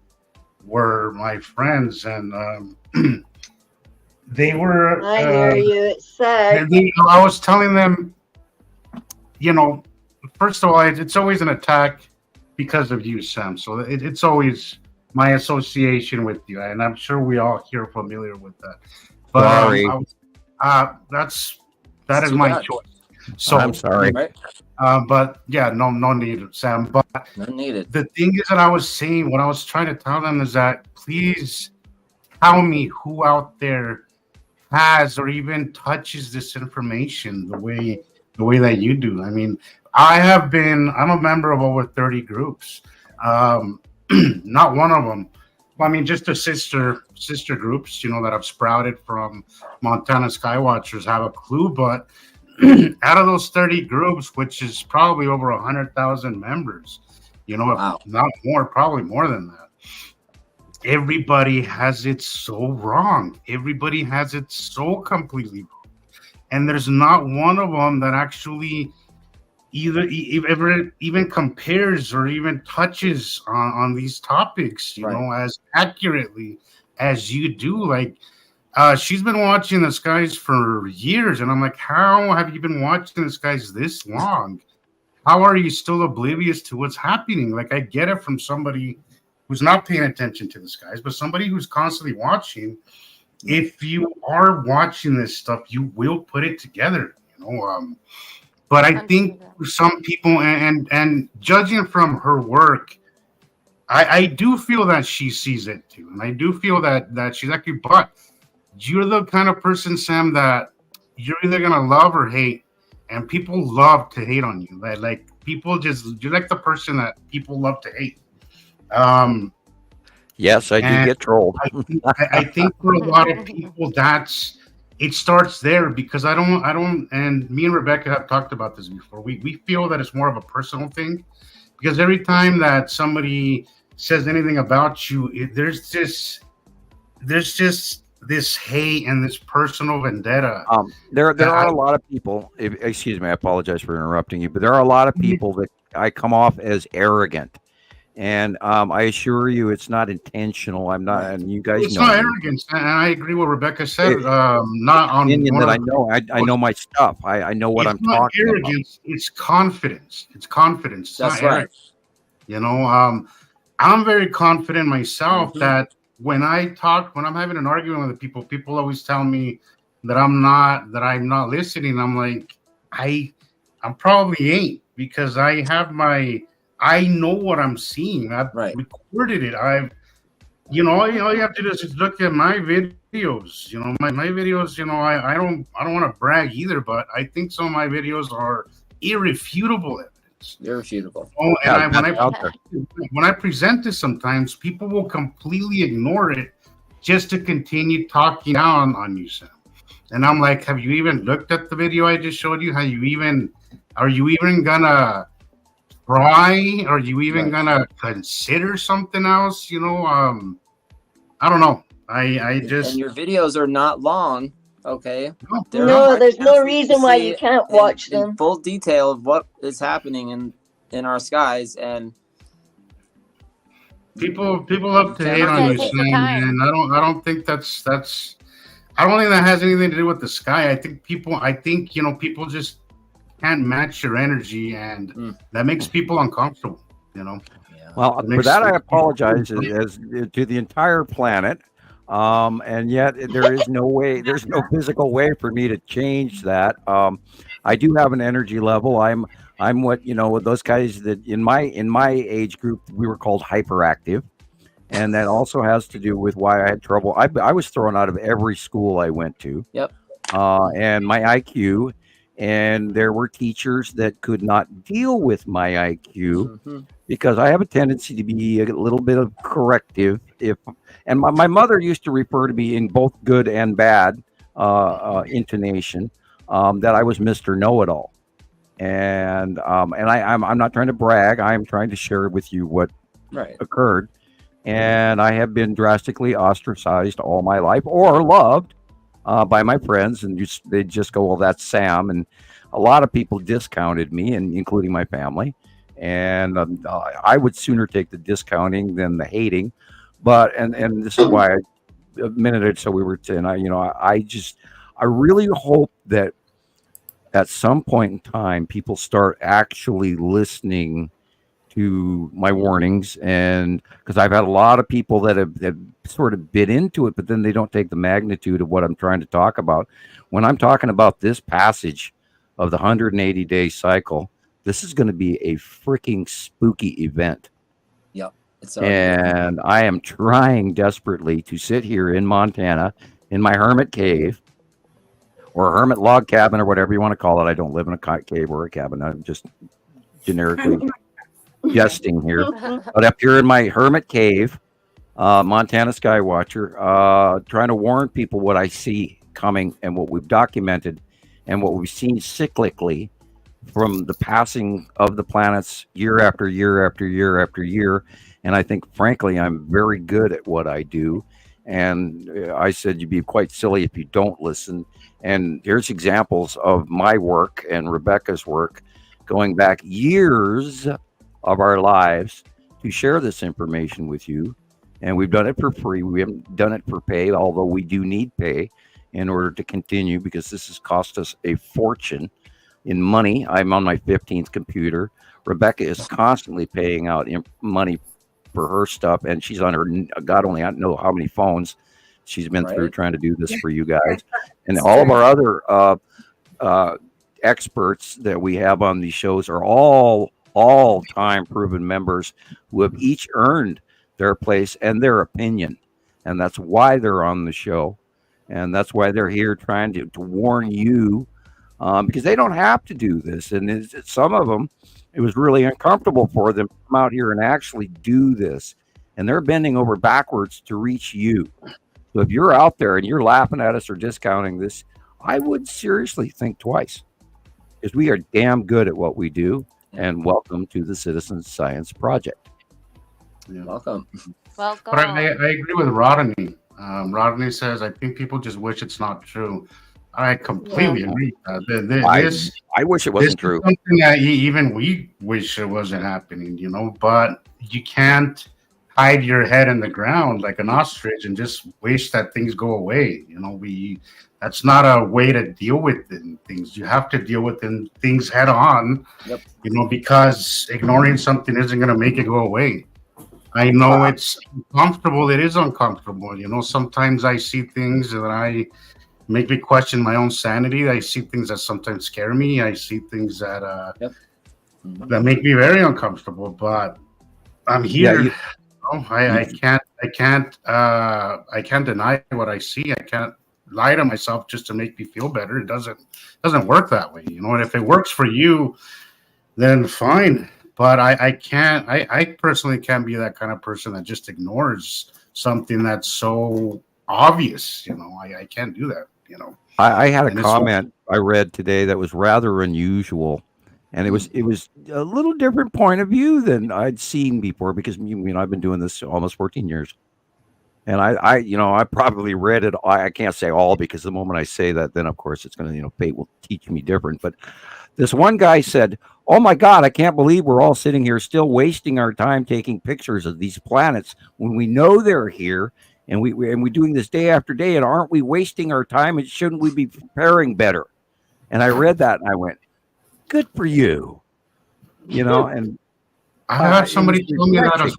were my friends, and they were. I hear you. It's sad. I was telling them, first of all, it's always an attack because of you, Sam. So it's always my association with you, and I'm sure we all here are familiar with that. But sorry. That is my choice. So I'm sorry. But yeah, no need, Sam. But none needed. The thing is that I was saying, what I was trying to tell them is that please tell me who out there has or even touches this information the way that you do. I mean, I'm a member of over 30 groups. Not one of them. I mean, just the sister groups, that have sprouted from Montana Skywatchers have a clue. But out of those 30 groups, which is probably over 100,000 members, wow. If not more, probably more than that. Everybody has it so wrong. Everybody has it so completely wrong. And there's not one of them that actually even compares or even touches on these topics, as accurately as you do. Like, she's been watching the skies for years, and I'm like, how have you been watching the skies this long? How are you still oblivious to what's happening? Like, I get it from somebody who's not paying attention to the skies, but somebody who's constantly watching. If you are watching this stuff, you will put it together, But I think some people, and judging from her work, I do feel that she sees it too, and I do feel that she's actually. But you're the kind of person, Sam, that you're either gonna love or hate, and people love to hate on you. Like people you're like the person that people love to hate. Yes, I do get trolled. I think for a lot of people, it starts there, because I don't, and me and Rebecca have talked about this before. We feel that it's more of a personal thing, because every time that somebody says anything about you, there's just this hate and this personal vendetta. There are a lot of people. Excuse me, I apologize for interrupting you, but there are a lot of people that I come off as arrogant, And I assure you, it's not intentional. I'm not, and you guys it's know not me. arrogance. And I agree with Rebecca said. Not on Opinion one that of I know my stuff. I know what I'm talking about. It's confidence. It's confidence. It's That's not right. arrogance. You know, I'm very confident myself that when I'm having an argument with people always tell me that I'm not listening. I'm like, I'm probably ain't, because I know what I'm seeing. I've recorded it. All you have to do is just look at my videos. My videos. I don't want to brag either, but I think some of my videos are irrefutable evidence. Irrefutable. Oh, and when I present this, sometimes people will completely ignore it just to continue talking down on you, Sam. And I'm like, have you even looked at the video I just showed you? Are you even gonna try? Are you even gonna consider something else? I don't know. I just, and your videos are not long. Okay. No, there's no reason why you can't watch them. In full detail of what is happening in our skies, and people love to hate on you, Sam, and I don't think that's I don't think that has anything to do with the sky. I think people just can't match your energy, and that makes people uncomfortable. Well, for that I apologize as to the entire planet. And yet there is no way, there's no physical way for me to change that. I do have an energy level. I'm what, with those guys that in my age group, we were called hyperactive. And that also has to do with why I had trouble. I was thrown out of every school I went to. Yep. And my IQ, and there were teachers that could not deal with my IQ because I have a tendency to be a little bit of corrective. And my mother used to refer to me in both good and bad intonation that I was Mr. Know-It-All. And I'm not trying to brag. I'm trying to share with you what occurred. And I have been drastically ostracized all my life, or loved by my friends, and they just go, well, that's Sam. And a lot of people discounted me, and including my family. And I would sooner take the discounting than the hating. But and this is why a minute or so we were saying, I really hope that at some point in time people start actually listening to my warnings, and because I've had a lot of people that have sort of bit into it, but then they don't take the magnitude of what I'm trying to talk about. When I'm talking about this passage of the 180-day cycle, this is going to be a freaking spooky event. Yep. And I am trying desperately to sit here in Montana in my hermit cave or hermit log cabin or whatever you want to call it. I don't live in a cave or a cabin. I'm just generically jesting here. But up here in my hermit cave, Montana Skywatcher, trying to warn people what I see coming and what we've documented and what we've seen cyclically from the passing of the planets year after year after year after year. And I think, frankly, I'm very good at what I do. And I said you'd be quite silly if you don't listen. And here's examples of my work and Rebecca's work going back years of our lives to share this information with you. And we've done it for free. We haven't done it for pay, although we do need pay in order to continue, because this has cost us a fortune in money. I'm on my 15th computer. Rebecca is constantly paying out money for her stuff, and she's on her, God only I know how many phones she's been through trying to do this for you guys. And all of our other experts that we have on these shows are all time proven members who have each earned their place and their opinion. And that's why they're on the show. And that's why they're here trying to warn you, because they don't have to do this. And some of them, it was really uncomfortable for them to come out here and actually do this. And they're bending over backwards to reach you. So if you're out there and you're laughing at us or discounting this, I would seriously think twice, because we are damn good at what we do. And welcome to the Citizen Science Project. Yeah. Welcome. Welcome. But I agree with Rodney. Rodney says, I think people just wish it's not true. I completely agree. I wish it wasn't true. Something that even we wish it wasn't happening, but you can't hide your head in the ground like an ostrich and just wish that things go away. That's not a way to deal with things. You have to deal with things head on, because ignoring something isn't going to make it go away. I know it's uncomfortable. It is uncomfortable. Sometimes I see things that I make me question my own sanity. I see things that sometimes scare me. I see things that that make me very uncomfortable. But I'm here. I can't deny what I see. I can't lie to myself just to make me feel better. It doesn't work that way. And if it works for you, then fine. But I personally can't be that kind of person that just ignores something that's so obvious. I can't do that. I had a comment I read today that was rather unusual, and it was a little different point of view than I'd seen before, because I've been doing this almost 14 years, and I probably read it. I can't say all, because the moment I say that, then of course it's going to fate will teach me different. But this one guy said, "Oh my God, I can't believe we're all sitting here still wasting our time taking pictures of these planets when we know they're here. And we're doing this day after day, and aren't we wasting our time? And shouldn't we be preparing better?" And I read that and I went, "Good for you." And I've had somebody tell me that as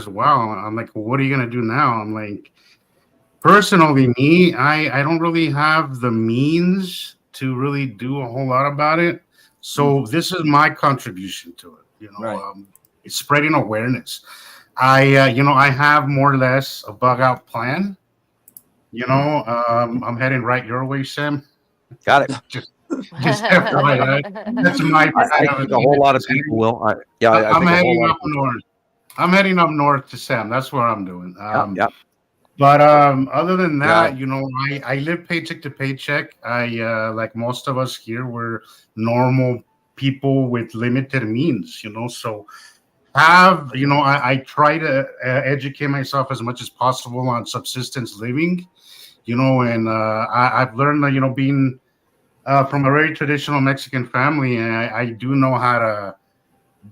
well. I'm like, well, what are you gonna do now? I'm like, personally, me, I don't really have the means to really do a whole lot about it. So this is my contribution to it. It's spreading awareness. I have more or less a bug out plan. I'm heading right your way, Sam. Got it. just FYI. That's my. I think a whole lot of people will. I'm heading up north. I'm heading up north to Sam. That's what I'm doing. But other than that, I live paycheck to paycheck. I like most of us here, we're normal people with limited means. So. I try to educate myself as much as possible on subsistence living, and I've learned, being from a very traditional Mexican family, and I do know how to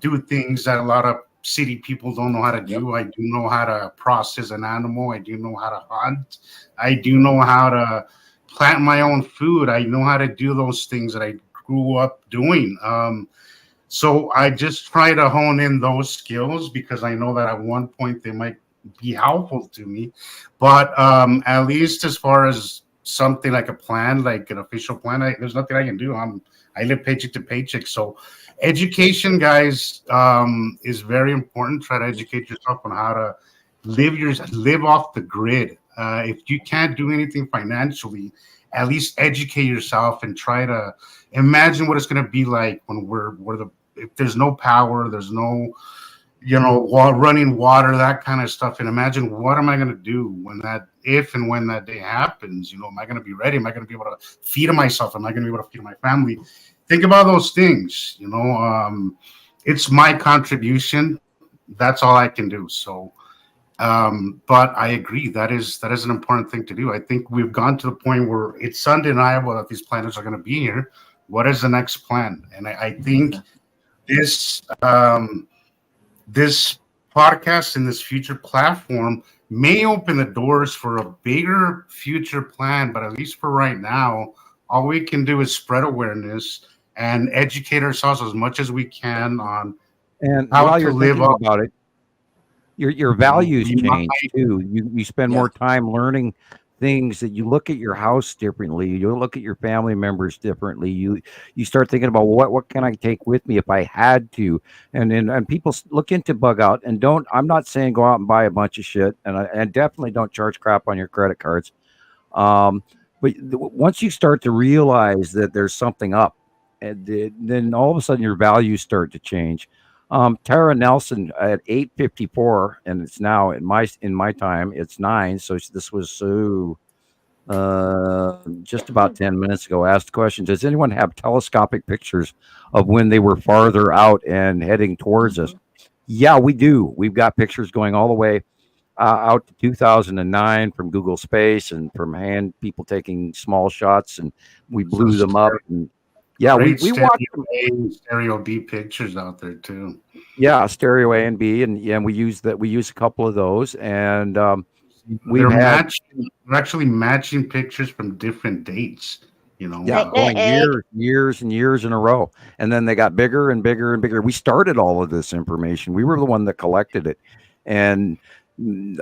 do things that a lot of city people don't know how to do. I do know how to process an animal. I do know how to hunt. I do know how to plant my own food. I know how to do those things that I grew up doing. So I just try to hone in those skills, because I know that at one point they might be helpful to me. But at least as far as something like a plan, like an official plan, there's nothing I can do. I live paycheck to paycheck. So education, guys, is very important. Try to educate yourself on how to live off the grid. If you can't do anything financially, at least educate yourself and try to imagine what it's going to be like when if there's no power, there's no, running water, that kind of stuff. And imagine, what am I going to do if and when that day happens? Am I going to be ready? Am I going to be able to feed myself? Am I going to be able to feed my family? Think about those things. It's my contribution. That's all I can do. So, but I agree. That is an important thing to do. I think we've gone to the point where it's undeniable that these planets are going to be here. What is the next plan? And I think this podcast and this future platform may open the doors for a bigger future plan, but at least for right now, all we can do is spread awareness and educate ourselves as much as we can on how to live about it. Your values change too. You spend more time learning things, that you look at your house differently, you look at your family members differently, you start thinking about what can I take with me if I had to, and people look into bug out, and I'm not saying go out and buy a bunch of shit, and definitely don't charge crap on your credit cards, but once you start to realize that there's something up, then all of a sudden your values start to change. Tara Nelson at 8:54, and it's now in my time it's 9. So this was just about 10 minutes ago. Asked the question: does anyone have telescopic pictures of when they were farther out and heading towards us? Yeah, we do. We've got pictures going all the way out to 2009 from Google Space and from people taking small shots, and we blew them up. And yeah, we watched stereo B pictures out there too. Yeah, stereo A and B, and we use that. We use a couple of those, and we're actually matching pictures from different dates. Going years and years in a row, and then they got bigger and bigger and bigger. We started all of this information. We were the one that collected it, and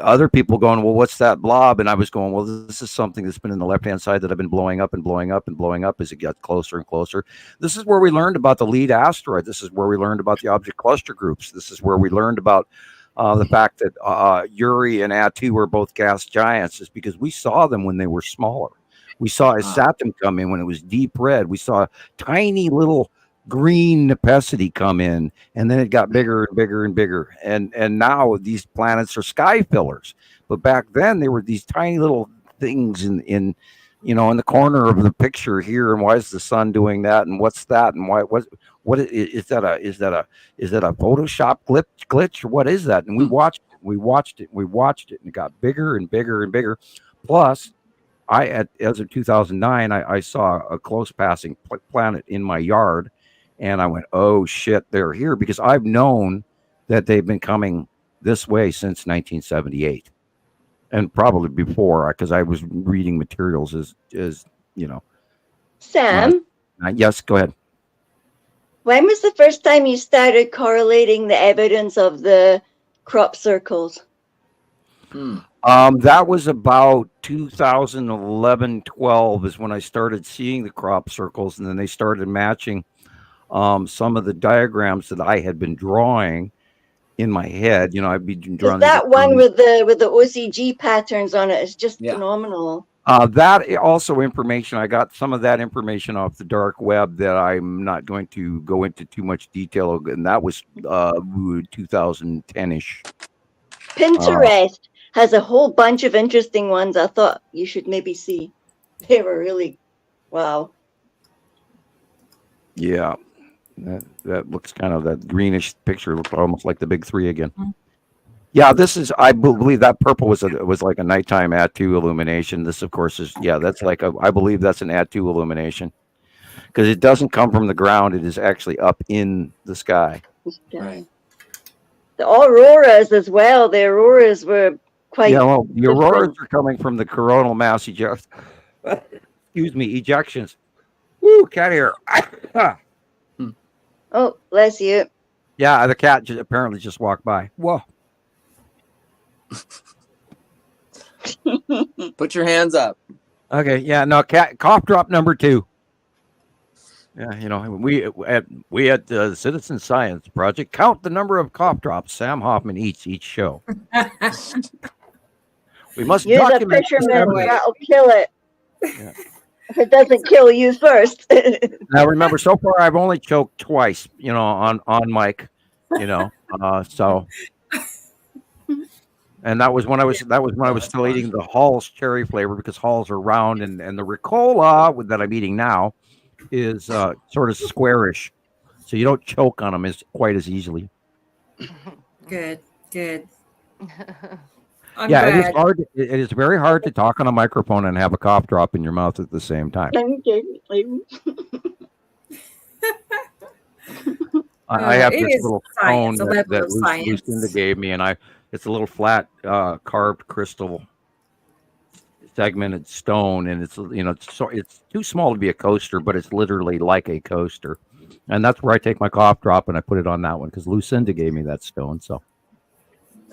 other people going, well, what's that blob? And I was going, well, this is something that's been in the left-hand side that I've been blowing up and blowing up and blowing up as it got closer and closer. This is where we learned about the lead asteroid. This is where we learned about the object cluster groups. This is where we learned about the fact that Uri and Atu were both gas giants, is because we saw them when they were smaller. We saw Saturn come in when it was deep red. We saw tiny little green Nepacity come in, and then it got bigger and bigger and bigger. And now these planets are sky fillers. But back then they were these tiny little things in the corner of the picture here. And why is the sun doing that? And what's that? And what is that a Photoshop glitch? Or what is that? And we watched it, and it got bigger and bigger and bigger. Plus, as of 2009, I saw a close passing planet in my yard, and I went, oh shit, they're here, because I've known that they've been coming this way since 1978, and probably before, because I was reading materials as Sam? Yes, go ahead. When was the first time you started correlating the evidence of the crop circles? That was about 2011-12 is when I started seeing the crop circles, and then they started matching some of the diagrams that I had been drawing in my head. I'd be drawing that one with the OCG patterns on it is just phenomenal. That also information, I got some of that information off the dark web that I'm not going to go into too much detail, and that was 2010-ish. Pinterest has a whole bunch of interesting ones I thought you should maybe see. They were really, wow. Yeah, that looks kind of, that greenish picture looked almost like the big three again. Mm-hmm. Yeah, this is, I believe that purple was like a nighttime Atu illumination. This, of course, is, that's like, I believe that's an Atu illumination, because it doesn't come from the ground. It is actually up in the sky. Right. The auroras as well. The auroras were quite. Yeah, well, the auroras are coming from the coronal mass ejections. Woo, cat here. Oh, bless you. Yeah, the cat apparently just walked by. Whoa. Put your hands up. Okay, yeah, no, cat cough drop number 2. Yeah, we at the Citizen Science Project count the number of cough drops Sam Hofman eats each show. We must use document a fisherman. That'll kill it. Yeah. If it doesn't kill you first. Now remember, so far I've only choked twice, on mic, so. And that was when I was still eating the Hall's cherry flavor, because Hall's are round, and the Ricola that I'm eating now is sort of squarish, so you don't choke on them quite as easily. Good. Yeah, it is hard. It is very hard to talk on a microphone and have a cough drop in your mouth at the same time. I have this little phone that Lucinda gave me, and it's a little flat carved crystal segmented stone, and it's too small to be a coaster, but it's literally like a coaster, and that's where I take my cough drop and I put it on that one, because Lucinda gave me that stone. So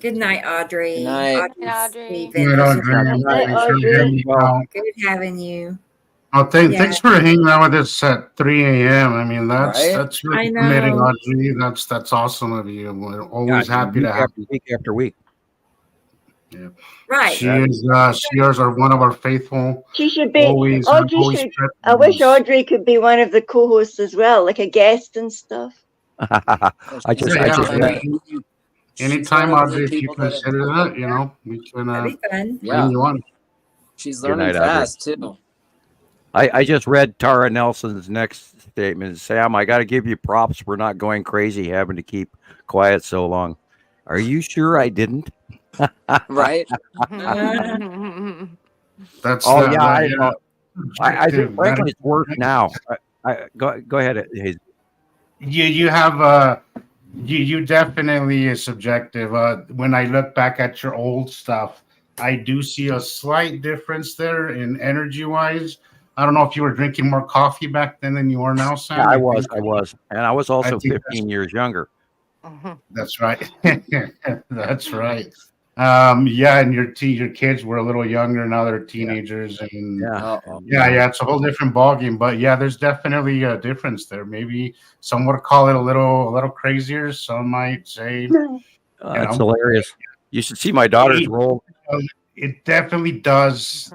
good night, Audrey. Good night, Audrey. Good Audrey. Good having you. Oh, thanks for hanging out with us at 3 a.m. I mean, that's really committing, Audrey. That's awesome of you. We're always happy to have you. Week after week. Yeah. Right. She is one of our faithful. She should be. I wish Audrey could be one of the co-hosts as well, like a guest and stuff. Anytime, Audrey, if you consider that, we can bring you on. She's learning fast too. I just read Tara Nelson's next statement. Sam, I got to give you props for not going crazy having to keep quiet so long. Are you sure I didn't? Right? That's I think frankly it's worse now. Go ahead, Hayes. You have you definitely is subjective. When I look back at your old stuff, I do see a slight difference there in energy wise. I don't know if you were drinking more coffee back then than you are now, Sam. Yeah, I was, and I was also 15 years younger. That's right. That's right. Yeah, and your kids were a little younger. Now they're teenagers, and yeah, it's a whole different ballgame. But yeah, there's definitely a difference there. Maybe some would call it a little crazier. Some might say, it's hilarious. You should see my daughter's role. It definitely does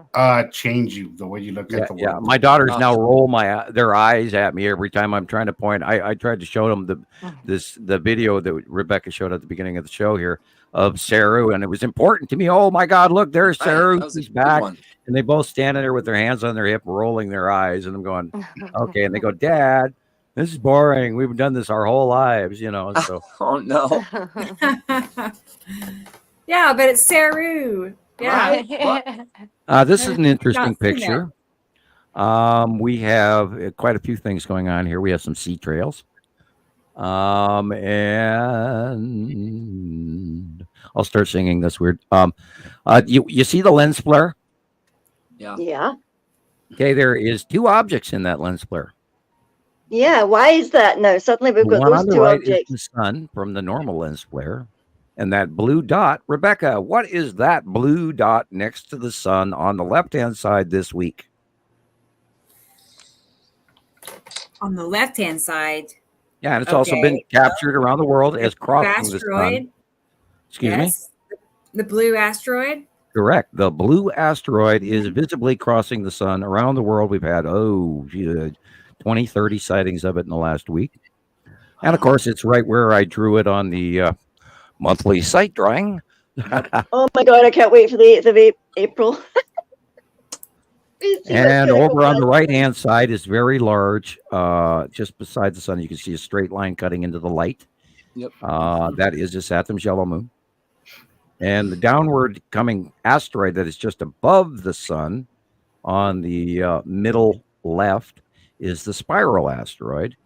change you the way you look at the world. Yeah, my daughters now roll their eyes at me every time I'm trying to point. I tried to show them the video that Rebecca showed at the beginning of the show here of Saru, and it was important to me. Oh my God, look, there's Saru. He's back. And they both standing there with their hands on their hip, rolling their eyes, and I'm going, okay. And they go, Dad, this is boring. We've done this our whole lives, you know. So oh no. Yeah, but it's Saru. Yeah. This is an interesting picture. We have quite a few things going on here. We have some sea trails. And I'll start singing this weird. You see the lens flare? Yeah. Yeah. Okay, there is two objects in that lens flare. Yeah, why is that? No, suddenly we've got those two objects. Is the sun from the normal lens flare. And that blue dot, Rebecca, what is that blue dot next to the sun on the left-hand side this week? On the left-hand side. Yeah, and it's also been captured around the world as crossing the sun. Excuse me? The blue asteroid? Correct. The blue asteroid is visibly crossing the sun around the world. We've had, 20, 30 sightings of it in the last week. And, of course, it's right where I drew it on the monthly sight drawing. Oh my God, I can't wait for the 8th of April. And over on the right-hand side is very large. Just beside the sun, you can see a straight line cutting into the light. Yep. That is a Saturn's yellow moon. And the downward coming asteroid that is just above the sun on the middle left is the spiral asteroid.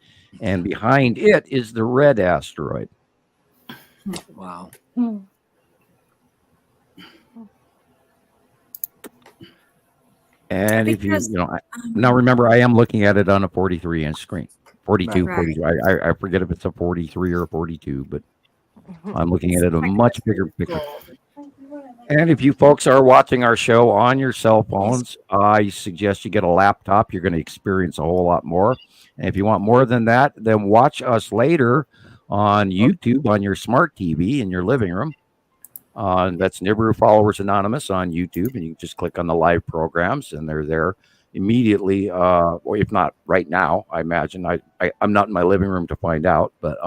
And behind it is the red asteroid. Wow. And if now remember, I am looking at it on a 43-inch screen, 42, right. 42. I forget if it's a 43 or a 42, but I'm looking at it a much bigger picture. And if you folks are watching our show on your cell phones, I suggest you get a laptop. You're going to experience a whole lot more. And if you want more than that, then watch us later on YouTube on your smart TV in your living room. That's Nibiru Followers Anonymous on YouTube, and you can just click on the live programs, and they're there immediately. Or if not right now, I imagine. I'm not in my living room to find out, but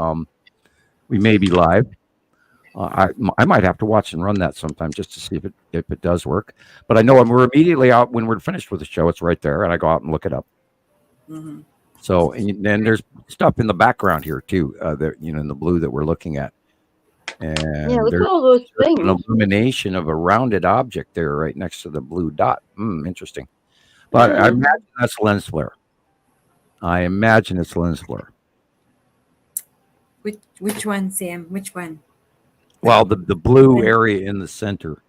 we may be live. I might have to watch and run that sometime just to see if it does work. But I know when we're immediately out, when we're finished with the show, it's right there, and I go out and look it up. Mm-hmm. So, and then there's stuff in the background here too, in the blue that we're looking at. And look at all those things. An illumination of a rounded object there right next to the blue dot. Interesting. But I imagine that's lens flare. I imagine it's lens flare. Which one, Sam? Which one? Well, the blue area in the center.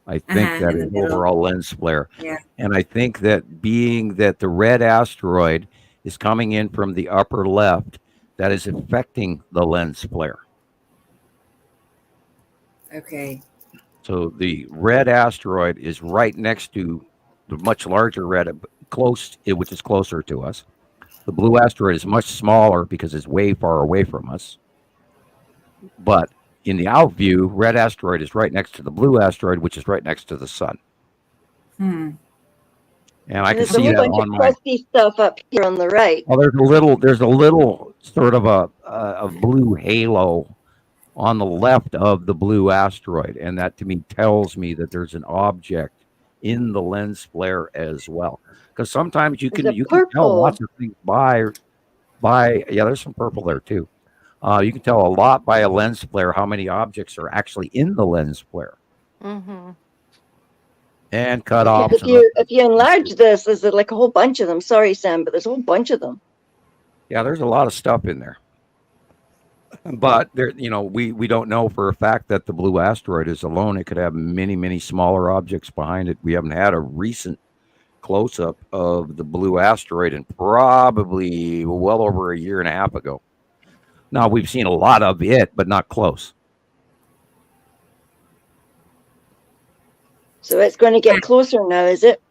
I think that is overall lens flare. Yeah. And I think that being that the red asteroid is coming in from the upper left, that is affecting the lens flare. Okay. So the red asteroid is right next to the much larger red, which is closer to us. The blue asteroid is much smaller because it's way far away from us. But in the out view, red asteroid is right next to the blue asteroid, which is right next to the sun. And I can see that on my stuff up here on the right. Well, there's a little sort of a blue halo on the left of the blue asteroid, and that to me tells me that there's an object in the lens flare as well. Because sometimes you can tell lots of things by there's some purple there too. You can tell a lot by a lens flare how many objects are actually in the lens flare. Mm-hmm. And cut off. If you enlarge this, is it like a whole bunch of them? Sorry, Sam, but there's a whole bunch of them. Yeah, there's a lot of stuff in there. But there, we don't know for a fact that the blue asteroid is alone. It could have many, many smaller objects behind it. We haven't had a recent close-up of the blue asteroid in probably well over a year and a half ago. Now, we've seen a lot of it, but not close. So it's going to get closer now, is it?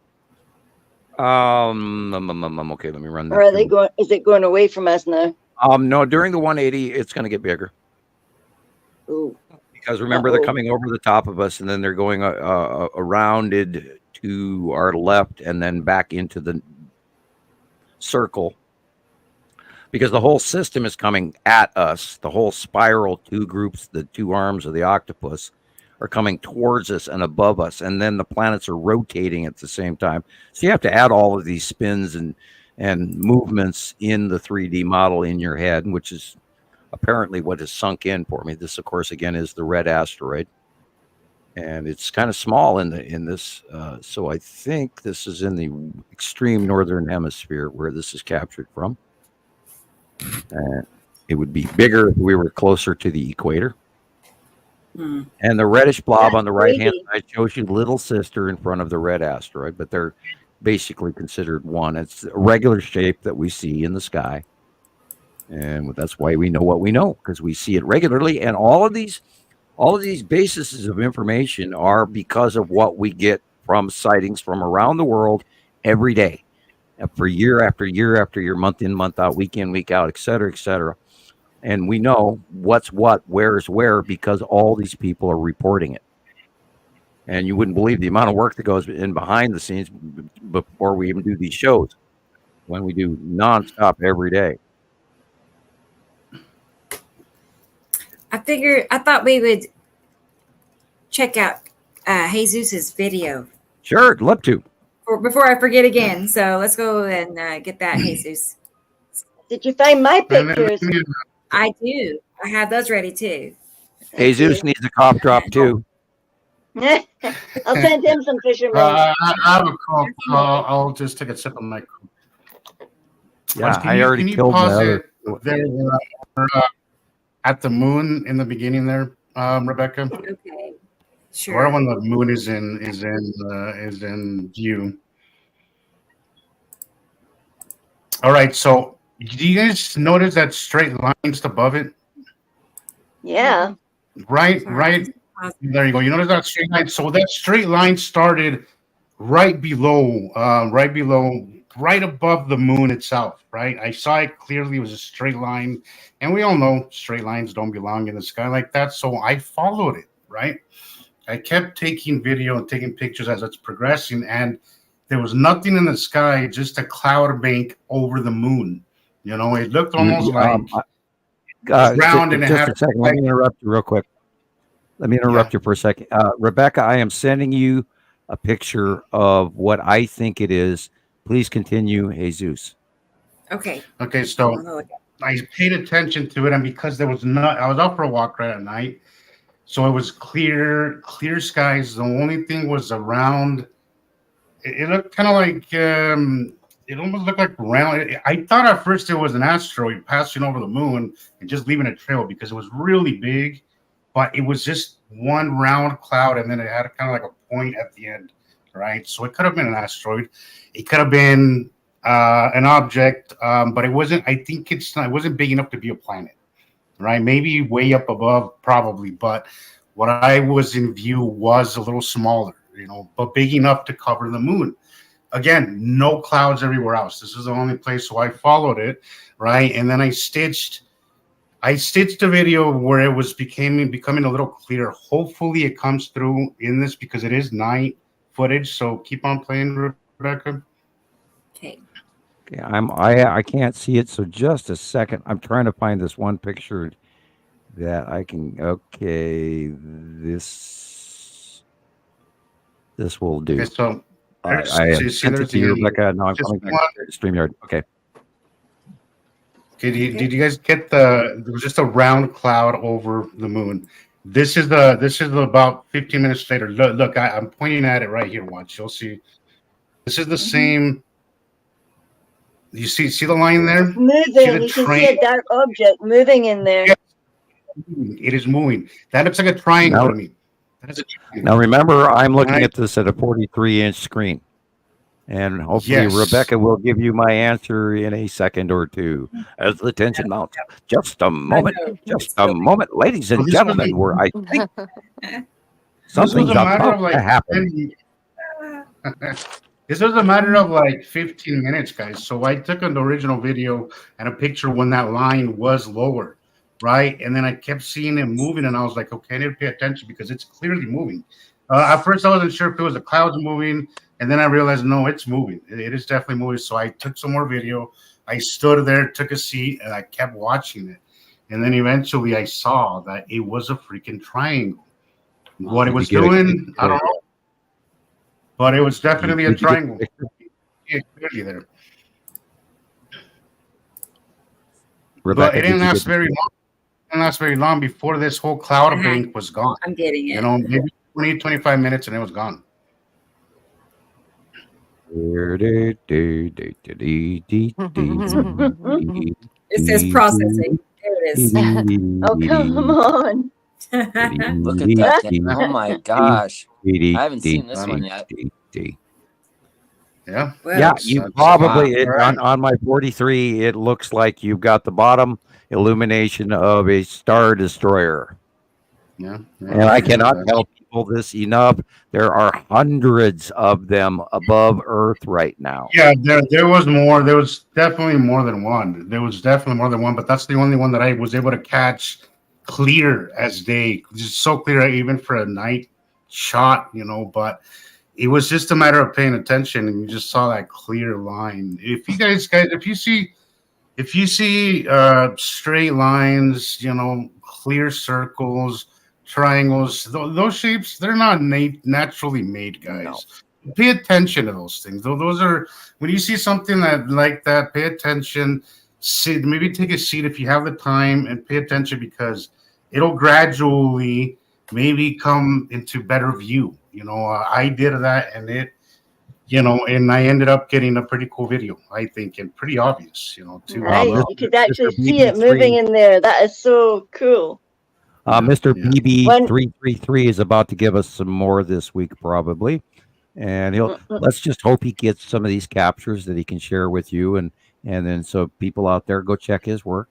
Okay, let me run that. Or are they going? Is it going away from us now? No, during the 180, it's going to get bigger. Ooh. Because remember, they're coming over the top of us, and then they're going around it to our left, and then back into the circle. Because the whole system is coming at us. The whole spiral, two groups, the two arms of the octopus, are coming towards us and above us, and then the planets are rotating at the same time. So you have to add all of these spins and movements in the 3D model in your head, which is apparently what has sunk in for me. This, of course, again, is the red asteroid, and it's kind of small in this. So I think this is in the extreme northern hemisphere where this is captured from. It would be bigger if we were closer to the equator. And the reddish blob on the right-hand side shows you little sister in front of the red asteroid, but they're basically considered one. It's a regular shape that we see in the sky. And that's why we know what we know, because we see it regularly. And all of these bases of information are because of what we get from sightings from around the world every day, for year after year after year, month in, month out, week in, week out, et cetera, et cetera. And we know what's what, where is where, because all these people are reporting it. And you wouldn't believe the amount of work that goes in behind the scenes before we even do these shows, when we do nonstop every day. I thought we would check out Jesus's video. Sure, I'd love to. Before I forget again. So let's go and get that, Jesus. Did you find my pictures? I do. I have those ready too. Jesus needs a cough drop too. I'll send him some fishermen. I have a cough. I'll just take a sip of my. Yeah, I already killed my other. There, at the moon in the beginning there, Rebecca. Okay. Sure. Or when the moon is in view. All right. So, do you guys notice that straight line just above it? Yeah. Right. There you go. You notice that straight line. So that straight line started right above the moon itself. Right. I saw it clearly. It was a straight line, and we all know straight lines don't belong in the sky like that. So I followed it. Right. I kept taking video and taking pictures as it's progressing, and there was nothing in the sky, just a cloud bank over the moon. You know, it looked almost like round and just a second. Let me interrupt you real quick. Let me interrupt you for a second. Rebecca, I am sending you a picture of what I think it is. Please continue, Jesus. Okay. Okay, so I paid attention to it, and because I was out for a walk right at night, so it was clear skies. The only thing was around. It looked kind of like it almost looked like round. I thought at first it was an asteroid passing over the moon and just leaving a trail because it was really big, but it was just one round cloud, and then it had kind of like a point at the end, right? So it could have been an asteroid. It could have been an object, but it wasn't. I think it wasn't big enough to be a planet, right? Maybe way up above, probably, but what I was in view was a little smaller, but big enough to cover the moon. Again, no clouds everywhere else. This is the only place, so I followed it, right? And then I stitched a video where it was becoming a little clearer. Hopefully it comes through in this because it is night footage. So keep on playing, Rebecca. Okay. I can't see it, so just a second. I'm trying to find this one picture that I can. Okay, this will do. Okay, so I sent it to you, Rebecca. No, I'm coming back to StreamYard. Okay. Did you guys get there was just a round cloud over the moon, This is about 15 minutes later. Look, I'm pointing at it right here. Watch, you'll see. This is the same. You see the line there? It's moving. You can see a dark object moving in there. Yes. It is moving. That looks like a triangle to me. Now remember, I'm looking at this at a 43-inch screen. And hopefully Rebecca will give you my answer in a second or two as the tension mounts. Just a moment, ladies and gentlemen, where I think something's about to happen. This was a matter of like 15 minutes, guys. So I took an original video and a picture when that line was lower, right? And then I kept seeing it moving, and I was like, okay, I need to pay attention because it's clearly moving. At first, I wasn't sure if it was the clouds moving. And then I realized, no, it's moving. It is definitely moving. So I took some more video. I stood there, took a seat, and I kept watching it. And then eventually I saw that it was a freaking triangle. What it was doing, I don't know. But it was definitely a triangle. Yeah, clearly there. Rebecca, but it didn't last very long. It didn't last very long before this whole cloud bank was gone. I'm getting it. You know, maybe 20, 25 minutes and it was gone. It says processing. There it is. Oh, come on. Look at that. Oh my gosh. I haven't seen this one yet. Yeah. Well, yeah, you probably on my 43, it looks like you've got the bottom illumination of a Star Destroyer. Yeah. And I cannot tell people this enough. There are hundreds of them above Earth right now. Yeah, there was more. There was definitely more than one. But that's the only one that I was able to catch clear as day. Just so clear, even for a night shot, you know. But it was just a matter of paying attention, and you just saw that clear line. If you guys, if you see straight lines, you know, clear circles, triangles, those shapes, they're not naturally made, guys. No. Pay attention to those things. Those are, when you see something that like that, pay attention. Sit, maybe take a seat if you have the time, and pay attention, because it'll gradually maybe come into better view. You know, I did that, and it, you know, and I ended up getting a pretty cool video, I think, and pretty obvious, you know, too. Right. You could actually see it moving in there. That is so cool. Mr. BB333 is about to give us some more this week, probably. And let's just hope he gets some of these captures that he can share with you. And then so people out there, go check his work.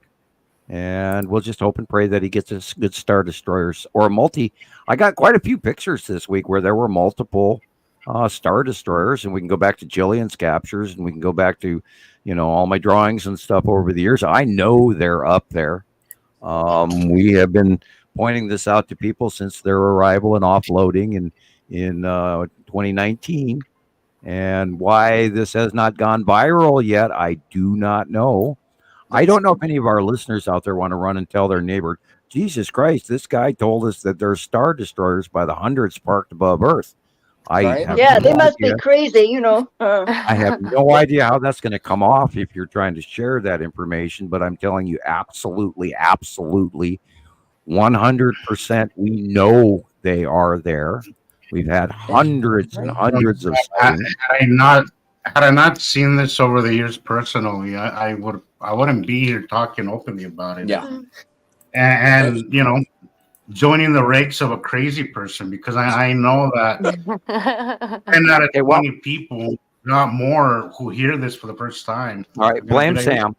And we'll just hope and pray that he gets a good Star Destroyers or I got quite a few pictures this week where there were multiple Star Destroyers, and we can go back to Gillian's captures, and we can go back to, you know, all my drawings and stuff over the years. I know they're up there. We have been pointing this out to people since their arrival and offloading in 2019. And why this has not gone viral yet, I do not know. I don't know if any of our listeners out there want to run and tell their neighbor, Jesus Christ, this guy told us that there's Star Destroyers by the hundreds parked above Earth. They must be crazy, you know. I have no idea how that's going to come off if you're trying to share that information, but I'm telling you, absolutely, 100%, we know they are there. We've had hundreds and hundreds of sightings. Had I not seen this over the years personally, I wouldn't be here talking openly about it. Yeah, and you know, joining the ranks of a crazy person, because I know that 10 out of 20 people, not more, who hear this for the first time. All right, blame Sam.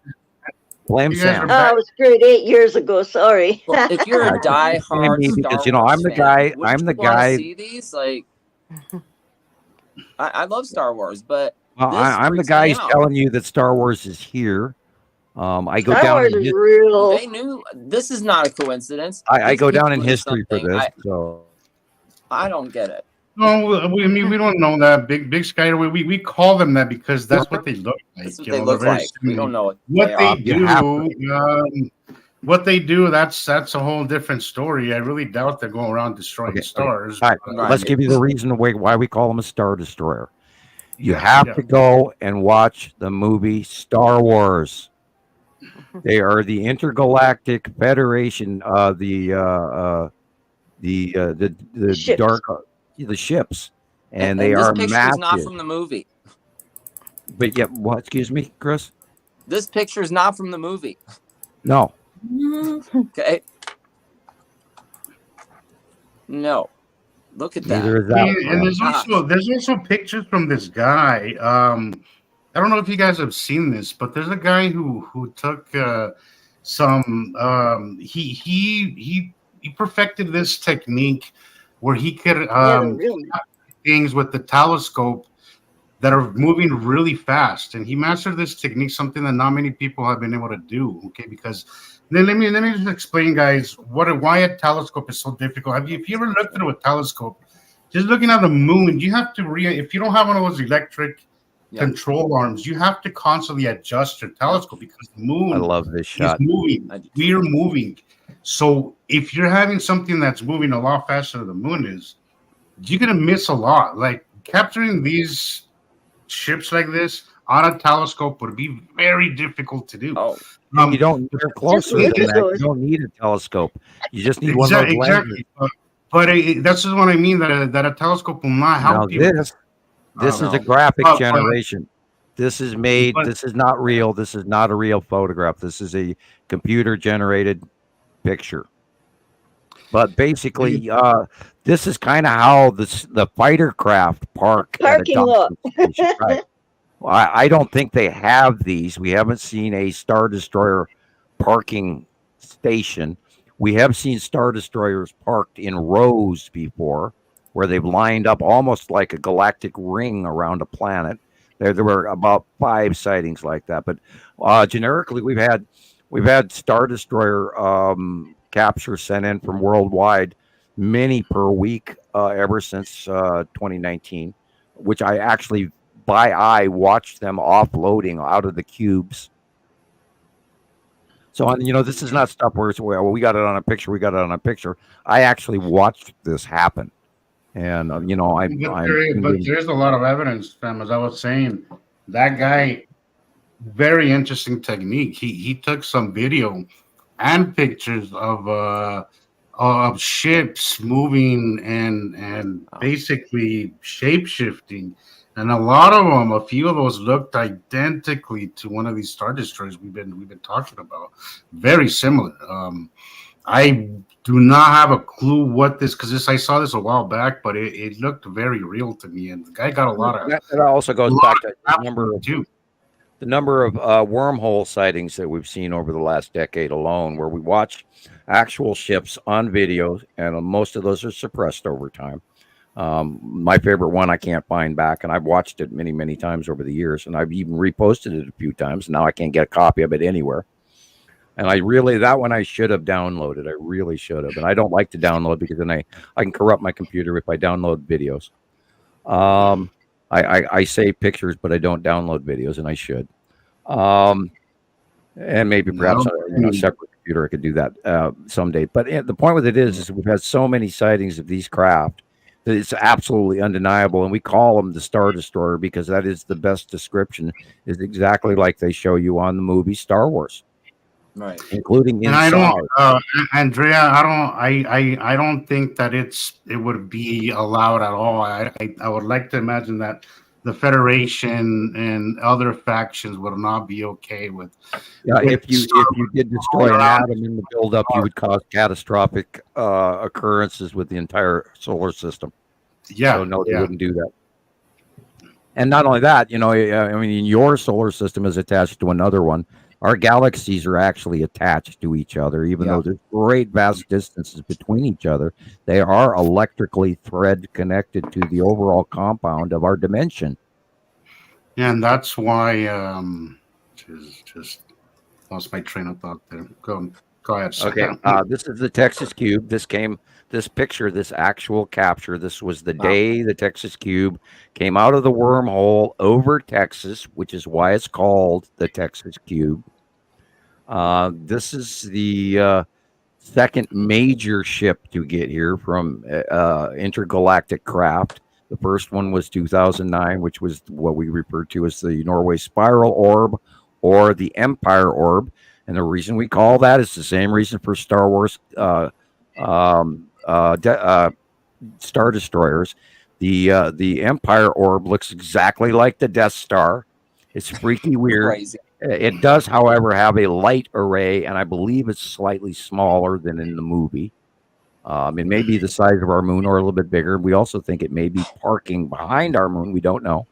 Blame Sam. Oh, it was great 8 years ago. Sorry. Well, if you're a diehard because you know I'm the guy. I'm the guy. See these, like, I love Star Wars, but I'm the guy who's telling you that Star Wars is here. I go Star down. Wars is real. They knew this is not a coincidence. I go down in history for this. So I don't get it. No, we don't know that. Big Sky. We call them that because that's what they look like. That's what they look like. We don't know what they do. What they do, that's a whole different story. I really doubt they're going around destroying stars. All right, let's give you the reason why we call them a Star Destroyer. You have to go and watch the movie Star Wars. They are the Intergalactic Federation, the the Ships. dark the ships, and they this are picture's massive. not from the movie. But yeah, what? Excuse me, Chris. This picture is not from the movie. No. Okay. No. Look at that. Neither is that. And there's also pictures from this guy. I don't know if you guys have seen this, but there's a guy who took he perfected this technique where he could things with the telescope that are moving really fast, and he mastered this technique, something that not many people have been able to do. Okay, because then let me just explain, guys, why a telescope is so difficult. If you ever looked through a telescope, just looking at the moon, you have to if you don't have one of those electric control arms, you have to constantly adjust your telescope because the moon, I love this shot, is moving. We are moving. So if you're having something that's moving a lot faster than the moon is, you're gonna miss a lot. Like capturing these ships like this on a telescope would be very difficult to do. You don't get closer than that. You don't need a telescope. You just need one of those lenses. But that's just what I mean, that a telescope will not help you. This is a graphic generation. This is made. This is not real. This is not a real photograph. This is a computer generated picture. But basically, this is kind of how the fighter craft parking lot. Right. Well, I don't think they have these. We haven't seen a Star Destroyer parking station. We have seen Star Destroyers parked in rows before, where they've lined up almost like a galactic ring around a planet. There were about 5 sightings like that. But generically, we've had Star Destroyer capture sent in from worldwide, many per week ever since 2019, which I actually by eye watched them offloading out of the cubes. So this is not stuff where we got it on a picture. We got it on a picture. I actually watched this happen, and but there's a lot of evidence, fam. As I was saying, that guy, very interesting technique. He took some video and pictures of ships moving and basically shape shifting, and a lot of them, a few of those looked identically to one of these Star Destroyers we've been talking about. Very similar. I do not have a clue what this, because I saw this a while back, but it looked very real to me, and the guy got a lot of. That also goes back to the number of wormhole sightings that we've seen over the last decade alone, where we watch actual ships on video, and most of those are suppressed over time. My favorite one I can't find back, and I've watched it many, many times over the years, and I've even reposted it a few times. Now I can't get a copy of it anywhere. And that one I should have downloaded. I really should have. And I don't like to download because then I can corrupt my computer if I download videos. I save pictures, but I don't download videos, and I should. And maybe perhaps on a separate computer I could do that someday. But the point with it is we've had so many sightings of these craft that it's absolutely undeniable, and we call them the Star Destroyer because that is the best description. Is exactly like they show you on the movie Star Wars, right? Including inside. And I don't, Andrea, I don't think that it would be allowed at all. I would like to imagine that the Federation and other factions would not be okay with. Yeah, if you did destroy an atom in the buildup, you would cause catastrophic occurrences with the entire solar system. Yeah, so no, they wouldn't do that. And not only that, your solar system is attached to another one. Our galaxies are actually attached to each other, even though there's great vast distances between each other. They are electrically thread connected to the overall compound of our dimension. And that's why just lost my train of thought there. Go ahead. Okay, this is the Texas Cube. This actual capture, this was the day the Texas Cube came out of the wormhole over Texas, which is why it's called the Texas Cube. This is the second major ship to get here from intergalactic craft. The first one was 2009, which was what we refer to as the Norway Spiral Orb or the Empire Orb. And the reason we call that is the same reason for Star Wars Star Destroyers. The Empire orb looks exactly like the Death Star. It's freaky weird. Crazy. It does, however, have a light array, and I believe it's slightly smaller than in the movie. It may be the size of our moon or a little bit bigger. We also think it may be parking behind our moon. We don't know.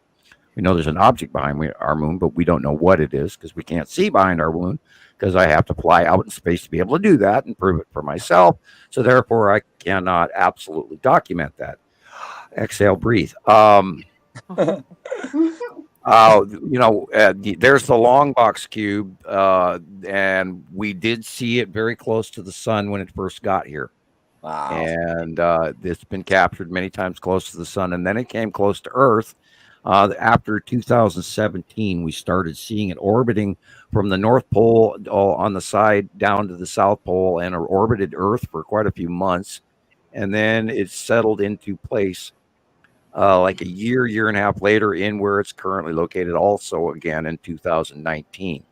We know there's an object behind our moon, but we don't know what it is because we can't see behind our moon because I have to fly out in space to be able to do that and prove it for myself. So therefore, I cannot absolutely document that. Exhale, breathe. There's the long box cube, and we did see it very close to the sun when it first got here. Wow. And it's been captured many times close to the sun, and then it came close to Earth. After 2017, we started seeing it orbiting from the North Pole on the side down to the South Pole, and it orbited Earth for quite a few months. And then it settled into place like a year and a half later in where it's currently located also again in 2019.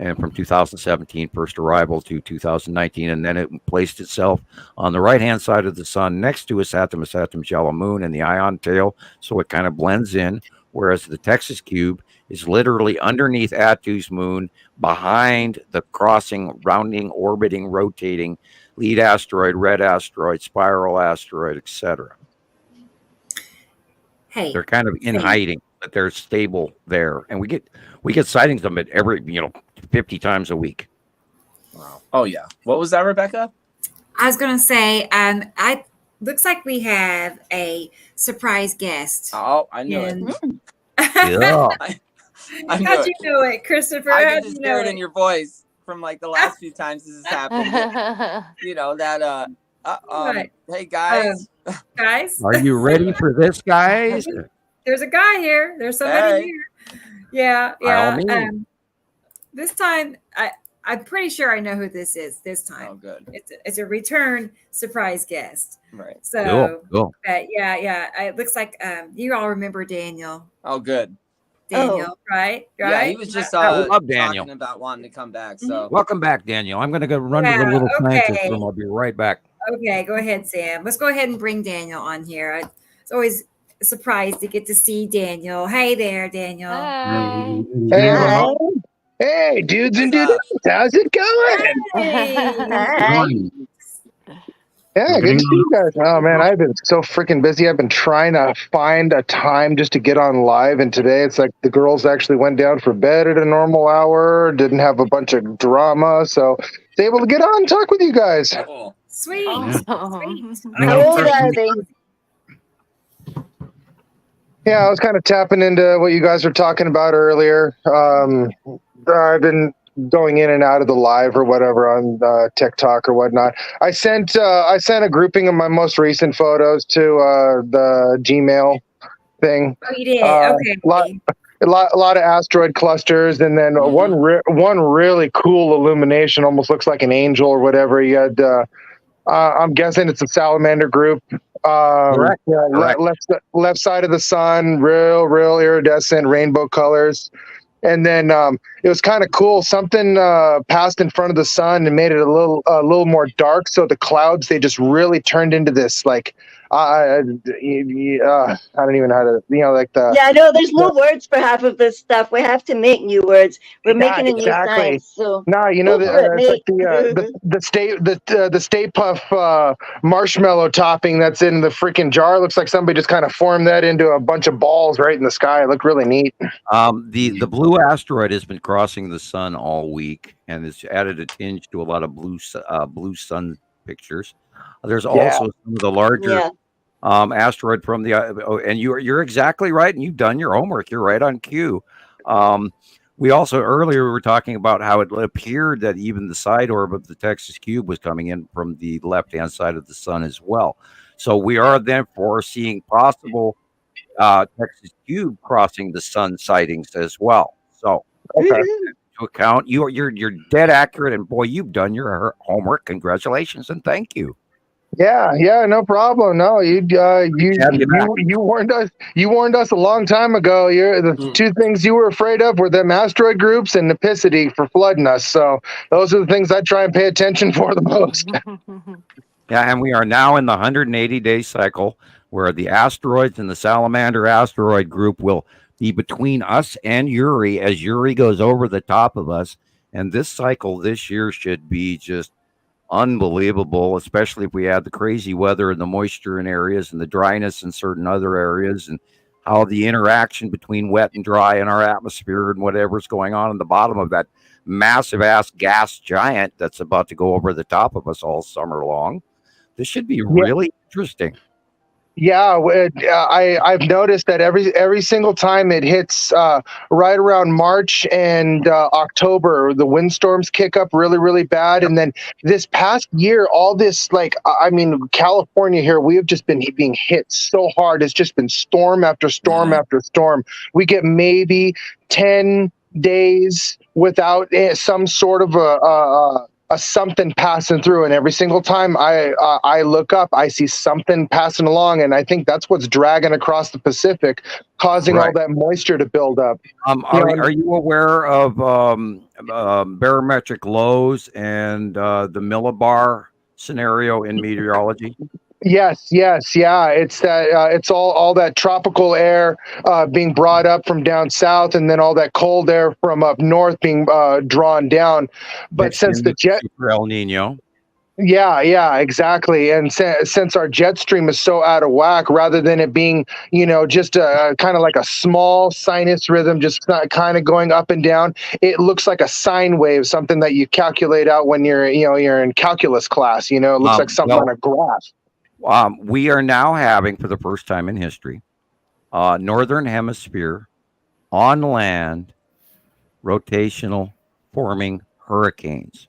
And from 2017, first arrival to 2019, and then it placed itself on the right-hand side of the sun next to a Saturn yellow moon and the ion tail, so it kind of blends in, whereas the Texas cube is literally underneath Attu's moon, behind the crossing, rounding, orbiting, rotating lead asteroid, red asteroid, spiral asteroid, etc. Hey, they're kind of in hiding, but they're stable there, and we get sightings of them at every 50 times a week. Wow. Oh yeah. What was that, Rebecca? I was going to say, I looks like we have a surprise guest. Oh, I knew it. Yeah. How'd you know it, Christopher? I can just hear it in your voice from like the last few times this has happened. Hey guys. Guys, are you ready for this, guys? There's a guy here. There's somebody here. Yeah. This time, I'm pretty sure I know who this is. This time, oh, good. It's a return surprise guest. Right. So, cool. Yeah. It looks like you all remember Daniel. Oh, good. Daniel, right? Yeah, he was just love Daniel. talking about wanting to come back. So welcome back, Daniel. I'm going to go run to the little scientist room. I'll be right back. Okay, go ahead, Sam. Let's go ahead and bring Daniel on here. It's always a surprise to get to see Daniel. Hey there, Daniel. Hi. Hey, dudes and dudes. How's it going? Hey. Yeah, good to see you guys. Oh, man, I've been so freaking busy. I've been trying to find a time just to get on live, and today it's like the girls actually went down for bed at a normal hour, didn't have a bunch of drama, so I was able to get on and talk with you guys. cool. Sweet. Sweet. How old are they? Yeah, I was kind of tapping into what you guys were talking about earlier. I've been going in and out of the live or whatever on TikTok or whatnot. I sent a grouping of my most recent photos to the Gmail thing. Oh, you did? Okay. A lot of asteroid clusters, and then one really cool illumination, almost looks like an angel or whatever. You had, I'm guessing it's a salamander group. Correct. Left side of the sun, real iridescent rainbow colors. And then it was kind of cool. Something passed in front of the sun and made it a little more dark. So the clouds, they just really turned into this like I don't even know how to, like the. Yeah, no, there's no words for half of this stuff. We have to make new words. We're making a new science. So no, the Stay Puft marshmallow topping that's in the freaking jar looks like somebody just kind of formed that into a bunch of balls right in the sky. It looked really neat. The blue asteroid has been crossing the sun all week, and it's added a tinge to a lot of blue sun pictures. There's also some of the larger asteroid from the and you're exactly right, and you've done your homework. You're right on cue. We also earlier we were talking about how it appeared that even the side orb of the Texas cube was coming in from the left-hand side of the sun as well. So we are therefore seeing possible Texas cube crossing the sun sightings as well. So to account, you're dead accurate, and boy, you've done your homework. Congratulations and thank you. Yeah, no problem. No, you warned us. You warned us a long time ago. The two things you were afraid of were them asteroid groups and Nipicity for flooding us. So those are the things I try and pay attention for the most. Yeah, and we are now in the 180-day cycle where the asteroids and the salamander asteroid group will be between us and Uri as Uri goes over the top of us. And this cycle this year should be just unbelievable, especially if we add the crazy weather and the moisture in areas and the dryness in certain other areas, and how the interaction between wet and dry in our atmosphere and whatever's going on in the bottom of that massive ass gas giant that's about to go over the top of us all summer long. This should be really interesting. Yeah, I've noticed that every single time it hits right around March and October, the windstorms kick up really bad. And then this past year, all this, like, I mean, California here, we have just been being hit so hard. It's just been storm after storm after storm. We get maybe 10 days without some sort of a something passing through, and every single time I look up, I see something passing along, and I think that's what's dragging across the Pacific, causing all that moisture to build up. Are you aware of barometric lows and the millibar scenario in meteorology? Yes, yeah. It's that it's all that tropical air being brought up from down south, and then all that cold air from up north being drawn down. But since the jet El Nino, yeah, exactly. And since our jet stream is so out of whack, rather than it being just a kind of like a small sinus rhythm, just kind of going up and down, it looks like a sine wave, something that you calculate out when you're in calculus class. It looks like something on a graph. We are now having, for the first time in history, Northern Hemisphere on land rotational forming hurricanes.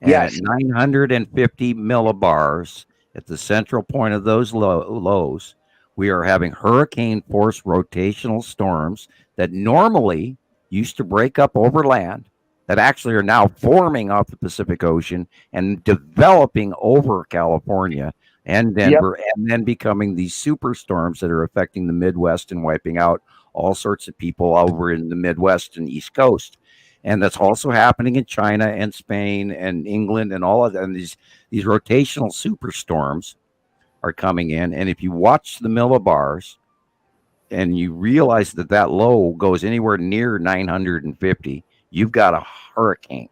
And at 950 millibars at the central point of those lows, we are having hurricane force rotational storms that normally used to break up over land, that actually are now forming off the Pacific Ocean and developing over California and Denver, and then becoming these superstorms that are affecting the Midwest and wiping out all sorts of people over in the Midwest and East Coast. And that's also happening in China and Spain and England and all of that. And these rotational superstorms are coming in. And if you watch the millibars and you realize that low goes anywhere near 950, you've got a hurricane.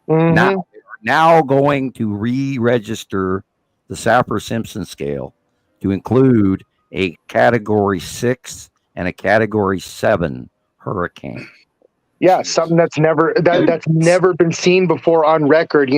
Now going to re-register the Saffir-Simpson scale to include a Category 6 and a Category 7 hurricane. Yeah, something that's never been seen before on record.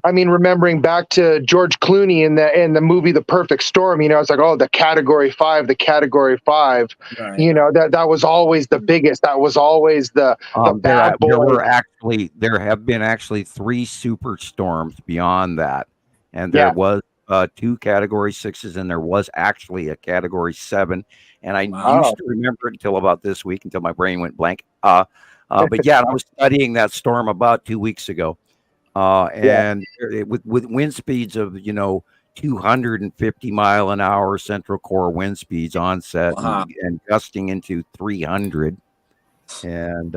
I mean, remembering back to George Clooney in the movie The Perfect Storm. It's like, the Category 5, the Category 5. Right. That was always the biggest. That was always the bad boy. There have been 3 superstorms beyond that, and there was 2 Category 6s, and there was actually a Category 7. And I used to remember it until about this week, until my brain went blank. But I was studying that storm about 2 weeks ago, and with wind speeds of 250 mile an hour central core wind speeds onset, and gusting into 300, and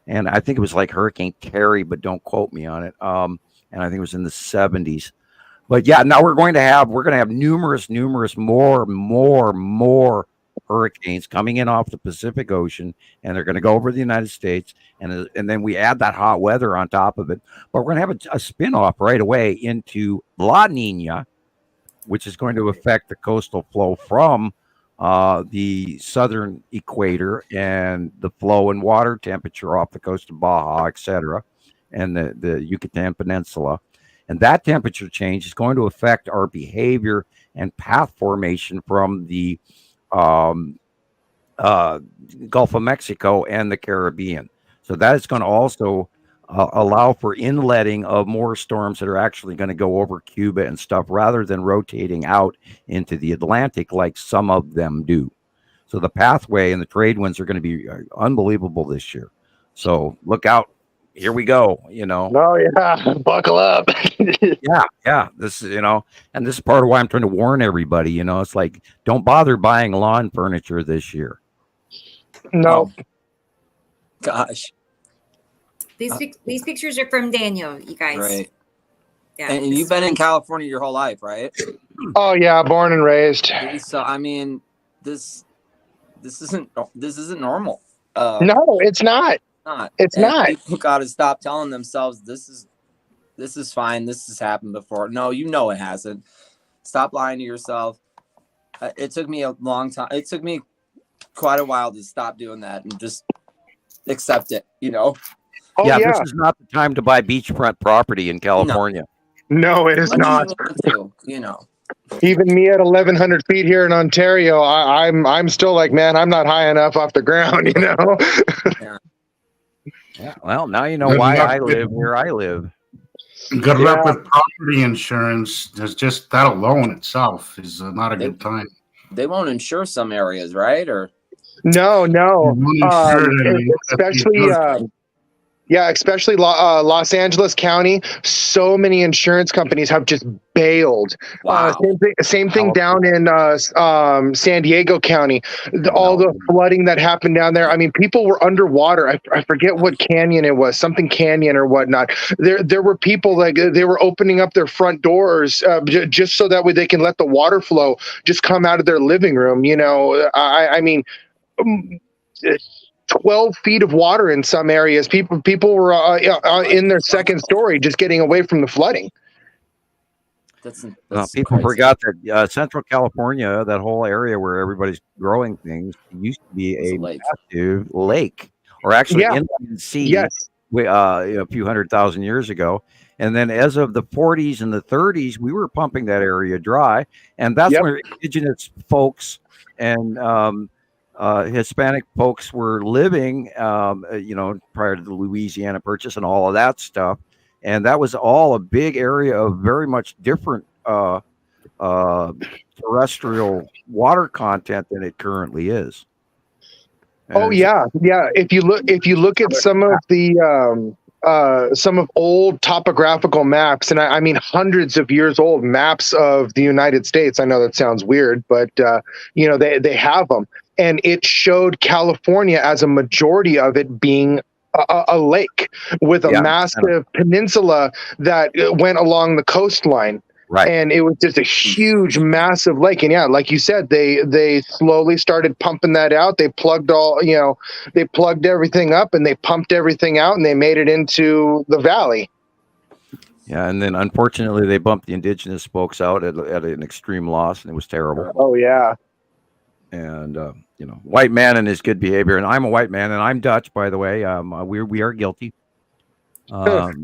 I think it was like Hurricane Terry, but don't quote me on it. And I think it was in the 70s. But now we're going to have numerous more hurricanes coming in off the Pacific Ocean, and they're going to go over the United States, and then we add that hot weather on top of it. But we're going to have a spin-off right away into La Nina, which is going to affect the coastal flow from the southern equator and the flow and water temperature off the coast of Baja, etc., and the Yucatan Peninsula. And that temperature change is going to affect our behavior and path formation from the Gulf of Mexico and the Caribbean. So that is going to also allow for inletting of more storms that are actually going to go over Cuba and stuff, rather than rotating out into the Atlantic like some of them do. So the pathway and the trade winds are going to be unbelievable this year. So look out. Here we go, Oh, yeah. Buckle up. Yeah. This is, and this is part of why I'm trying to warn everybody, it's like, don't bother buying lawn furniture this year. No. Gosh. These pictures are from Daniel, you guys. Right. Yeah. And you've been in California your whole life, right? Oh yeah, born and raised. So I mean, this isn't normal. No, it's not. It's not. People got to stop telling themselves this is fine. This has happened before. No, it hasn't. Stop lying to yourself. It took me a long time. It took me quite a while to stop doing that and just accept it. Oh, yeah, this is not the time to buy beachfront property in California. No, it is not. Even me at 1,100 feet here in Ontario, I'm still like, man, I'm not high enough off the ground, Yeah. Well, now you know why I live where I live. Good luck with property insurance. There's just that alone itself is not a good time. They won't insure some areas, right? Or no. Especially Los Angeles County. So many insurance companies have just bailed. Wow. Same thing down in San Diego County. All the flooding that happened down there. I mean, people were underwater. I forget what canyon it was, something canyon or whatnot. There were people like they were opening up their front doors just so that way they can let the water flow just come out of their living room. I mean. 12 feet of water in some areas. People were in their second story just getting away from the flooding. People forgot that Central California, that whole area where everybody's growing things, used to be a massive lake, or actually inland sea. Yes. A few 100,000 years ago. And then as of the 40s and the 30s, we were pumping that area dry. And that's where indigenous folks and Hispanic folks were living, prior to the Louisiana Purchase and all of that stuff. And that was all a big area of very much different terrestrial water content than it currently is. And yeah. If you look at some of the some of old topographical maps, and I mean hundreds of years old maps of the United States. I know that sounds weird, but they have them. And it showed California as a majority of it being a lake with a massive peninsula that went along the coastline. Right. And it was just a huge, massive lake. And like you said, they slowly started pumping that out. They plugged they plugged everything up and they pumped everything out and they made it into the valley. Yeah. And then unfortunately they bumped the indigenous folks out at an extreme loss, and it was terrible. Oh yeah. And, white man and his good behavior. And I'm a white man, and I'm Dutch, by the way. We are guilty. Dutch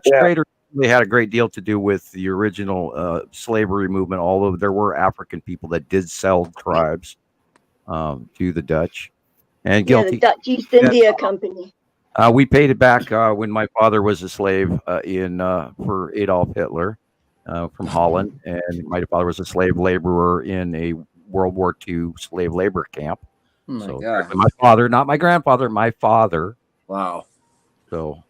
traders really had a great deal to do with the original slavery movement, although there were African people that did sell tribes to the Dutch. And guilty. The Dutch East India Company. We paid it back when my father was a slave for Adolf Hitler from Holland, and my father was a slave laborer in a World War II slave labor camp. Oh my God. My father, not my grandfather, my father. Wow. So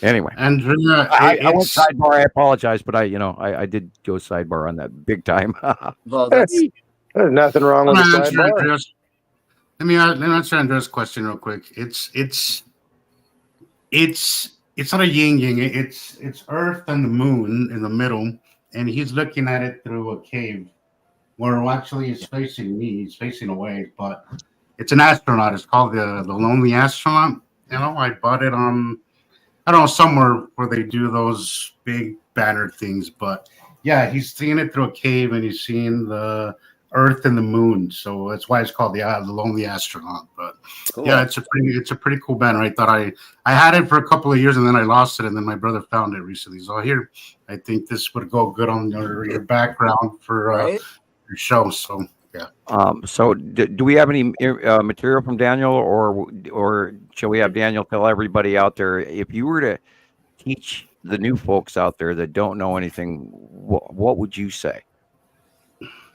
anyway, Andrea, I went sidebar. I apologize, but I did go sidebar on that big time. Well, there's nothing wrong with the sidebar. Let me answer Andrea's question real quick. It's not a yin yang. It's Earth and the moon in the middle, and he's looking at it through a cave. Where actually he's facing me, he's facing away, but it's an astronaut. It's called the Lonely Astronaut. I bought it on, I don't know, somewhere where they do those big banner things. But yeah, he's seeing it through a cave and he's seeing the Earth and the moon. So that's why it's called the Lonely Astronaut. But cool. Yeah, it's a pretty cool banner. I thought I had it for a couple of years and then I lost it, and then my brother found it recently. So here, I think this would go good on your background for your show. So yeah. So do we have any material from Daniel, or shall we have Daniel tell everybody out there, if you were to teach the new folks out there that don't know anything, what would you say?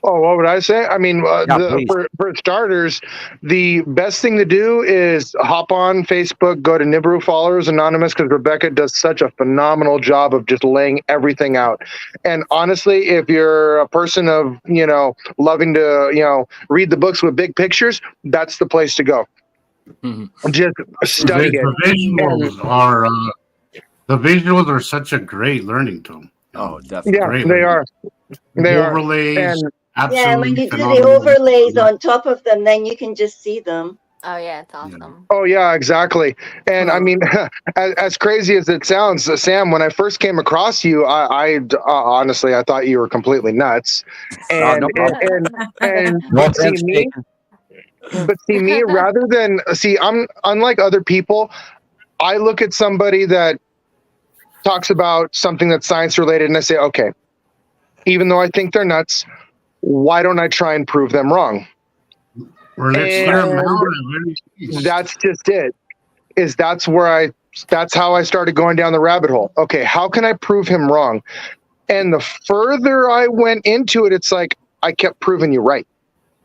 Oh, what would I say? I mean, for starters, the best thing to do is hop on Facebook, go to Nibiru Followers Anonymous, because Rebecca does such a phenomenal job of just laying everything out. And honestly, if you're a person of, loving to, read the books with big pictures, that's the place to go. Mm-hmm. Just study it. The visuals are The visuals are such a great learning tool. Oh, definitely. Yeah, Great they learning. are. They Overlays. are. And Yeah, when Absolutely you do the phenomenal. overlays on top of them, then you can just see them. Oh yeah, it's awesome. oh yeah, exactly. And I mean, as crazy as it sounds, Sam, when I first came across you, I honestly I thought you were completely nuts. And but see me, rather than I'm unlike other people. I look at somebody that talks about something that's science related, and I say, okay, even though I think they're nuts, why don't I try and prove them wrong? Or let's hear them out at very least. That's just it. That's how I started going down the rabbit hole. Okay, how can I prove him wrong? And the further I went into it, it's like I kept proving you right.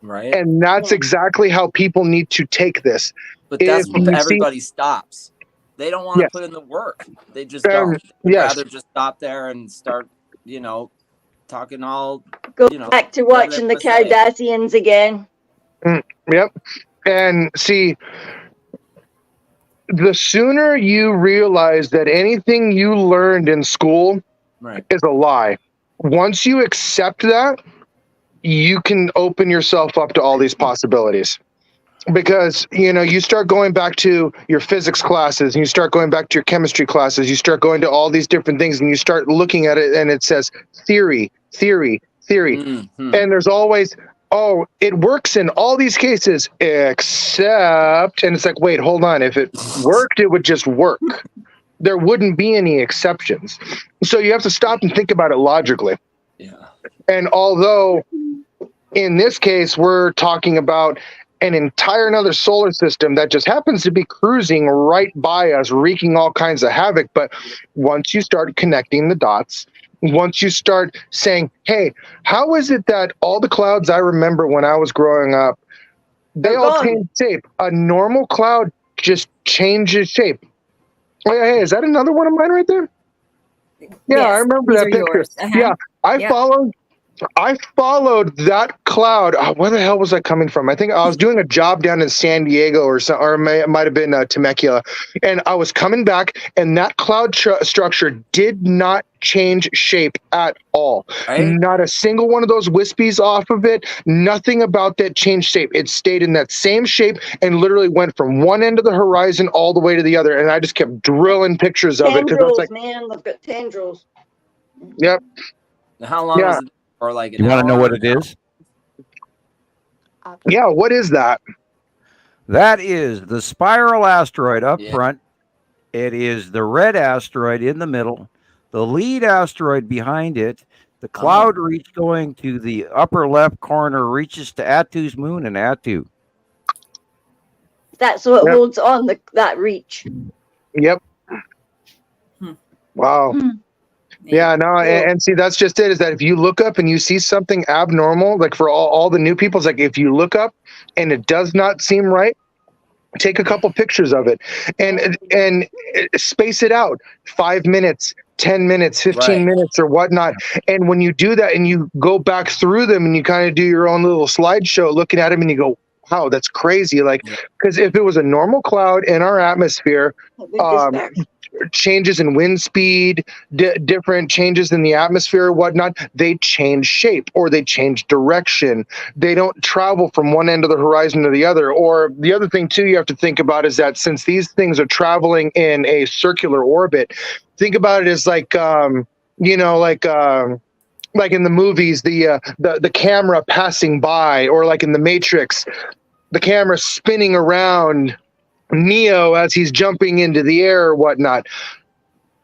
Right. And that's exactly how people need to take this. But that's when everybody stops. They don't want to put in the work. They just don't. They'd rather just stop there and start, talking all. Go back to watching the Kardashians again. Yep. And see, the sooner you realize that anything you learned in school is a lie, once you accept that, you can open yourself up to all these possibilities. Because, you start going back to your physics classes and you start going back to your chemistry classes, you start going to all these different things and you start looking at it and it says theory. Mm-hmm. And there's always, it works in all these cases except, and it's like, wait, hold on. If it worked, it would just work. There wouldn't be any exceptions. So you have to stop and think about it logically. Yeah. And although in this case, we're talking about an entire another solar system that just happens to be cruising right by us, wreaking all kinds of havoc. But once you start connecting the dots, once you start saying, hey, how is it that all the clouds I remember when I was growing up, they all change shape? A normal cloud just changes shape. Oh, yeah, hey, is that another one of mine right there? Yeah, yes, I remember that picture. Yeah, I followed that cloud. Where the hell was I coming from? I think I was doing a job down in San Diego or it might have been Temecula. And I was coming back and that cloud structure did not change shape at all. Right? Not a single one of those wispies off of it. Nothing about that changed shape. It stayed in that same shape and literally went from one end of the horizon all the way to the other. And I just kept drilling pictures of it. Tendrils, man. They've got tendrils. Yep. How long was it? Or like you want to know what it is? Yeah, what is that? That is the spiral asteroid up front. It is the red asteroid in the middle, the lead asteroid behind it. The cloud reach going to the upper left corner reaches to Attu's moon and Attu. That's what holds on that reach. Yep. Wow. Yeah, no, and see, that's just it, is that if you look up and you see something abnormal, like for all the new people, it's like if you look up and it does not seem right, take a couple pictures of it and space it out 5 minutes, 10 minutes, 15 minutes or whatnot. And when you do that and you go back through them and you kind of do your own little slideshow looking at them and you go, wow, that's crazy. Like, because if it was a normal cloud in our atmosphere, changes in wind speed, different changes in the atmosphere or whatnot, they change shape or they change direction. They don't travel from one end of the horizon to the other. Or the other thing too you have to think about is that since these things are traveling in a circular orbit, think about it as like like in the movies, the camera passing by, or like in the Matrix, the camera spinning around Neo as he's jumping into the air or whatnot.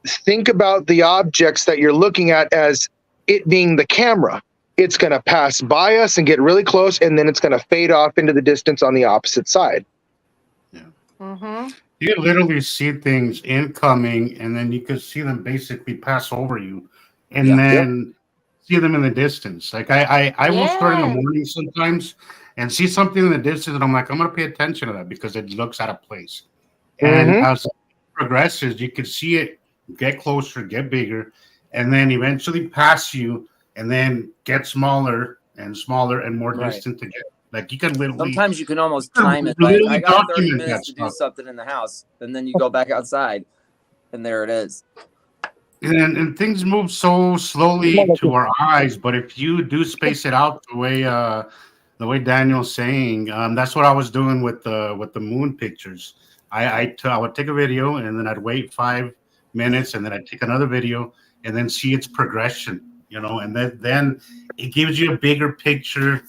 Think about the objects that you're looking at as it being the camera. It's going to pass by us and get really close, and then it's going to fade off into the distance on the opposite side. Yeah. Mm-hmm. You can literally see things incoming, and then you can see them basically pass over you, and then see them in the distance. Like I will start in the morning sometimes and see something in the distance, and I'm like, I'm going to pay attention to that because it looks out of place. And as it progresses, you can see it get closer, get bigger, and then eventually pass you, and then get smaller and smaller and more distant to get. Like you can literally. Sometimes you can almost time it. Like I got 30 minutes to do something in the house, and then you go back outside, and there it is. and things move so slowly to our eyes, but if you do space it out the way Daniel's saying, that's what I was doing with the moon pictures. I would take a video and then I'd wait 5 minutes and then I'd take another video and then see its progression, and then it gives you a bigger picture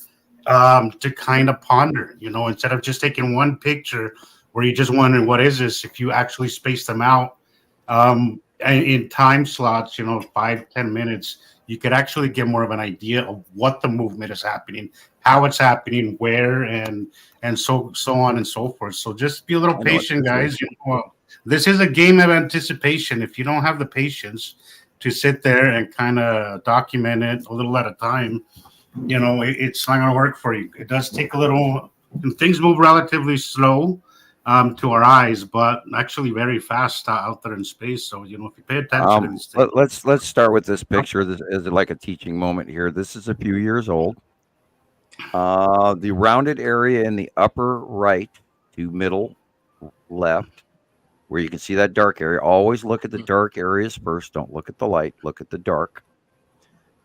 to kind of ponder, instead of just taking one picture where you're just wondering what is this. If you actually space them out in time slots, 5-10 minutes, you could actually get more of an idea of what the movement is happening, how it's happening, where, and so on and so forth. So just be a little patient, guys. This is a game of anticipation. If you don't have the patience to sit there and kind of document it a little at a time, it's not going to work for you. It does take a little. Things move relatively slow to our eyes, but actually very fast out there in space. So if you pay attention, let's start with this picture. This is like a teaching moment here. This is a few years old. The rounded area in the upper right to middle left, where you can see that dark area. Always look at the dark areas first. Don't look at the light. Look at the dark.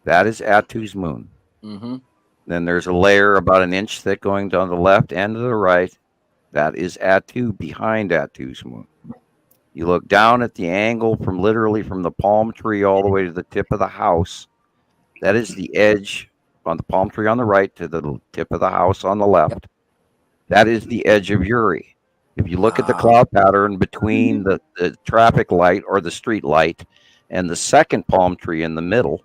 That is Attu's moon. Mm-hmm. Then there's a layer about an inch thick going down the left and to the right. That is Attu behind Attu's moon. You look down at the angle literally from the palm tree all the way to the tip of the house. That is the edge on the palm tree on the right to the tip of the house on the left. That is the edge of Uri. If you look at the cloud pattern between the traffic light or the street light and the second palm tree in the middle,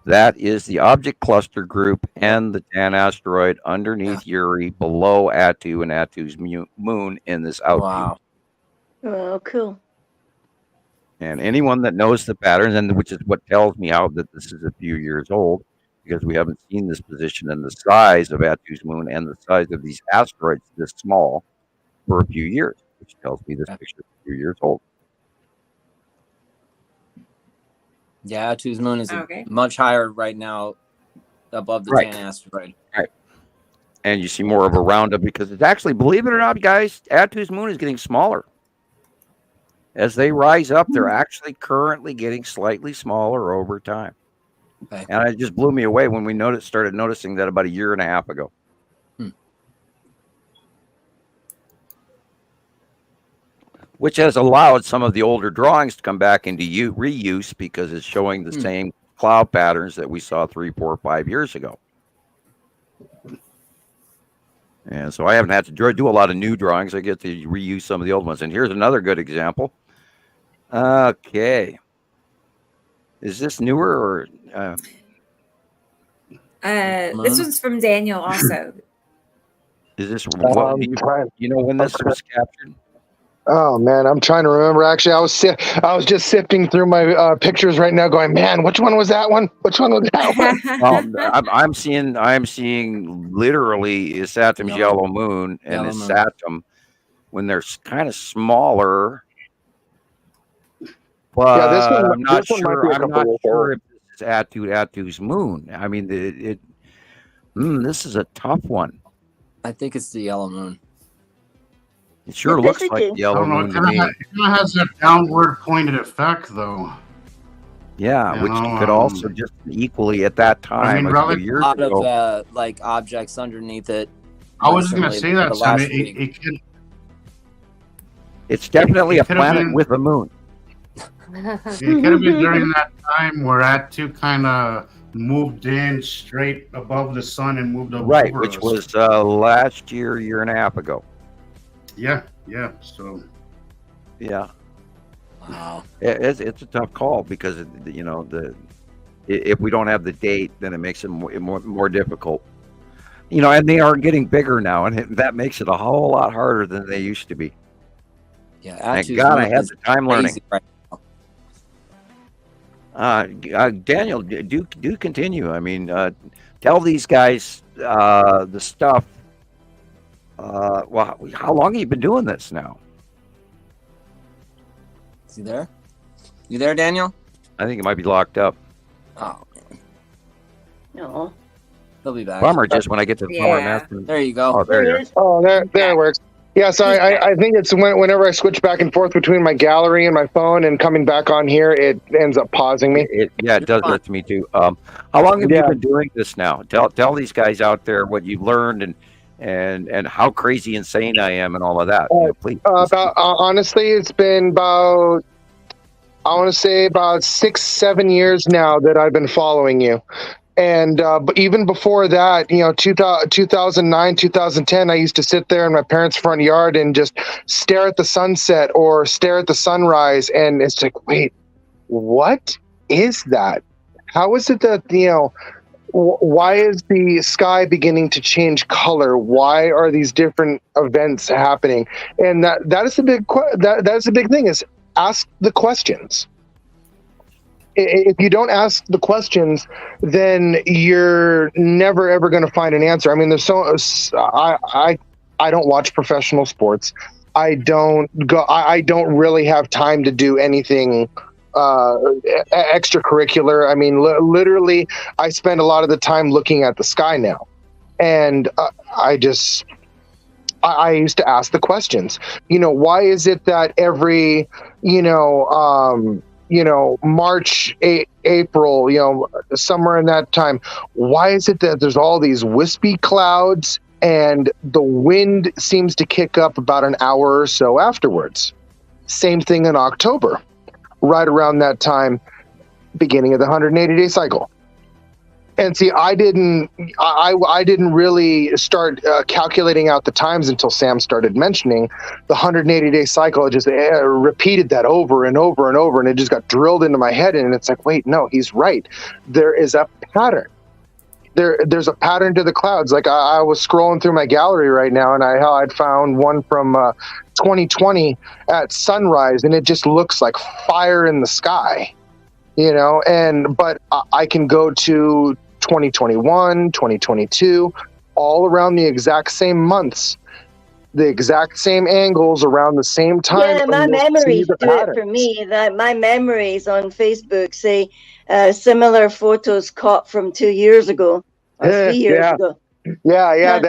that is the object cluster group and the Dan asteroid underneath Uri, below Attu and Attu's moon in this outview. Wow. Oh, cool. And anyone that knows the patterns, and which is what tells me how that this is a few years old, because we haven't seen this position and the size of Attu's moon and the size of these asteroids this small for a few years, which tells me this picture is a few years old. Yeah, Attu's moon is much higher right now above the Dan asteroid. Right. And you see more of a roundup because it's actually, believe it or not, guys, Attu's moon is getting smaller. As they rise up, they're actually currently getting slightly smaller over time. Okay. And it just blew me away when we started noticing that about a year and a half ago. Which has allowed some of the older drawings to come back into reuse because it's showing the same cloud patterns that we saw 3, 4, 5 years ago. And so I haven't had to do a lot of new drawings. I get to reuse some of the old ones. And here's another good example. Okay. Is this newer or? This one's from Daniel also. Is this, you know when this was captured? Oh man, I'm trying to remember. Actually, I was just sifting through my pictures right now, going, man, which one was that one? Which one was that one? I'm seeing literally Saturn's yellow moon and it's Saturn when they're kind of smaller. But yeah, this one, I'm not sure if this is Attu's moon. I mean, this is a tough one. I think it's the yellow moon. It sure looks like the yellow moon to me. It has that downward pointed effect, though. Yeah, which could also just equally at that time, a lot of like objects underneath it. I was going to say that, Sam. It's definitely a planet with a moon. It could have been during that time where Attu kind of moved in straight above the sun and moved over. Right, which was last year and a half ago. Yeah. So, yeah. Wow. It's a tough call because if we don't have the date, then it makes it more difficult. And they are getting bigger now, and that makes it a whole lot harder than they used to be. Yeah. Thank God I had the time learning. Right Daniel, do continue. I mean, tell these guys the stuff. Well, how long have you been doing this now? Is he there? You there, Daniel? I think it might be locked up. Oh, man. No. He'll be back. Bummer, just when I get to the phone, I'm asking. There you go. Oh, there you go. Oh, there it works. Yeah, so I think it's whenever I switch back and forth between my gallery and my phone and coming back on here, it ends up pausing me. It does that to me too. How long have you been doing this now? Tell these guys out there what you've learned and how crazy insane I am and all of that. Please. Honestly, it's been about, I want to say about 6-7 years now that I've been following you. And but even before that, 2009, 2010, I used to sit there in my parents' front yard and just stare at the sunset or stare at the sunrise. And it's like, wait, what is that? How is it that, why is the sky beginning to change color? Why are these different events happening? And that is the big that is the big thing, is ask the questions. If you don't ask the questions, then you're never ever going to find an answer. I mean, I don't watch professional sports. I don't really have time to do anything extracurricular. I mean, literally, I spend a lot of the time looking at the sky now, and I used to ask the questions. Why is it that every March, April, somewhere in that time, why is it that there's all these wispy clouds and the wind seems to kick up about an hour or so afterwards? Same thing in October, right around that time, beginning of the 180-day cycle. And see, I didn't really start calculating out the times until Sam started mentioning the 180-day cycle. It just repeated that over and over and over, and it just got drilled into my head. And it's like, wait, no, he's right. There is a pattern. There's a pattern to the clouds. Like I was scrolling through my gallery right now, and I'd found one from 2020 at sunrise, and it just looks like fire in the sky, but I can go to 2021, 2022, all around the exact same months, the exact same angles around the same time. Yeah, my memories do it for me. That my memories on Facebook say similar photos caught from 2 years ago or 3 years ago. Yeah.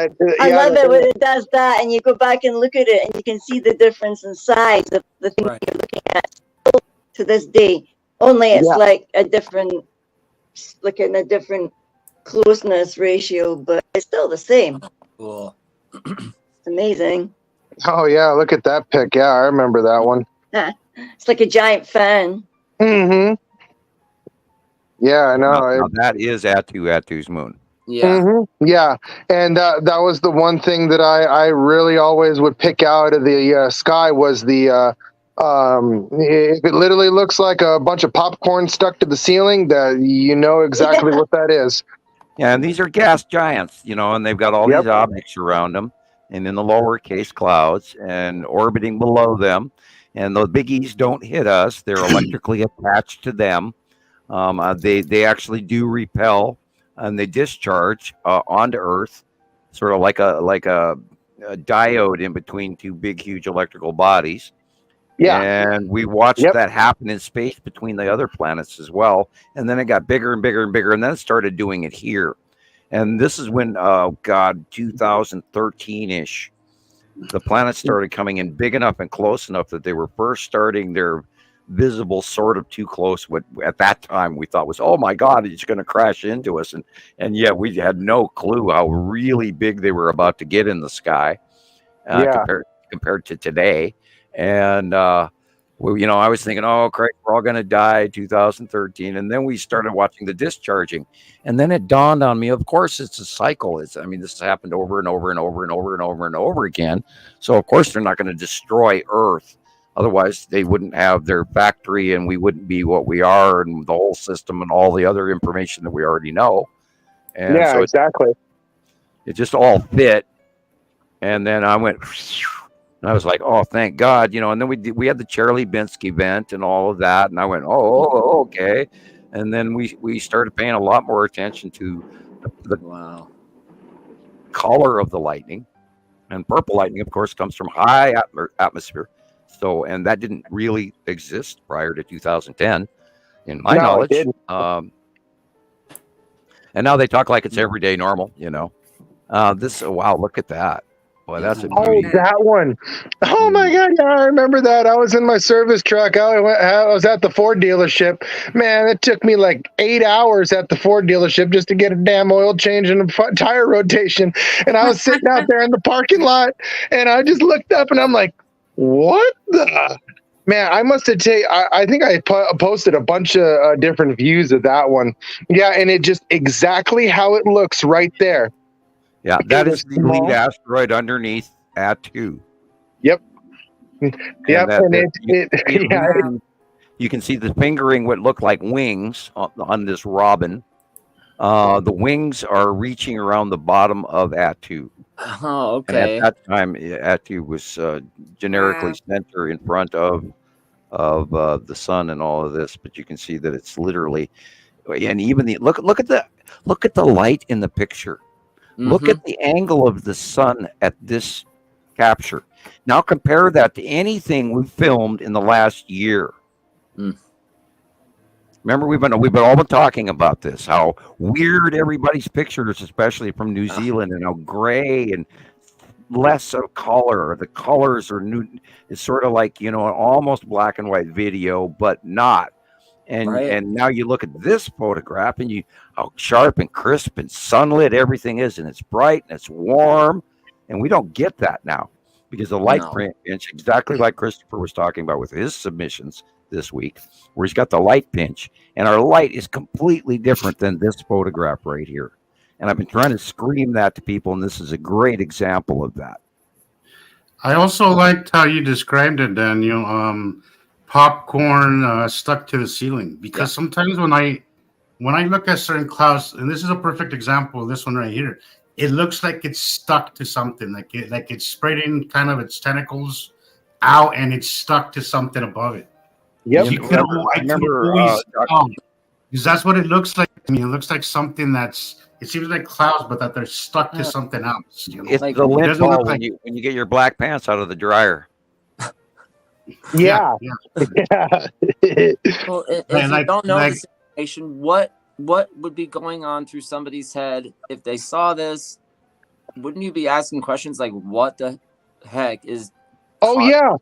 I love it when it does that, and you go back and look at it, and you can see the difference in size of the thing you're looking at to this day. Only it's like a different closeness ratio, but it's still the same. Cool. It's amazing. Oh yeah, look at that pic. Yeah, I remember that one. It's like a giant fan. Mm-hmm. Yeah, I know. Now that is Atu's moon. Yeah. Mm-hmm. Yeah, and that was the one thing that I really always would pick out of the sky was the if it literally looks like a bunch of popcorn stuck to the ceiling, that exactly what that is. Yeah, and these are gas giants, and they've got all these objects around them, and in the lowercase clouds and orbiting below them, and the biggies don't hit us; they're electrically attached to them. They actually do repel, and they discharge onto Earth, sort of like a diode in between two big, huge electrical bodies. Yeah, and we watched that happen in space between the other planets as well. And then it got bigger and bigger and bigger, and then it started doing it here. And this is when, 2013-ish, the planets started coming in big enough and close enough that they were first starting their visible sort of too close. What at that time we thought was, oh my God, it's going to crash into us. And yet we had no clue how really big they were about to get in the sky compared to today. And, I was thinking, oh, Craig, we're all going to die 2013. And then we started watching the discharging. And then it dawned on me, of course, it's a cycle. This has happened over and over and over and over and over and over again. So, of course, they're not going to destroy Earth. Otherwise, they wouldn't have their factory and we wouldn't be what we are and the whole system and all the other information that we already know. And so exactly. It just all fit. And then I went... And I was like, oh, thank God, and then we had the Chelyabinsk event and all of that. And I went, oh, okay. And then we started paying a lot more attention to the color of the lightning. And purple lightning, of course, comes from high atmosphere. So, and that didn't really exist prior to 2010, in my knowledge. It didn't. And now they talk like it's everyday normal, wow, look at that. Boy, that's a Oh, beauty. that one. Oh my God. Yeah, I remember that. I was in my service truck. I was at the Ford dealership. Man, it took me like 8 hours at the Ford dealership just to get a damn oil change and a tire rotation. And I was sitting out there in the parking lot and I just looked up and I'm like, what the? Man, I must have I think I posted a bunch of different views of that one. Yeah, and it just exactly how it looks right there. Yeah, that is the lead asteroid underneath Attu. Yep. Yep. You can see the fingering what look like wings on this robin. The wings are reaching around the bottom of Attu. Oh, okay. And at that time, Attu was generically center in front of the sun and all of this, but you can see that it's literally, and even the look at the light in the picture. Look at the angle of the sun at this capture. Now compare that to anything we've filmed in the last year. Remember, we've all been talking about this, how weird everybody's pictures, especially from New Zealand, and how gray and less of color. The colors are new. It's sort of like, an almost black and white video, but not. And now you look at this photograph and how sharp and crisp and sunlit everything is, and it's bright and it's warm, and we don't get that now because the light pinch, exactly like Christopher was talking about with his submissions this week, where he's got the light pinch, and our light is completely different than this photograph right here. And I've been trying to scream that to people, and this is a great example of that. I also liked how you described it, Daniel. Popcorn stuck to the ceiling, because sometimes when I look at certain clouds, and this is a perfect example of this one right here, it looks like it's stuck to something, like it's spread in kind of its tentacles out, and it's stuck to something above it. Yep. I remember because that's what it looks like to me. It looks like something it seems like clouds, but that they're stuck to something else. It's like the lint ball when you get your black pants out of the dryer. Yeah. Well, if you don't know this information, what would be going on through somebody's head if they saw this? Wouldn't you be asking questions like, "What the heck is?" I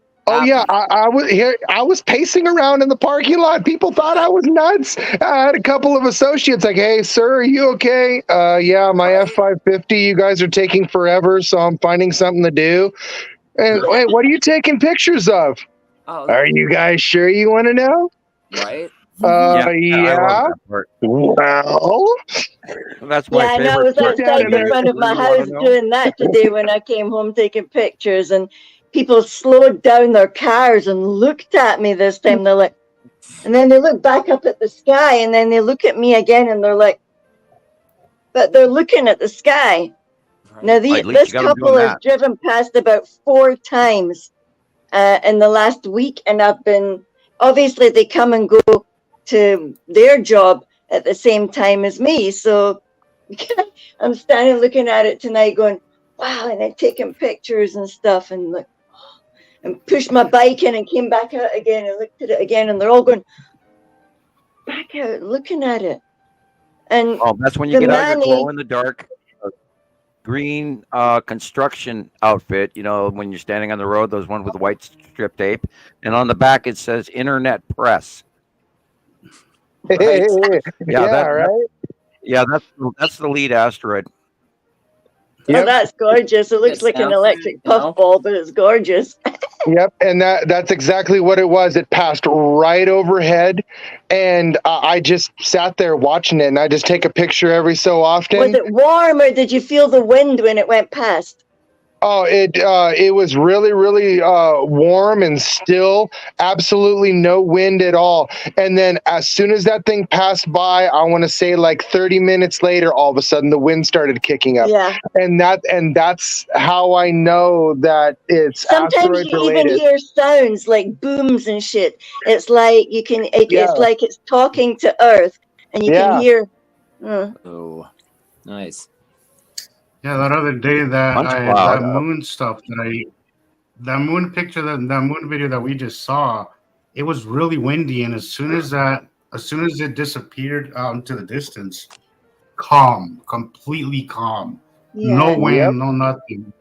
was pacing around in the parking lot. People thought I was nuts. I had a couple of associates like, "Hey, sir, are you okay?" Yeah, my F550. You guys are taking forever, so I'm finding something to do. And wait, what are you taking pictures of? Are you guys sure you want to know? Right. Yeah. Well, that's my favorite. I was outside in front of my house doing that today when I came home taking pictures, and people slowed down their cars and looked at me this time. They're like, and then they look back up at the sky, and then they look at me again, and they're like, but they're looking at the sky. Now, this couple has driven past about 4 times in the last week, and obviously they come and go to their job at the same time as me. So I'm standing looking at it tonight going, wow, and I'm taking pictures and stuff, and pushed my bike in and came back out again and looked at it again, and they're all going back out looking at it. And that's when you get out your glow in the dark green construction outfit, when you're standing on the road, those ones with the white strip tape, and on the back it says Internet Press. Right? That's the lead asteroid. Yep. Oh, that's gorgeous. It looks like an electric puffball, but it's gorgeous. Yep, and that's exactly what it was. It passed right overhead, and I just sat there watching it, and I just take a picture every so often. Was it warm, or did you feel the wind when it went past? Oh, it was really, really warm and still. Absolutely no wind at all. And then as soon as that thing passed by, I want to say like 30 minutes later, all of a sudden the wind started kicking up. Yeah. And that's how I know that it's sometimes you even hear sounds like booms and shit. It's like it's like it's talking to Earth, and you can hear. Oh, nice. Yeah, that other day that moon stuff that moon picture, that moon video that we just saw, it was really windy, and as soon as it disappeared out into the distance, calm, completely calm, no wind, no nothing.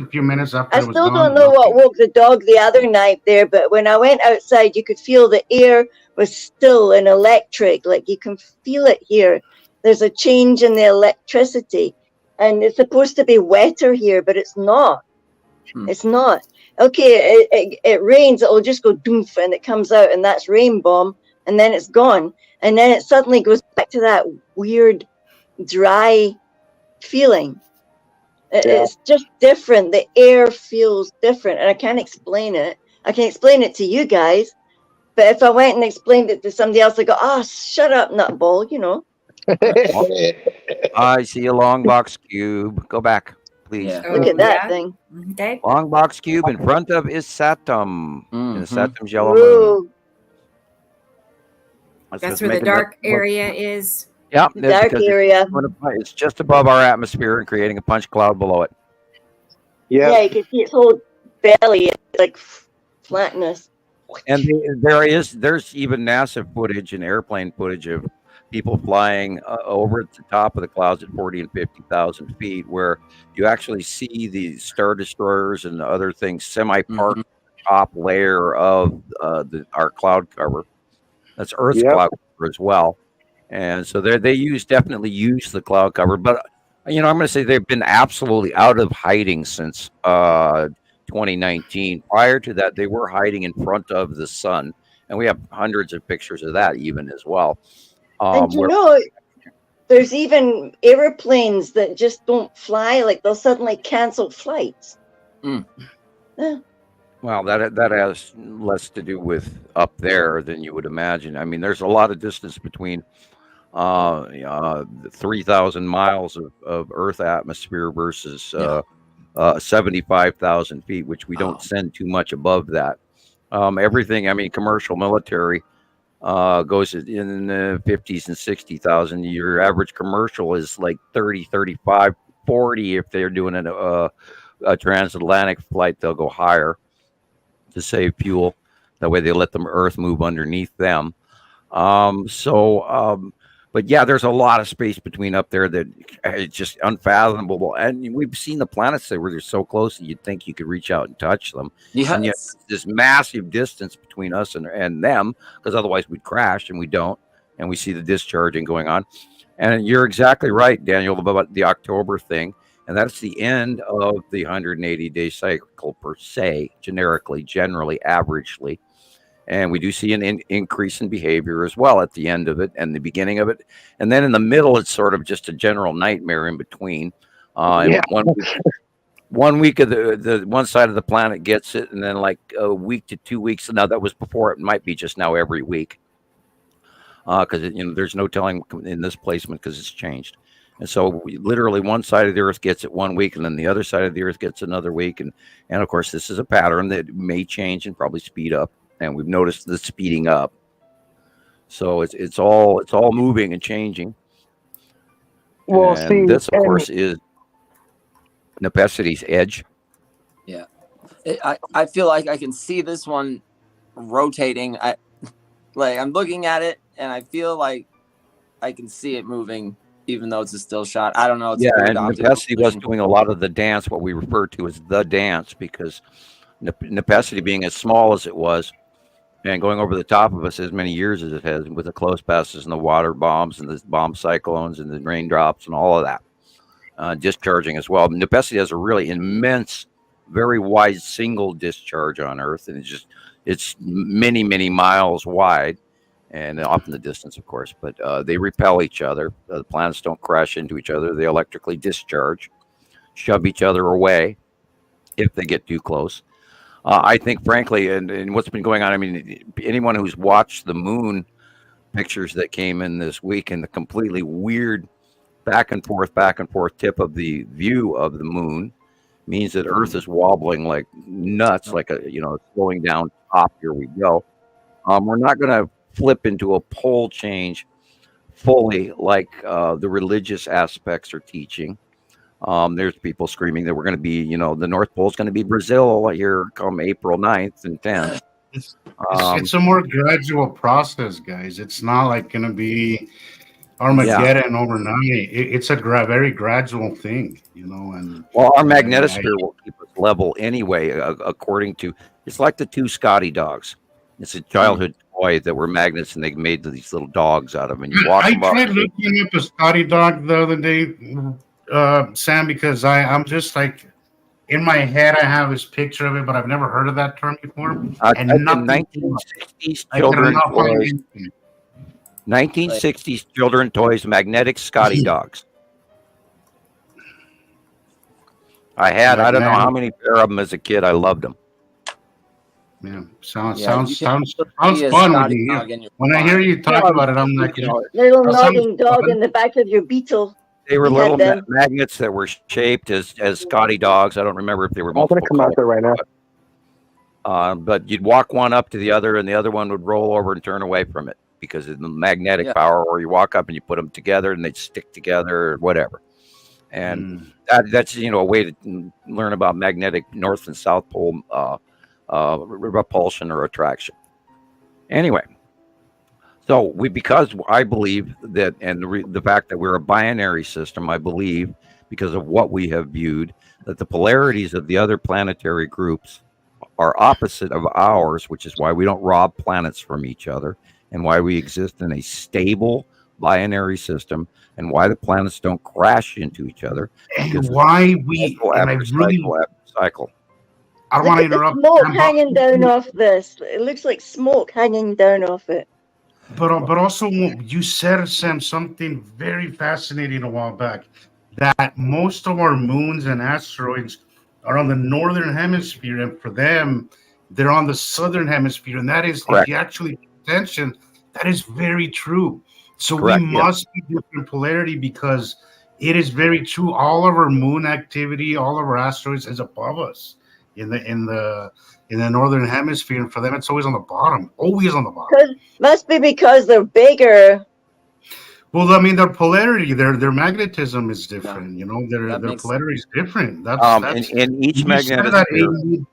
A few minutes after I it was still gone, don't know what nothing. woke the dog the other night there, but when I went outside, you could feel the air was still and electric. Like you can feel it here. There's a change in the electricity, and it's supposed to be wetter here, but it's not. It's not. Okay, it rains, it'll just go doof, and it comes out, and that's rain bomb, and then it's gone. And then it suddenly goes back to that weird, dry feeling. It's just different. The air feels different, and I can't explain it. I can explain it to you guys, but if I went and explained it to somebody else, they go, "Oh, shut up, nutball," you know. I see a long box cube. Go back, please. Yeah. Look at that thing. Okay. Long box cube in front of is Saturn. And the Saturn's yellow Whoa. moon. That's where the dark area is. Yeah, The dark area. It's just above our atmosphere and creating a punch cloud below it. Yeah, you can see its whole belly. It's like flatness. And there's even NASA footage and airplane footage of people flying over at the top of the clouds at 40 and 50,000 feet, where you actually see the Star Destroyers and the other things semi-parked top layer of our cloud cover. That's Earth's cloud cover as well. And so they definitely use the cloud cover. But, I'm going to say they've been absolutely out of hiding since 2019. Prior to that, they were hiding in front of the sun. And we have hundreds of pictures of that even as well. And there's even airplanes that just don't fly. Like they'll suddenly cancel flights. Yeah. Well, that has less to do with up there than you would imagine. I mean, there's a lot of distance between 3,000 miles of Earth atmosphere versus 75,000 feet, which we don't send too much above that. Everything, commercial, military, goes in the 50s and 60,000. Your average commercial is like 30, 35, 40. If they're doing a transatlantic flight, they'll go higher to save fuel. That way they let the Earth move underneath them. But yeah, there's a lot of space between up there that it's just unfathomable. And we've seen the planets where they're so close that you'd think you could reach out and touch them. Yes. And yet this massive distance between us and them, because otherwise we'd crash, and we don't. And we see the discharging going on. And you're exactly right, Daniel, about the October thing. And that's the end of the 180-day cycle per se, generally, averagely. And we do see an increase in behavior as well at the end of it and the beginning of it. And then in the middle, it's sort of just a general nightmare in between. And one week of the one side of the planet gets it, and then like a week to 2 weeks. Now, that was before. It might be just now every week. Because, there's no telling in this placement because it's changed. And so literally one side of the Earth gets it 1 week, and then the other side of the Earth gets another week. And of course, this is a pattern that may change and probably speed up. And we've noticed the speeding up. So it's all moving and changing. Well, and this, of course, is Nepesi's edge. Yeah. I feel like I can see this one rotating. I'm looking at it, and I feel like I can see it moving, even though it's a still shot. I don't know. And Nepesi was doing a lot of the dance, what we refer to as the dance, because Nepesi, being as small as it was, and going over the top of us as many years as it has, with the close passes and the water bombs and the bomb cyclones and the raindrops and all of that, discharging as well. Nepesi has a really immense, very wide single discharge on Earth, and it's many, many miles wide, and off in the distance, of course. But they repel each other. The planets don't crash into each other. They electrically discharge, shove each other away if they get too close. I think, frankly, and what's been going on, anyone who's watched the moon pictures that came in this week and the completely weird back and forth tip of the view of the moon means that Earth is wobbling like nuts, like slowing down top. Here we go. We're not going to flip into a pole change fully like the religious aspects are teaching. There's people screaming that we're going to be, the North Pole is going to be Brazil here come April 9th and 10th. It's a more gradual process, guys. It's not like going to be, Armageddon overnight. It's a very gradual thing, and our magnetosphere will keep us level anyway, according to, it's like the two Scotty dogs. It's a childhood toy that were magnets, and they made these little dogs out of them. And you walk them up. I tried looking up a Scotty dog the other day, Sam, because I'm just like, in my head, I have this picture of it, but I've never heard of that term before. And 1960s children toys. 1960s children toys, magnetic Scotty dogs. I don't know how many pair of them as a kid. I loved them. Yeah, sounds fun. When I hear you talk about it, I'm like, little nodding dog in the back of your Beetle. They were little magnets that were shaped as Scotty dogs. I don't remember if they were multiple. I'm gonna come out there right now. But you'd walk one up to the other, and the other one would roll over and turn away from it because of the magnetic power. Or you walk up and you put them together, and they'd stick together, or whatever. And that's a way to learn about magnetic North and South Pole repulsion or attraction. Anyway. So because I believe that, and the fact that we're a binary system, I believe, because of what we have viewed, that the polarities of the other planetary groups are opposite of ours, which is why we don't rob planets from each other, and why we exist in a stable binary system, and why the planets don't crash into each other. And why we cycle. I don't want to interrupt. Smoke hanging down off this. It looks like smoke hanging down off it. But also, you said, Sam, something very fascinating a while back, that most of our moons and asteroids are on the northern hemisphere, and for them, they're on the southern hemisphere. And that is, if you actually pay attention, that is very true. So we must be different polarity, because it is very true. All of our moon activity, all of our asteroids is above us in the northern hemisphere, and for them it's always on the bottom. Must be because they're bigger. Well, I mean, their polarity, their magnetism is different. Their polarity is different. That's in each magnetism.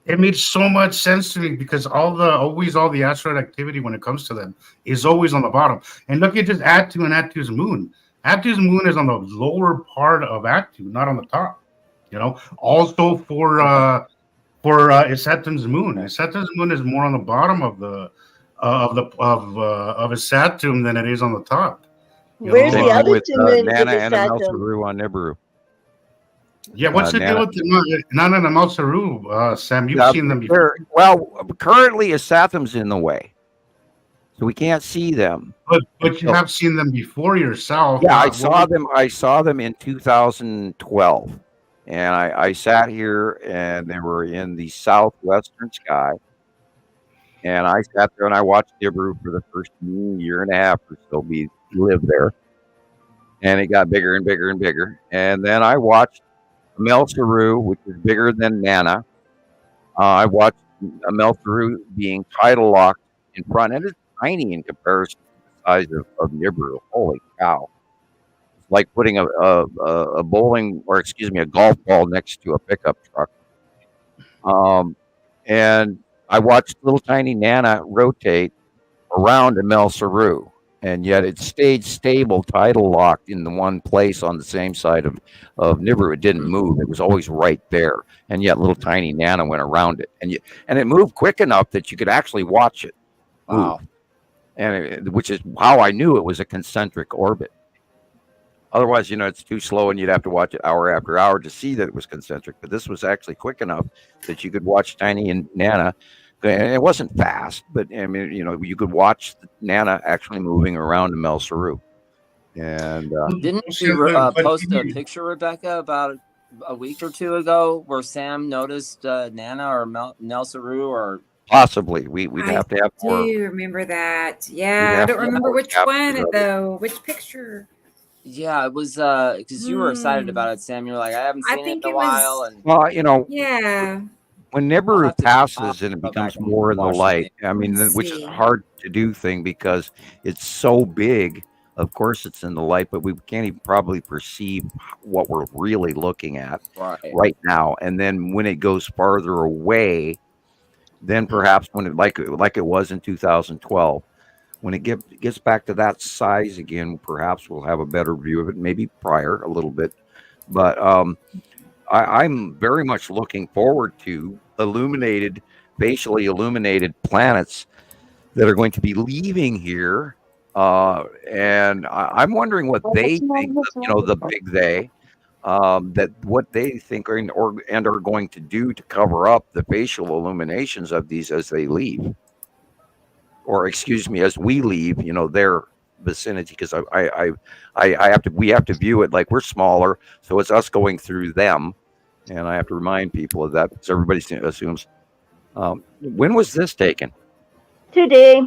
It made so much sense to me, because all the asteroid activity when it comes to them is always on the bottom. And look at just Attu and Attu's moon. Attu's moon is on the lower part of Attu, not on the top. Also for Saturn's moon. Saturn's moon is more on the bottom of a Saturn than it is on the top. Where's the other two moons? Nana and Amalsaru on Nibiru. Yeah, what's the deal with Nana and Amalsaru, Sam? You've seen them before. Well, currently Saturn's in the way, so we can't see them. But you have seen them before yourself. Yeah, I saw them in 2012. And I sat here, and they were in the southwestern sky. And I sat there and I watched Nibiru for the first year and a half or so. We lived there. And it got bigger and bigger and bigger. And then I watched Amalsaru, which is bigger than Nana. I watched Amalsaru being tidal locked in front. And it's tiny in comparison to the size of Nibiru. Holy cow. Like putting a golf ball next to a pickup truck. And I watched little tiny Nana rotate around Amalsaru, and yet it stayed stable, tidal locked in the one place on the same side of Nibiru. It didn't move. It was always right there. And yet little tiny Nana went around it. And it moved quick enough that you could actually watch it move. Wow. And which is how I knew it was a concentric orbit. Otherwise, it's too slow, and you'd have to watch it hour after hour to see that it was concentric. But this was actually quick enough that you could watch Tiny and Nana. And it wasn't fast, but I mean, you could watch Nana actually moving around Amalsaru. And didn't you post a picture, Rebecca, about a week or two ago, where Sam noticed Nana or Amalsaru or? Possibly, we'd have to have more. I do remember that. Yeah, I don't remember which one though. Which picture? Yeah, it was because you were excited about it, Sam. You were like, I haven't seen it in a while. And yeah, when Nibiru passes and it becomes more in the light, I mean, which is a hard to do thing because it's so big. Of course, it's in the light, but we can't even probably perceive what we're really looking at right now. And then when it goes farther away, then perhaps when it like it was in 2012. When it gets back to that size again, perhaps we'll have a better view of it, maybe prior a little bit. But I'm very much looking forward to facially illuminated planets that are going to be leaving here. And I'm wondering what they think, the big they, that what they think are going to do to cover up the facial illuminations of these as they leave. Or excuse me, as we leave, their vicinity, because we have to view it like we're smaller, so it's us going through them, and I have to remind people of that because everybody assumes. When was this taken? Today.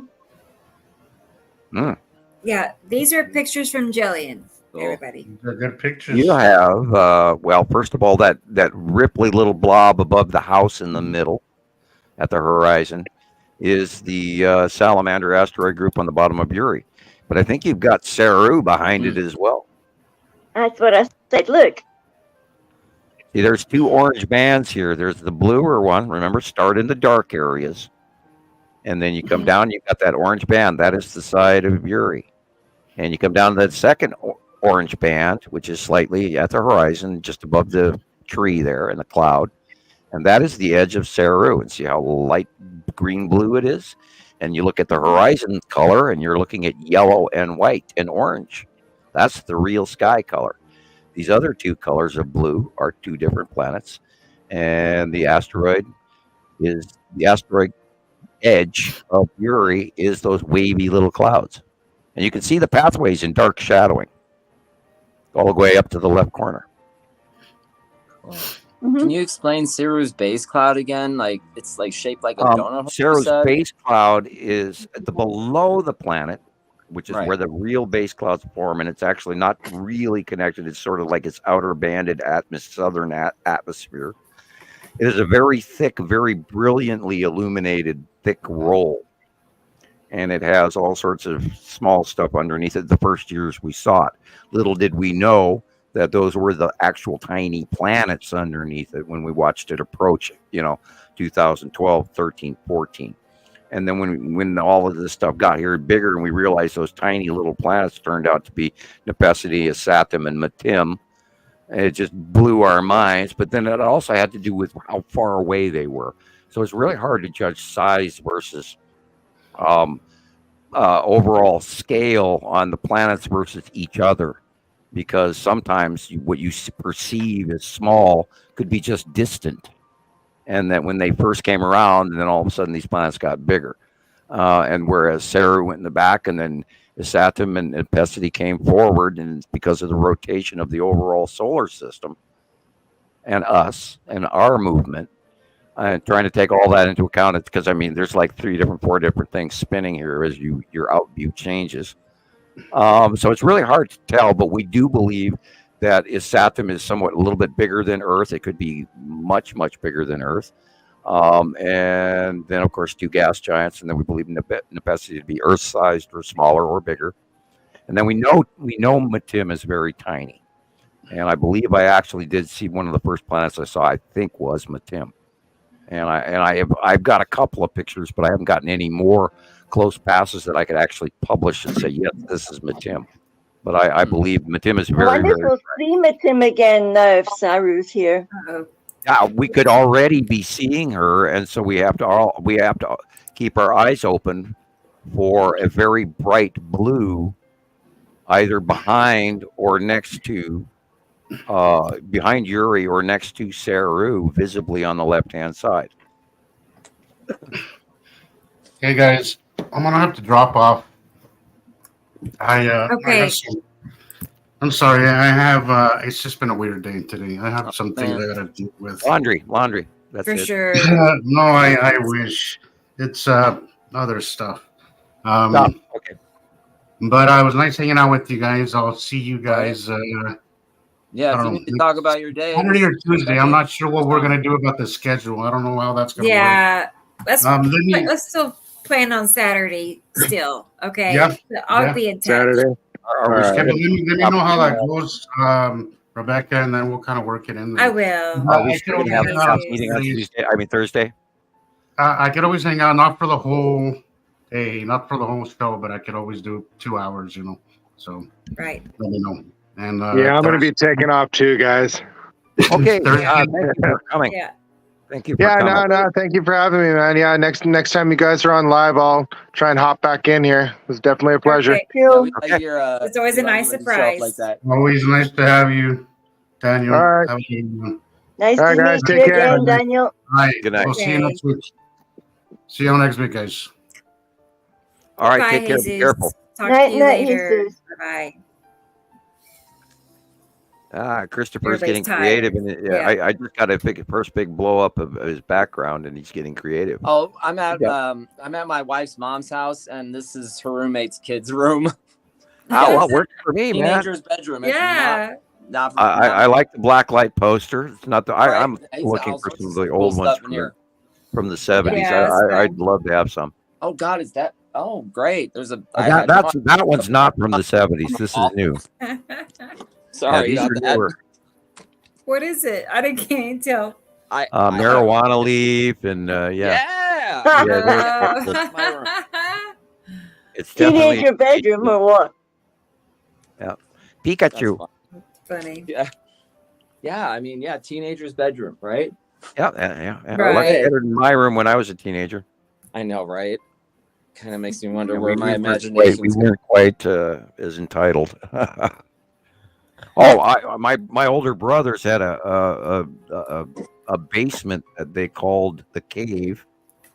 Yeah, these are pictures from Gillian. Everybody, they're good pictures. You have first of all, that ripply little blob above the house in the middle at the horizon is the Salamander asteroid group on the bottom of Uri. But I think you've got Saru behind it as well. That's what I said. Look. See, there's two orange bands here. There's the bluer one. Remember, start in the dark areas. And then you come down, you've got that orange band. That is the side of Uri. And you come down to that second orange band, which is slightly at the horizon, just above the tree there in the cloud. And that is the edge of Saru. And see how light green-blue it is? And you look at the horizon color, and you're looking at yellow and white and orange. That's the real sky color. These other two colors of blue are two different planets. And the asteroid edge of Uri is those wavy little clouds. And you can see the pathways in dark shadowing all the way up to the left corner. Can you explain Saru's base cloud again? Like it's like shaped like a donut. Saru's base cloud is below the planet, which is where the real base clouds form, and it's actually not really connected. It's sort of like its outer banded southern atmosphere. It is a very thick, very brilliantly illuminated, thick roll, and it has all sorts of small stuff underneath it. The first years we saw it, little did we know that those were the actual tiny planets underneath it when we watched it approach, 2012, 13, 14. And then when all of this stuff got here bigger and we realized those tiny little planets turned out to be Nepesity, Asatim, and Matim, it just blew our minds. But then it also had to do with how far away they were. So it's really hard to judge size versus overall scale on the planets versus each other. Because sometimes what you perceive as small could be just distant. And that when they first came around, and then all of a sudden these planets got bigger. And whereas Saru went in the back, and then Asatim and Nepesity came forward, and because of the rotation of the overall solar system and us and our movement, and trying to take all that into account, it's because, there's like 4 different things spinning here as your out view changes. So it's really hard to tell, but we do believe that Asatim is somewhat a little bit bigger than Earth. It could be much, much bigger than Earth. And then, of course, 2 gas giants. And then we believe Nepesity to be Earth-sized or smaller or bigger. And then we know Matim is very tiny. And I believe I actually did see one of the first planets I saw, I think, was Matim. And I've got a couple of pictures, but I haven't gotten any more close passes that I could actually publish and say, yes, this is Matim. But I believe Matim is very, very. We'll see Matim again now if Saru's here. Yeah, we could already be seeing her, and so we have to keep our eyes open for a very bright blue, either behind or next to, behind Uri or next to Saru, visibly on the left-hand side. Hey guys, I'm gonna have to drop off. Okay. I'm sorry. I have. It's just been a weird day today. I have some things I gotta deal with. Laundry. That's For it. sure. No, I wish it's other stuff. Okay. But I was nice hanging out with you guys. I'll see you guys. Yeah, if you need to talk about your day. Saturday or Tuesday. I'm not sure what we're gonna do about the schedule. I don't know how that's gonna work. Yeah, let's still plan on Saturday still. Okay. Yeah. I'll be in touch. Saturday. Let me know how that goes, Rebecca, and then we'll kind of work it in. I will. We should have a meeting on Tuesday. Thursday. I could always hang out, not for the whole hey, not for the whole show, but I could always do 2 hours, So right. Let me know. And yeah, I'm going to be taking off too, guys. Okay. Thank you for coming. Yeah. Thank you for coming. No. Thank you for having me, man. Yeah, next time you guys are on live, I'll try and hop back in here. It was definitely a pleasure. Okay. It's always a nice surprise. Like that. Always nice to have you, Daniel. All right. Have a good one. Nice All right, to guys, meet take you care. again, Daniel. All right. Good night. We'll see you next week. See you next week, guys. All right, Bye, take care. Be Jesus. careful. Talk Night, to you night, later. Jesus. Bye. Christopher's Everybody's getting creative, tired. and I just got a first big blow up of his background, and he's getting creative. Oh, I'm at my wife's mom's house, and this is her roommate's kid's room. Oh, well, works for me, man. Teenager's bedroom. It's Yeah. not I like the black light poster. It's not the. I'm He's looking all for sorts some of of the cool old ones stuff in here. from the 70s. Yeah, that's I'd love to have some. Oh God, is that? Oh, great. There's a. That one's not from the 70s. This is new. Sorry these about are that. newer. What is it? I can't tell. Marijuana leaf and Yeah. It's definitely Teenager bedroom or what? Yeah, Pikachu. Funny. Yeah. I mean, teenager's bedroom, right? Yeah. Right. I like it better than my room when I was a teenager. I know, right? Kind of makes me wonder Yeah, where my we imagination. weren't quite as entitled. My older brothers had a basement that they called the cave.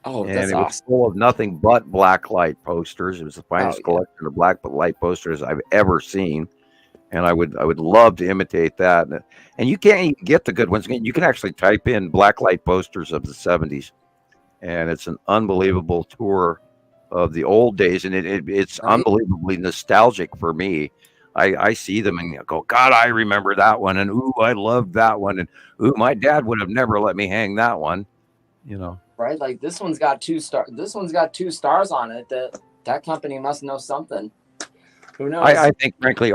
Oh, and that's it was awesome. full of nothing but black light posters. It was the finest collection of black light posters I've ever seen, and I would love to imitate that. And you can't even get the good ones. You can actually type in black light posters of the 70s, and it's an unbelievable tour of the old days, and it's unbelievably nostalgic for me. I see them and go, God, I remember that one, and ooh, I loved that one, and ooh, my dad would have never let me hang that one, Right, like this one's got 2 stars. This one's got 2 stars on it. That company must know something. Who knows? I think, frankly,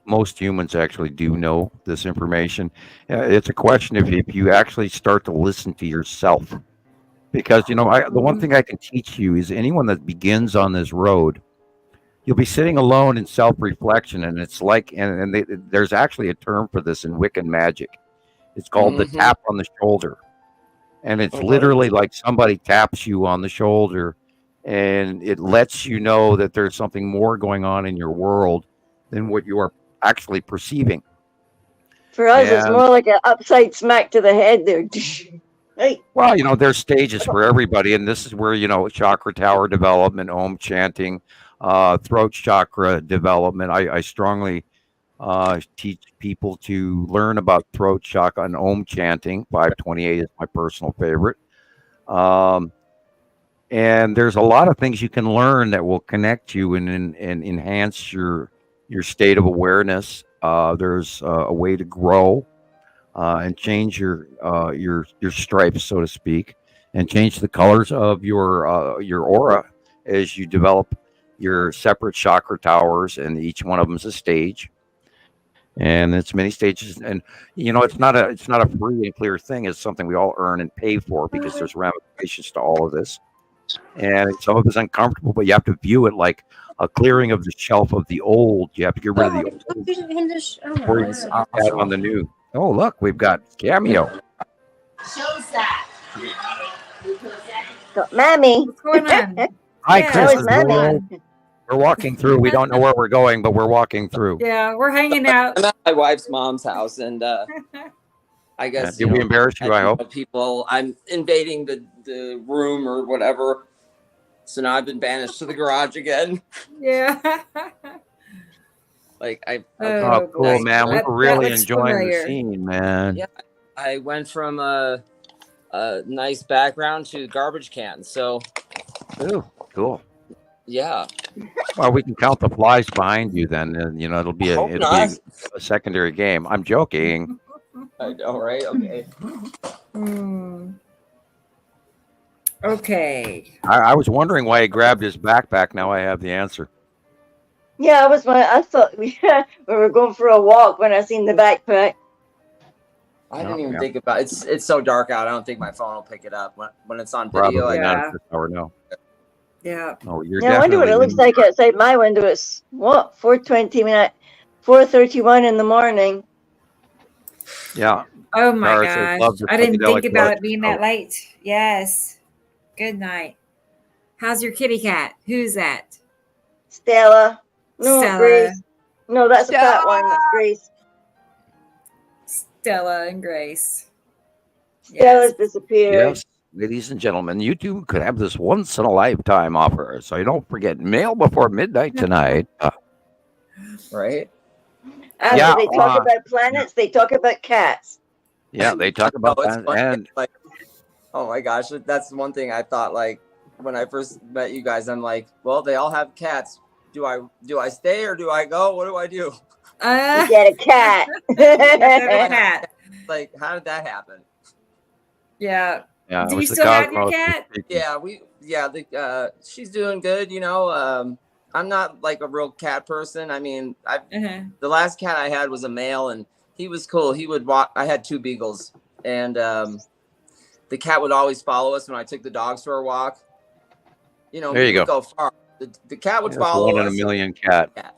most humans actually do know this information. It's a question if you actually start to listen to yourself, because the one thing I can teach you is anyone that begins on this road, you'll be sitting alone in self-reflection, and it's like, there's actually a term for this in Wiccan magic. It's called the tap on the shoulder. And it's literally like somebody taps you on the shoulder, and it lets you know that there's something more going on in your world than what you are actually perceiving. For us, it's more like an upside smack to the head there. Hey. Well, there's stages for everybody, and this is where, chakra tower development, Om chanting, throat chakra development. I strongly teach people to learn about throat chakra and Om chanting. 528 is my personal favorite. And there's a lot of things you can learn that will connect you and enhance your state of awareness. There's a way to grow and change your stripes, so to speak, and change the colors of your aura as you develop your separate chakra towers, and each one of them is a stage. And it's many stages, and it's not a free and clear thing. It's something we all earn and pay for, because there's ramifications to all of this, and some of it's uncomfortable. But you have to view it like a clearing of the shelf of the old. You have to get rid of the old before you add on the new. Oh, look, we've got Cameo. Shows that. Got Mammy. What's going on? Hi, Chris. Mammy. We're walking through. We don't know where we're going, but we're walking through. Yeah, we're hanging out. I'm at my wife's mom's house, and I guess did we embarrass you? I hope. People, I'm invading the room or whatever. So now I've been banished to the garage again. Yeah. Oh, cool, man. We were really enjoying the scene, man. Yeah, I went from a nice background to garbage cans. So, ooh, cool. Yeah. Well, we can count the flies behind you then, and it'll be a secondary game. I'm joking. I know, right? Okay. Okay. I was wondering why he grabbed his backpack. Now I have the answer. Yeah, I thought we were going for a walk when I seen the backpack. I didn't even think about it. It's so dark out. I don't think my phone will pick it up when it's on video. Probably not at this hour, no. Yeah. Oh, you're Yeah, I wonder what it looks like outside my window. It's what 4:31 in the morning. Yeah. Oh my gosh. I didn't think about it being that late. Yes. Good night. How's your kitty cat? Who's that? Stella. No, Stella. Grace. No, that's a fat one. That's Grace. Stella and Grace. Stella's disappeared. Yes, ladies and gentlemen, you two could have this once in a lifetime offer. So you don't forget, mail before midnight tonight. Right? After they talk about planets, they talk about cats. Yeah, they talk about that. And like, oh my gosh, that's one thing I thought. Like when I first met you guys, I'm like, well, they all have cats. Do I stay or do I go? What do I do? You get a cat. Like, how did that happen? Yeah. Yeah. Do you still have your cat? Yeah, she's doing good. You know, I'm not like a real cat person. I mean, the last cat I had was a male, and he was cool. He would walk. I had 2 beagles, and the cat would always follow us when I took the dogs for a walk. You know, there you go. Go far. The cat would follow us. 1 in a million cat.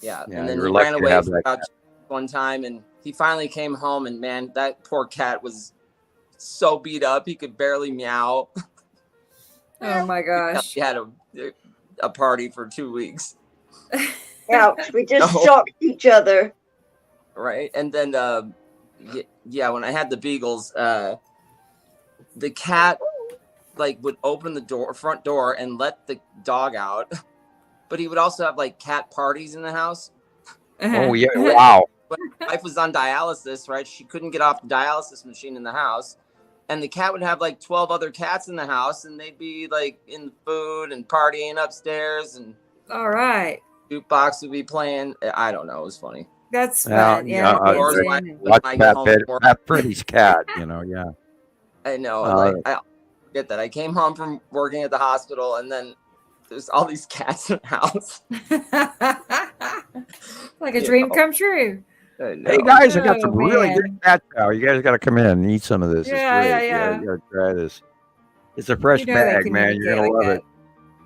Yeah, and then he ran away for about one time, and he finally came home, and man, that poor cat was so beat up he could barely meow. Oh my gosh! He had a party for 2 weeks. Yeah, we just shocked each other. Right, and then when I had the beagles, the cat like would open the front door and let the dog out, but he would also have like cat parties in the house. Oh yeah! Wow. But my wife was on dialysis, right? She couldn't get off the dialysis machine in the house. And the cat would have like 12 other cats in the house, and they'd be like in food and partying upstairs. And all right, jukebox would be playing. I don't know. It was funny. That's fun. Yeah. Watch that Freddy's cat. You know. Yeah. I know. I get that. I came home from working at the hospital, and then there's all these cats in the house. Like a dream come true. Hey guys, I got some really good cat chow. You guys got to come in and eat some of this. Yeah. You got to try this. It's a fresh bag, man. You're gonna love it.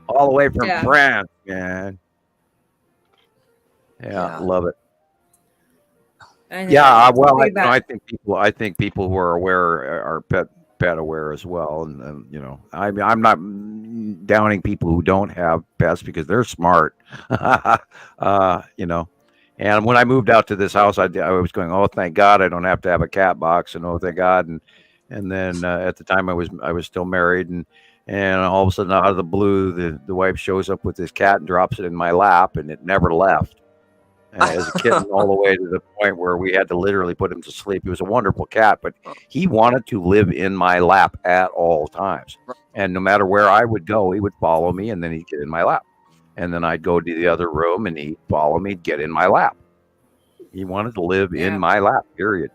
All the way from France, man. Yeah, love it. Yeah, well, I think people who are aware are pet aware as well, and you know, I'm not downing people who don't have pets because they're smart, you know. And when I moved out to this house, I was going, oh, thank God I don't have to have a cat box, and oh, thank God. And then at the time I was still married, and all of a sudden out of the blue, the wife shows up with this cat and drops it in my lap, and it never left. As a kitten, all the way to the point where we had to literally put him to sleep. He was a wonderful cat, but he wanted to live in my lap at all times. And no matter where I would go, he would follow me, and then he'd get in my lap. And then I'd go to the other room, and he'd follow me, get in my lap. He wanted to live in my lap, period.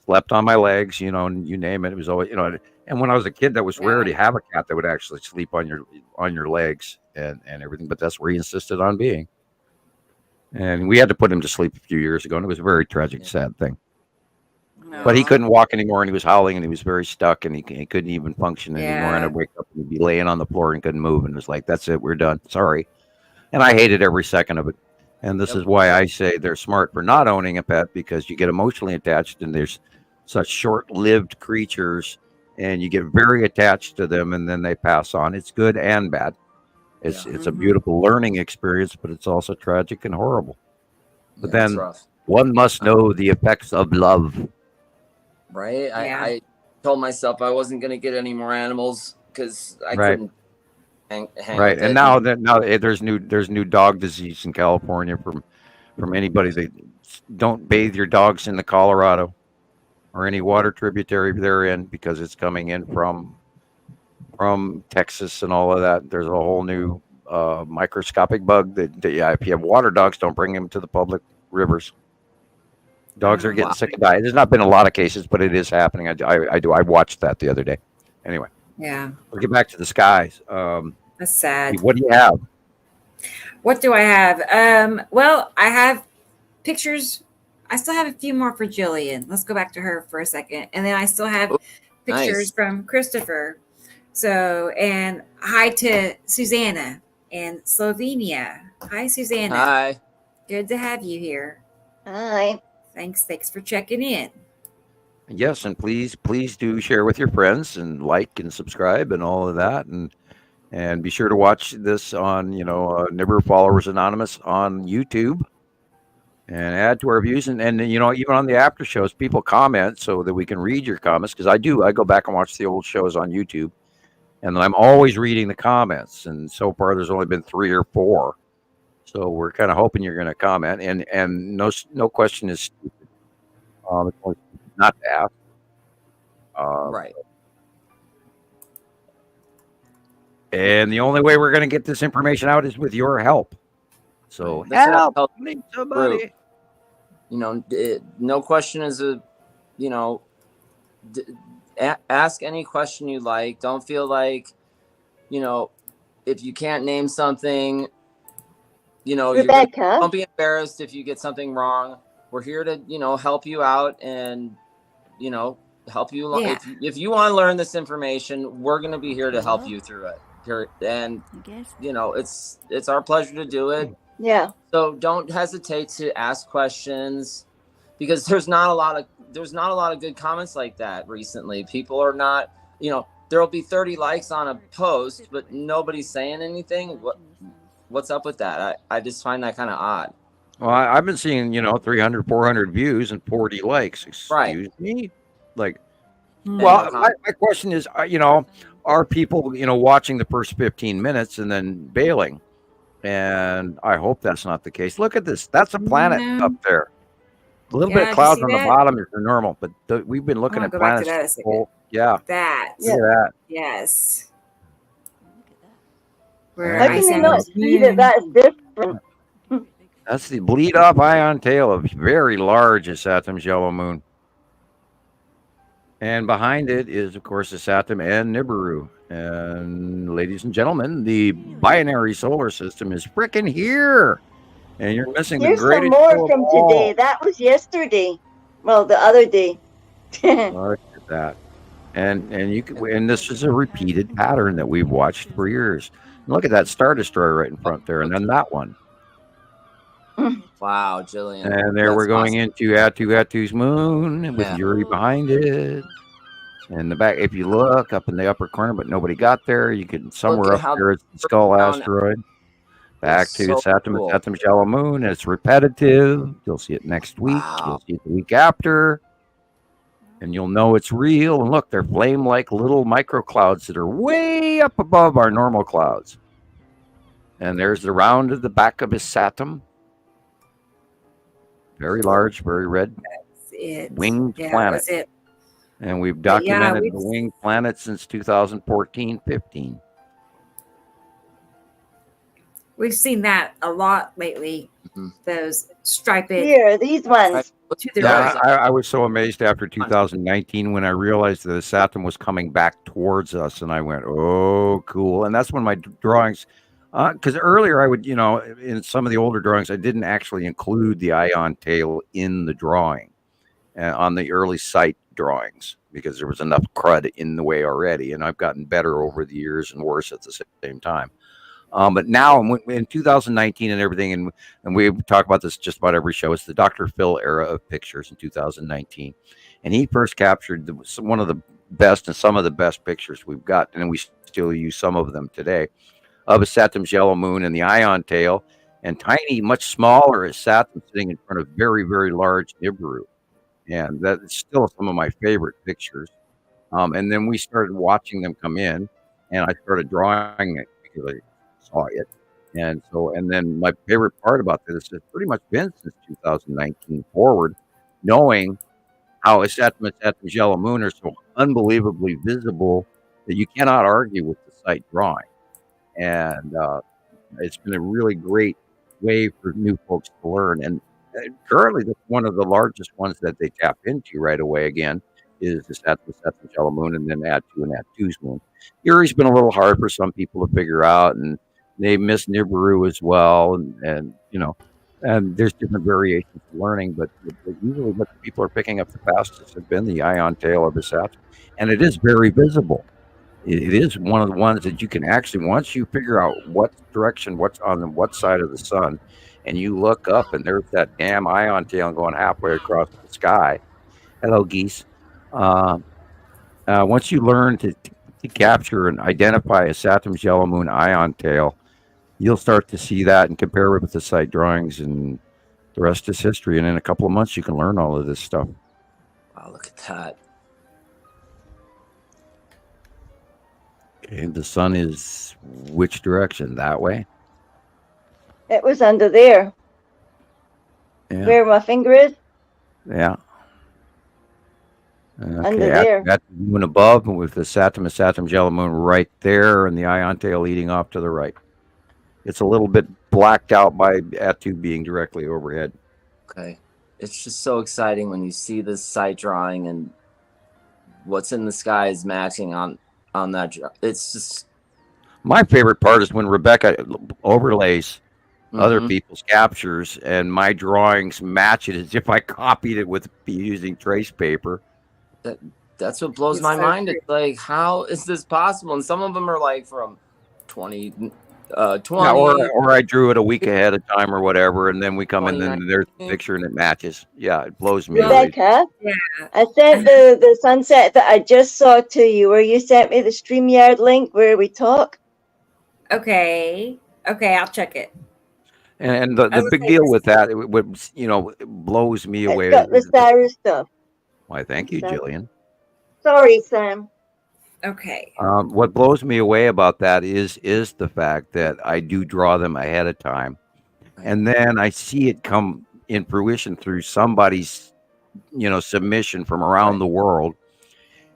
Slept on my legs, you know, and you name it. It was always, you know, and when I was a kid, that was rare to have a cat that would actually sleep on your legs and everything. But that's where he insisted on being. And we had to put him to sleep a few years ago, and it was a very tragic, sad thing. No. But he couldn't walk anymore, and he was howling, and he was very stuck, and he couldn't even function anymore. And I'd wake up and he'd be laying on the floor and couldn't move, and it was like, that's it, we're done. Sorry. And I hated every second of it. And this is why I say they're smart for not owning a pet, because you get emotionally attached, and there's such short-lived creatures, and you get very attached to them, and then they pass on. It's good and bad. It's a beautiful learning experience, but it's also tragic and horrible. But then one must know the effects of love. Right. I told myself I wasn't going to get any more animals because I couldn't hang right. And now there's new dog disease in California from anybody that don't bathe your dogs in the Colorado or any water tributary they're in, because it's coming in from Texas and all of that. There's a whole new microscopic bug that if you have water dogs, don't bring them to the public rivers. Dogs are getting sick and dying. There's not been a lot of cases, but it is happening. I watched that the other day. Anyway. Yeah. We'll get back to the skies. That's sad. What do you have? What do I have? Well, I have pictures. I still have a few more for Gillian. Let's go back to her for a second. And then I still have pictures from Christoper. So, and hi to Susanna in Slovenia. Hi, Susanna. Hi. Good to have you here. Hi. Thanks for checking in. Yes, and please do share with your friends and like and subscribe and all of that, and be sure to watch this on Nibiru Followers Anonymous on YouTube, and add to our views, and even on the after shows, people comment so that we can read your comments, because I go back and watch the old shows on YouTube, and I'm always reading the comments, and so far there's only been 3 or 4, so we're kind of hoping you're going to comment, and no question is stupid. It's only not to ask. Right. And the only way we're going to get this information out is with your help. So help somebody. No question is ask any question you like. Don't feel like, if you can't name something, Rebecca, don't be embarrassed if you get something wrong. We're here to, help you out and, help you. Yeah. If you want to learn this information, we're going to be here to help you through it. And, it's our pleasure to do it. Yeah. So don't hesitate to ask questions, because there's not a lot of good comments like that recently. People are not, there'll be 30 likes on a post, but nobody's saying anything. What's up with that? I just find that kind of odd. Well, I've been seeing, 300, 400 views and 40 likes. Excuse me? Like, well, my question is, are people, watching the first 15 minutes and then bailing? And I hope that's not the case. Look at this. That's a planet up there. A little bit of clouds on the bottom is normal, but we've been looking at planets. Yeah. That. Look at that. Yes. How can you not see that that's different? That's the bleed off ion tail of very large Saturn's yellow moon. And behind it is, of course, the Saturn and Nibiru. And ladies and gentlemen, the binary solar system is freaking here. And you're missing the greatest. Here's some more from today. That was yesterday. Well, the other day. Look at that. And this is a repeated pattern that we've watched for years. Look at that Star Destroyer right in front there, and then that one. Wow, Gillian. And there we're going into Atu's moon with Yuri behind it. And the back, if you look up in the upper corner, but nobody got there, you can somewhere up there it's the Skull asteroid. Back to Saturn's yellow moon. It's repetitive. You'll see it next week. You'll see it the week after. And you'll know it's real. And look, they're flame-like little microclouds that are way up above our normal clouds. And there's the round of the back of his Saturn. Very large, very red. Winged planet. And we've documented the winged planet since 2014-15. We've seen that a lot lately. Mm-hmm. Those striped. Here, these ones. I was so amazed after 2019 when I realized that the Saturn was coming back towards us, and I went, "Oh, cool!" And that's when my drawings, because earlier I would, in some of the older drawings, I didn't actually include the ion tail in the drawing on the early site drawings because there was enough crud in the way already, and I've gotten better over the years and worse at the same time. But now in 2019 and everything, and we talk about this just about every show, it's the Dr. Phil era of pictures in 2019. And he first captured one of the best and some of the best pictures we've got, and we still use some of them today, of a Saturn's yellow moon and the ion tail, and tiny, much smaller is Saturn sitting in front of very, very large Nibiru. And that's still some of my favorite pictures. And then we started watching them come in, and I started drawing it because I saw it. And then my favorite part about this has pretty much been since 2019 forward, knowing how Saturn's yellow moon are so unbelievably visible that you cannot argue with the site drawing. And it's been a really great way for new folks to learn. And currently, one of the largest ones that they tap into right away again is the Saturn's yellow moon, and then Atu and Atu's moon. Yuri's been a little hard for some people to figure out, and they miss Nibiru as well, and there's different variations of learning, but usually what people are picking up the fastest have been the ion tail of the Saturn, and it is very visible. it is one of the ones that you can actually, once you figure out what direction, what's on what side of the sun, and you look up and there's that damn ion tail going halfway across the sky. Hello, geese. Once you learn to capture and identify a Saturn's yellow moon ion tail, you'll start to see that and compare it with the site drawings, and the rest is history. And in a couple of months, you can learn all of this stuff. Wow, look at that. And the sun is which direction? That way? It was under there. Yeah. Where my finger is? Yeah. Okay. Under there. That's the moon above, and with the Saturn's yellow moon right there, and the ion tail leading off to the right. It's a little bit blacked out by Atu being directly overhead. Okay. It's just so exciting when you see this site drawing and what's in the sky is matching on that. It's just. My favorite part is when Rebecca overlays other Mhm. people's captures and my drawings match it as if I copied it with using trace paper. That's what blows It's my so mind. true. It's like, how is this possible? And some of them are like from 20. Yeah, or I drew it a week ahead of time or whatever, and then we come in and there's the 2019. picture and it matches. Yeah, it blows me away. Rebecca, Yeah. I sent the sunset that I just saw to you, where you sent me the StreamYard link where we talk. Okay. Okay, I'll check it. And the I would big say deal this- with that, it blows me away. It's got the Saru stuff. Why, thank you, Sorry. Gillian. Sorry, Sam. Okay. What blows me away about that is the fact that I do draw them ahead of time, and then I see it come in fruition through somebody's, submission from around the world,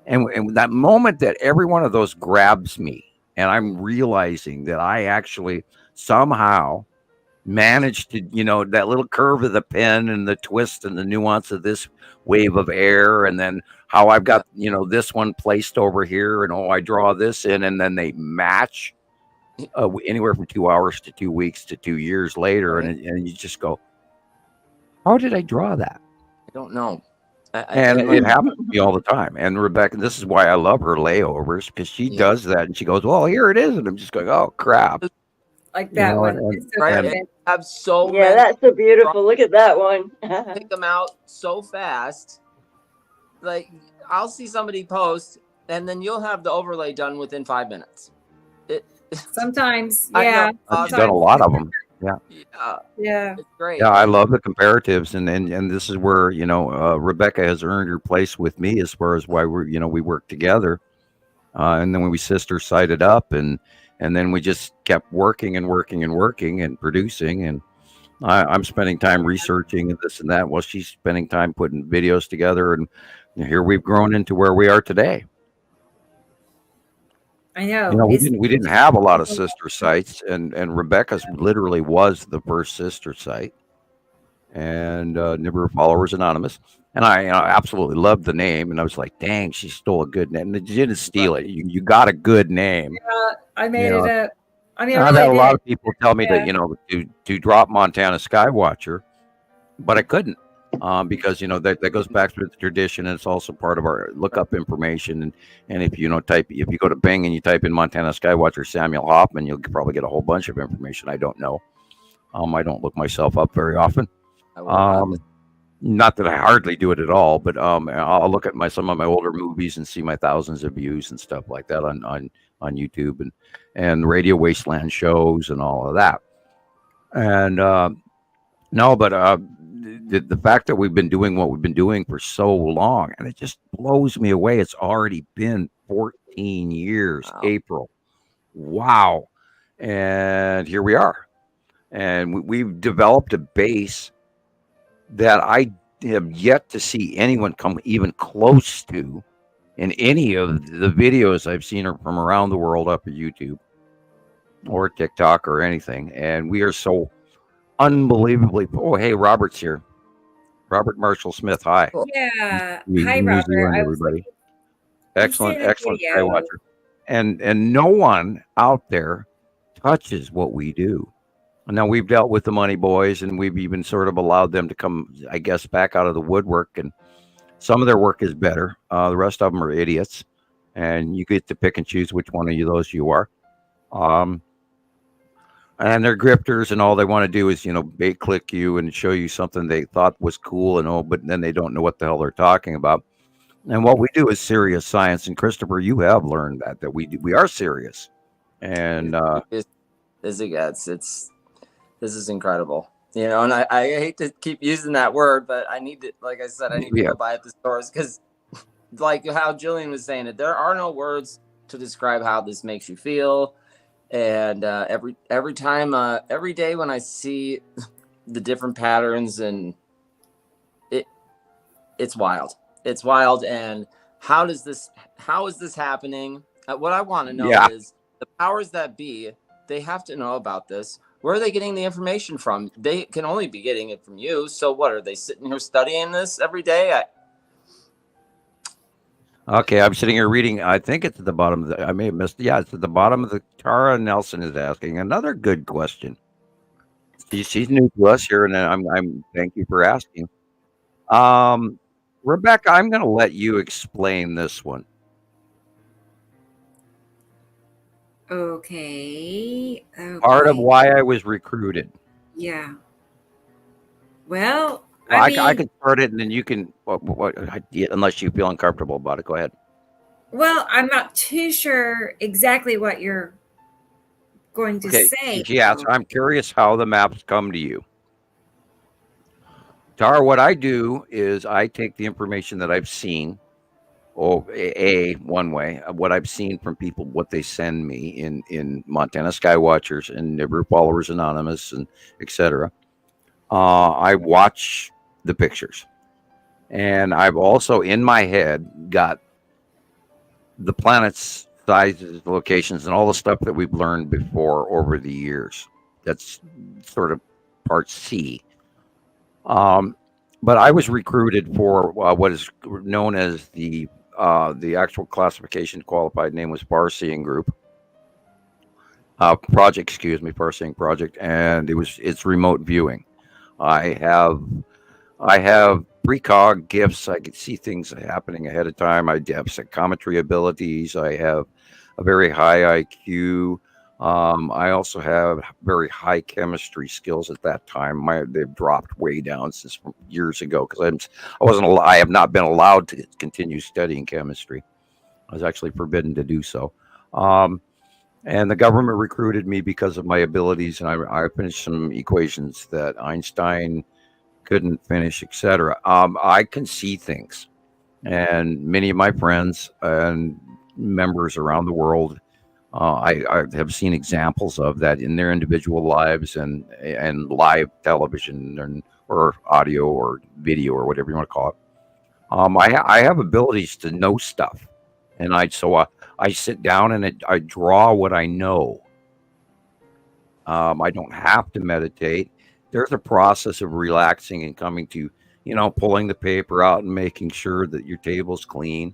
and that moment that every one of those grabs me, and I'm realizing that I actually somehow managed to, that little curve of the pen and the twist and the nuance of this wave of air, and then how I've got, this one placed over here, and I draw this in, and then they match anywhere from 2 hours to 2 weeks to 2 years later, Right. and you just go, how did I draw that? I don't know. And it happens to me all the time. And Rebecca, this is why I love her layovers, because she does that, and she goes, well, here it is, and I'm just going, oh crap. Like that one. and- It's so Right. perfect. And have so Yeah, many, that's so beautiful. Look at that one. pick them out so fast. Like, I'll see somebody post, and then you'll have the overlay done within 5 minutes. Sometimes, I know. yeah. I've done a lot of them. Yeah. Yeah. It's great. Yeah, I love the comparatives, and this is where Rebecca has earned her place with me as far as why we work together, and then when we sister sided up, and then we just kept working and working and working and producing, and I'm spending time researching and this and that, while she's spending time putting videos together, and here we've grown into where we are today. I know. We didn't have a lot of sister sites, and Rebecca's literally was the first sister site, and Nibiru Followers Anonymous, and I absolutely loved the name, and I was like, dang, she stole a good name. And you didn't steal it. You got a good name. I made it up. I mean, I I've had a really lot did. of people tell me that to drop Montana Skywatcher, but I couldn't. Because that goes back to the tradition, and it's also part of our lookup information. And if you go to Bing and you type in Montana Skywatcher Samuel Hofman, you'll probably get a whole bunch of information. I don't know. I don't look myself up very often. Not that I hardly do it at all, but I'll look at some of my older movies and see my thousands of views and stuff like that on YouTube and Radio Wasteland shows and all of that. And the fact that we've been doing what we've been doing for so long, and it just blows me away. It's already been 14 years, Wow. April. Wow. And here we are. And we've developed a base that I have yet to see anyone come even close to in any of the videos I've seen from around the world up at YouTube or TikTok or anything. And we are so unbelievably. Oh, hey, Robert's here. Robert Marshall Smith. Hi. Yeah. New Hi, New Robert. Zealand, I was everybody. looking- I've Excellent, seen a excellent video. Skywatcher. And no one out there touches what we do. Now, we've dealt with the money boys, and we've even sort of allowed them to come, I guess, back out of the woodwork. And some of their work is better. The rest of them are idiots. and you get to pick and choose which one of those you are. And they're grifters, and all they want to do is, bait click you and show you something they thought was cool and all, but then they don't know what the hell they're talking about. And what we do is serious science. And Christoper, you have learned that we are serious. And this is incredible. And I hate to keep using that word, but I need to, like I said, I need to go buy at the stores, because like how Gillian was saying it, there are no words to describe how this makes you feel. And every day when I see the different patterns, and it's wild. It's wild. And how is this happening? What I want to know is the powers that be, they have to know about this. Where are they getting the information from? They can only be getting it from you. So what, are they sitting here studying this every day? Okay, I'm sitting here reading. I think it's at the bottom of I may have missed. Yeah, it's at the bottom of the. Tara Nelson is asking another good question. She's new to us here, and I'm thank you for asking. Rebecca, I'm going to let you explain this one. Okay. Part of why I was recruited. Yeah. Well, I can start it, and then you can. Unless you feel uncomfortable about it, go ahead. Well, I'm not too sure exactly what you're going to say. Yeah, so I'm curious how the maps come to you. Tara, what I do is I take the information that I've seen, one way, what I've seen from people, what they send me in Montana Skywatchers and Nibiru Followers Anonymous and etc. I watch the pictures, and I've also in my head got the planets, sizes, locations, and all the stuff that we've learned before over the years. That's sort of part C. But I was recruited for what is known as the actual classification qualified name was Far-Seeing Group. Far-Seeing Project, and it's remote viewing. I have precog gifts. I can see things happening ahead of time. I have psychometry abilities. I have a very high IQ. I also have very high chemistry skills at that time. They've dropped way down since years ago because I have not been allowed to continue studying chemistry. I was actually forbidden to do so. And the government recruited me because of my abilities, and I finished some equations that Einstein couldn't finish, etc. I can see things, and many of my friends and members around the world, I have seen examples of that in their individual lives and live television or audio or video or whatever you want to call it. I have abilities to know stuff, and I sit down and I draw what I know. I don't have to meditate. There's a process of relaxing and coming to, pulling the paper out and making sure that your table's clean.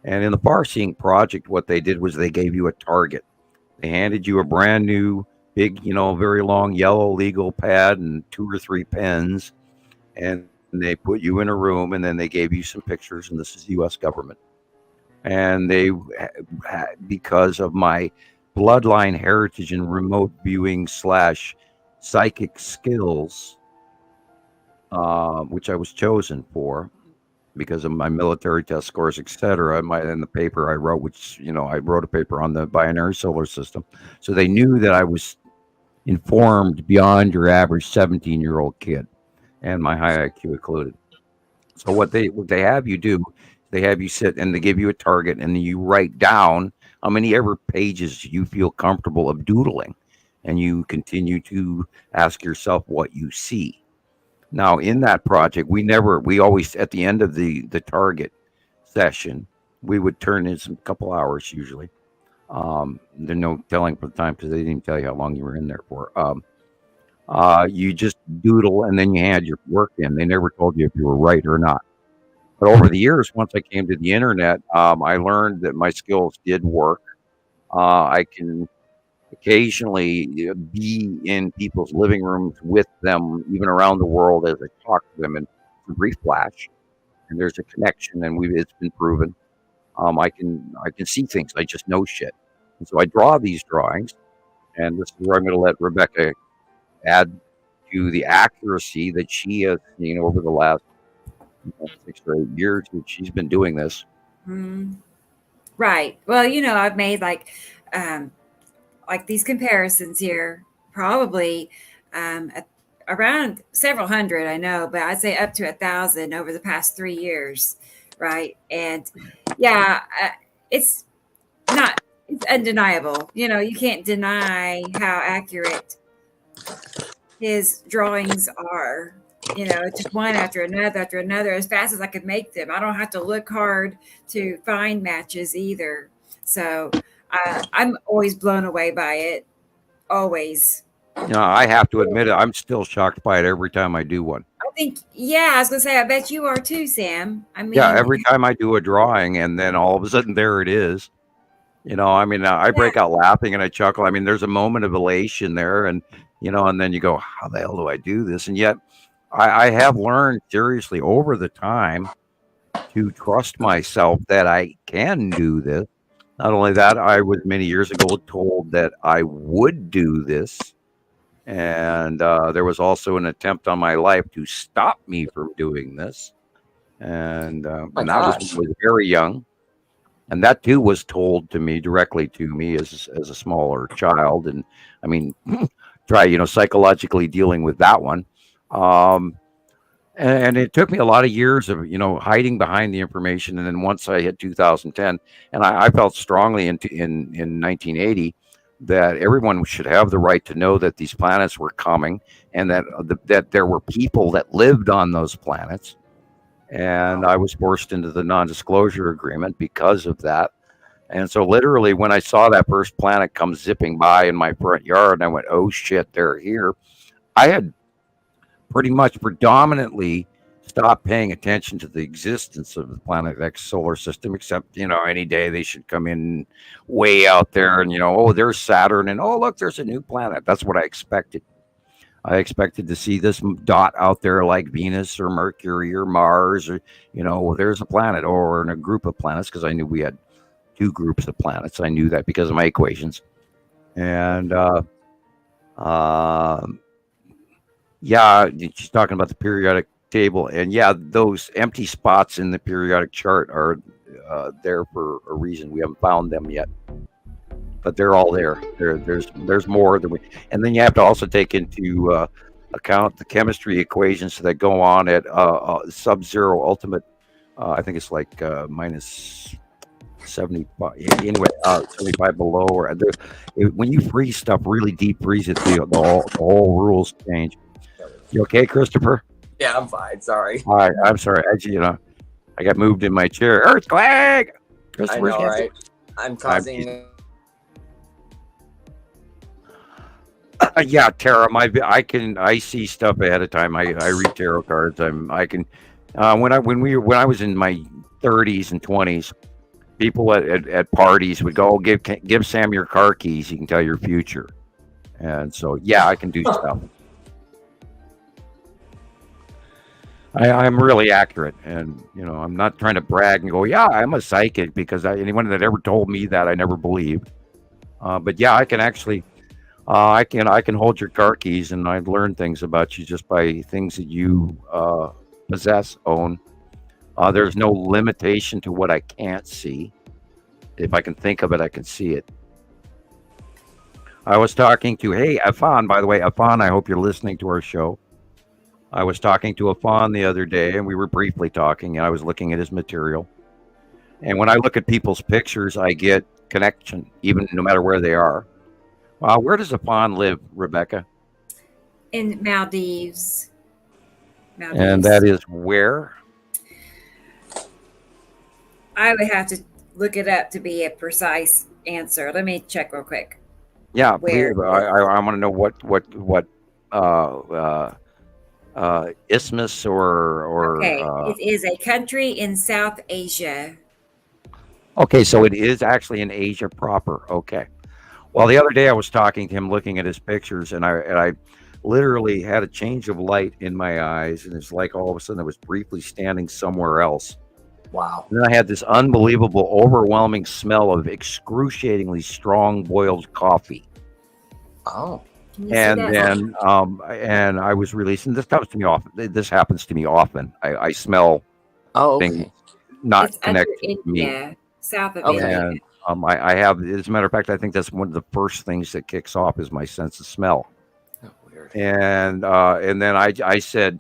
And in the Far-Seeing Project, what they did was they gave you a target. They handed you a brand new, big, very long yellow legal pad and 2 or 3 pens. And they put you in a room, and then they gave you some pictures, and this is the U.S. government. And they, because of my bloodline heritage and remote viewing / psychic skills, which I was chosen for because of my military test scores, etc. In the paper I wrote, I wrote a paper on the binary solar system. So they knew that I was informed beyond your average 17-year-old kid, and my high IQ included. So what they have you do, they have you sit and they give you a target, and you write down how many ever pages you feel comfortable of doodling. And you continue to ask yourself what you see. Now, in that project, we always, at the end of the target session, we would turn in some couple hours usually. There's no telling for the time because they didn't tell you how long you were in there for. You just doodle and then you had your work in. They never told you if you were right or not. But over the years, once I came to the internet, I learned that my skills did work. I can occasionally be in people's living rooms with them, even around the world, as I talk to them, and brief flash, and there's a connection, and it's been proven. I can see things. I just know shit. And so I draw these drawings, and this is where I'm going to let Rebecca add to the accuracy that she has seen over the last 6 or 8 years that she's been doing this. Right. Well, I've made like these comparisons here, probably around several hundred, I know, but I'd say up to 1,000 over the past 3 years. Right. And yeah, it's undeniable. You can't deny how accurate his drawings are. Just one after another, as fast as I could make them. I don't have to look hard to find matches either. So I'm always blown away by it. Always. I have to admit it. I'm still shocked by it every time I do one. I think, I was going to say, I bet you are too, Sam. I mean, every time I do a drawing and then all of a sudden there it is. I break out laughing and I chuckle. I mean, there's a moment of elation there and then you go, how the hell do I do this? And yet I have learned seriously over the time to trust myself that I can do this. Not only that, I was many years ago told that I would do this. And there was also an attempt on my life to stop me from doing this. And when I was very young. And that too was told to me directly to me as a smaller child. And I mean, try, psychologically dealing with that one. And it took me a lot of years of, hiding behind the information. And then once I hit 2010, and I felt strongly in 1980 that everyone should have the right to know that these planets were coming and that there were people that lived on those planets. And I was forced into the non-disclosure agreement because of that. And so literally when I saw that first planet come zipping by in my front yard, and I went, oh shit, they're here. I had pretty much predominantly stopped paying attention to the existence of the Planet X solar system, except, any day they should come in way out there and, oh, there's Saturn and, oh, look, there's a new planet. That's what I expected. I expected to see this dot out there like Venus or Mercury or Mars or, there's a planet or in a group of planets, because I knew we had 2 groups of planets. I knew that because of my equations. And, she's talking about the periodic table. And those empty spots in the periodic chart are there for a reason. We haven't found them yet. But they're all there. There's more than we, and then you have to also take into account the chemistry equations that go on at sub-zero ultimate. I think it's like minus 75. Anyway, 75 below. Or when you freeze stuff really deep, freeze it, the whole rules change. You okay, Christopher? Yeah, I'm fine. Sorry. All right, I'm sorry. I got moved in my chair. Earthquake. I know, right? I'm causing. Tarot. I see stuff ahead of time. I read tarot cards. When I was in my 30s and 20s, people at parties would go, give Sam your car keys. He can tell your future. And so, I can do stuff. I'm really accurate, and I'm not trying to brag and go, I'm a psychic, because anyone that ever told me that I never believed. But I can actually. I can hold your car keys, and I've learned things about you just by things that you possess, own. There's no limitation to what I can't see. If I can think of it, I can see it. I was talking to, Afan, by the way, Afan, I hope you're listening to our show. I was talking to Afan the other day, and we were briefly talking, and I was looking at his material. And when I look at people's pictures, I get connection, even no matter where they are. Where does Afan live, Rebecca? In Maldives. And that is where? I would have to look it up to be a precise answer. Let me check real quick. Yeah, where? I want to know what isthmus or. Okay, it is a country in South Asia. Okay, so it is actually in Asia proper. Okay. Well, the other day I was talking to him, looking at his pictures, and I literally had a change of light in my eyes, and it's like all of a sudden I was briefly standing somewhere else. Wow. And then I had this unbelievable, overwhelming smell of excruciatingly strong boiled coffee. Oh. And then, and I was releasing. This happens to me often. This happens to me often. I smell things not it's connected to me. Yeah, south of And India. I have, as a matter of fact, I think that's one of the first things that kicks off is my sense of smell. Oh, weird. And then I said,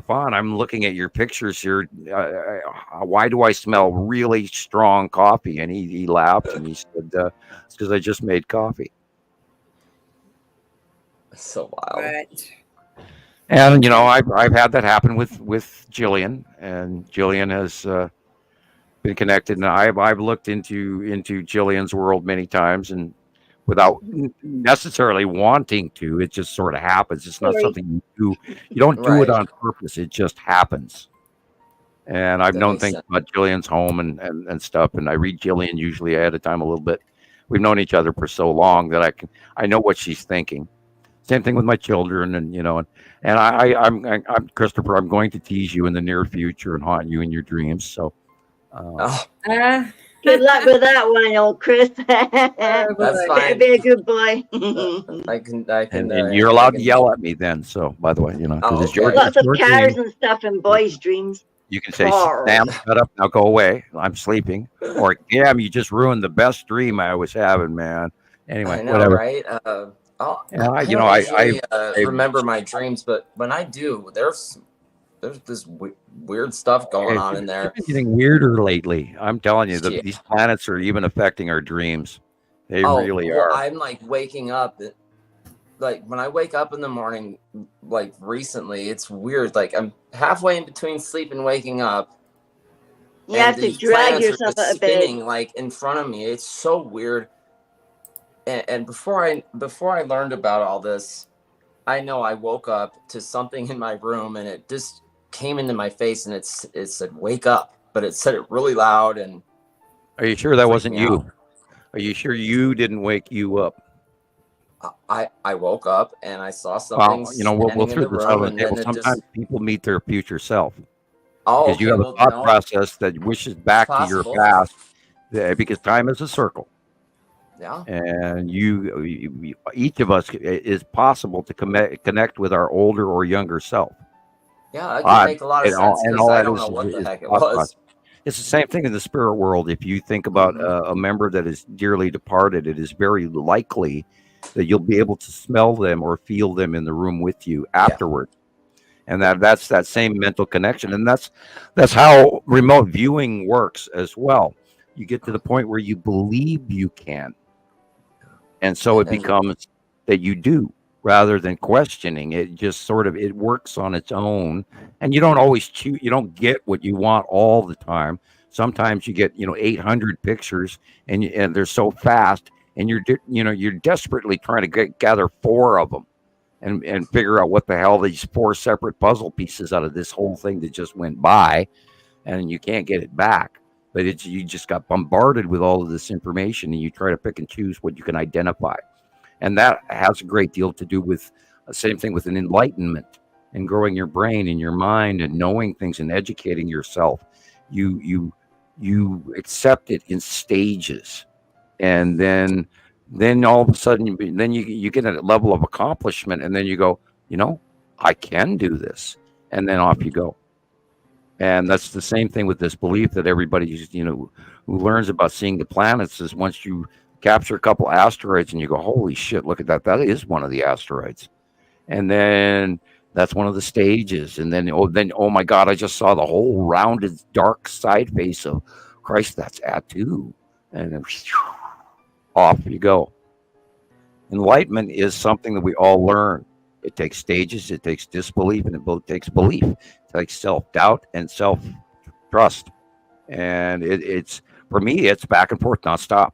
Fawn, I'm looking at your pictures here. Why do I smell really strong coffee? And he laughed and he said, it's because I just made coffee. So wild. Right. And you know, I've had that happen with Gillian, and Gillian has been connected, and I've looked into Gillian's world many times, and without necessarily wanting to, it just sort of happens. It's not something you do. You don't do it on purpose. It just happens. And I've known things about Gillian's home and stuff, and I read Gillian usually ahead of time a little bit. We've known each other for so long that I know what she's thinking. Same thing with my children, and you know, and I'm Christoper. I'm going to tease you in the near future and haunt you in your dreams. So, good luck with that one, old Chris. That's fine. Be a good boy. I can. And you're allowed to yell at me then. So, by the way, you know, because it's your lots of cars dream. and stuff in boys' dreams. You can say, "Sam, shut up now, go away. I'm sleeping," or "Damn, you just ruined the best dream I was having, man." Anyway, I know, whatever. right? I remember my dreams, but when I do, there's this weird stuff going on in there. It's been getting weirder lately. I'm telling you, these planets are even affecting our dreams. They really are. I'm like waking up. Like when I wake up in the morning, like recently, it's weird. Like I'm halfway in between sleep and waking up. You have to drag yourself out of bed. Spinning like in front of me. It's so weird. And before I learned about all this, I know I woke up to something in my room, and it just came into my face, and it said "wake up," but it said it really loud. And are you sure that wasn't you? Are you sure you didn't wake you up? I woke up and I saw something. Well, you know, we'll through this other table. Sometimes people meet their future self. Because you have a thought process that wishes back to your past, because time is a circle. Yeah. And each of us is possible to connect with our older or younger self. Yeah, that can make a lot of sense because I don't know what the heck it was. It's the same thing in the spirit world. If you think about a member that is dearly departed, it is very likely that you'll be able to smell them or feel them in the room with you afterward. And that's that same mental connection. And that's how remote viewing works as well. You get to the point where you believe you can. And so it becomes that you do rather than questioning. It just sort of, it works on its own. And you don't always choose, you don't get what you want all the time. Sometimes you get, 800 pictures and they're so fast and you're desperately trying to gather 4 of them and figure out what the hell these 4 separate puzzle pieces out of this whole thing that just went by, and you can't get it back. But you just got bombarded with all of this information, and you try to pick and choose what you can identify. And that has a great deal to do with the same thing with an enlightenment and growing your brain and your mind and knowing things and educating yourself. You accept it in stages, and then all of a sudden you get a level of accomplishment, and then you go, I can do this, and then off you go. And that's the same thing with this belief that everybody, who learns about seeing the planets, is once you capture a couple asteroids and you go, holy shit, look at that. That is one of the asteroids. And then that's one of the stages. And then, oh my God, I just saw the whole rounded dark side face of Christ. That's Atu. And then off you go. Enlightenment is something that we all learn. It takes stages, it takes disbelief, and it takes belief. It takes self-doubt and self-trust. And it's for me, it's back and forth, nonstop.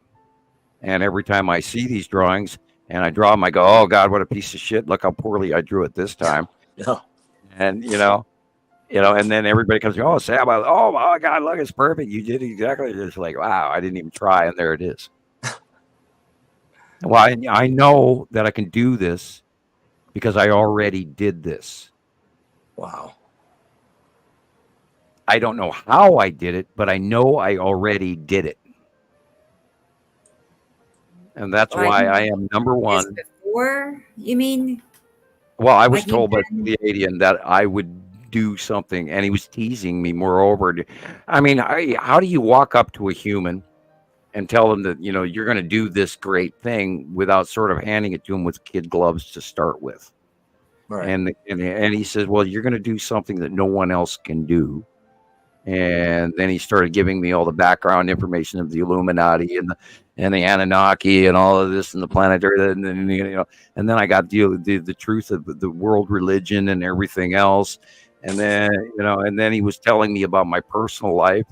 And every time I see these drawings and I draw them, I go, oh God, what a piece of shit. Look how poorly I drew it this time. Yeah. And, and then everybody comes, oh, Sam, oh my God, look, it's perfect. You did exactly. It's like, wow, I didn't even try. And there it is. Well, I know that I can do this because I already did this. Wow. I don't know how I did it, but I know I already did it. And that's why I am number one. Before, you mean? Well, I was told by the Pleiadian that I would do something, and he was teasing me. Moreover, I mean, how do you walk up to a human and tell them that you're going to do this great thing without sort of handing it to them with kid gloves to start with? Right. And he says, well, you're going to do something that no one else can do. And then he started giving me all the background information of the Illuminati and the Anunnaki and all of this and the planetary, and then and then I got the truth of the world religion and everything else, and then he was telling me about my personal life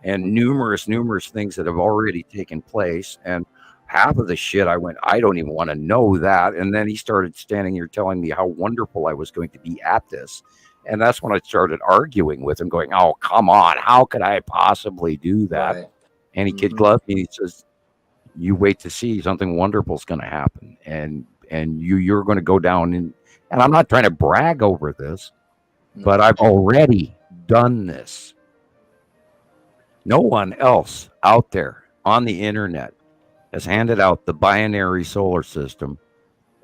and numerous things that have already taken place, and half of the shit I went, I don't even want to know that, and then he started standing here telling me how wonderful I was going to be at this. And that's when I started arguing with him, going, oh, come on, how could I possibly do that? Right. And he kid gloved me. He says, you wait to see, something wonderful is going to happen. And you're going to go down. And I'm not trying to brag over this, but I've already done this. No one else out there on the internet has handed out the binary solar system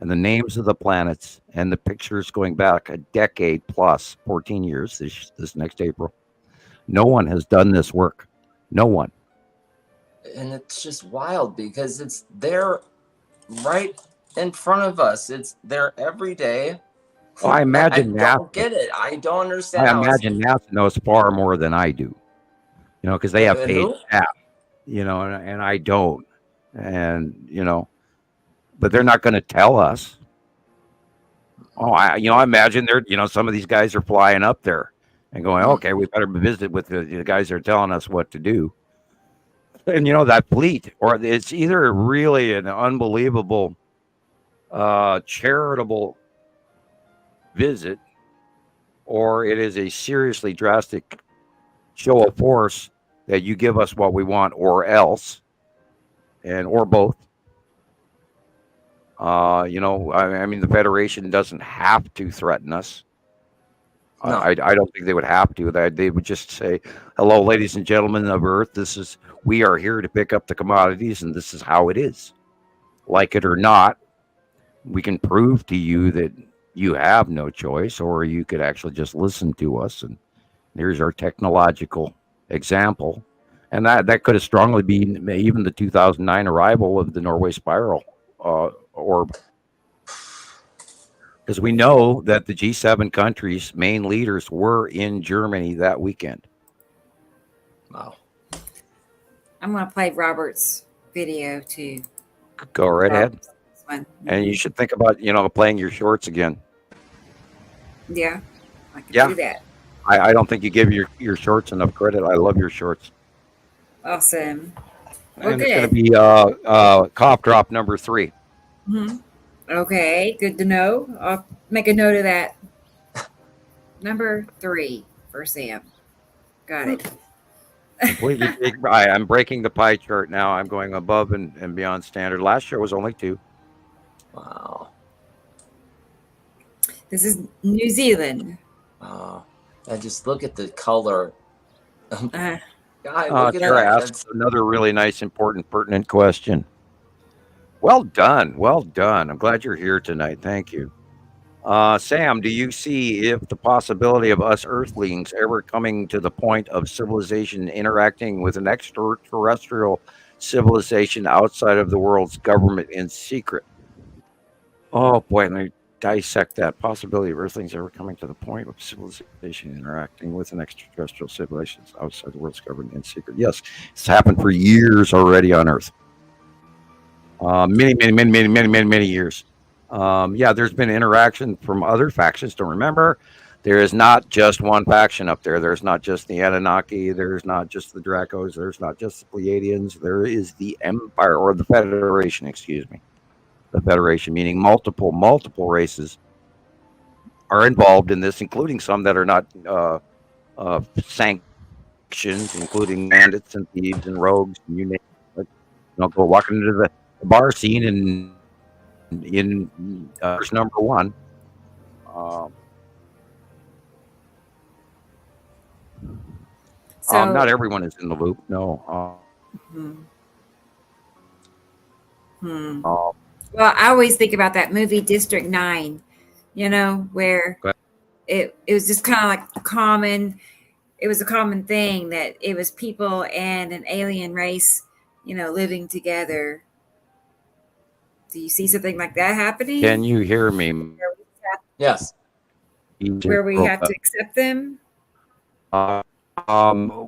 and the names of the planets and the pictures going back a decade plus, 14 years this next April. No one has done this work. No one. And it's just wild because it's there right in front of us. It's there every day. Oh, I imagine I don't get it. I don't understand. I imagine NASA knows far more than I do. Because they have paid staff, and I don't. And, but they're not going to tell us. Oh, I imagine they're, some of these guys are flying up there and going, okay, we better visit with the guys that are telling us what to do. And, that fleet, or it's either really an unbelievable, charitable visit, or it is a seriously drastic show of force that you give us what we want or else, or both. I mean, the Federation doesn't have to threaten us. No. I don't think they would have to. They would just say, hello, ladies and gentlemen of Earth. We are here to pick up the commodities, and this is how it is. Like it or not, we can prove to you that you have no choice, or you could actually just listen to us. And here's our technological example. And that could have strongly been even the 2009 arrival of the Norway Spiral orb. Because we know that the G7 countries' main leaders were in Germany that weekend. Wow. I'm going to play Robert's video too. Go right ahead. And you should think about, playing your shorts again. Yeah, I can do that. I don't think you give your shorts enough credit. I love your shorts. Awesome. And it's going to be cough drop number 3. Mm-hmm. Okay, good to know. I'll make a note of that. Number 3 for Sam. Got it. Completely. I'm breaking the pie chart now. I'm going above and beyond standard. Last year was only 2. Wow. This is New Zealand. Oh, I just look at the color. Look at that. That's another really nice, important, pertinent question. Well done. Well done. I'm glad you're here tonight. Thank you. Sam, do you see if the possibility of us Earthlings ever coming to the point of civilization interacting with an extraterrestrial civilization outside of the world's government in secret? Oh, boy, let me dissect that. Possibility of Earthlings ever coming to the point of civilization interacting with an extraterrestrial civilization outside the world's government in secret. Yes, it's happened for years already on Earth. Many years. There's been interaction from other factions. Don't remember, there is not just one faction up there. There's not just the Anunnaki. There's not just the Dracos. There's not just the Pleiadians. There is the Empire, or the Federation, excuse me. The Federation, meaning multiple races are involved in this, including some that are not sanctions, including bandits and thieves and rogues. And you name it. Go walking into the bar scene in verse number 1. So not everyone is in the loop. No. Well, I always think about that movie District 9, where it was just kind of like common. It was a common thing that it was people and an alien race, living together. Do you see something like that happening? Can you hear me? Yes. Where we have to accept them?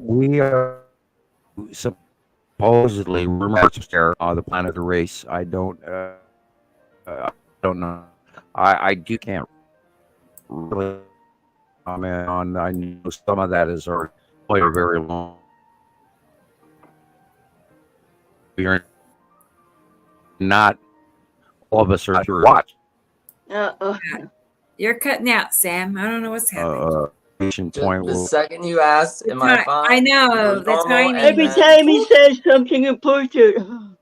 We are supposedly rumored to share the planet of the race. I don't know. I can't really comment on. I know some of that is already very long. We are not. All of us are sure watch. You're cutting out, Sam. I don't know what's happening. The second you asked, am I fine? I know. The timing. Every time he says something important.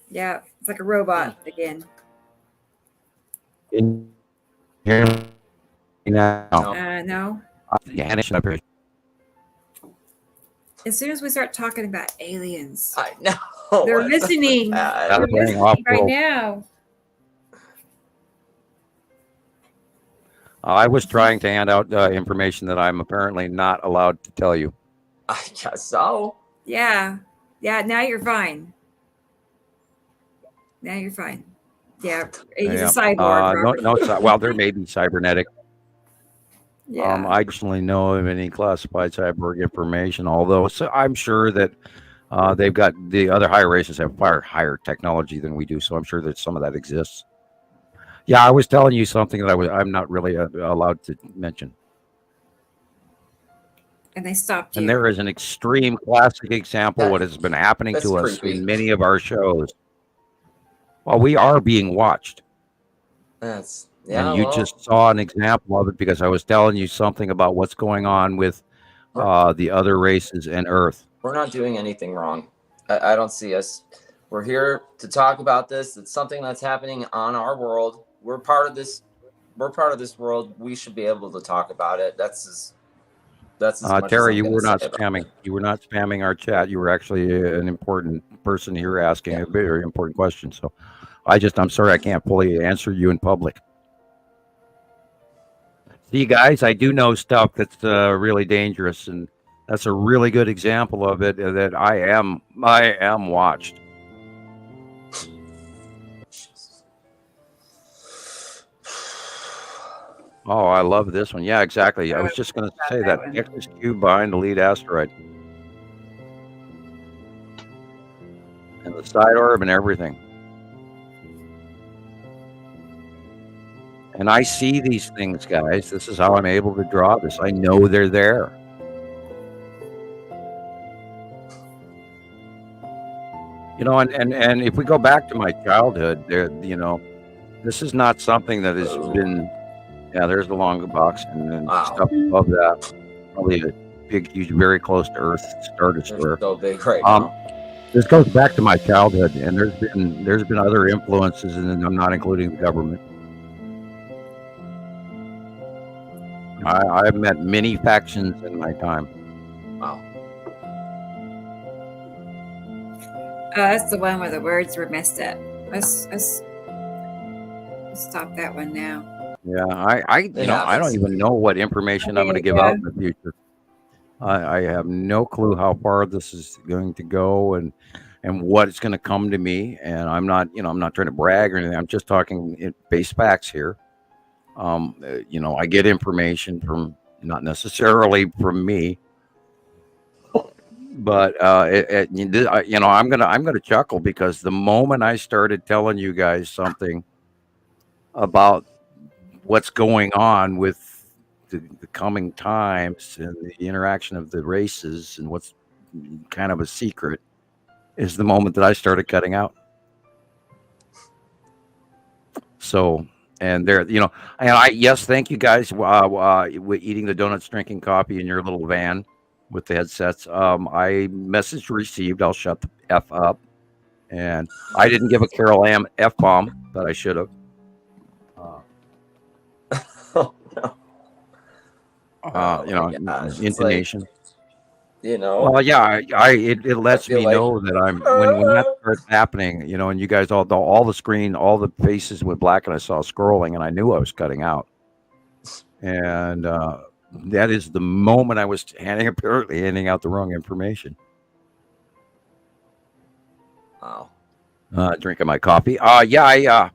Yeah, it's like a robot again. No. As soon as we start talking about aliens, I know they're listening. They're listening right now. I was trying to hand out information that I'm apparently not allowed to tell you. I guess so. Yeah. Now you're fine. Yeah, he's a cyborg. Well, there may be cybernetic. Yeah. I personally know of any classified cyborg information, although I'm sure that they've got the other higher races have far higher technology than we do, so I'm sure that some of that exists. Yeah, I was telling you something that I'm not really allowed to mention. And they stopped you. And there is an extreme classic example of what has been happening to us in many of our shows. Well, we are being watched. And you just saw an example of it because I was telling you something about what's going on with the other races and Earth. We're not doing anything wrong. I don't see us. We're here to talk about this. It's something that's happening on our world. We're part of this. We're part of this world. We should be able to talk about it. That's as much Terry, as you were not spamming. You were not spamming our chat. You were actually an important person here asking a very important question. So I'm sorry I can't fully answer you in public. See, guys, I do know stuff that's really dangerous, and that's a really good example of it. That I am watched. Oh, I love this one. Yeah, exactly. I was just going to say that Nexus cube behind the lead asteroid, and the side orb and everything. And I see these things, guys. This is how I'm able to draw this. I know they're there. And if we go back to my childhood, this is not something that has been. Yeah, there's the longer box, and then stuff above that. Probably a big, huge, very close to Earth Star Destroyer. So big right now. This goes back to my childhood, and there's been other influences, and I'm not including the government. I've met many factions in my time. Wow. That's the one where the words were messed up. Let's stop that one now. Yeah, I don't even know what information I'm going to give out in the future. I have no clue how far this is going to go and what it's going to come to me. And I'm not trying to brag or anything. I'm just talking base facts here. I get information from not necessarily from me, but I'm gonna chuckle because the moment I started telling you guys something about what's going on with the coming times and the interaction of the races and what's kind of a secret is the moment that I started cutting out. So, and there, thank you guys. Eating the donuts, drinking coffee in your little van with the headsets. I message received. I'll shut the F up. And I didn't give a Carol Ann F-bomb, but I should have. intonation. Like, you know. Well, yeah, it lets me know that I'm when that starts happening, and you guys all the screen, all the faces went black, and I saw scrolling, and I knew I was cutting out. And that is the moment I was apparently handing out the wrong information. Wow. Drinking my coffee. I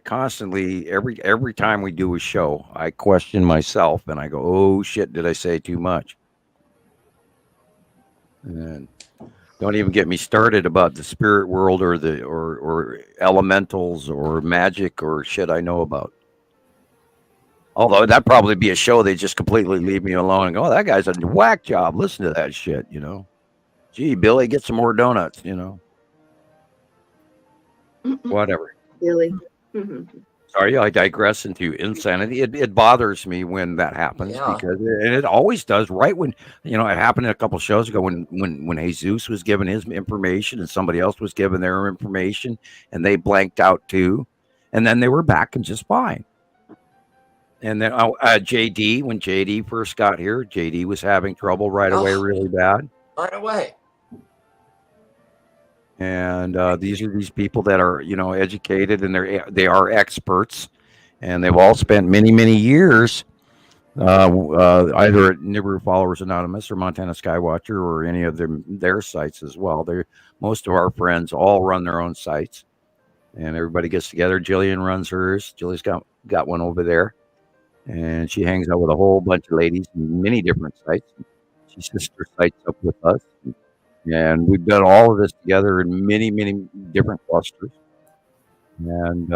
constantly every time we do a show, I question myself and I go, "Oh shit, did I say too much?" And don't even get me started about the spirit world or or elementals or magic or shit I know about. Although that'd probably be a show they just completely leave me alone and go, "Oh, that guy's a whack job. Listen to that shit," Gee, Billy, get some more donuts, Whatever. Billy. Sorry, I digress into insanity. It bothers me when that happens because it always does. Right when it happened a couple shows ago when Jesus was given his information and somebody else was given their information and they blanked out too, and then they were back and just fine. And then JD, when JD first got here, JD was having trouble right away, really bad. Right away. And these are these people that are, educated and they are experts, and they've all spent many years either at Nibiru Followers Anonymous or Montana Skywatcher or any of their sites as well. Most of our friends all run their own sites, and everybody gets together. Gillian runs hers. Jillian's got one over there, and she hangs out with a whole bunch of ladies in many different sites. She sister sites up with us. And we've done all of this together in many different clusters. And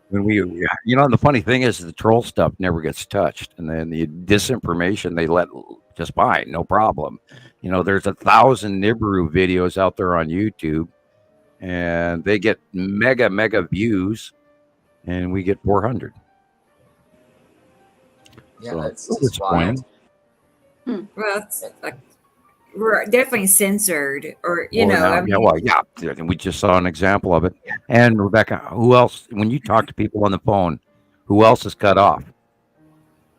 when the funny thing is the troll stuff never gets touched. And then the disinformation they let just by, no problem. There's 1,000 Nibiru videos out there on YouTube, and they get mega views, and we get 400. Yeah, so that's disappointing. Well, it's like we're definitely censored, or we just saw an example of it. And Rebecca, who else? When you talk to people on the phone, who else is cut off?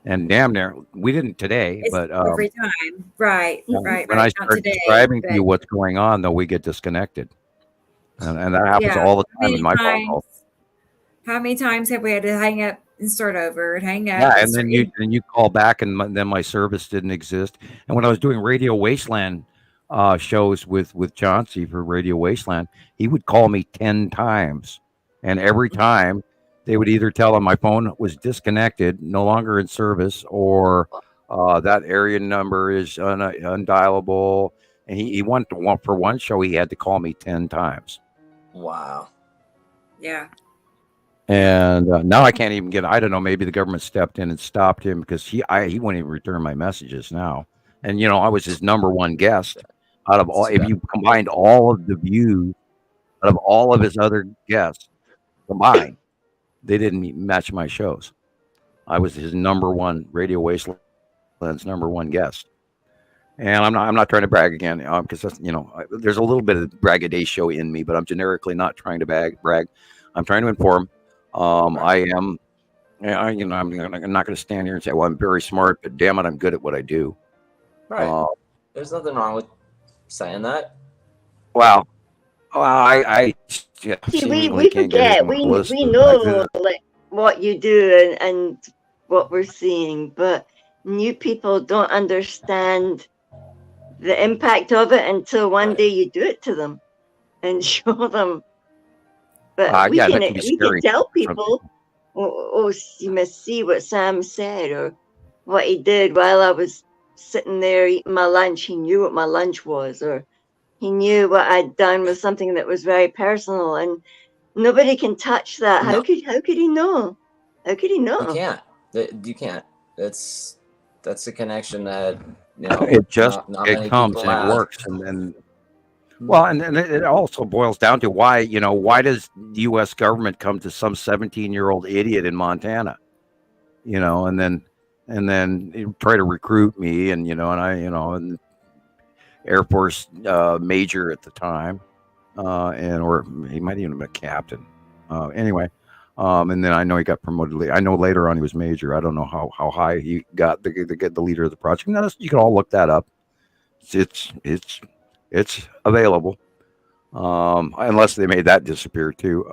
And damn near, we didn't today, but every time, right. When I start describing to you what's going on, though, we get disconnected, and that happens all the time in my phone calls. How many times have we had to hang up and start over and hang up? Yeah, and then you call back, and then my service didn't exist. And when I was doing Radio Wasteland shows with Chauncey for Radio Wasteland, he would call me 10 times, and every time they would either tell him my phone was disconnected, no longer in service, or that area number is undialable. And he went for one show, he had to call me 10 times. Wow. Yeah. And now I can't even get. I don't know. Maybe the government stepped in and stopped him because he won't even return my messages now. And I was his number one guest out of all. If you combined all of the views out of all of his other guests combined, they didn't match my shows. I was his number one Radio Wasteland's number one guest. And I'm not trying to brag again because there's a little bit of braggadocio in me, but I'm generically not trying to brag. I'm trying to inform. I'm not going to stand here and say, well, I'm very smart, but damn it, I'm good at what I do. Right. There's nothing wrong with saying that. Well, I we forget. We know like what you do and what we're seeing, but new people don't understand the impact of it until one day you do it to them and show them. But we can tell people, you must see what Sam said or what he did while I was sitting there eating my lunch. He knew what my lunch was, or he knew what I'd done was something that was very personal, and nobody can touch that. No. How could he know? How could he know? You can't. That's a connection that it just it comes and it works, and it also boils down to why does the U.S. government come to some 17-year-old idiot in Montana, and then try to recruit me, and and Air Force major at the time, or he might even have been a captain. Anyway, And then I know he got promoted. I know later on he was major. I don't know how high he got to get the leader of the project. Now, you can all look that up. It's available, unless they made that disappear too.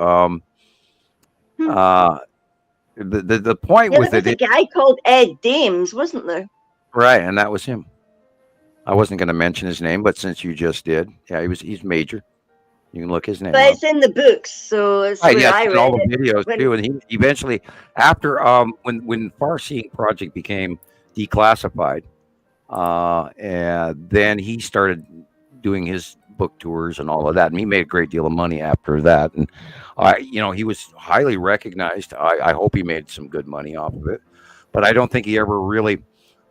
The point with there was a guy called Ed Dames, wasn't there? Right, and that was him. I wasn't going to mention his name, but since you just did, yeah, he's major. You can look his name but up. It's in the books, so it's Right, where I read all the it. videos too. And he eventually, after when Far Seeing Project became declassified, and then he started doing his book tours and all of that, and he made a great deal of money after that. And he was highly recognized. I hope he made some good money off of it, but I don't think he ever really.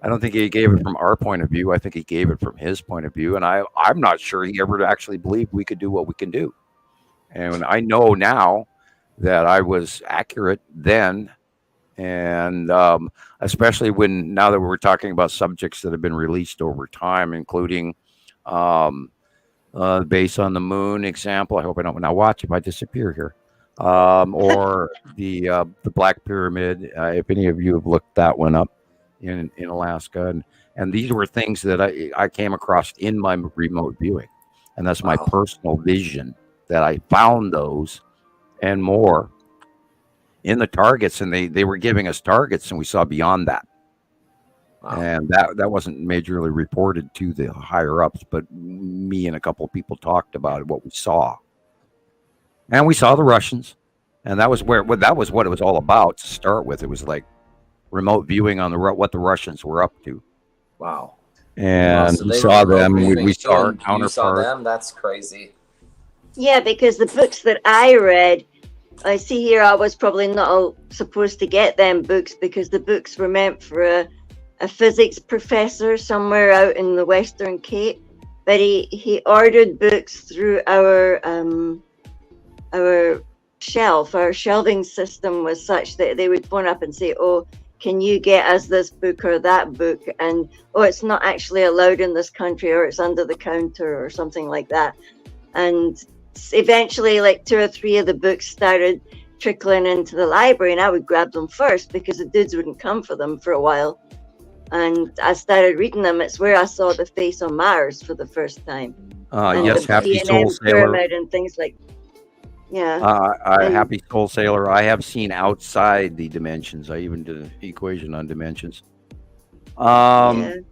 I don't think he gave it from our point of view. I think he gave it from his point of view. And I'm not sure he ever actually believed we could do what we can do. And I know now that I was accurate then. And especially now that we're talking about subjects that have been released over time, including base on the moon example. I hope I don't now watch if I disappear here. Or the Black Pyramid. If any of you have looked that one up. In Alaska, and these were things that I came across in my remote viewing, and that's my personal vision that I found those and more in the targets, and they were giving us targets, and we saw beyond that. And that wasn't majorly reported to the higher ups, but me and a couple of people talked about what we saw, and we saw the Russians, and that was what it was all about to start with. It was like remote viewing on what the Russians were up to. Wow. And we saw them. We saw our counterpart. You saw them? That's crazy. Yeah, because the books that I read, I see here I was probably not supposed to get them books because the books were meant for a physics professor somewhere out in the Western Cape. But he ordered books through our shelving system was such that they would phone up and say, "Oh, can you get us this book or that book?" And it's not actually allowed in this country, or it's under the counter or something like that. And eventually like 2 or 3 of the books started trickling into the library, and I would grab them first because the dudes wouldn't come for them for a while. And I started reading them. It's where I saw the face on Mars for the first time. Yes, Happy Soul Sailor and things like Happy Soul Sailor. I have seen outside the dimensions. I even did an equation on dimensions. That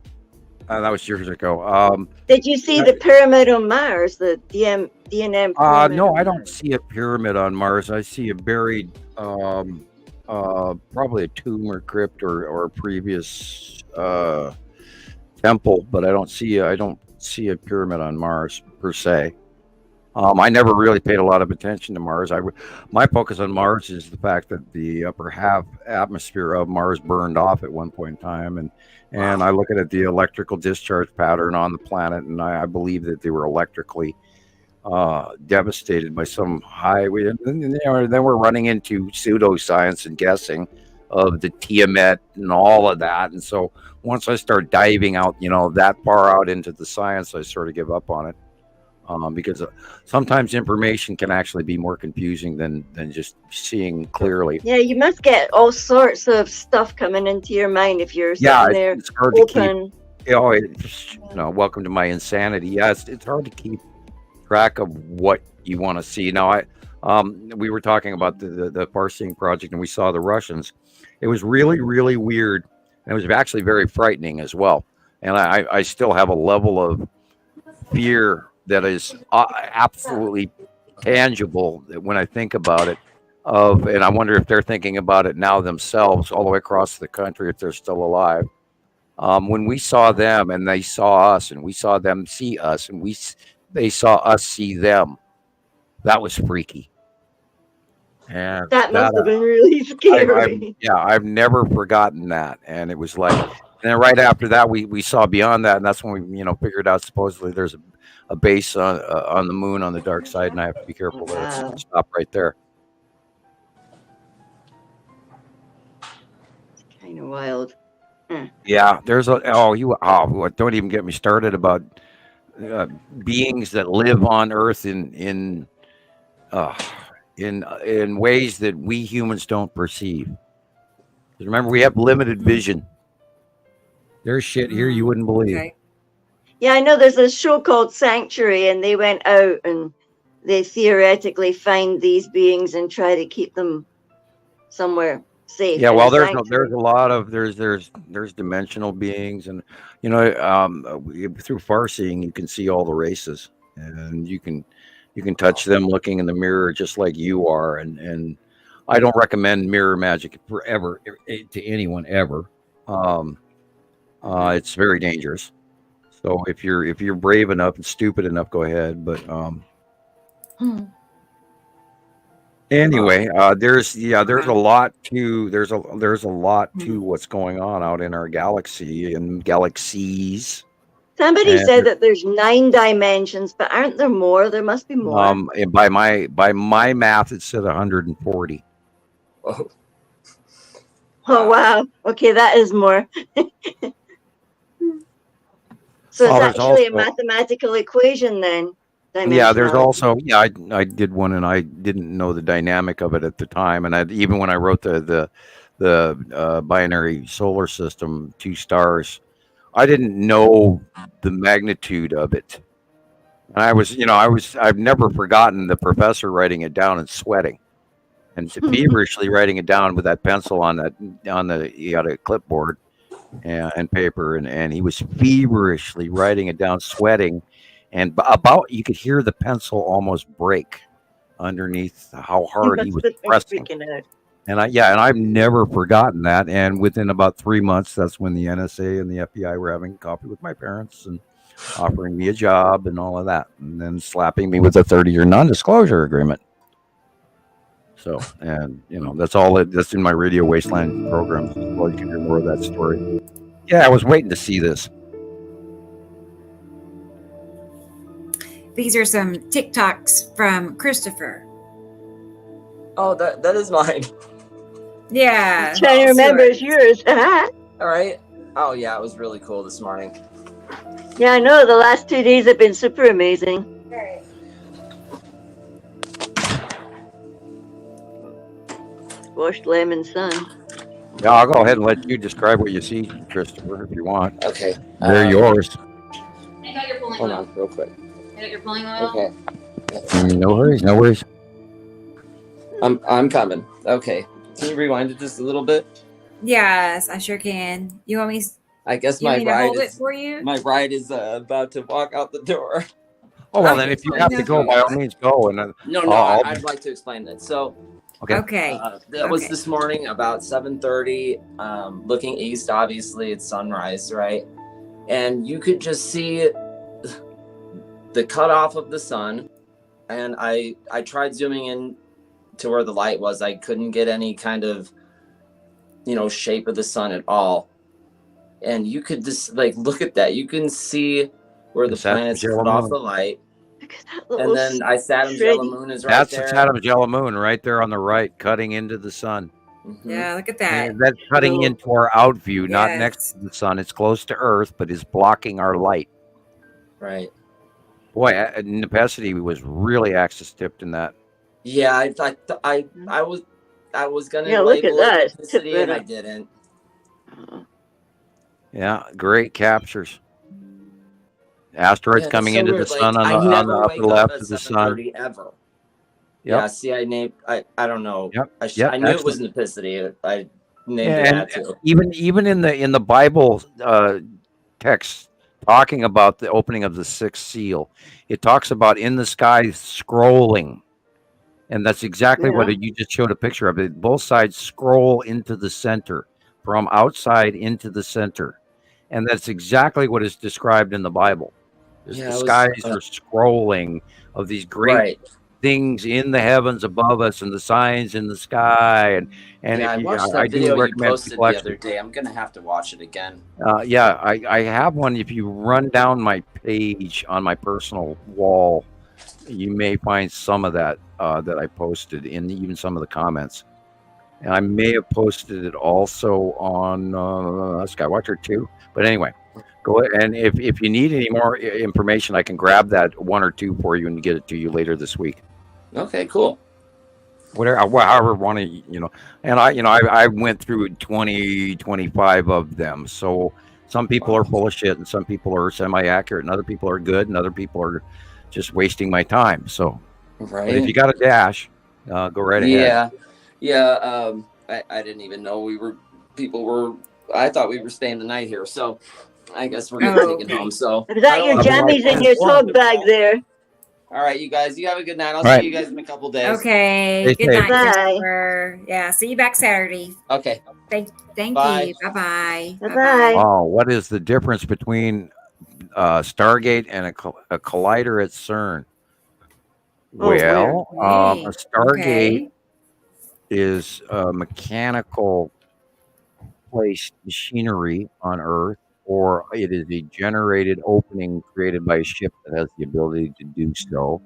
was years ago. Did you see the pyramid on Mars? The DNM pyramid? No, I don't see a pyramid on Mars. I see a buried, probably a tomb or crypt or a previous temple, but I don't see a pyramid on Mars per se. I never really paid a lot of attention to Mars. My focus on Mars is the fact that the upper half atmosphere of Mars burned off at one point in time, and I look at the electrical discharge pattern on the planet, and I believe that they were electrically devastated by some highway. And then we're running into pseudoscience and guessing of the Tiamat and all of that. And so once I start diving out, that far out into the science, I sort of give up on it. Because sometimes information can actually be more confusing than just seeing clearly. Yeah, you must get all sorts of stuff coming into your mind if you're sitting there it's hard open. To keep. Welcome to my insanity. Yeah, it's hard to keep track of what you want to see. Now, we were talking about the Far Seeing Project, and we saw the Russians. It was really, really weird, and it was actually very frightening as well. And I still have a level of fear that is absolutely tangible when I think about it. And I wonder if they're thinking about it now themselves, all the way across the country, if they're still alive. When we saw them and they saw us, and we saw them see us, and they saw us see them, that was freaky. And that must have been really scary. I've never forgotten that. And it was like, and then right after that, we saw beyond that, and that's when we figured out supposedly there's a base on the moon on the dark side, and I have to be careful there. It's stop right there. It's kind of wild. Yeah, there's don't even get me started about in ways that we humans don't perceive. Remember, we have limited vision. There's shit here you wouldn't believe. Okay. Yeah, I know there's a show called Sanctuary, and they went out and they theoretically find these beings and try to keep them somewhere safe. Yeah, well, there's a lot of there's dimensional beings, and through farseeing you can see all the races, and you can touch them looking in the mirror just like you are, and I don't recommend mirror magic forever to anyone ever. It's very dangerous. So if you're brave enough and stupid enough, go ahead. But anyway, there's a lot to what's going on out in our galaxy and galaxies. Somebody said that there's 9 dimensions, but aren't there more? There must be more. And by my math, it said 140. Oh. Oh wow! Okay, that is more. So it's actually a mathematical equation then. Yeah, there's also I did one, and I didn't know the dynamic of it at the time, and even when I wrote the binary solar system, 2 stars, I didn't know the magnitude of it. And I've never forgotten the professor writing it down and sweating, and feverishly writing it down with that pencil he had a clipboard and paper, and he was feverishly writing it down, sweating, and you could hear the pencil almost break underneath how hard he was pressing. And I've never forgotten that. And within about 3 months, that's when the NSA and the FBI were having coffee with my parents and offering me a job and all of that, and then slapping me with a 30-year non-disclosure agreement. So, and that's all that's in my Radio Wasteland program. Well, you can hear more of that story. Yeah, I was waiting to see this. These are some TikToks from Christoper. Oh, that is mine. Yeah. I'm trying to remember it's yours. All right. Oh yeah, it was really cool this morning. Yeah, I know. The last 2 days have been super amazing. Washed lemon sun. Yeah, I'll go ahead and let you describe what you see, Christoper, if you want. Okay. They're yours. I got your pulling Hold oil. on, real quick. I got your pulling oil. Okay. No worries. I'm coming. Okay. Can you rewind it just a little bit? Yes, I sure can. You want me? I guess my ride is about to walk out the door. Oh well, then if you have to go, by all means go. And No, I'd like to explain it. So. Okay. That was this morning about 7:30. Looking east, obviously it's sunrise, right? And you could just see the cutoff of the sun. And I tried zooming in to where the light was. I couldn't get any kind of shape of the sun at all. And you could just look at that. You can see where the planets cut off the light. And then Saturn's yellow moon is right there. That's Saturn's yellow moon right there on the right, cutting into the sun. Mm-hmm. Yeah, look at that. And that's cutting into our out view, not next to the sun. It's close to Earth, but is blocking our light. Right. Boy, Nepacity was really axis tipped in that. Yeah, I was gonna look at that. Nepacity, and I didn't. Yeah, great captures. Asteroids coming into the sun on the upper left of the sun. Ever. Yep. Yeah, see, I don't know. Yep. I knew it was Nepacity. I named it that too. Even in the Bible text talking about the opening of the 6th seal, it talks about in the sky scrolling. And that's exactly what you just showed a picture of. It. Both sides scroll into the center, from outside into the center. And that's exactly what is described in the Bible. The skies are scrolling of these great things in the heavens above us, and the signs in the sky. And I watched that video you posted the other day. I'm gonna have to watch it again. I have one. If you run down my page on my personal wall, you may find some of that that I posted in even some of the comments. And I may have posted it also on Skywatcher too. But anyway, go ahead. And if you need any more information, I can grab that 1 or 2 for you and get it to you later this week. Okay, cool. whatever, however want to, and I went through 20, 25 of them. So some people are full of shit and some people are semi-accurate and other people are good and other people are just wasting my time. So Right. But if you got a dash, go right ahead. Yeah. I didn't even know I thought we were staying the night here. So I guess we're going to take it home. So Is that your jammies in your tote bag there? All right, you guys. You have a good night. I'll All see you guys in a couple days. Okay. Good night, Christopher. Yeah. See you back Saturday. Okay. Thank Bye. you. Bye-bye. Bye-bye. Oh, what is the difference between Stargate and a collider at CERN? Well, a Stargate is a mechanical placed machinery on Earth, or it is a generated opening created by a ship that has the ability to do so.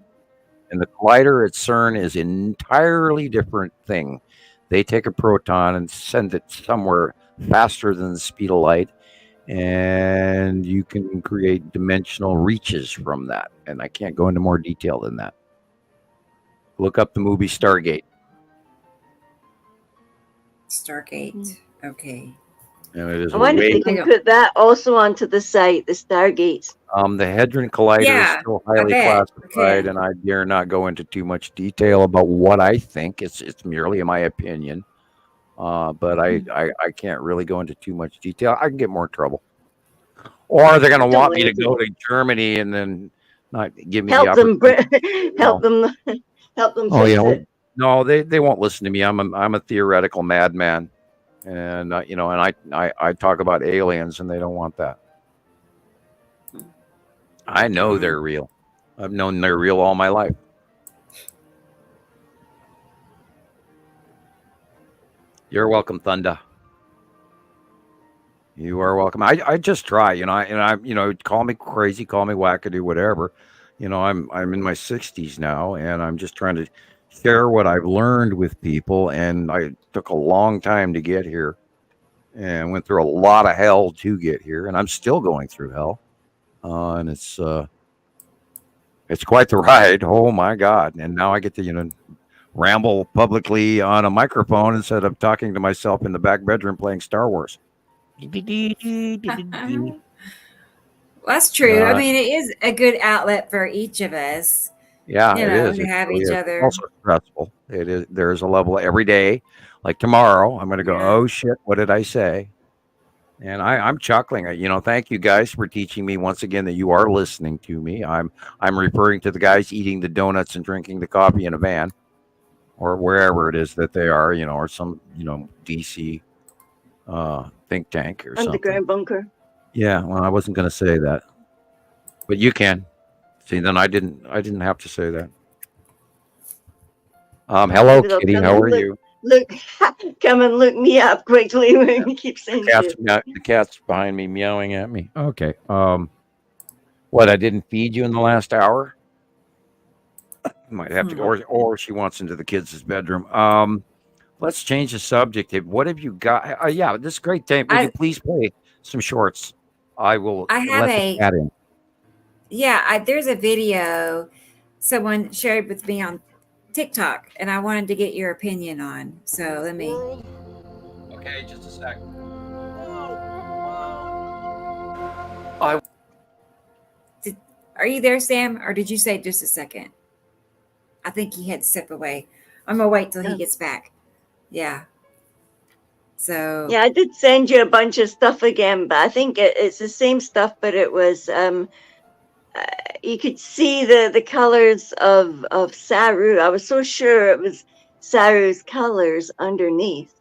And the collider at CERN is an entirely different thing. They take a proton and send it somewhere faster than the speed of light, and you can create dimensional reaches from that. And I can't go into more detail than that. Look up the movie Stargate. Stargate. Okay. And it is I wonder if they can put that also onto the site, the Stargates. The Hadron Collider is still highly classified, and I dare not go into too much detail about what I think. It's merely my opinion. But I can't really go into too much detail. I can get more trouble. Or they're going to want me to go to Germany and then not give me the opportunity. Help them. Oh yeah. No, they won't listen to me. I'm a theoretical madman, and I talk about aliens, and they don't want that. I know they're real. I've known they're real all my life. You're welcome, Thunder. You are welcome. I just try, call me crazy, call me wackadoo, whatever. I'm in my 60s now, and I'm just trying to share what I've learned with people. And I took a long time to get here, and went through a lot of hell to get here, and I'm still going through hell. And it's quite the ride. Oh my God! And now I get to ramble publicly on a microphone instead of talking to myself in the back bedroom playing Star Wars. That's true. I mean, it is a good outlet for each of us. Yeah, it is. To have each other. It's also stressful. It is. There's a level every day. Like tomorrow, I'm going to go, oh shit, what did I say? And I'm chuckling. Thank you guys for teaching me once again that you are listening to me. I'm referring to the guys eating the donuts and drinking the coffee in a van, or wherever it is that they are, or some, DC think tank or something. Underground bunker. Yeah, well, I wasn't going to say that, but you can. See, then I didn't have to say that. Hello, Kitty. How are you? Look, come and look me up quickly when you keep saying the cat's behind me meowing at me. Okay. What? I didn't feed you in the last hour? Might have to, or she wants into the kids' bedroom. Let's change the subject. What have you got? Yeah, this is great. Would you please play some shorts? I will. I have let the cat in. Yeah, there's a video someone shared with me on TikTok, and I wanted to get your opinion on. So let me. Okay, just a sec. Are you there, Sam, or did you say just a second? I think he had to step away. I'm gonna wait till he gets back. Yeah. So. Yeah, I did send you a bunch of stuff again, but I think it's the same stuff, but it was you could see the colors of Saru. I was so sure it was Saru's colors underneath.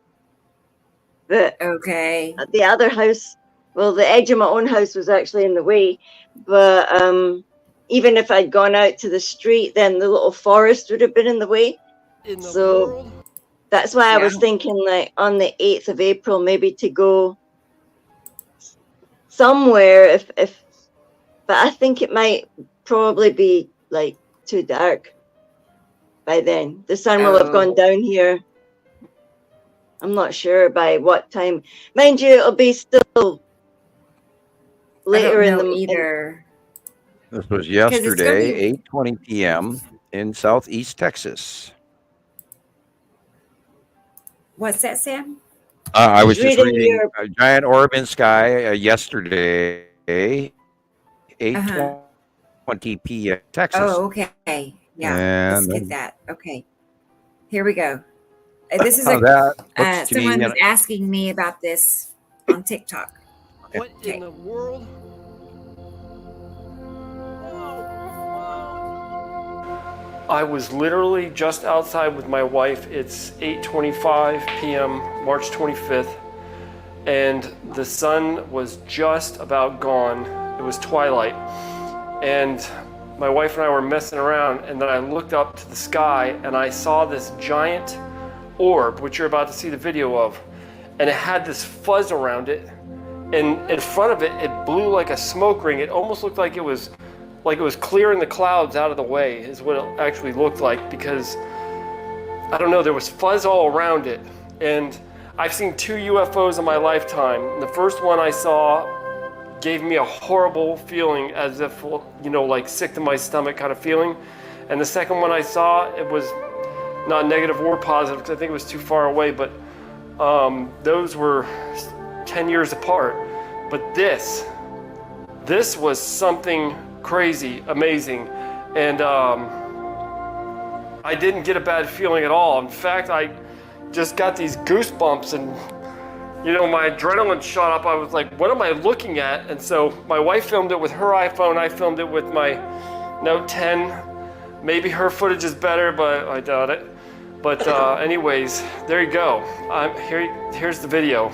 But the other house, well, the edge of my own house was actually in the way. But even if I'd gone out to the street, then the little forest would have been in the way. So that's why I was thinking, like, on the 8th of April, maybe to go somewhere but I think it might probably be like too dark by then. The sun will have gone down here. I'm not sure by what time. Mind you, it'll be still later in the either. This was yesterday, 8:20 p.m. in Southeast Texas. What's that, Sam? I was just reading your... a giant orb in sky yesterday, 8:20 p.m. Texas. Oh, okay. Yeah, let's get that. Okay, here we go. This is someone was asking me about this on TikTok. What in the world? I was literally just outside with my wife. It's 8:25 p.m. March 25th, and the sun was just about gone. It was twilight, and my wife and I were messing around, and then I looked up to the sky and I saw this giant orb, which you're about to see the video of, and it had this fuzz around it, and in front of it, it blew like a smoke ring. It almost looked like it was clearing the clouds out of the way, is what it actually looked like, because I don't know, there was fuzz all around it. And I've seen 2 UFOs in my lifetime. The first one I saw gave me a horrible feeling, as if, like sick to my stomach kind of feeling. And the second one I saw, it was not negative or positive, because I think it was too far away, but those were 10 years apart. But this was something crazy, amazing, and I didn't get a bad feeling at all. In fact, I just got these goosebumps, and my adrenaline shot up. I was like, what am I looking at? And so my wife filmed it with her iPhone. I filmed it with my Note 10. Maybe her footage is better, but I doubt it. But anyways, there you go. Here's the video.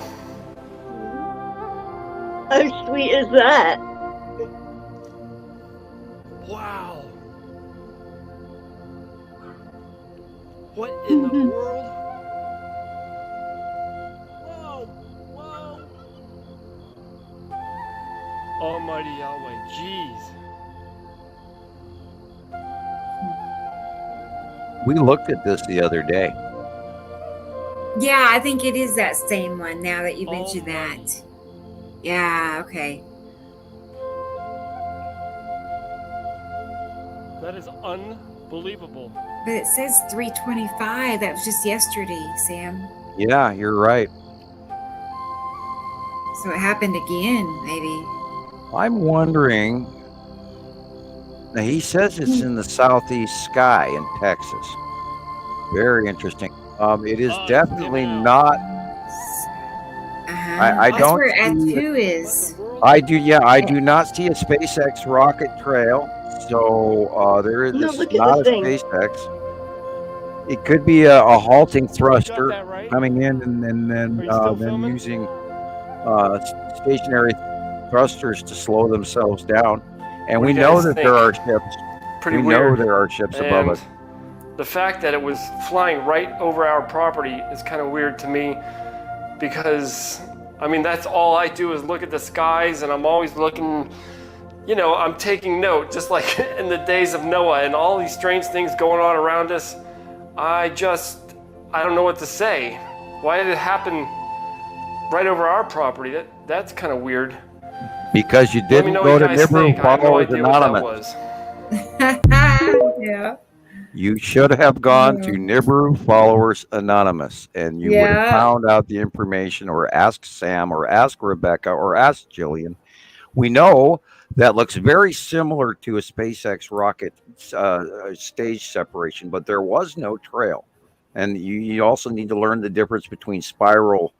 How sweet is that? Wow. What in the world? Whoa. Almighty Yahweh, jeez. We looked at this the other day. Yeah, I think it is that same one now that you mentioned that. Yeah, okay. That is unbelievable. But it says 3:25. That was just yesterday, Sam. Yeah, you're right. So it happened again, maybe. I'm wondering. Now he says it's in the southeast sky in Texas. Very interesting. It is definitely not. I That's don't. where S2 is. I do. Yeah, I do not see a SpaceX rocket trail. So there is not a SpaceX. It could be a halting thruster coming in, and then using stationary thrusters to slow themselves down. And we know that there are ships. Pretty we weird. know there are ships above us. The fact that it was flying right over our property is kind of weird to me, because that's all I do is look at the skies, and I'm always looking. I'm taking note, just like in the days of Noah and all these strange things going on around us. I don't know what to say. Why did it happen right over our property? That's kind of weird. Because you didn't go to Nibiru Followers Anonymous. Yeah. You should have gone to Nibiru Followers Anonymous, and you would have found out the information, or asked Sam, or asked Rebecca, or asked Gillian. We know that looks very similar to a SpaceX rocket stage separation, but there was no trail. And you also need to learn the difference between spiral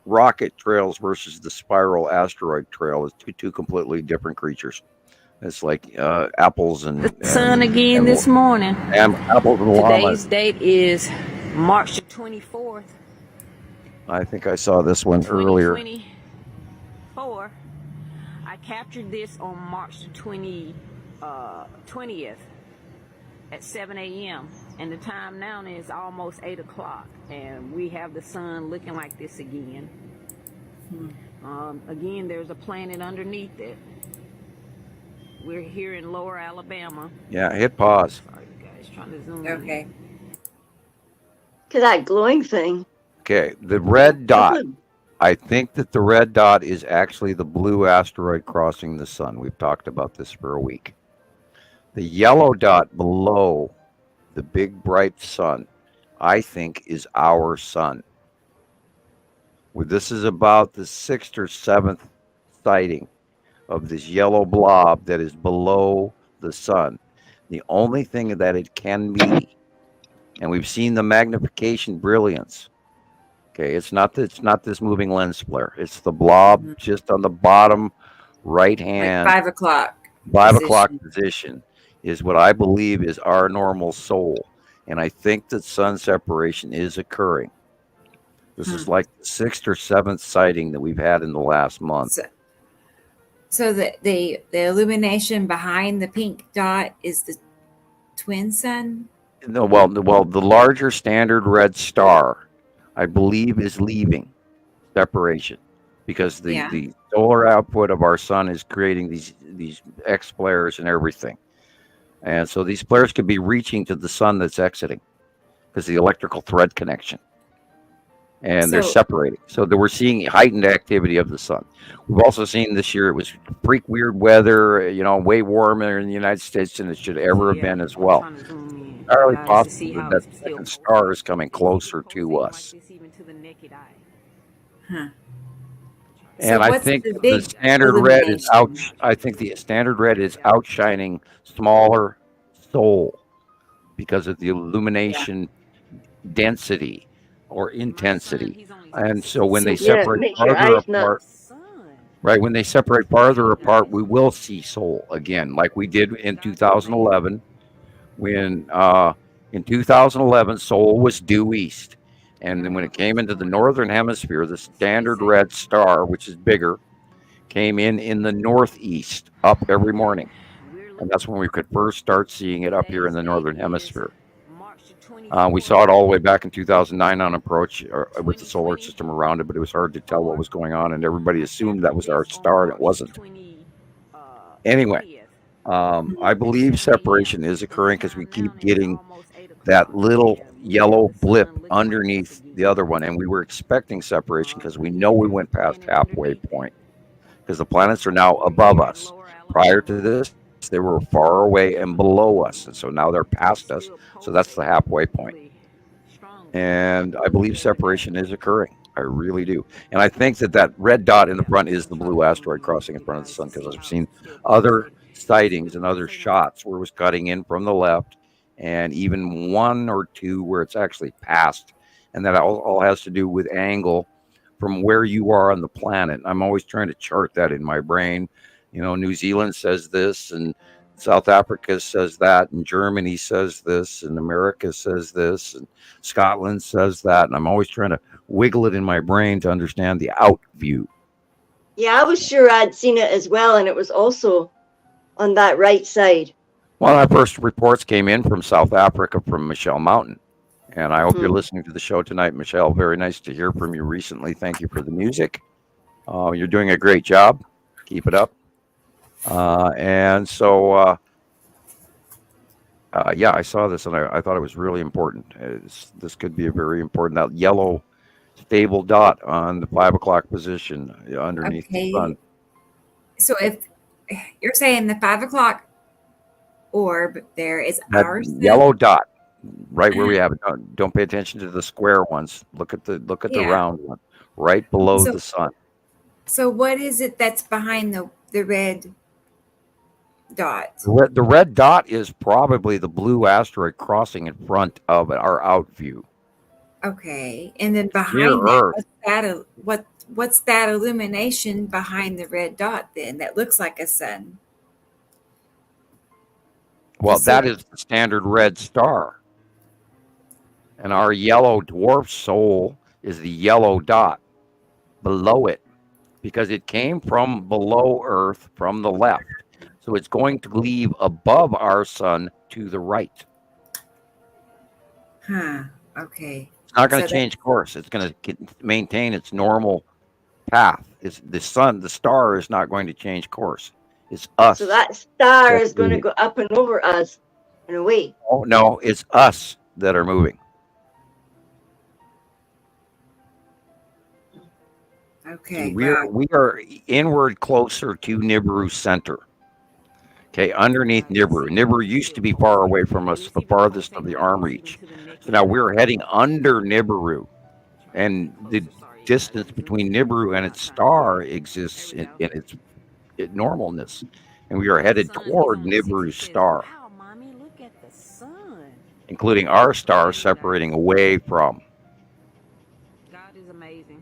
rocket trails versus the spiral asteroid trail. It's two completely different creatures. It's like apples and the sun again this morning. And apples and Today's date is March the 24th. I think I saw this one earlier. 2024. I captured this on March the 20th at 7 a.m. and the time now is almost 8 o'clock, and we have the sun looking like this again. Again, there's a planet underneath it. We're here in Lower Alabama. Yeah, hit pause. Sorry, you guys, trying to zoom Okay. in. Look at that glowing thing. Okay, the red dot. I think that the red dot is actually the blue asteroid crossing the sun. We've talked about this for a week. The yellow dot below the big bright sun I think, is our sun. This is about the 6th or 7th sighting of this yellow blob that is below the sun. The only thing that it can be, and we've seen the magnification brilliance. Okay, it's not this moving lens flare. It's the blob just on the bottom right hand. Like 5 o'clock. 5 o'clock position is what I believe is our normal soul. And I think that sun separation is occurring. This is like the 6th or 7th sighting that we've had in the last month. So the illumination behind the pink dot is the twin sun? No, well, the larger standard red star, I believe, is leaving separation because the solar output of our sun is creating these X flares and everything. And so these flares could be reaching to the sun that's exiting because the electrical thread connection. And they're separating. So that we're seeing heightened activity of the sun. We've also seen this year it was freak weird weather, way warmer in the United States than it should ever have been as well. Entirely possible that second star is coming closer to us. And I think the standard red is out. I think the standard red is outshining smaller Sol because of the illumination density or intensity. And so when they separate farther apart, right, when they separate farther apart, we will see Sol again, like we did in 2011. When in 2011, Sol was due east. And then when it came into the northern hemisphere, the standard red star, which is bigger, came in the northeast up every morning. And that's when we could first start seeing it up here in the northern hemisphere. We saw it all the way back in 2009 on approach with the solar system around it, but it was hard to tell what was going on, and everybody assumed that was our star, and it wasn't. Anyway, I believe separation is occurring because we keep getting that little yellow blip underneath the other one, and we were expecting separation because we know we went past halfway point because the planets are now above us. Prior to this, they were far away and below us, and so now they're past us, so that's the halfway point. And I believe separation is occurring. I really do. And I think that red dot in the front is the blue asteroid crossing in front of the sun, because I've seen other sightings and other shots where it was cutting in from the left, and even one or two where it's actually passed. And that all has to do with angle from where you are on the planet. I'm always trying to chart that in my brain. New Zealand says this, and South Africa says that, and Germany says this, and America says this, and Scotland says that. And I'm always trying to wiggle it in my brain to understand the out view. Yeah, I was sure I'd seen it as well, and it was also on that right side. Well, our first reports came in from South Africa from Michelle Mountain. And I hope you're listening to the show tonight, Michelle. Very nice to hear from you recently. Thank you for the music. You're doing a great job. Keep it up. And so, I saw this, and I thought it was really important. This could be a very important, that yellow stable dot on the 5 o'clock position underneath the sun. So if you're saying the 5 o'clock orb there is that our sun? Yellow dot right where we have it. Don't pay attention to the square ones. Look at the round one right below the sun. So what is it that's behind the red dot? The red dot is probably the blue asteroid crossing in front of our out view. Okay, and then behind that, what's that illumination behind the red dot then that looks like a sun? Well, that is the standard red star. And our yellow dwarf Sol is the yellow dot below it, because it came from below Earth from the left. So it's going to leave above our sun to the right. Okay. It's not going to change course. It's going to maintain its normal path. It's the sun, the star is not going to change course. It's us. So that star is going to go up and over us in a way. Oh, no, it's us that are moving. Okay. We are inward closer to Nibiru center. Okay, underneath Nibiru. Nibiru used to be far away from us, the farthest of the arm reach. So now we're heading under Nibiru, and the distance between Nibiru and its star exists in its normalness, and we are headed toward Nibiru's star, including our star separating away from. God is amazing.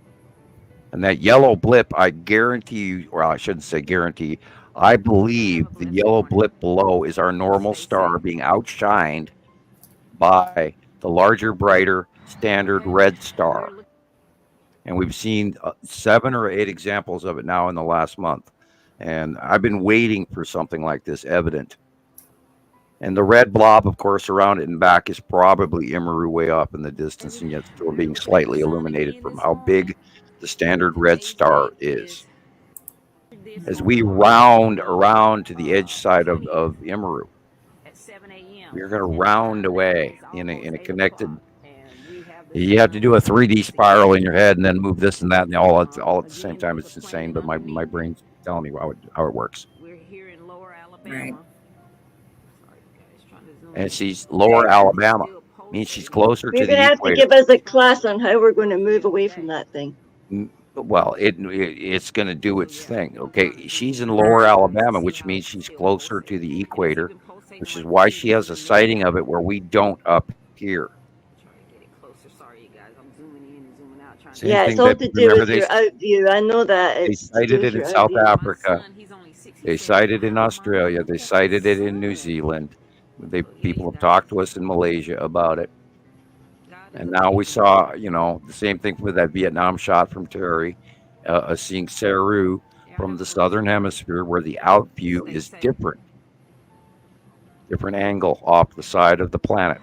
And that yellow blip, I guarantee you, or I shouldn't say guarantee, I believe the yellow blip below is our normal star being outshined by the larger, brighter, standard red star. And we've seen 7 or 8 examples of it now in the last month. And I've been waiting for something like this evident. And the red blob, of course, around it and back is probably Imaru way off in the distance, and yet still being slightly illuminated from how big the standard red star is. As we round around to the edge side of Imaru, we're going to round away in a connected. You have to do a 3D spiral in your head and then move this and that and all at the same time. It's insane, but my brain's telling me how it works. We're here in Lower Alabama. Right. And she's Lower Alabama, means she's closer to the equator. You're going to have to give us a class on how we're going to move away from that thing. Well, it's going to do its thing. Okay, she's in Lower Alabama, which means she's closer to the equator, which is why she has a sighting of it where we don't up here. Yeah, it's all to do with your out view. I know that. They sighted it in South Africa. They sighted it in Australia. They sighted it in New Zealand. People have talked to us in Malaysia about it. And now we saw, the same thing with that Vietnam shot from Terry, seeing Seru from the southern hemisphere where the out view is different angle off the side of the planet.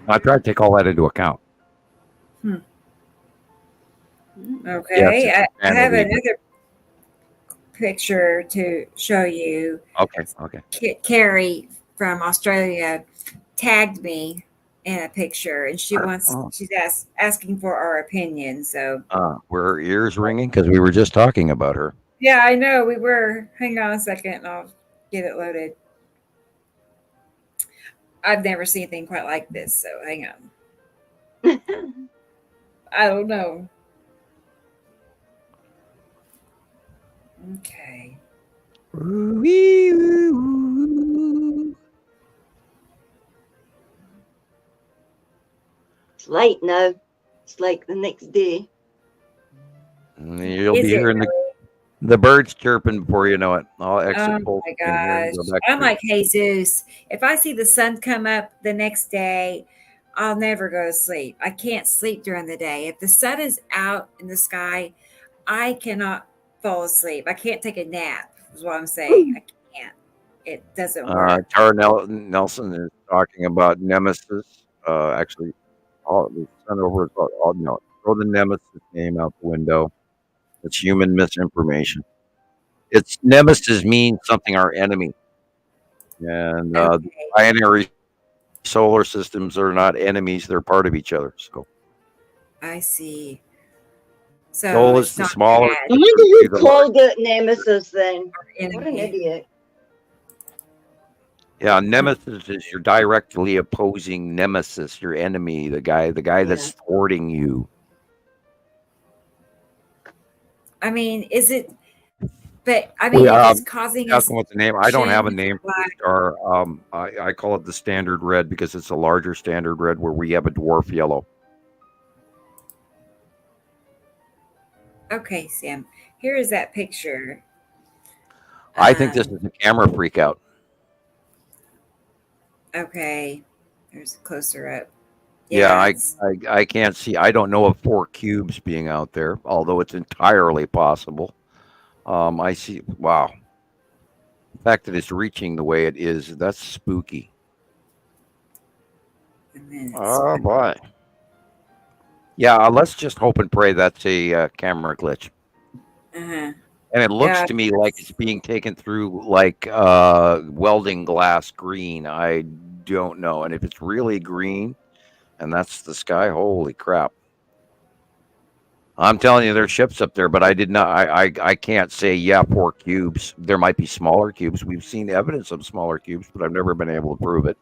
I try to take all that into account. Okay, Yeah, I have another picture to show you. Okay. Carrie from Australia tagged me in a picture, and she's asking for our opinion. So were her ears ringing because we were just talking about her? Yeah, I know we were. Hang on a second, and I'll get it loaded. I've never seen anything quite like this, so hang on. I don't know. Okay. It's light now. It's like the next day. You'll be hearing the birds chirping before you know it. I'll exit. Oh my gosh. I'm like Jesus. If I see the sun come up the next day, I'll never go to sleep. I can't sleep during the day. If the sun is out in the sky, I cannot fall asleep. I can't take a nap, is what I'm saying. I can't. It doesn't work. Tara Nelson is talking about Nemesis. Actually, the sun over throw the Nemesis name out the window. It's human misinformation. It's Nemesis means something our enemy. And the binary solar systems are not enemies, they're part of each other. So I see. So Sol is the smaller. I wonder who called it Nemesis then. What an idiot. Yeah, Nemesis is your directly opposing nemesis, your enemy, the guy that's thwarting you. I mean, is it? But I mean, it's causing us. What's the name? I don't have a name for the star. I call it the standard red because it's a larger standard red where we have a dwarf yellow. Okay, Sam. Here is that picture. I think this is a camera freak out. Okay, there's a closer up. Yeah, I can't see. I don't know of 4 cubes being out there, although it's entirely possible. I see. Wow. The fact that it's reaching the way it is, that's spooky. Oh, boy. Yeah, let's just hope and pray that's a camera glitch. Uh-huh. And it looks to me like it's being taken through like welding glass green. I don't know. And if it's really green and that's the sky, holy crap. I'm telling you, there's ships up there, but I did not. I can't say 4 cubes. There might be smaller cubes. We've seen evidence of smaller cubes, but I've never been able to prove it.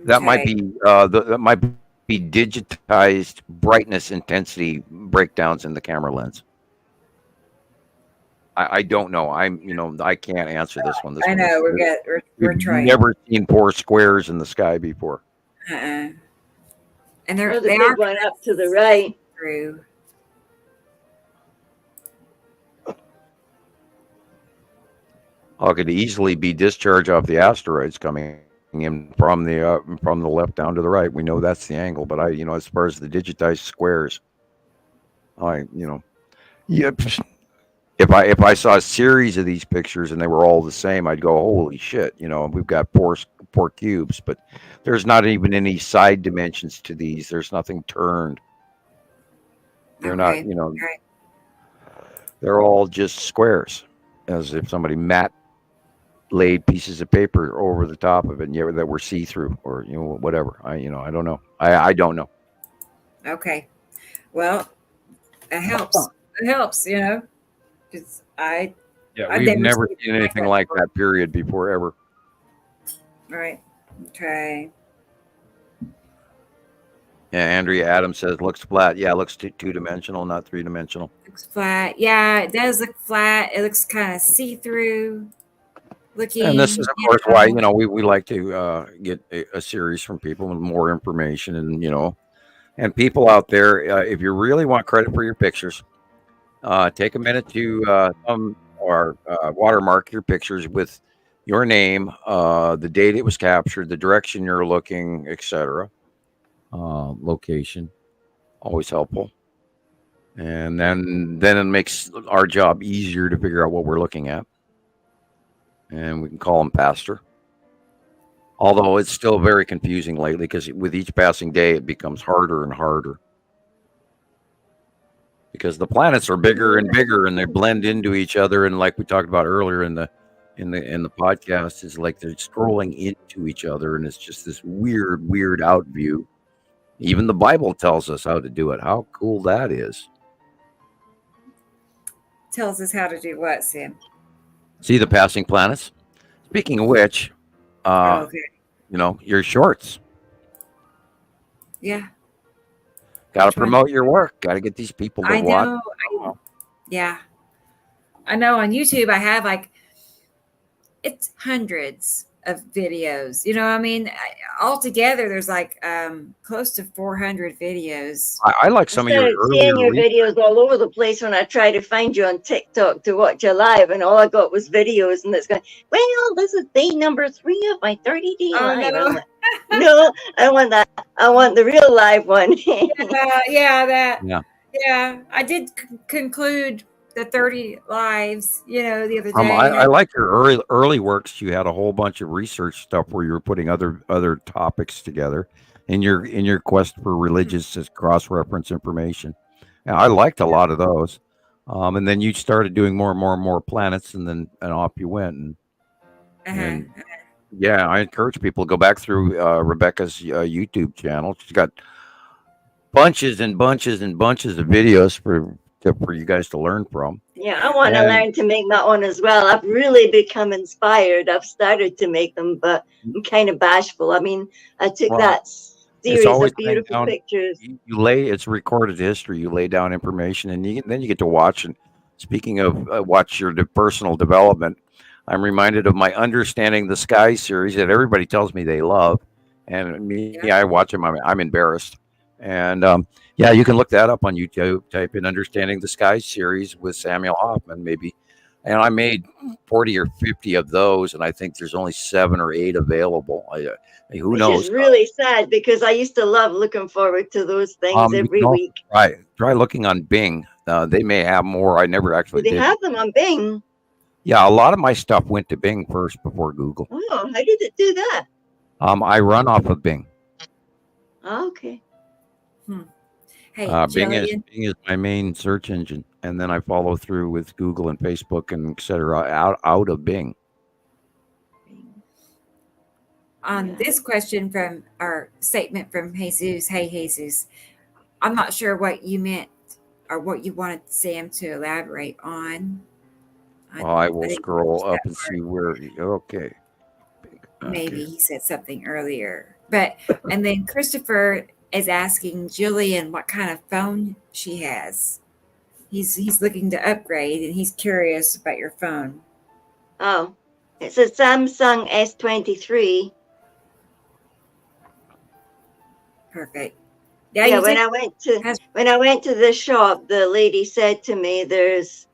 That might be that might be digitized brightness intensity breakdowns in the camera lens. I don't know. I can't answer this one. I know we're trying. Never seen 4 squares in the sky before. And they are going up to the right. Through. Oh, it could easily be discharge off the asteroids coming in from the left down to the right. We know that's the angle, but as far as the digitized squares, If I saw a series of these pictures and they were all the same, I'd go, holy shit, we've got four cubes, but there's not even any side dimensions to these. There's nothing turned. They're not, they're all just squares, as if somebody laid pieces of paper over the top of it, and that were see-through or, whatever. I don't know. I don't know. Okay. Well, it helps. It helps, because we've never seen anything like that period before ever. Right. Okay. Yeah, Andrea Adams says looks flat. Yeah, it looks two-dimensional, not three-dimensional. Looks flat. Yeah, it does look flat. It looks kind of see-through looking. And this is, of course, why we like to get a series from people with more information, and people out there. If you really want credit for your pictures, take a minute to watermark your pictures with your name, the date it was captured, the direction you're looking, etc. Location, always helpful. And then it makes our job easier to figure out what we're looking at. And we can call them faster. Although it's still very confusing lately, because with each passing day, it becomes harder and harder. Because the planets are bigger and bigger, and they blend into each other. And like we talked about earlier in the podcast, is like they're scrolling into each other, and it's just this weird out view. Even the Bible tells us how to do it. How cool that is. Tells us how to do what, Sam? See the passing planets. Speaking of which, your shorts. Yeah. Got to promote your work. Got to get these people to watch. Yeah. I know on YouTube I have it's hundreds of videos. Altogether there's close to 400 videos. I like some of your seeing your videos all over the place when I try to find you on TikTok to watch you live, and all I got was videos, and it's going, well, this is day number 3 of my 30-day live. No. No, I want that. I want the real live one. Yeah. I did conclude the 30 lives, the other day. I like your early works. You had a whole bunch of research stuff where you were putting other topics together in your quest for religious cross-reference information. And I liked a lot of those. And then you started doing more and more planets, and off you went. And I encourage people to go back through Rebecca's YouTube channel. She's got bunches and bunches and bunches of videos for you guys to learn from. Yeah, I want to learn to make my own as well. I've really become inspired. I've started to make them, but I'm kind of bashful. I mean, I took that series of beautiful pictures. It's recorded history. You lay down information, and then you get to watch. And speaking of watch your personal development, I'm reminded of my Understanding the Sky series that everybody tells me they love. And I watch them. I'm embarrassed. And you can look that up on YouTube. Type in Understanding the Sky series with Samuel Hofman, maybe. And I made 40 or 50 of those, and I think there's only 7 or 8 available. Who knows? It's really sad, because I used to love looking forward to those things every week. Try looking on Bing. They may have more. I never actually did. They have them on Bing. Yeah, a lot of my stuff went to Bing first before Google. Oh, how did it do that? I run off of Bing. Oh, okay. Hey, Bing is my main search engine, and then I follow through with Google and Facebook and etc. out of Bing. On this question from our statement from Jesus, hey Jesus, I'm not sure what you meant or what you wanted Sam to elaborate on. Well, I will scroll up and see where. Okay. Maybe he said something earlier, and then Christopher is asking Gillian what kind of phone she has. He's looking to upgrade, and he's curious about your phone. Oh, it's a Samsung S23. Perfect. Yeah, when I went to the shop, the lady said to me, "There's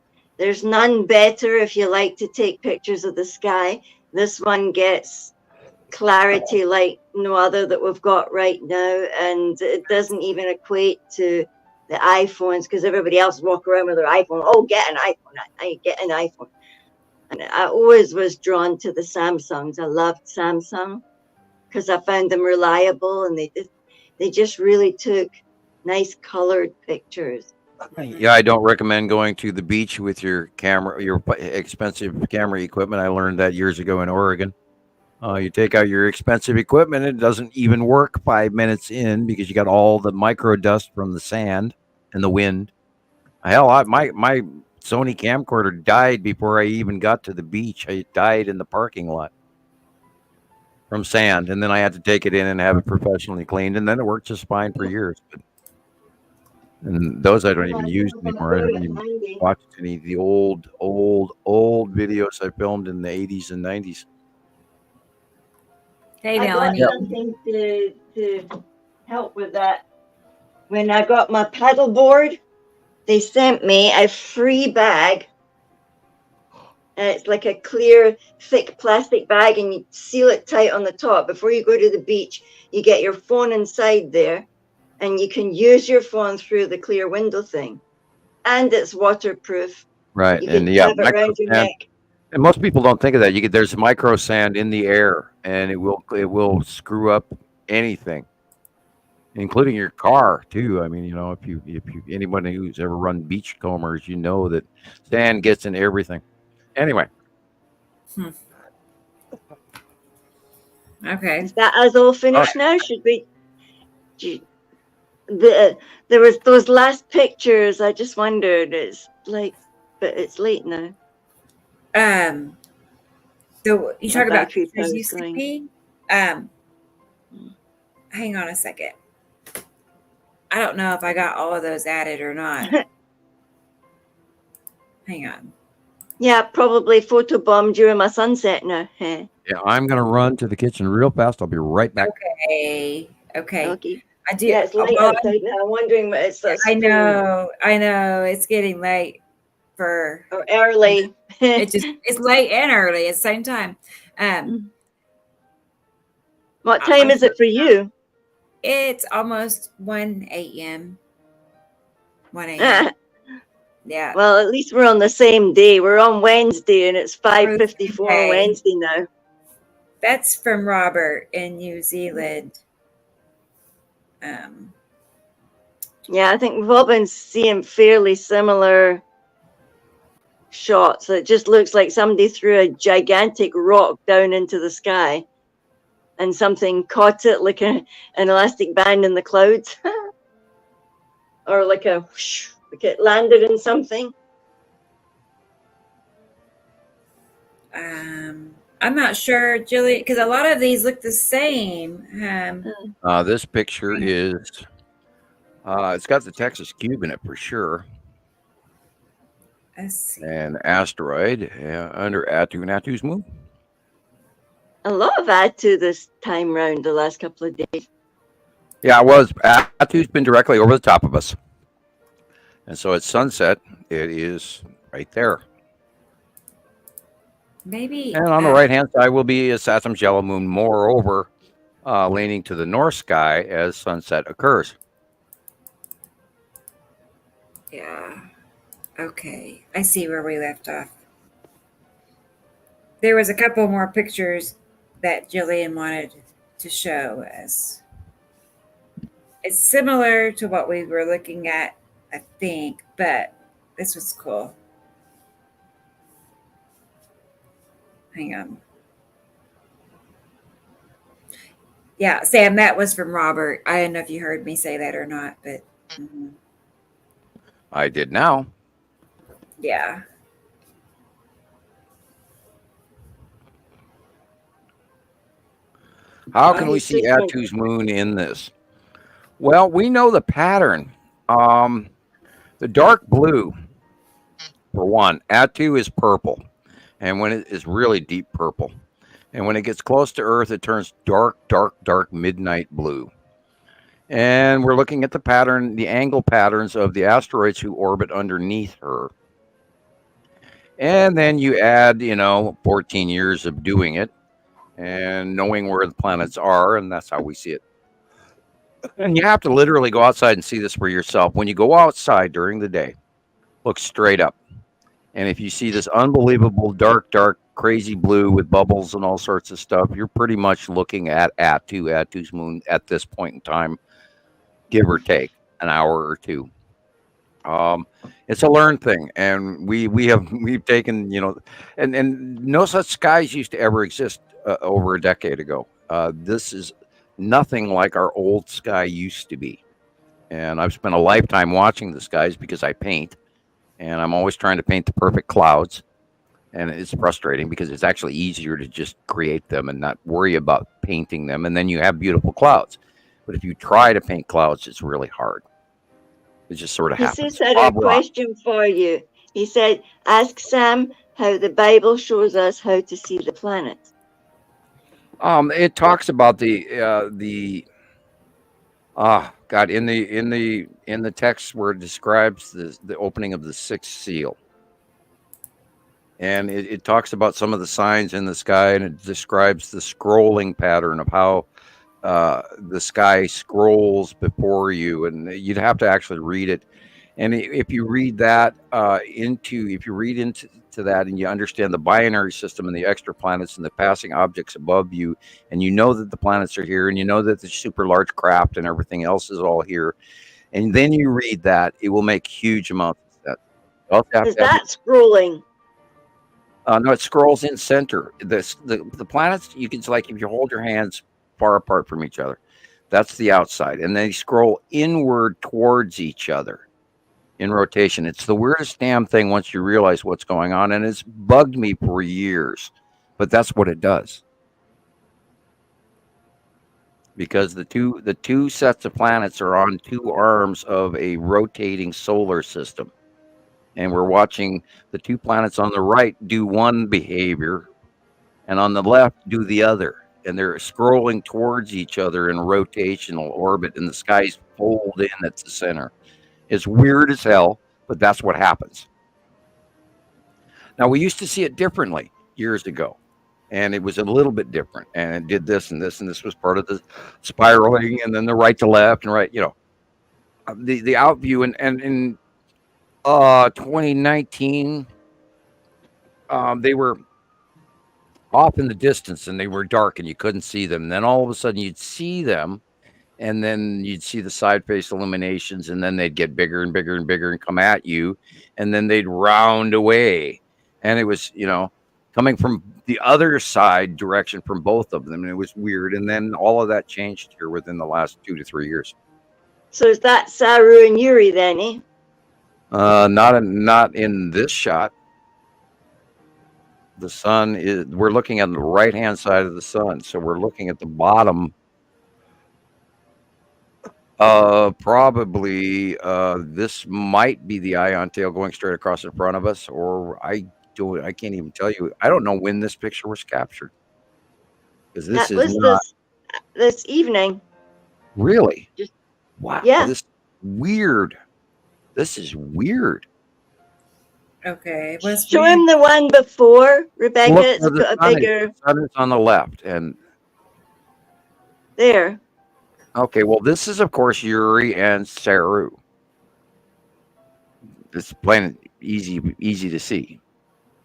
none better if you like to take pictures of the sky. This one gets clarity like no other that we've got right now, and it doesn't even equate to the iPhones because everybody else walk around with their iPhone. Oh, get an iPhone! I get an iPhone." And I always was drawn to the Samsungs. I loved Samsung because I found them reliable, and they just really took nice colored pictures. Yeah, I don't recommend going to the beach with your camera, your expensive camera equipment. I learned that years ago in Oregon. You take out your expensive equipment, it doesn't even work 5 minutes in because you got all the micro dust from the sand and the wind. Hell, my Sony camcorder died before I even got to the beach. It died in the parking lot from sand, and then I had to take it in and have it professionally cleaned, and then it worked just fine for years. And those I don't even use anymore. I don't even watch any of the old videos I filmed in the 80s and 90s. Hey, I got something to help with that. When I got my paddle board, they sent me a free bag. It's like a clear, thick plastic bag, and you seal it tight on the top. Before you go to the beach, you get your phone inside there, and you can use your phone through the clear window thing. And it's waterproof. Right, You and can yeah, have it around your neck. and most people don't think of that. There's micro sand in the air, and it will screw up anything, including your car too. I mean, if you anybody who's ever run beach combers, you know that sand gets in everything. Anyway. Okay. Is that us all finished now? Should we? There was those last pictures. I just wondered. It's like, but it's late now. So you talk about pictures you sent me. Hang on a second. I don't know if I got all of those added or not. Hang on. Yeah, probably photobombed during my sunset now. Yeah, I'm gonna run to the kitchen real fast. I'll be right back. Okay. I do. Yeah, it's late outside now. I'm wondering what it's. I know. It's getting late for or early. It's late and early at the same time. What time is it for you? It's almost 1 a.m. 1 a.m. Yeah. Well, at least we're on the same day. We're on Wednesday, and it's 5:54 Wednesday now. That's from Robert in New Zealand. Yeah, I think we've all been seeing fairly similar shots. It just looks like somebody threw a gigantic rock down into the sky, and something caught it like an elastic band in the clouds, or like a whoosh. Like it landed in something. I'm not sure, Julie, because a lot of these look the same. This picture is, it's got the Texas cube in it for sure. Let's see. An asteroid under Atu's moon. A lot of Atu this time round, the last couple of days. Yeah, it was. Atu's been directly over the top of us. And so at sunset, it is right there. Maybe. And on the right-hand side will be a Saturn's yellow moon, moreover, leaning to the north sky as sunset occurs. Yeah. Okay. I see where we left off. There was a couple more pictures that Gillian wanted to show us. It's similar to what we were looking at, I think, but this was cool. Hang on. Yeah, Sam, that was from Robert. I don't know if you heard me say that or not, but I did now. yeah. How can we see Attu's moon in this? Well, we know the pattern. The dark blue, for one, Attu is purple, and when it is really deep purple, and when it gets close to Earth, it turns dark, dark, dark midnight blue. And we're looking at the pattern, the angle patterns of the asteroids who orbit underneath her. And then you add, 14 years of doing it and knowing where the planets are, and that's how we see it. And you have to literally go outside and see this for yourself. When you go outside during the day, look straight up. And if you see this unbelievable dark, dark, crazy blue with bubbles and all sorts of stuff, you're pretty much looking at Attu's moon at this point in time, give or take an hour or two. It's a learned thing, and we've taken, and no such skies used to ever exist over a decade ago. This is nothing like our old sky used to be. And I've spent a lifetime watching the skies because I paint, and I'm always trying to paint the perfect clouds. And it's frustrating because it's actually easier to just create them and not worry about painting them. And then you have beautiful clouds. But if you try to paint clouds, it's really hard. It just sort of happens. He just had a question for you. He said, ask Sam how the Bible shows us how to see the planets. It talks about in the text where it describes the opening of the sixth seal, and it talks about some of the signs in the sky, and it describes the scrolling pattern of how the sky scrolls before you, and you'd have to actually read it. And if you read that into that, and you understand the binary system and the exoplanets and the passing objects above you, and you know that the planets are here, and you know that the super large craft and everything else is all here, and then you read that, it will make huge amounts of sense. Is that scrolling? No, it scrolls in center. The planets, you can, like, if you hold your hands far apart from each other, that's the outside, and they scroll inward towards each other in rotation. It's the weirdest damn thing once you realize what's going on, and it's bugged me for years, but that's what it does. Because the two sets of planets are on two arms of a rotating solar system, and we're watching the two planets on the right do one behavior, and on the left do the other, and they're scrolling towards each other in rotational orbit, and the sky's fold in at the center. It's weird as hell, but that's what happens. Now, we used to see it differently years ago, and it was a little bit different, and it did this and this, and this was part of the spiraling, and then the right to left and right, the out view. And in 2019, they were off in the distance, and they were dark, and you couldn't see them. And then all of a sudden, you'd see them, and then you'd see the side face illuminations, and then they'd get bigger and bigger and bigger and come at you, and then they'd round away. And it was, coming from the other side direction from both of them, and it was weird. And then all of that changed here within the last 2 to 3 years. So is that Saru and Yuri then, eh? Not in this shot. The sun is, we're looking at the right-hand side of the sun, so we're looking at the bottom. Probably this might be the ion tail going straight across in front of us, or I can't even tell you. I don't know when this picture was captured, because this is not this evening. Really. Just, wow. Yeah. This is weird. Okay. Show him the one before, Rebecca. Look, it's got a bigger. The sun is on the left, and there. Okay, well, this is, of course, Yuri and Saru. It's plain easy to see.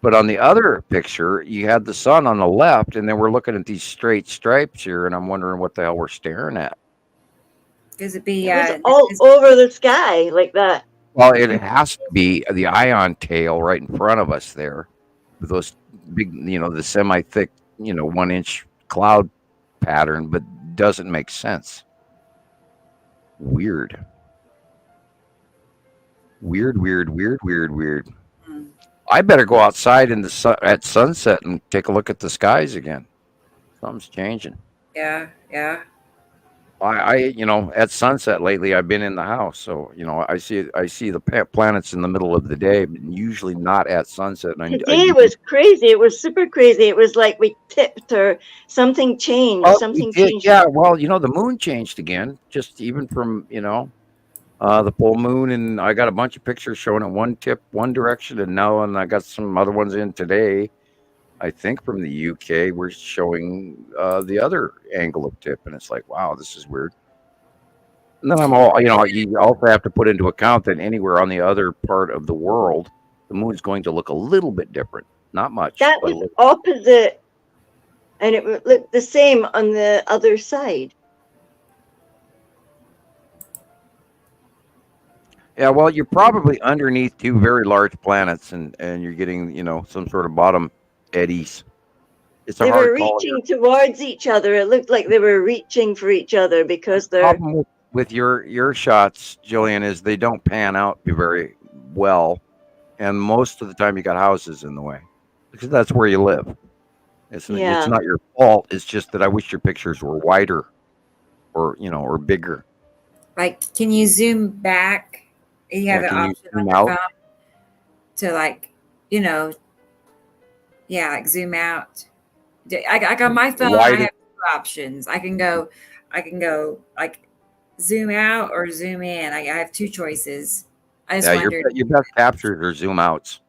But on the other picture, you had the sun on the left, and then we're looking at these straight stripes here, and I'm wondering what the hell we're staring at. Is it be all over the sky like that? Well, it has to be the ion tail right in front of us there, with those big, the semi-thick, 1-inch cloud pattern. But doesn't make sense. Weird. I better go outside in the at sunset and take a look at the skies again. Something's changing. Yeah. I at sunset lately, I've been in the house, so I see the planets in the middle of the day, but usually not at sunset. Today was crazy. It was super crazy. It was like we tipped or something changed. Something changed. Yeah, well, the moon changed again, just even from the full moon, and I got a bunch of pictures showing it one tip, one direction, and I got some other ones in today. I think from the UK, we're showing the other angle of tip, and it's like, wow, this is weird. And then you also have to put into account that anywhere on the other part of the world, the moon's going to look a little bit different. Not much. That was opposite, and it would look the same on the other side. Yeah, well, you're probably underneath two very large planets, and you're getting, some sort of bottom eddies. They were reaching towards each other. It looked like they were reaching for each other because they're. The problem with your shots, Gillian, is they don't pan out very well, and most of the time you got houses in the way because that's where you live. It's not your fault. It's just that I wish your pictures were wider, or bigger. Like, can you zoom back? You have an option on your phone to like zoom out. Like on my phone, I have two options. I can go like zoom out or zoom in. I have two choices. I just wondered. Your best captures are zoom outs,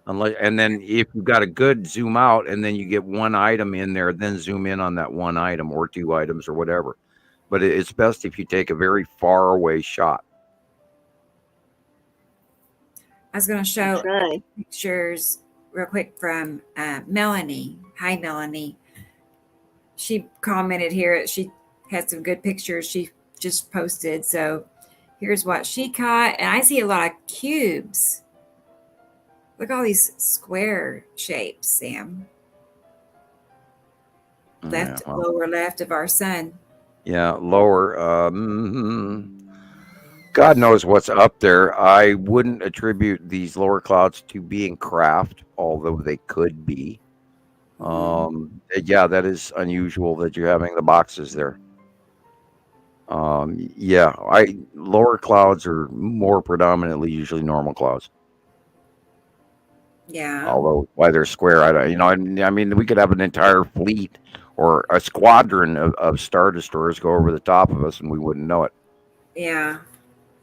and then if you've got a good zoom out, and then you get one item in there, then zoom in on that one item or two items or whatever. But it's best if you take a very far away shot. I was going to show pictures real quick from Melanie. Hi, Melanie. She commented here. She had some good pictures she just posted. So here's what she caught. And I see a lot of cubes. Look at all these square shapes, Sam. Lower left of our sun. Yeah, lower. God knows what's up there. I wouldn't attribute these lower clouds to being craft, although they could be. Yeah, that is unusual that you're having the boxes there. Lower clouds are more predominantly usually normal clouds. Yeah. Although why they're square, I mean, we could have an entire fleet or a squadron of Star Destroyers go over the top of us and we wouldn't know it. Yeah.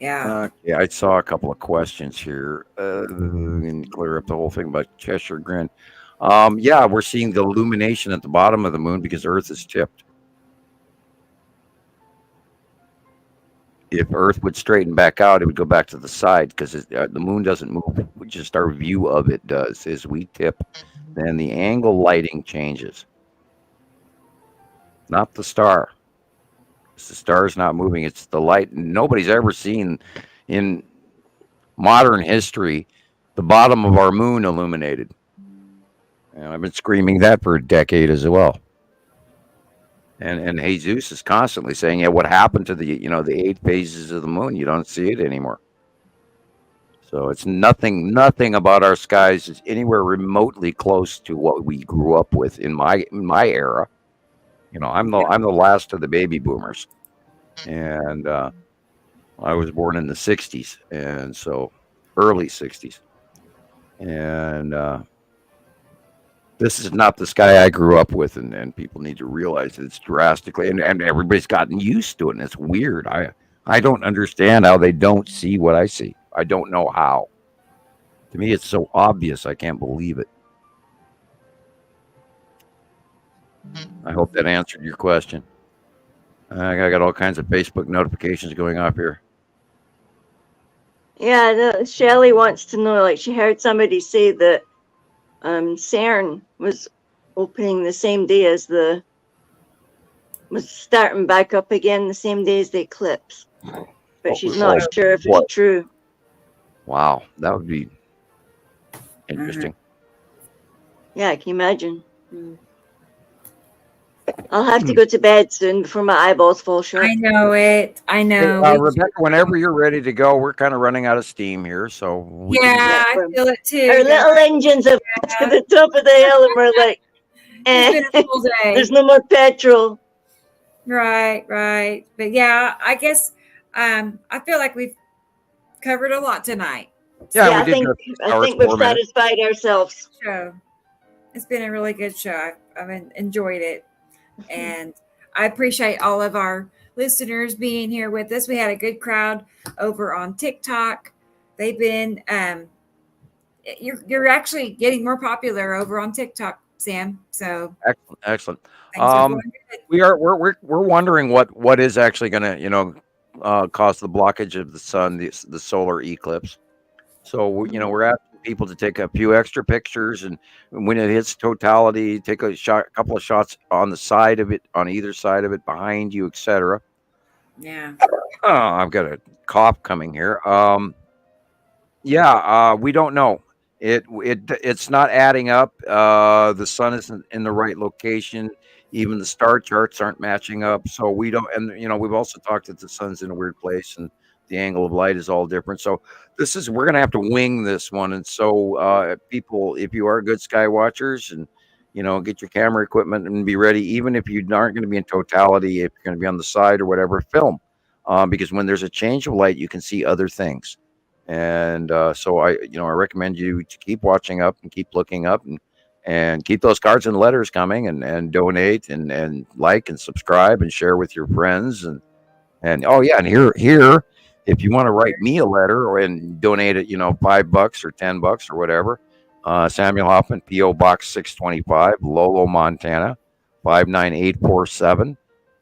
I saw a couple of questions here. And clear up the whole thing about Cheshire Grin. We're seeing the illumination at the bottom of the moon because Earth is tipped. If Earth would straighten back out, it would go back to the side because the moon doesn't move. Just our view of it does. As we tip, then the angle lighting changes. Not the star. The star's not moving. It's the light. Nobody's ever seen in modern history the bottom of our moon illuminated. And I've been screaming that for a decade as well. And Jesus is constantly saying, what happened to the 8 phases of the moon? You don't see it anymore. So it's nothing about our skies is anywhere remotely close to what we grew up with in my era. I'm the last of the baby boomers, and I was born in the 60s, and so early 60s, and this is not the sky I grew up with, and people need to realize that it's drastically, and everybody's gotten used to it, and it's weird. I don't understand how they don't see what I see. I don't know how. To me, it's so obvious. I can't believe it. I hope that answered your question. I got all kinds of Facebook notifications going off here. Yeah, Shelley wants to know, like she heard somebody say that CERN was opening the same day as was starting back up again the same day as the eclipse. But she's not sure if it's true. Wow, that would be interesting. Yeah, can you imagine? I'll have to go to bed soon before my eyeballs fall shut. I know it. I know. Hey, Rebecca, whenever you're ready to go, we're kind of running out of steam here, so we I feel it too. Our little engines have got to the top of the hill, and we're like, It's been a full day. There's no more petrol. Right. But yeah, I guess I feel like we've covered a lot tonight. Yeah, I think we've satisfied ourselves. Show. It's been a really good show. I've enjoyed it, and I appreciate all of our listeners being here with us. We had a good crowd over on TikTok. They've been you're actually getting more popular over on TikTok, Sam. So excellent. We're wondering what is actually going to cause the blockage of the sun, the solar eclipse. So we're asking people to take a few extra pictures, and when it hits totality, take a couple of shots on the side of it, on either side of it, behind you, etc. Yeah. Oh, I've got a cough coming here. We don't know. It's not adding up. The sun isn't in the right location. Even the star charts aren't matching up. So we don't, and we've also talked that the sun's in a weird place and the angle of light is all different. So we're going to have to wing this one. And so people, if you are good sky watchers, and get your camera equipment and be ready, even if you aren't going to be in totality, if you're going to be on the side or whatever, film, because when there's a change of light, you can see other things. And so I recommend you to keep watching up and keep looking up and keep those cards and letters coming, and donate and like and subscribe and share with your friends. And here, if you want to write me a letter and donate it, $5 or $10 or whatever, Samuel Hofman, P.O. Box 625, Lolo, Montana, 59847.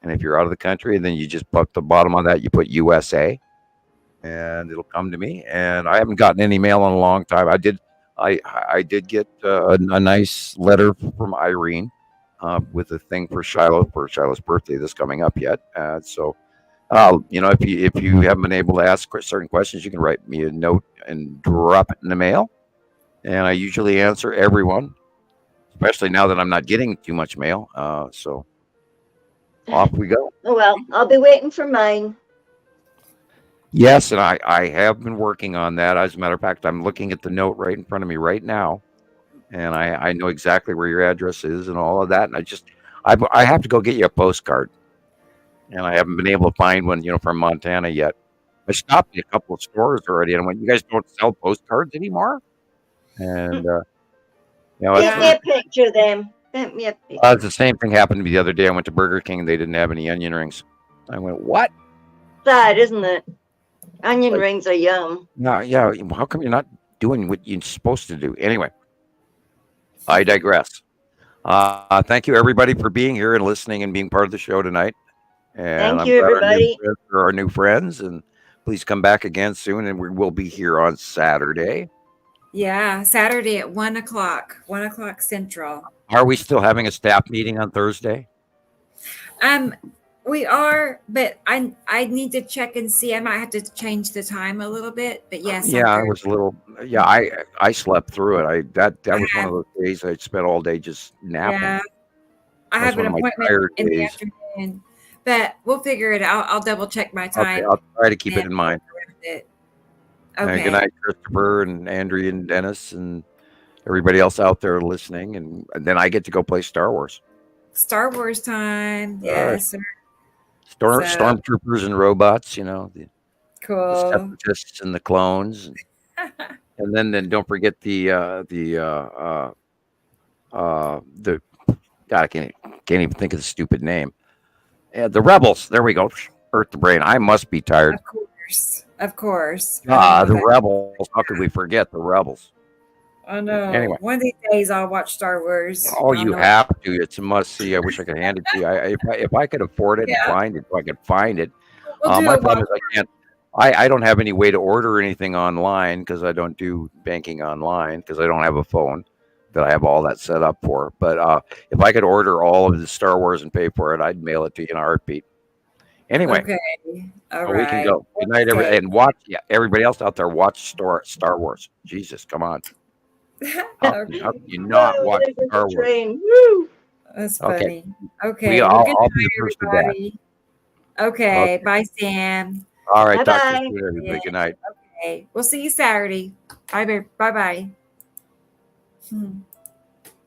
And if you're out of the country, then you just put the bottom on that, you put USA, and it'll come to me. And I haven't gotten any mail in a long time. I did get a nice letter from Irene with a thing for Shiloh's birthday that's coming up yet. So if you haven't been able to ask certain questions, you can write me a note and drop it in the mail. And I usually answer everyone, especially now that I'm not getting too much mail. So off we go. Oh, well, I'll be waiting for mine. Yes, and I have been working on that. As a matter of fact, I'm looking at the note right in front of me right now, and I know exactly where your address is and all of that. And I have to go get you a postcard, and I haven't been able to find one, from Montana yet. I stopped at a couple of stores already, and I went, "You guys don't sell postcards anymore?" And Get me a picture of them. Send me a picture. It's the same thing happened to me the other day. I went to Burger King and they didn't have any onion rings. I went, "What?" Sad, isn't it? Onion rings are yum. No, yeah. How come you're not doing what you're supposed to do? Anyway, I digress. Thank you, everybody, for being here and listening and being part of the show tonight. And Thank you, everybody. Our new friends, and please come back again soon. And we will be here on Saturday. Yeah, Saturday at 1:00 Central. Are we still having a staff meeting on Thursday? We are, but I need to check and see. I might have to change the time a little bit, but yes. Yeah, I was a little. Yeah, I slept through it. That was one of those days I spent all day just napping. Yeah, I have an appointment in the afternoon, but we'll figure it out. I'll double check my time. Okay, I'll try to keep it in mind. Okay. And good night, Christopher and Andrea and Dennis and everybody else out there listening. And then I get to go play Star Wars. Star Wars time. Yes, sir. Stormtroopers and robots, the cool. Separatists and the clones, and then don't forget the God, I can't even think of the stupid name. Yeah, the Rebels. There we go. Hurt the brain. I must be tired. Of course. The Rebels. How could we forget the Rebels? I know. Anyway, one of these days I'll watch Star Wars. Oh, you have to. It's a must see. I wish I could hand it to you. If I could afford it and find it, if I could find it. My problem is I can't. I don't have any way to order anything online because I don't do banking online because I don't have a phone that I have all that set up for. But if I could order all of the Star Wars and pay for it, I'd mail it to you in a heartbeat. Anyway, we can go. Good night, everybody, and watch. Yeah, everybody else out there, watch Star Wars. Jesus, come on. How can you not watch Star Wars? That's funny. Okay. We Well, all, good I'll night, be the first to that. everybody. Okay. Bye, Sam. All right. Talk to Bye-bye. you soon, everybody. Good night. Okay. We'll see you Saturday. Bye. Bye. Bye.